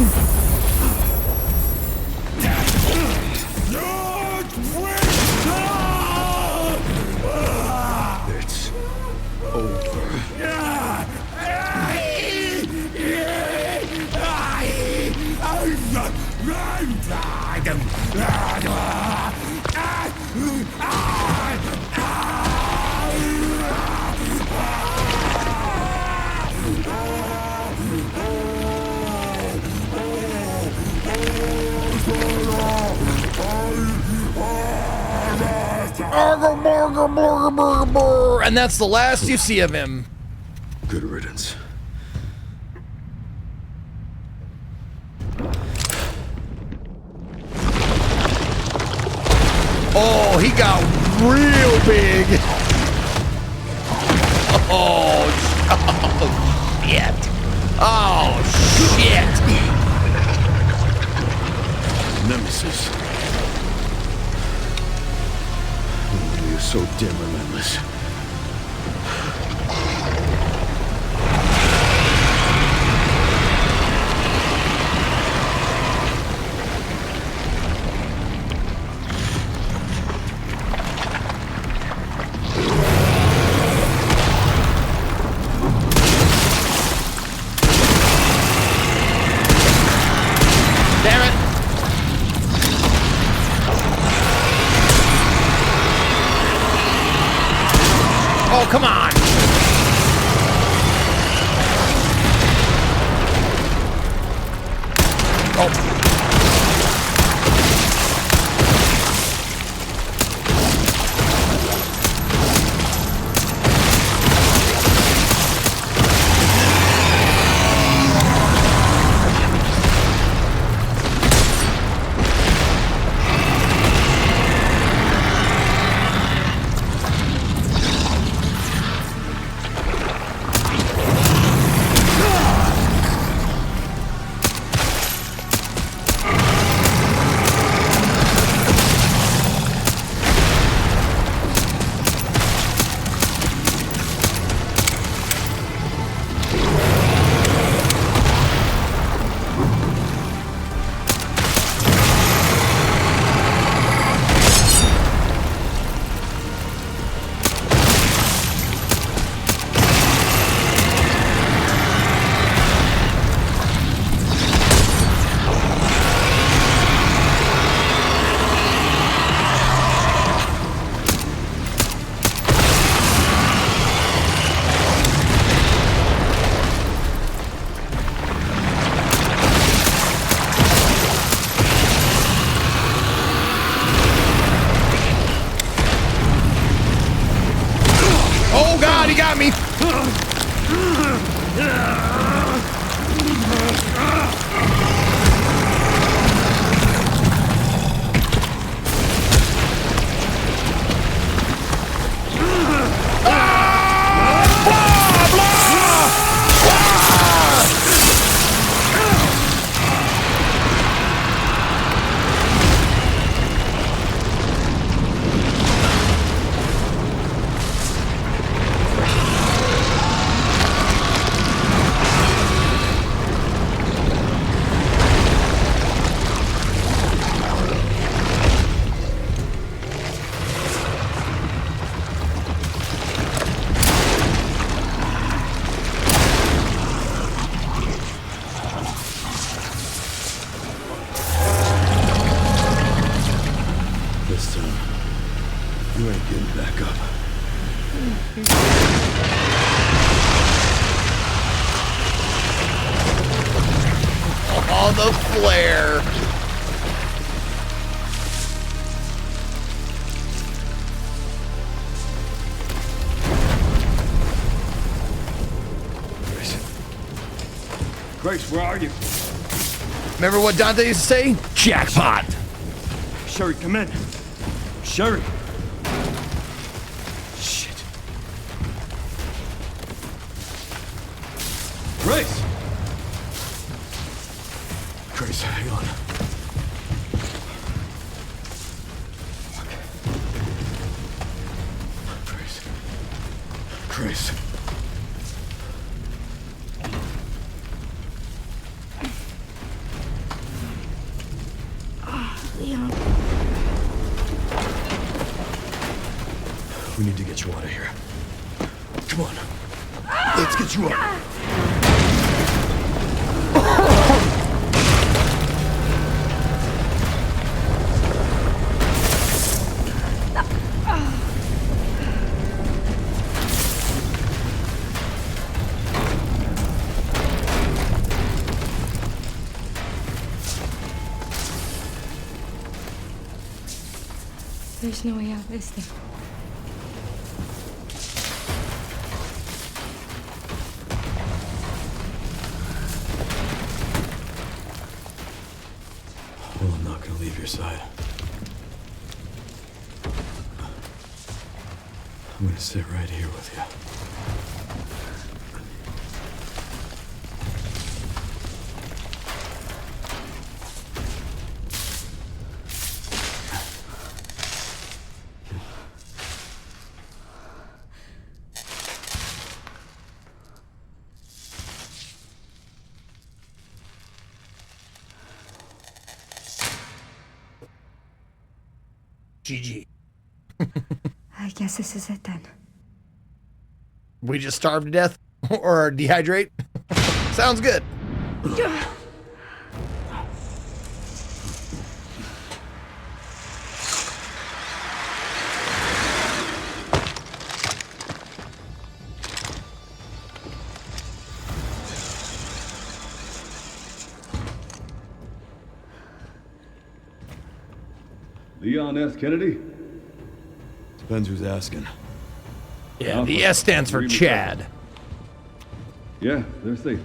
It's over. And that's the last you see of him. Good riddance. Oh, he got real big. Oh, shit. Oh, shit. Nemesis. You're so damn relentless. Damn it. Oh, come on. Oh. Oh, the flare. Grace, where are you? Remember what Dante used to say? Jackpot. Sherry, come in. Sherry. Shit. Grace! Grace, hang on. Fuck. Grace. Grace. Leon. We need to get you out of here. Come on. Let's get you out. There's no way out, is there? Well, I'm not gonna leave your side. I'm gonna sit right here with you. GG. I guess this is it then. We just starve to death or dehydrate. Sounds good. Leon S. Kennedy? Depends who's asking. Yeah, the S stands for Chad. Yeah, they're safe.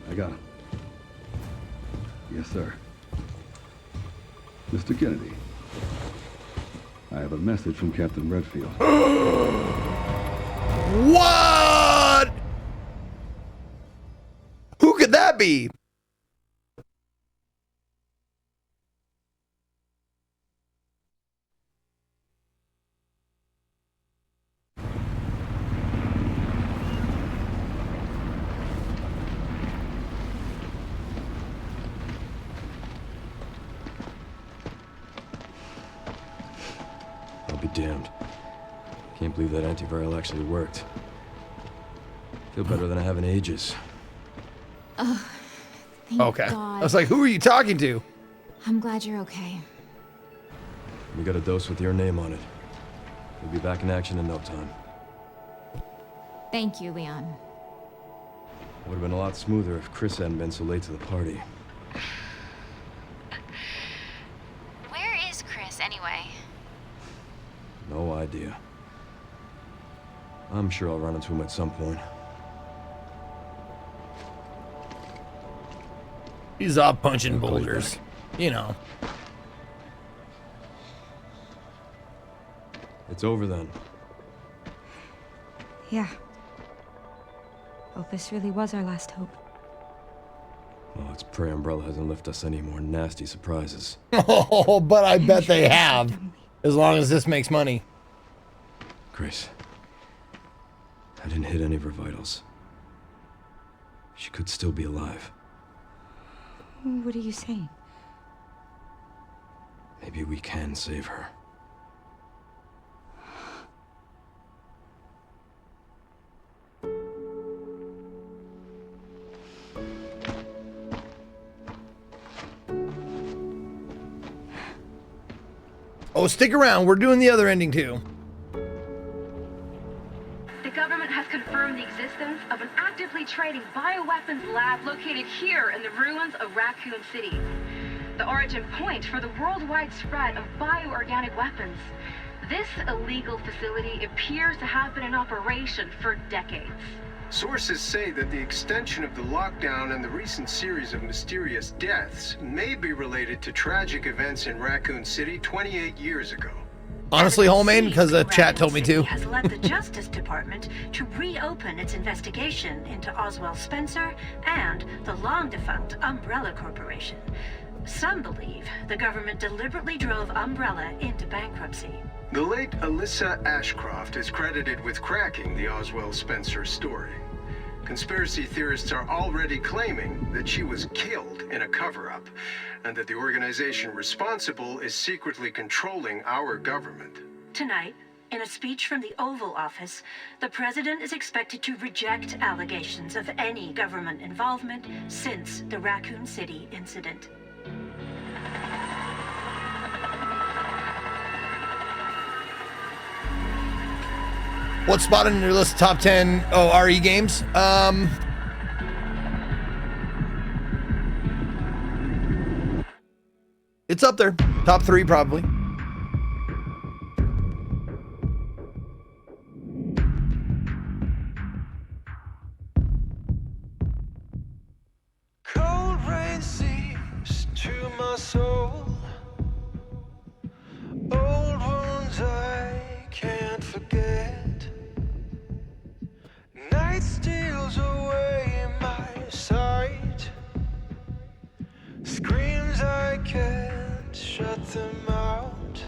I got him. Yes, sir. Mr. Kennedy, I have a message from Captain Redfield. What? Who could that be? I'll be damned. Can't believe that antiviral actually worked. Feel better than I have in ages. Oh, thank Okay. God. I was like, who are you talking to? I'm glad you're okay. We got a dose with your name on it. We'll be back in action in no time. Thank you, Leon. Would have been a lot smoother if Chris hadn't been so late to the party. Where is Chris, anyway? No idea. I'm sure I'll run into him at some point. He's off punching boulders. You know. It's over then. Yeah. Well, this really was our last hope. Oh, let's pray Umbrella hasn't left us any more nasty surprises. Oh, but I bet they have. As long as this makes money. Grace. I didn't hit any of her vitals. She could still be alive. What are you saying? Maybe we can save her. Oh, stick around. We're doing the other ending too. The government has confirmed the existence of an actively secretly trading bioweapons lab located here in the ruins of Raccoon City. The origin point for the worldwide spread of bioorganic weapons. This illegal facility appears to have been in operation for decades. Sources say that the extension of the lockdown and the recent series of mysterious deaths may be related to tragic events in Raccoon City 28 years ago. Honestly, Holmain, because the chat told me to. Has led the Justice Department to reopen its investigation into Oswald Spencer and the long-defunct Umbrella Corporation. Some believe the government deliberately drove Umbrella into bankruptcy. The late Alyssa Ashcroft is credited with cracking the Oswald Spencer story. Conspiracy theorists are already claiming that she was killed in a cover-up, and that the organization responsible is secretly controlling our government. Tonight, in a speech from the Oval Office, the president is expected to reject allegations of any government involvement since the Raccoon City incident. What spot in your list of top 10 RE games? It's up there. Top 3 probably. Cold rain seeps to my soul. Old wounds I can't forget. Night steals away my sight. Screams I can't shut them out.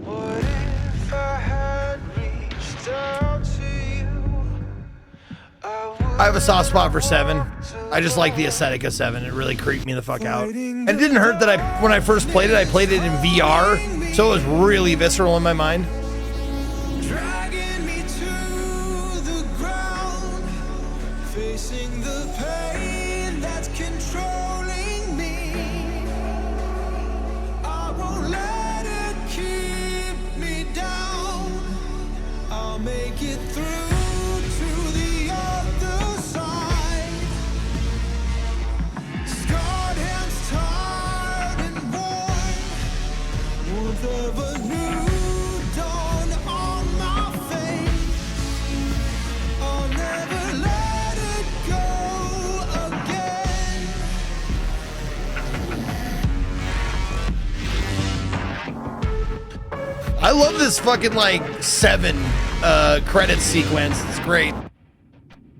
What if I had reached out to you? I have a soft spot for 7. I just like the aesthetic of 7. It really creeped me the fuck out. And it didn't hurt that when I first played it, I played it in VR, so it was really visceral in my mind. Facing the pain that's controlling me, I won't let it keep me down. I'll make it through to the other side. Scarred hands, tired and worn, warmth of a new dawn on my face. I'll never let it go again. I love this fucking like 7 credit sequence. It's great.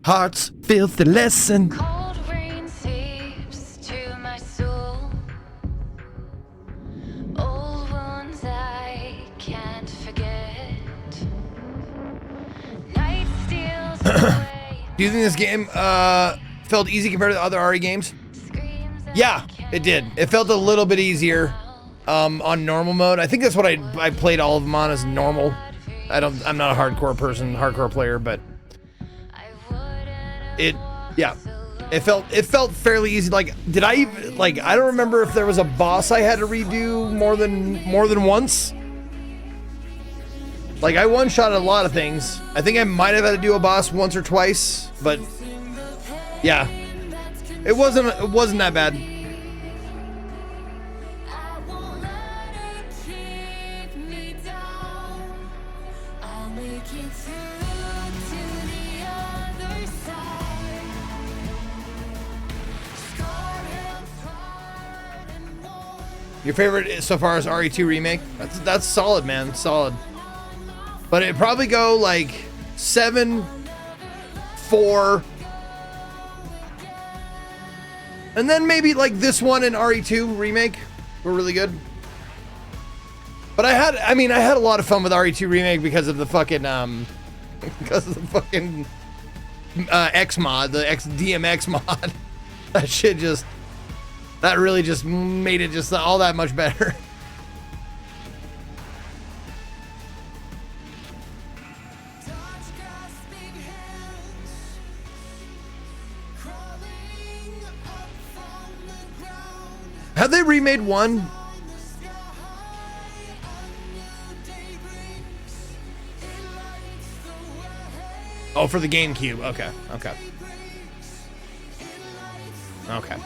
Heart's filthy lesson. Cold rain seeps to my soul. Old wounds I can't forget. Night steals away. Do you think this game felt easy compared to other RE games? Yeah, it did. It felt a little bit easier on normal mode. I think that's what I played all of them on as normal. I'm not a hardcore player, but it felt fairly easy. Like, did I even, like, I don't remember if there was a boss I had to redo more than once. Like, I one-shot a lot of things. I think I might have had to do a boss once or twice, but yeah, it wasn't that bad. Your favorite so far is RE2 Remake? That's solid, man. Solid. But it'd probably go like 7, 4, and then maybe like this one and RE2 Remake were really good. But I had a lot of fun with RE2 Remake because of the fucking X mod, the DMX mod. That really just made it just all that much better. Have they remade 1? Oh, for the GameCube. Okay. Okay. Okay.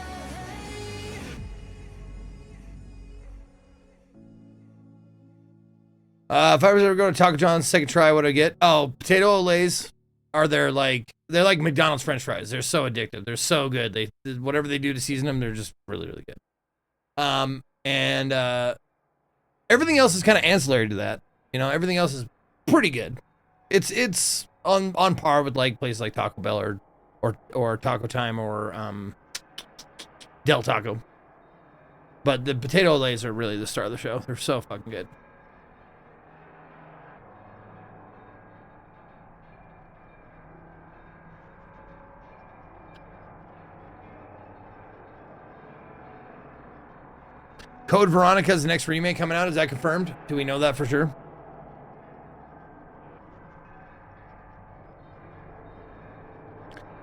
If I was ever going to Taco John's second try, what do I get? Oh, potato Olays are they're like McDonald's French fries. They're so addictive. They're so good. They whatever they do to season them, they're just really, really good. And everything else is kind of ancillary to that. You know, everything else is pretty good. It's on par with like places like Taco Bell or Taco Time or Del Taco. But the potato Olays are really the star of the show. They're so fucking good. Code Veronica's next remake coming out. Is that confirmed? Do we know that for sure?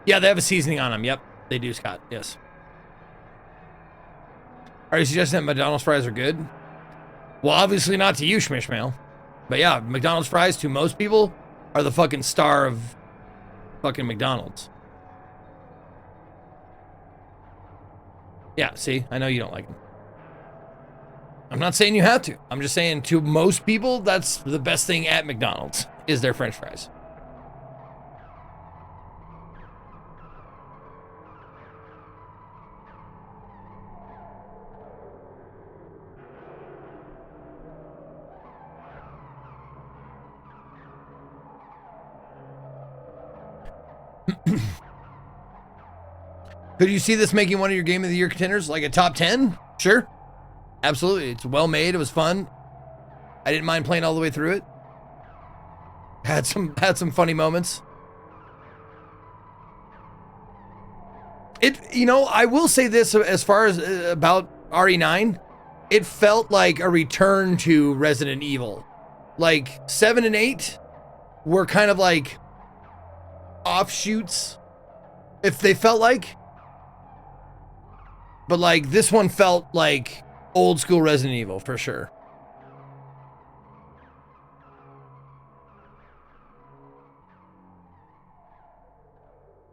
Yeah, they have a seasoning on them. Yep, they do, Scott. Yes. Are you suggesting that McDonald's fries are good? Well, obviously not to you, Schmishmail. But yeah, McDonald's fries to most people are the fucking star of fucking McDonald's. Yeah, see? I know you don't like them. I'm not saying you have to. I'm just saying to most people, that's the best thing at McDonald's is their French fries. Could you see this making one of your Game of the Year contenders? Like a top 10? Sure. Absolutely. It's well made. It was fun. I didn't mind playing all the way through it. Had some funny moments. You know, I will say this as far as about RE9, it felt like a return to Resident Evil. Like 7 and 8 were kind of like offshoots, if they felt like. But like this one felt like old school Resident Evil for sure.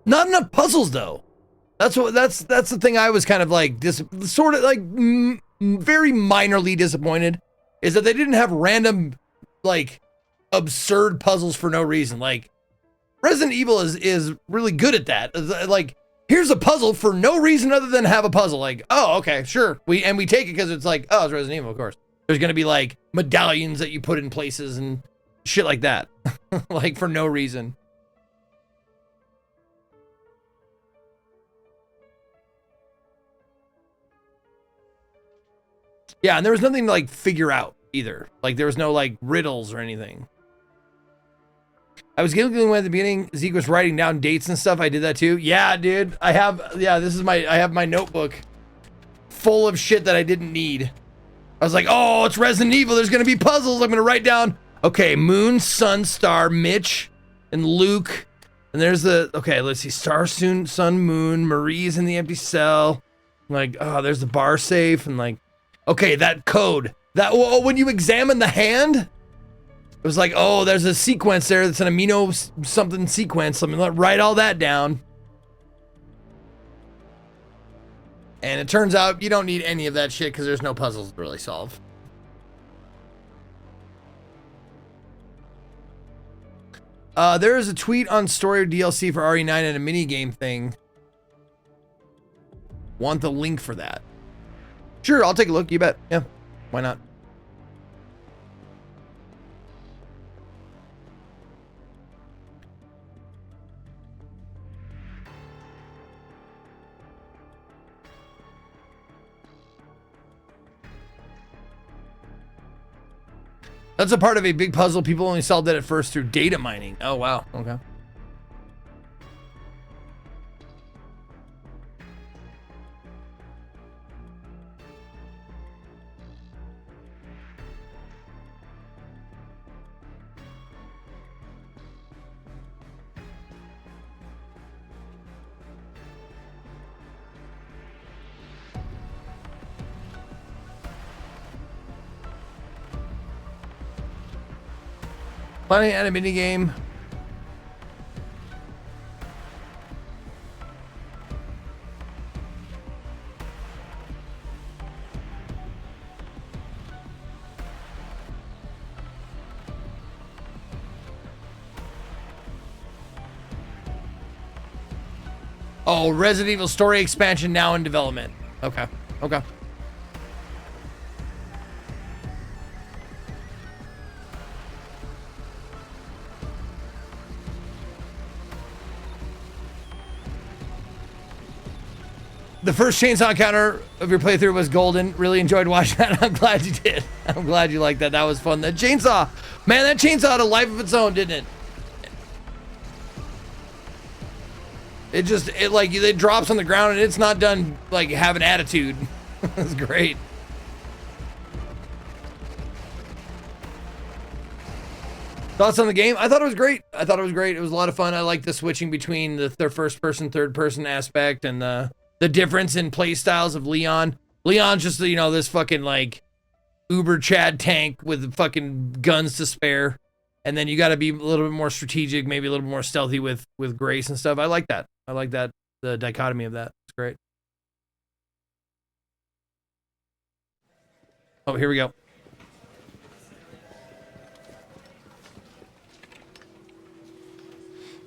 Not enough puzzles though. That's the thing I was kind of like sort of like very minorly disappointed is that they didn't have random like absurd puzzles for no reason. Like Resident Evil is really good at that. Like here's a puzzle for no reason other than have a puzzle. Like, oh, okay, sure. We take it because it's like, oh, it's Resident Evil, of course. There's gonna be like medallions that you put in places and shit like that. Like for no reason. Yeah, and there was nothing to like figure out either. Like there was no like riddles or anything. I was giggling when at the beginning Zeke was writing down dates and stuff. I did that too. Yeah, dude. I have my notebook full of shit that I didn't need. I was like, oh, it's Resident Evil. There's gonna be puzzles. I'm gonna write down, okay, Moon, Sun, Star, Mitch, and Luke. And there's okay, let's see, Star, Sun, Moon, Marie's in the empty cell. Like, oh, there's the bar safe, and like, okay, that code. When you examine the hand, it was like, oh, there's a sequence there that's an amino something sequence. Let me write all that down. And it turns out you don't need any of that shit because there's no puzzles to really solve. There is a tweet on story DLC for RE9 and a mini game thing. Want the link for that? Sure, I'll take a look. You bet. Yeah, why not? That's a part of a big puzzle. People only solved it at first through data mining. Oh, wow. Okay. Planning at a mini game Oh, Resident Evil story expansion now in development. Okay. Okay. The first chainsaw encounter of your playthrough was golden. Really enjoyed watching that. I'm glad you did. I'm glad you liked that. That was fun. That chainsaw, man, that chainsaw had a life of its own, didn't it? It drops on the ground and it's not done like having attitude. It's great. Thoughts on the game? I thought it was great. It was a lot of fun. I like the switching between the first person, third person aspect and the difference in play styles of Leon. Leon's just, you know, this fucking like uber Chad tank with fucking guns to spare. And then you got to be a little bit more strategic, maybe a little bit more stealthy with Grace and stuff. I like that. The dichotomy of that. It's great. Oh, here we go.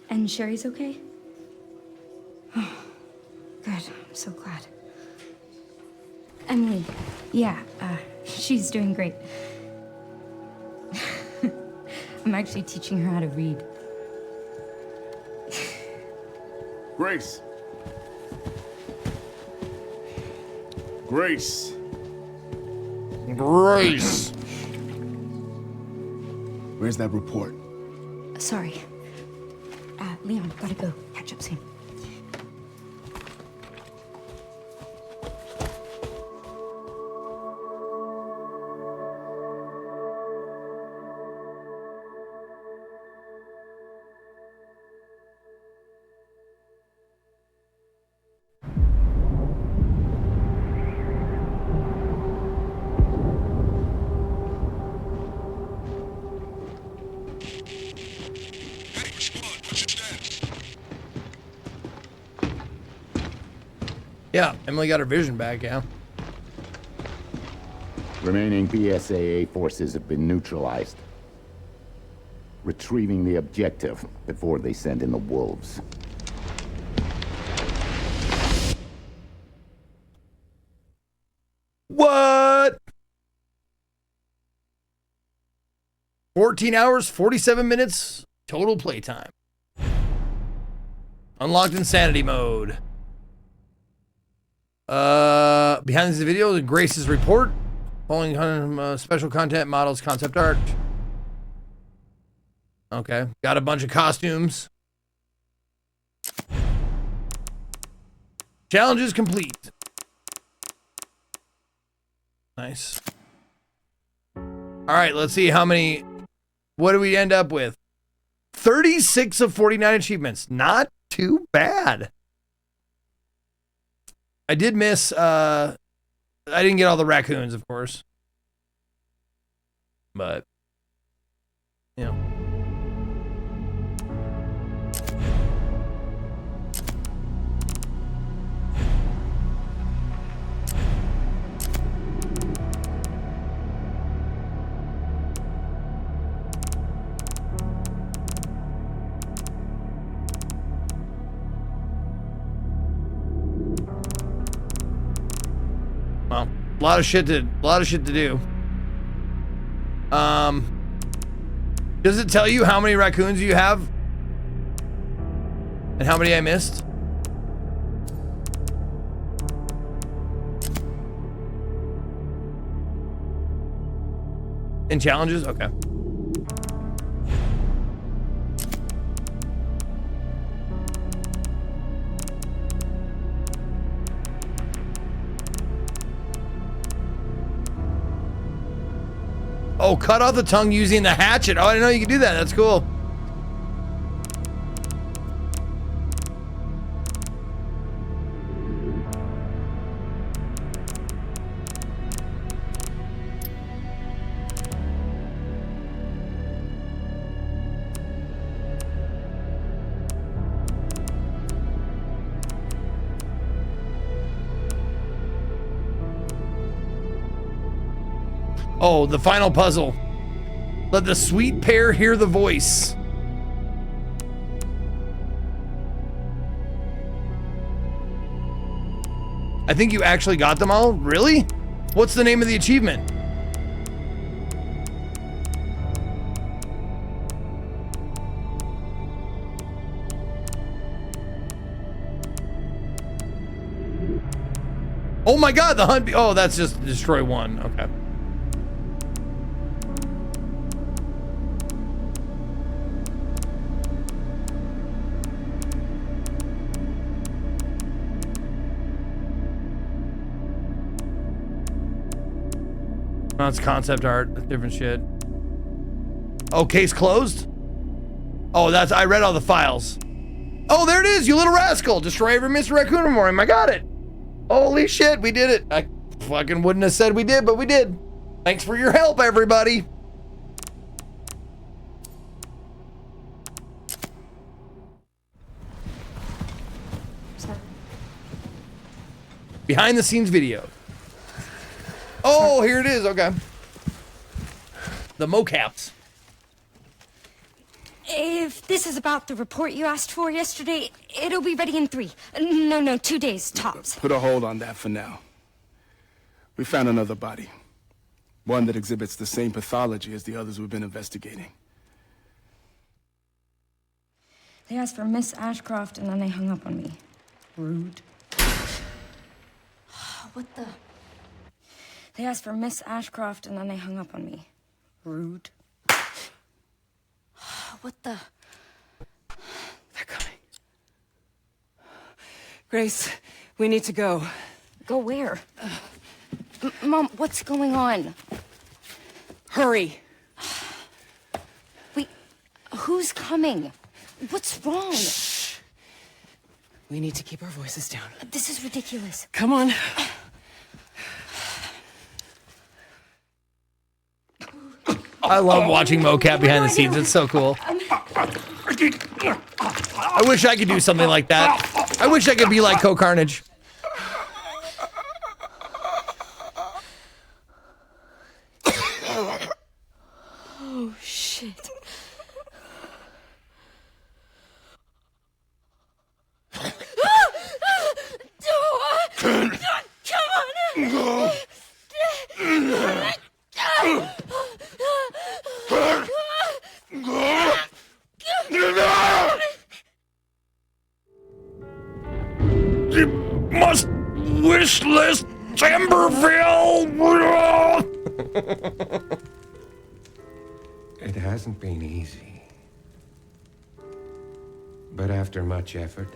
And Sherry's okay? Oh, good. I'm so glad. Emily, yeah, she's doing great. I'm actually teaching her how to read. Grace. Grace. Grace. Where's that report? Sorry. Leon, gotta go. Catch up soon. Yeah, Emily got her vision back, yeah. Remaining BSAA forces have been neutralized. Retrieving the objective before they send in the wolves. What? 14 hours, 47 minutes, total playtime. Unlocked insanity mode. Behind this video, Grace's report. Following special content, models, concept art. Okay, got a bunch of costumes. Challenges complete. Nice. All right, let's see how many. What do we end up with? 36 of 49 achievements. Not too bad. I did miss, I didn't get all the raccoons, of course. But, you know. Well, a lot of shit to do. Does it tell you how many raccoons you have? And how many I missed? In challenges? Okay. Oh, cut off the tongue using the hatchet. Oh, I didn't know you could do that. That's cool. Oh, the final puzzle. Let the sweet pair hear the voice. I think you actually got them all. Really? What's the name of the achievement? Oh my God, the hunt. Oh, that's just destroy one. Okay. Oh, it's concept art. That's different shit. Oh, case closed? Oh, that's, I read all the files. Oh, there it is, you little rascal. Destroy every Mr. Raccoon Memoriam. I got it. Holy shit, we did it. I fucking wouldn't have said we did, but we did. Thanks for your help, everybody. Behind the scenes video. Oh, here it is. Okay. The mocaps. If this is about the report you asked for yesterday, it'll be ready in 3. No, 2 days, tops. Put a hold on that for now. We found another body. One that exhibits the same pathology as the others we've been investigating. They asked for Miss Ashcroft, and then they hung up on me. Rude. What the? They asked for Miss Ashcroft, and then they hung up on me. Rude. What the? They're coming. Grace, we need to go. Go where? Mom, what's going on? Hurry. Wait, who's coming? What's wrong? Shh. We need to keep our voices down. This is ridiculous. Come on. I love watching mocap behind the scenes. It's so cool. I wish I could do something like that. I wish I could be like Co Carnage. Oh, shit. You must wish list Timberville. It hasn't been easy. But after much effort,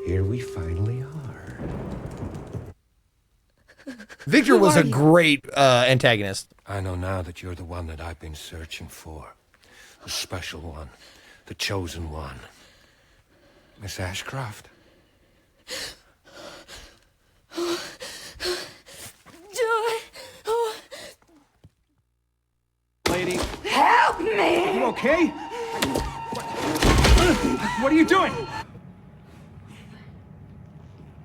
here we finally are. Victor was a great antagonist. I know now that you're the one that I've been searching for. The special one. The chosen one. Miss Ashcroft. Lady. Help me! Are you okay? What are you doing?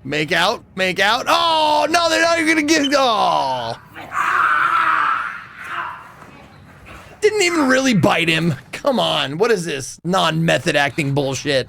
Make out, make out. Oh, no, they're not even gonna get, oh. Didn't even really bite him. Come on, what is this non-method acting bullshit?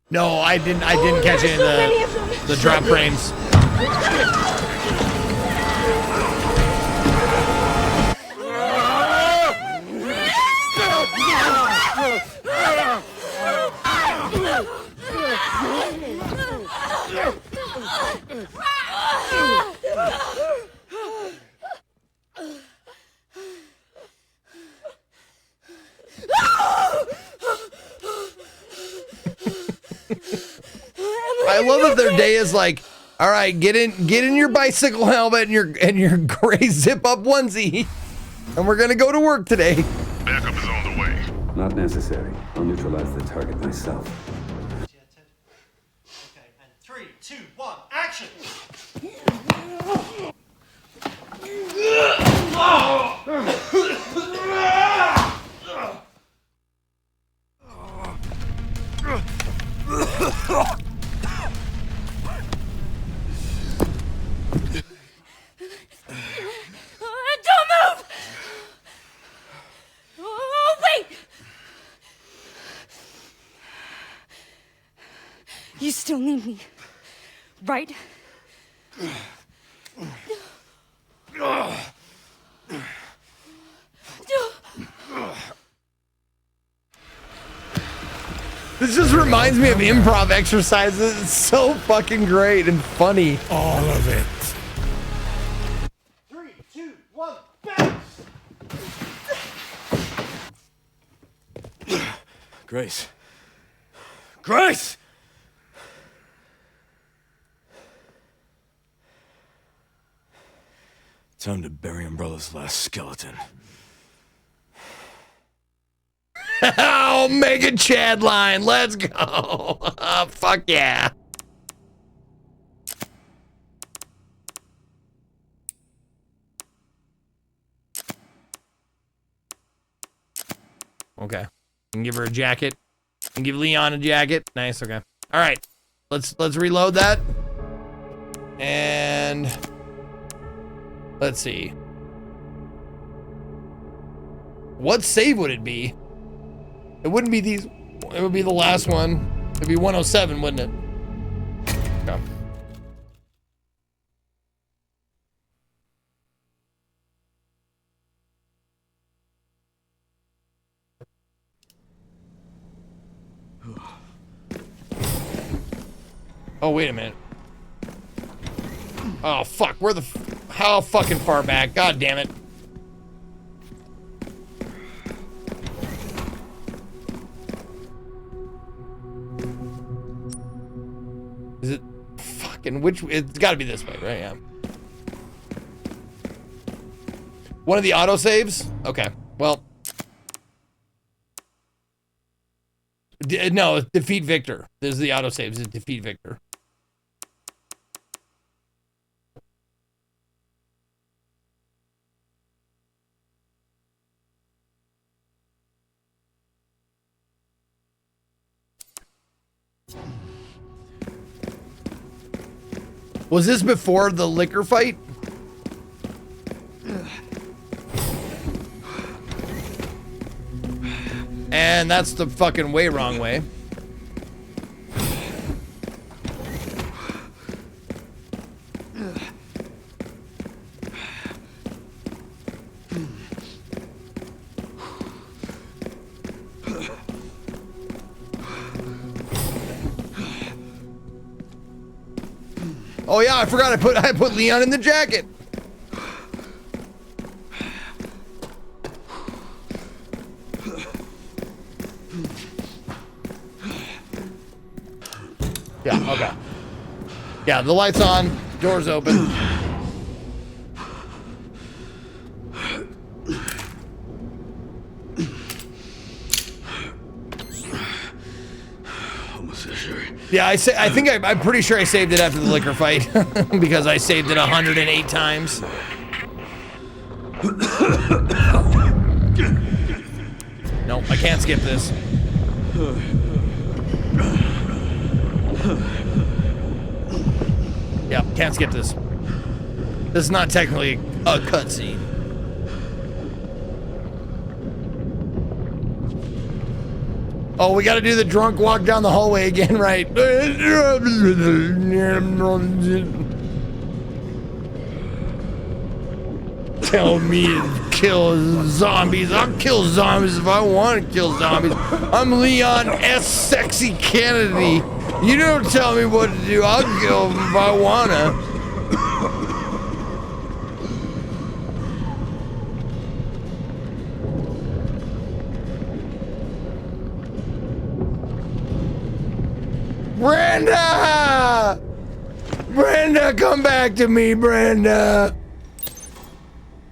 No, I didn't catch any of the drop frames. I love if their day is like, All right, get in your bicycle helmet and your gray zip-up onesie, and we're gonna go to work today. Backup is on the way. Not necessary. I'll neutralize the target myself. Okay, and 3, 2, 1, action! Don't move! Oh, wait! You still need me, right? This just reminds me of improv exercises. It's so fucking great and funny. All of it. 3, 2, 1, bounce! Grace. Grace! Time to bury Umbrella's last skeleton. Oh, Mega Chad line. Let's go. Fuck yeah. Okay. Can give her a jacket. Can give Leon a jacket. Nice, okay. All right. Let's reload that. And let's see. What save would it be? It wouldn't be these. It would be the last one. It'd be 107, wouldn't it? Okay. Oh, wait a minute. Oh, fuck. Where the... How fucking far back? God damn it. Is it fucking which? It's got to be this way, right? Yeah. One of the autosaves? Okay. Well. No, defeat Victor. This is the autosaves. It's defeat Victor. Was this before the liquor fight? And that's the fucking way wrong way. Oh yeah, I forgot I put Leon in the jacket. Yeah, okay. Yeah, the light's on, door's open. Yeah, I'm pretty sure I saved it after the liquor fight because I saved it 108 times. Nope, I can't skip this. Yeah, can't skip this. This is not technically a cutscene. Oh, we gotta do the drunk walk down the hallway again, right? Tell me to kill zombies. I'll kill zombies if I want to kill zombies. I'm Leon S. Sexy Kennedy. You don't tell me what to do. I'll kill them if I wanna. Brenda! Brenda! Brenda, come back to me, Brenda.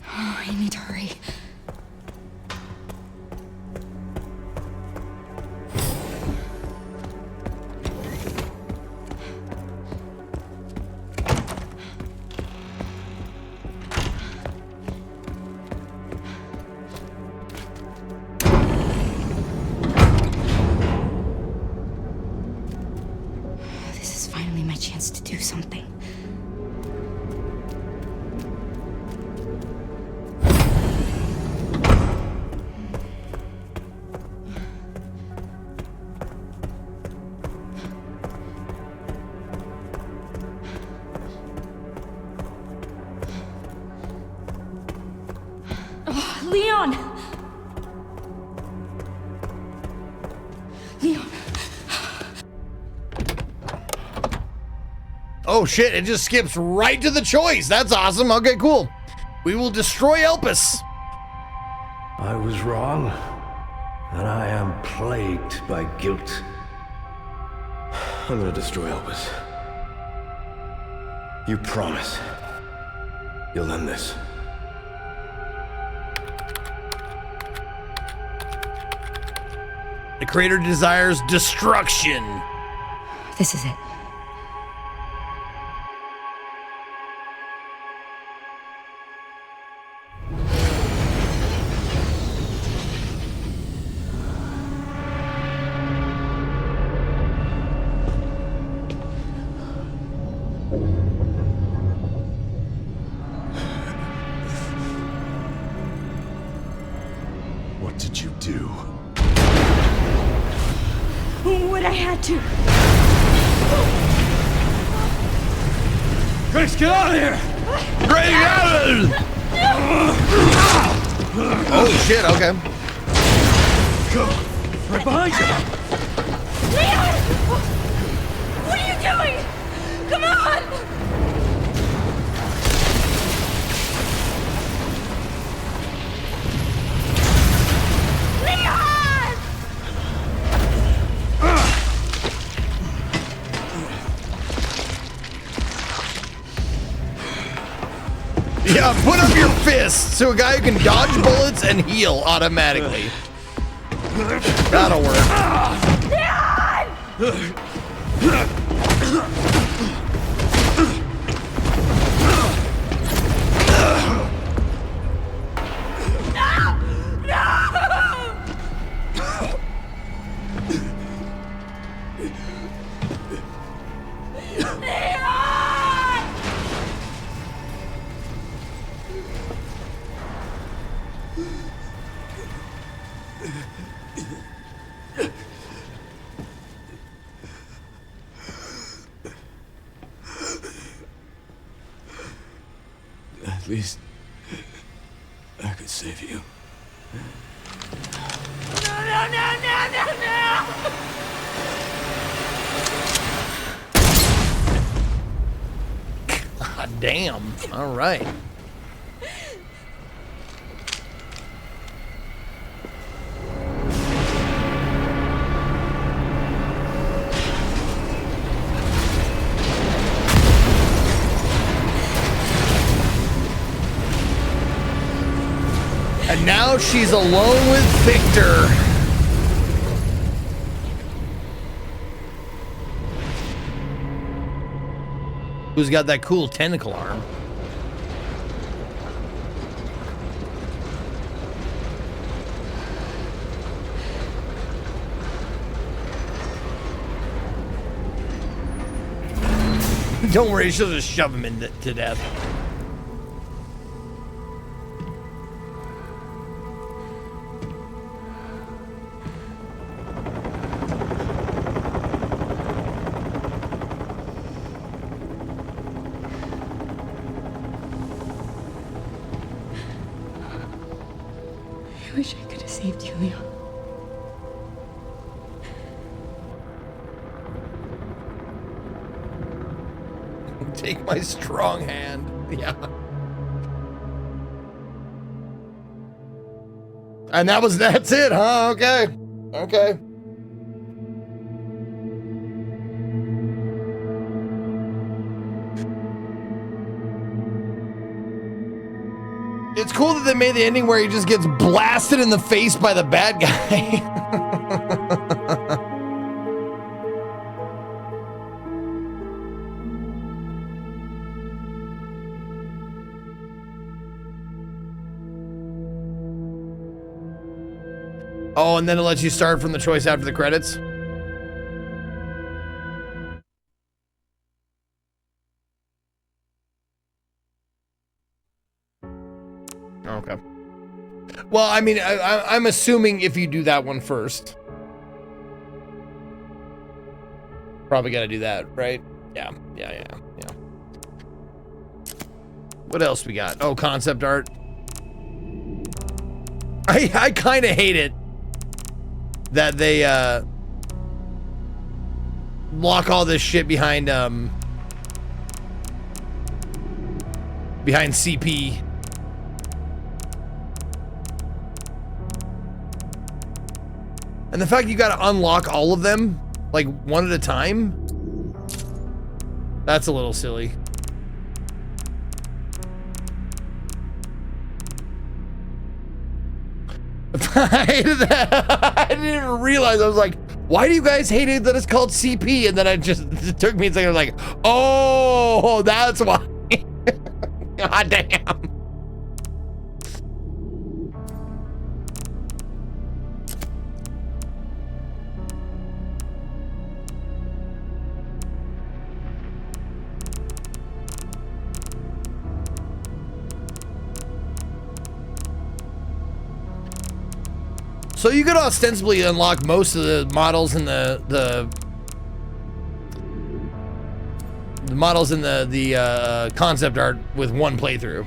Oh, I need to hurry. This is finally my chance to do something. Oh, Leon! Leon. Oh shit, it just skips right to the choice. That's awesome. Okay, cool. We will destroy Elpis. I was wrong, and I am plagued by guilt. I'm gonna destroy Elvis. You promise you'll end this. The creator desires destruction. This is it. What did you do? What I had to. Grace, get out of here! Grace, get out of here! Oh shit, okay. Go! Right behind you! Leon! What are you doing? Come on! Leon! Yeah, put up your fists so a guy who can dodge bullets and heal automatically. That'll work. At least I could save you. God damn. All right. And now she's alone with Victor. Who's got that cool tentacle arm? Don't worry, she'll just shove him to death. I wish I could have saved you, Leon. Take my strong hand. Yeah. And that's it, huh? Okay. Okay. It's cool that they made the ending where he just gets blasted in the face by the bad guy. Oh, and then it lets you start from the choice after the credits? Okay. Well, I mean, I'm assuming if you do that one first. Probably got to do that, right? Yeah. What else we got? Oh, concept art. I kind of hate it that they lock all this shit behind CP. And the fact you gotta unlock all of them, like, one at a time? That's a little silly. I hated that. I didn't even realize. I was like, why do you guys hate it that it's called CP? And then it took me a second. I was like, oh, that's why. God damn. So you could ostensibly unlock most of the models in the models in the concept art with one playthrough.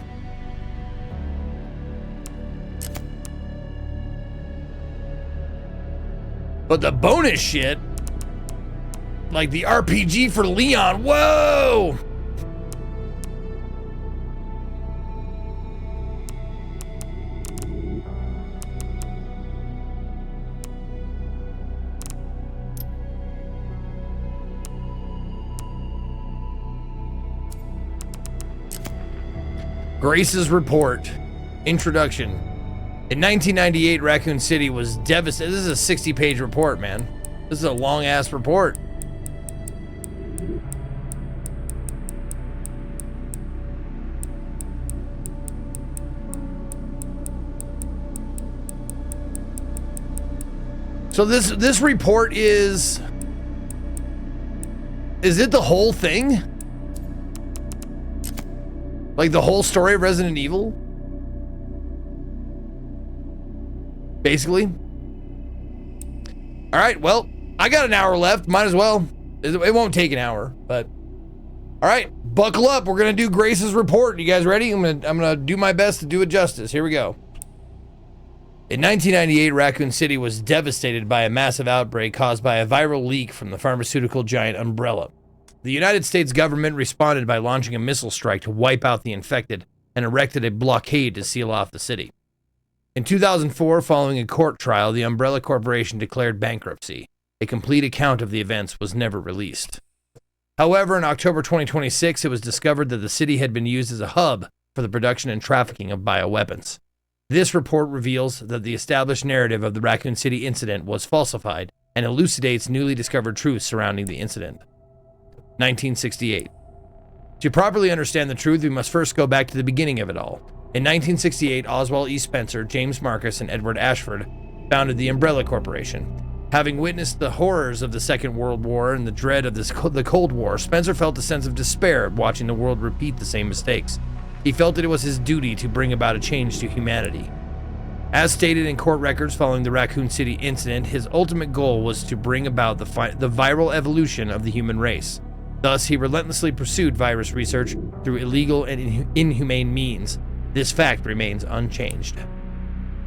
But the bonus shit, like the RPG for Leon, whoa! Grace's report. Introduction. In 1998, Raccoon City was devastated. This is a 60-page report, man. This is a long-ass report. So this report is it the whole thing? Like the whole story of Resident Evil? Basically. All right, well, I got an hour left. Might as well. It won't take an hour, but all right, buckle up. We're gonna do Grace's report. You guys ready? I'm gonna do my best to do it justice. Here we go. In 1998, Raccoon City was devastated by a massive outbreak caused by a viral leak from the pharmaceutical giant Umbrella. The United States government responded by launching a missile strike to wipe out the infected and erected a blockade to seal off the city. In 2004, following a court trial, the Umbrella Corporation declared bankruptcy. A complete account of the events was never released. However, in October 2026, it was discovered that the city had been used as a hub for the production and trafficking of bioweapons. This report reveals that the established narrative of the Raccoon City incident was falsified and elucidates newly discovered truths surrounding the incident. 1968. To properly understand the truth, we must first go back to the beginning of it all. In 1968, Oswald E. Spencer, James Marcus, and Edward Ashford founded the Umbrella Corporation. Having witnessed the horrors of the Second World War and the dread of the Cold War, Spencer felt a sense of despair watching the world repeat the same mistakes. He felt that it was his duty to bring about a change to humanity. As stated in court records following the Raccoon City incident, his ultimate goal was to bring about the viral evolution of the human race. Thus, he relentlessly pursued virus research through illegal and inhumane means. This fact remains unchanged.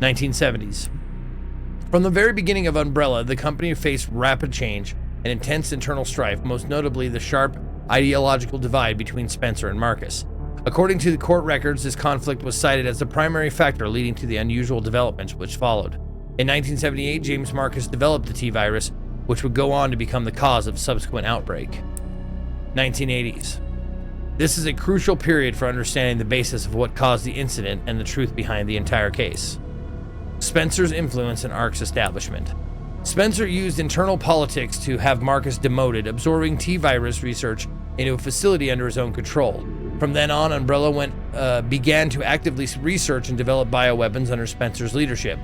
1970s. From the very beginning of Umbrella, the company faced rapid change and intense internal strife, most notably the sharp ideological divide between Spencer and Marcus. According to the court records, this conflict was cited as the primary factor leading to the unusual developments which followed. In 1978, James Marcus developed the T-virus, which would go on to become the cause of subsequent outbreak. 1980s. This is a crucial period for understanding the basis of what caused the incident and the truth behind the entire case. Spencer's influence in ARC's establishment. Spencer used internal politics to have Marcus demoted, absorbing T-virus research into a facility under his own control. From then on, Umbrella began to actively research and develop bioweapons under Spencer's leadership.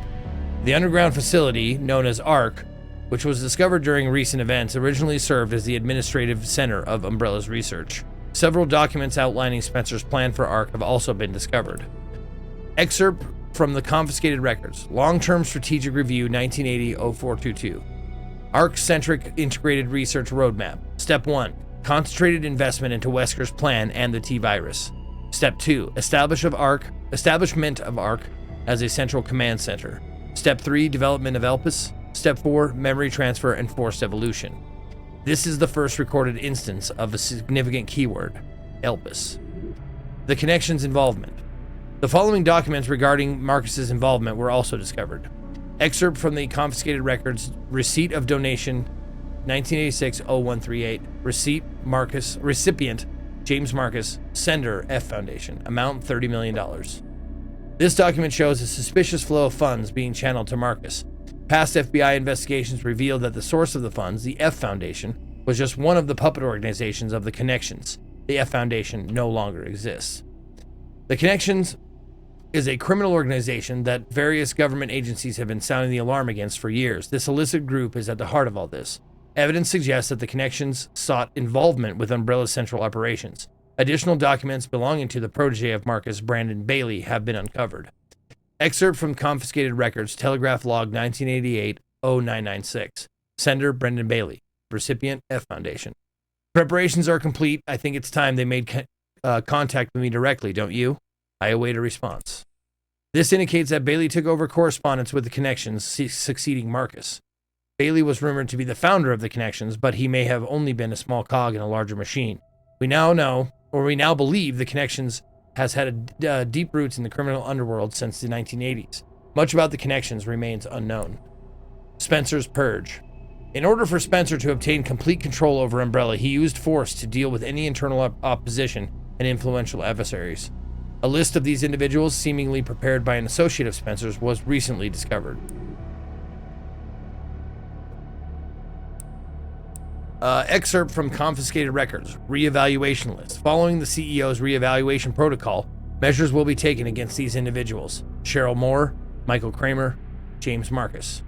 The underground facility, known as ARC, which was discovered during recent events, originally served as the administrative center of Umbrella's research. Several documents outlining Spencer's plan for ARC have also been discovered. Excerpt from the confiscated records. Long-Term Strategic Review 1980-0422. ARC-centric integrated research roadmap. Step 1. Concentrated investment into Wesker's plan and the T-virus. Step 2. Establishment of ARC as a central command center. Step 3. Development of Elpis. Step 4. Memory transfer and forced evolution. This is the first recorded instance of a significant keyword, Elpis. The Connections involvement. The following documents regarding Marcus's involvement were also discovered. Excerpt from the confiscated records, receipt of donation 1986-0138, recipient James Marcus, sender F Foundation, amount $30 million. This document shows a suspicious flow of funds being channeled to Marcus. Past FBI investigations revealed that the source of the funds, the F Foundation, was just one of the puppet organizations of the Connections. The F Foundation no longer exists. The Connections is a criminal organization that various government agencies have been sounding the alarm against for years. This illicit group is at the heart of all this. Evidence suggests that the Connections sought involvement with Umbrella's central operations. Additional documents belonging to the protege of Marcus, Brandon Bailey, have been uncovered. Excerpt from confiscated records, Telegraph Log 1988-0996. Sender, Brendan Bailey. Recipient, F Foundation. Preparations are complete. I think it's time they made contact with me directly, don't you? I await a response. This indicates that Bailey took over correspondence with the Connections, succeeding Marcus. Bailey was rumored to be the founder of the Connections, but he may have only been a small cog in a larger machine. We now believe the Connections has had deep roots in the criminal underworld since the 1980s. Much about the Connections remains unknown. Spencer's Purge. In order for Spencer to obtain complete control over Umbrella, he used force to deal with any internal opposition and influential adversaries. A list of these individuals, seemingly prepared by an associate of Spencer's, was recently discovered. Excerpt from confiscated records, reevaluation list. Following the CEO's reevaluation protocol, measures will be taken against these individuals. Cheryl Moore, Michael Kramer, James Marcus.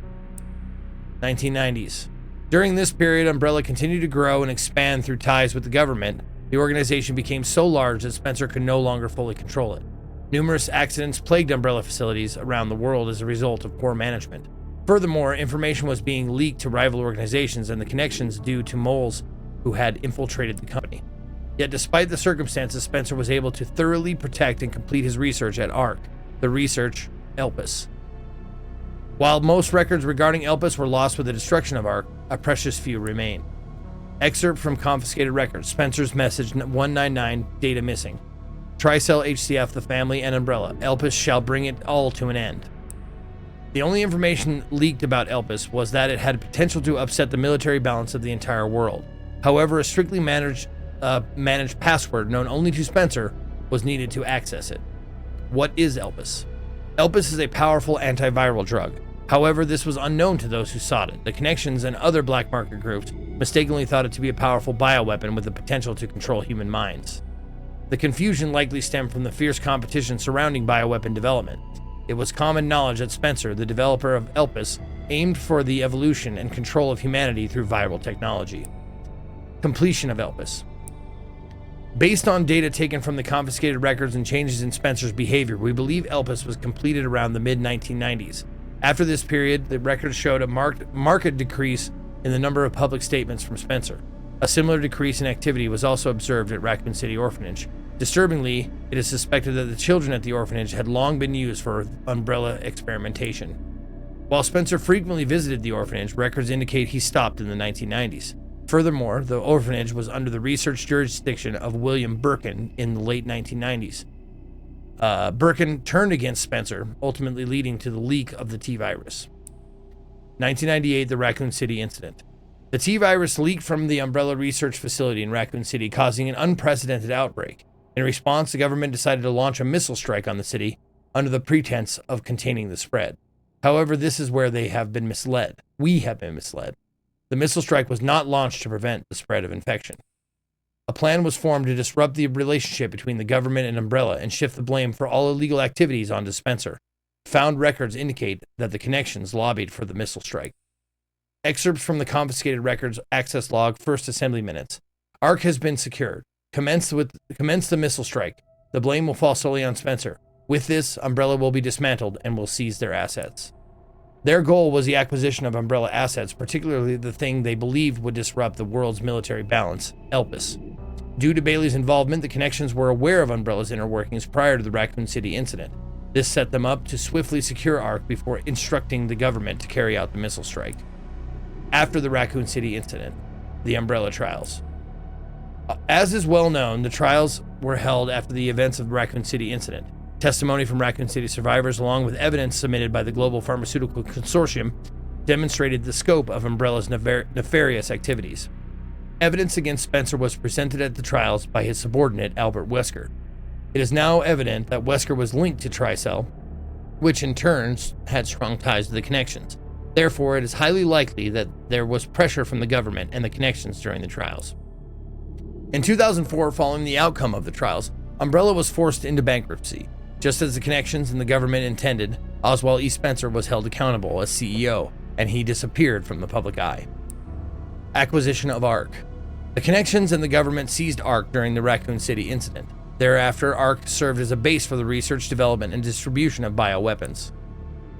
1990s. During this period, Umbrella continued to grow and expand through ties with the government. The organization became so large that Spencer could no longer fully control it. Numerous accidents plagued Umbrella facilities around the world as a result of poor management. Furthermore, information was being leaked to rival organizations and the Connections due to moles who had infiltrated the company. Yet despite the circumstances, Spencer was able to thoroughly protect and complete his research at ARC, the research Elpis. While most records regarding Elpis were lost with the destruction of ARC, a precious few remain. Excerpt from confiscated records, Spencer's message 199, data missing. Tricell HCF, the family, and Umbrella. Elpis shall bring it all to an end. The only information leaked about Elpis was that it had potential to upset the military balance of the entire world. However, a strictly managed password known only to Spencer was needed to access it. What is Elpis? Elpis is a powerful antiviral drug. However, this was unknown to those who sought it. The Connections and other black market groups mistakenly thought it to be a powerful bioweapon with the potential to control human minds. The confusion likely stemmed from the fierce competition surrounding bioweapon development. It was common knowledge that Spencer, the developer of Elpis, aimed for the evolution and control of humanity through viral technology. Completion of Elpis. Based on data taken from the confiscated records and changes in Spencer's behavior, we believe Elpis was completed around the mid-1990s. After this period, the records showed a marked decrease in the number of public statements from Spencer. A similar decrease in activity was also observed at Raccoon City Orphanage. Disturbingly, it is suspected that the children at the orphanage had long been used for Umbrella experimentation. While Spencer frequently visited the orphanage, records indicate he stopped in the 1990s. Furthermore, the orphanage was under the research jurisdiction of William Birkin in the late 1990s. Birkin turned against Spencer, ultimately leading to the leak of the T-virus. 1998, the Raccoon City incident. The T-virus leaked from the Umbrella Research Facility in Raccoon City, causing an unprecedented outbreak. In response, the government decided to launch a missile strike on the city under the pretense of containing the spread. However, this is where they have been misled. We have been misled. The missile strike was not launched to prevent the spread of infection. A plan was formed to disrupt the relationship between the government and Umbrella and shift the blame for all illegal activities onto Spencer. Found records indicate that the connections lobbied for the missile strike. Excerpts from the confiscated records access log, first assembly minutes. ARC has been secured. Commence the missile strike. The blame will fall solely on Spencer. With this, Umbrella will be dismantled and will seize their assets. Their goal was the acquisition of Umbrella assets, particularly the thing they believed would disrupt the world's military balance, Elpis. Due to Bailey's involvement, the connections were aware of Umbrella's inner workings prior to the Raccoon City incident. This set them up to swiftly secure ARC before instructing the government to carry out the missile strike. After the Raccoon City incident, the Umbrella trials. As is well known, the trials were held after the events of the Raccoon City incident. Testimony from Raccoon City survivors, along with evidence submitted by the Global Pharmaceutical Consortium, demonstrated the scope of Umbrella's nefarious activities. Evidence against Spencer was presented at the trials by his subordinate, Albert Wesker. It is now evident that Wesker was linked to Tricell, which in turn had strong ties to the connections. Therefore, it is highly likely that there was pressure from the government and the connections during the trials. In 2004, following the outcome of the trials, Umbrella was forced into bankruptcy. Just as the connections and the government intended, Oswald E. Spencer was held accountable as CEO, and he disappeared from the public eye. Acquisition of ARC. The connections and the government seized ARC during the Raccoon City incident. Thereafter, ARC served as a base for the research, development, and distribution of bioweapons.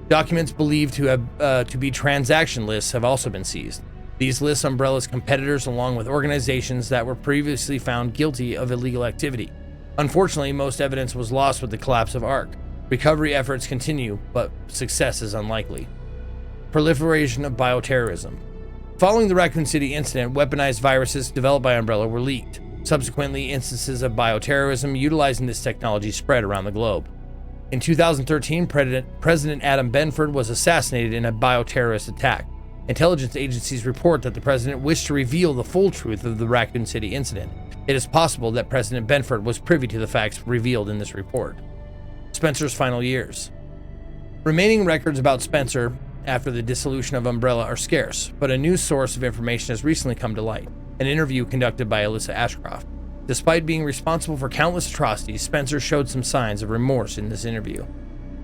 Documents believed to be transaction lists have also been seized. These list Umbrella's competitors along with organizations that were previously found guilty of illegal activity. Unfortunately, most evidence was lost with the collapse of ARC. Recovery efforts continue, but success is unlikely. Proliferation of bioterrorism. Following the Raccoon City incident, weaponized viruses developed by Umbrella were leaked. Subsequently, instances of bioterrorism utilizing this technology spread around the globe. In 2013, President Adam Benford was assassinated in a bioterrorist attack. Intelligence agencies report that the president wished to reveal the full truth of the Raccoon City incident. It is possible that President Benford was privy to the facts revealed in this report. Spencer's final years. Remaining records about Spencer after the dissolution of Umbrella are scarce, but a new source of information has recently come to light, an interview conducted by Alyssa Ashcroft. Despite being responsible for countless atrocities, Spencer showed some signs of remorse in this interview.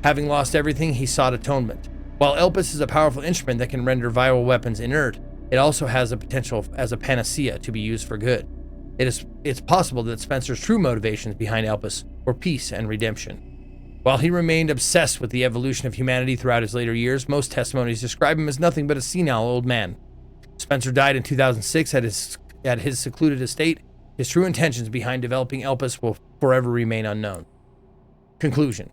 Having lost everything, he sought atonement. While Elpis is a powerful instrument that can render viral weapons inert, it also has the potential as a panacea to be used for good. It's possible that Spencer's true motivations behind Elpis were peace and redemption. While he remained obsessed with the evolution of humanity throughout his later years, most testimonies describe him as nothing but a senile old man. Spencer died in 2006 at his secluded estate. His true intentions behind developing Elpis will forever remain unknown. Conclusion.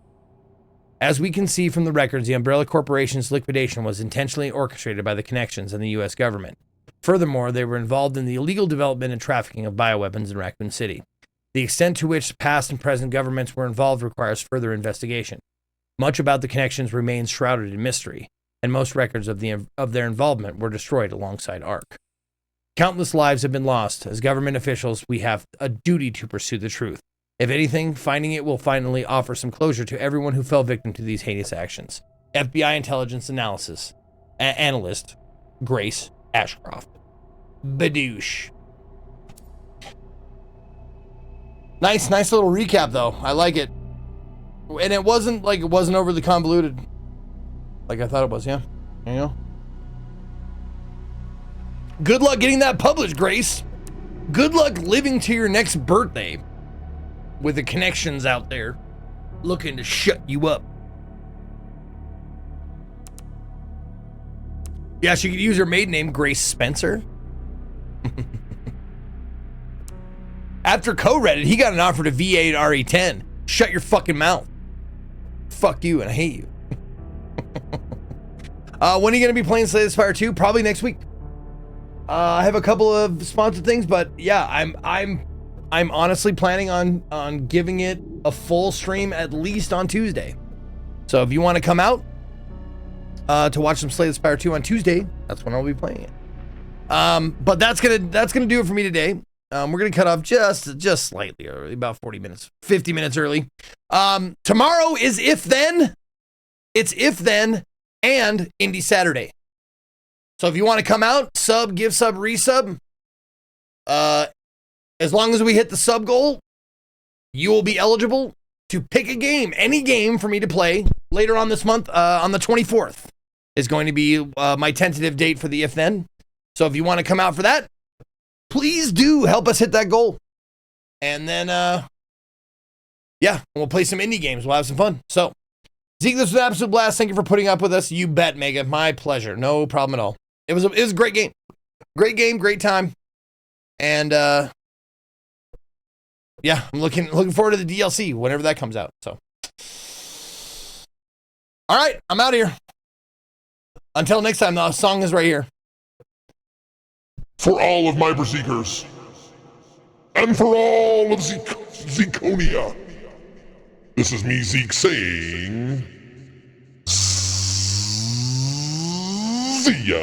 As we can see from the records, the Umbrella Corporation's liquidation was intentionally orchestrated by the connections and the U.S. government. Furthermore, they were involved in the illegal development and trafficking of bioweapons in Raccoon City. The extent to which past and present governments were involved requires further investigation. Much about the connections remains shrouded in mystery, and most records of their involvement were destroyed alongside ARC. Countless lives have been lost. As government officials, we have a duty to pursue the truth. If anything, finding it will finally offer some closure to everyone who fell victim to these heinous actions. FBI intelligence analyst, Grace Ashcroft. Badoosh. Nice little recap though. I like it. And it wasn't overly convoluted like I thought it was, yeah? You know? Good luck getting that published, Grace. Good luck living to your next birthday with the connections out there looking to shut you up. Yeah, she could use her maiden name, Grace Spencer. After co-Reddit, he got an offer to V8 RE10. Shut your fucking mouth. Fuck you, and I hate you. When are you going to be playing Slay the Spire 2? Probably next week. I have a couple of sponsored things, but yeah, I'm honestly planning on giving it a full stream at least on Tuesday. So if you want to come out to watch some Slay the Spire 2 on Tuesday, that's when I'll be playing it. But that's gonna do it for me today. We're gonna cut off just slightly early, about 40 minutes, 50 minutes early. Tomorrow is If Then. It's If Then and Indie Saturday. So if you want to come out, sub, give sub, resub, as long as we hit the sub goal, you will be eligible to pick a game, any game for me to play later on this month. On the 24th is going to be my tentative date for the If Then. So if you want to come out for that, please do help us hit that goal. And then, yeah, we'll play some indie games. We'll have some fun. So, Zeke, this was an absolute blast. Thank you for putting up with us. You bet, Mega. My pleasure. No problem at all. It was a great game. Great game, great time. And, yeah, I'm looking forward to the DLC whenever that comes out. So, all right, I'm out of here. Until next time, the song is right here. For all of my Berserkers, and for all of Zekonia, this is me, Zeke, saying, see ya.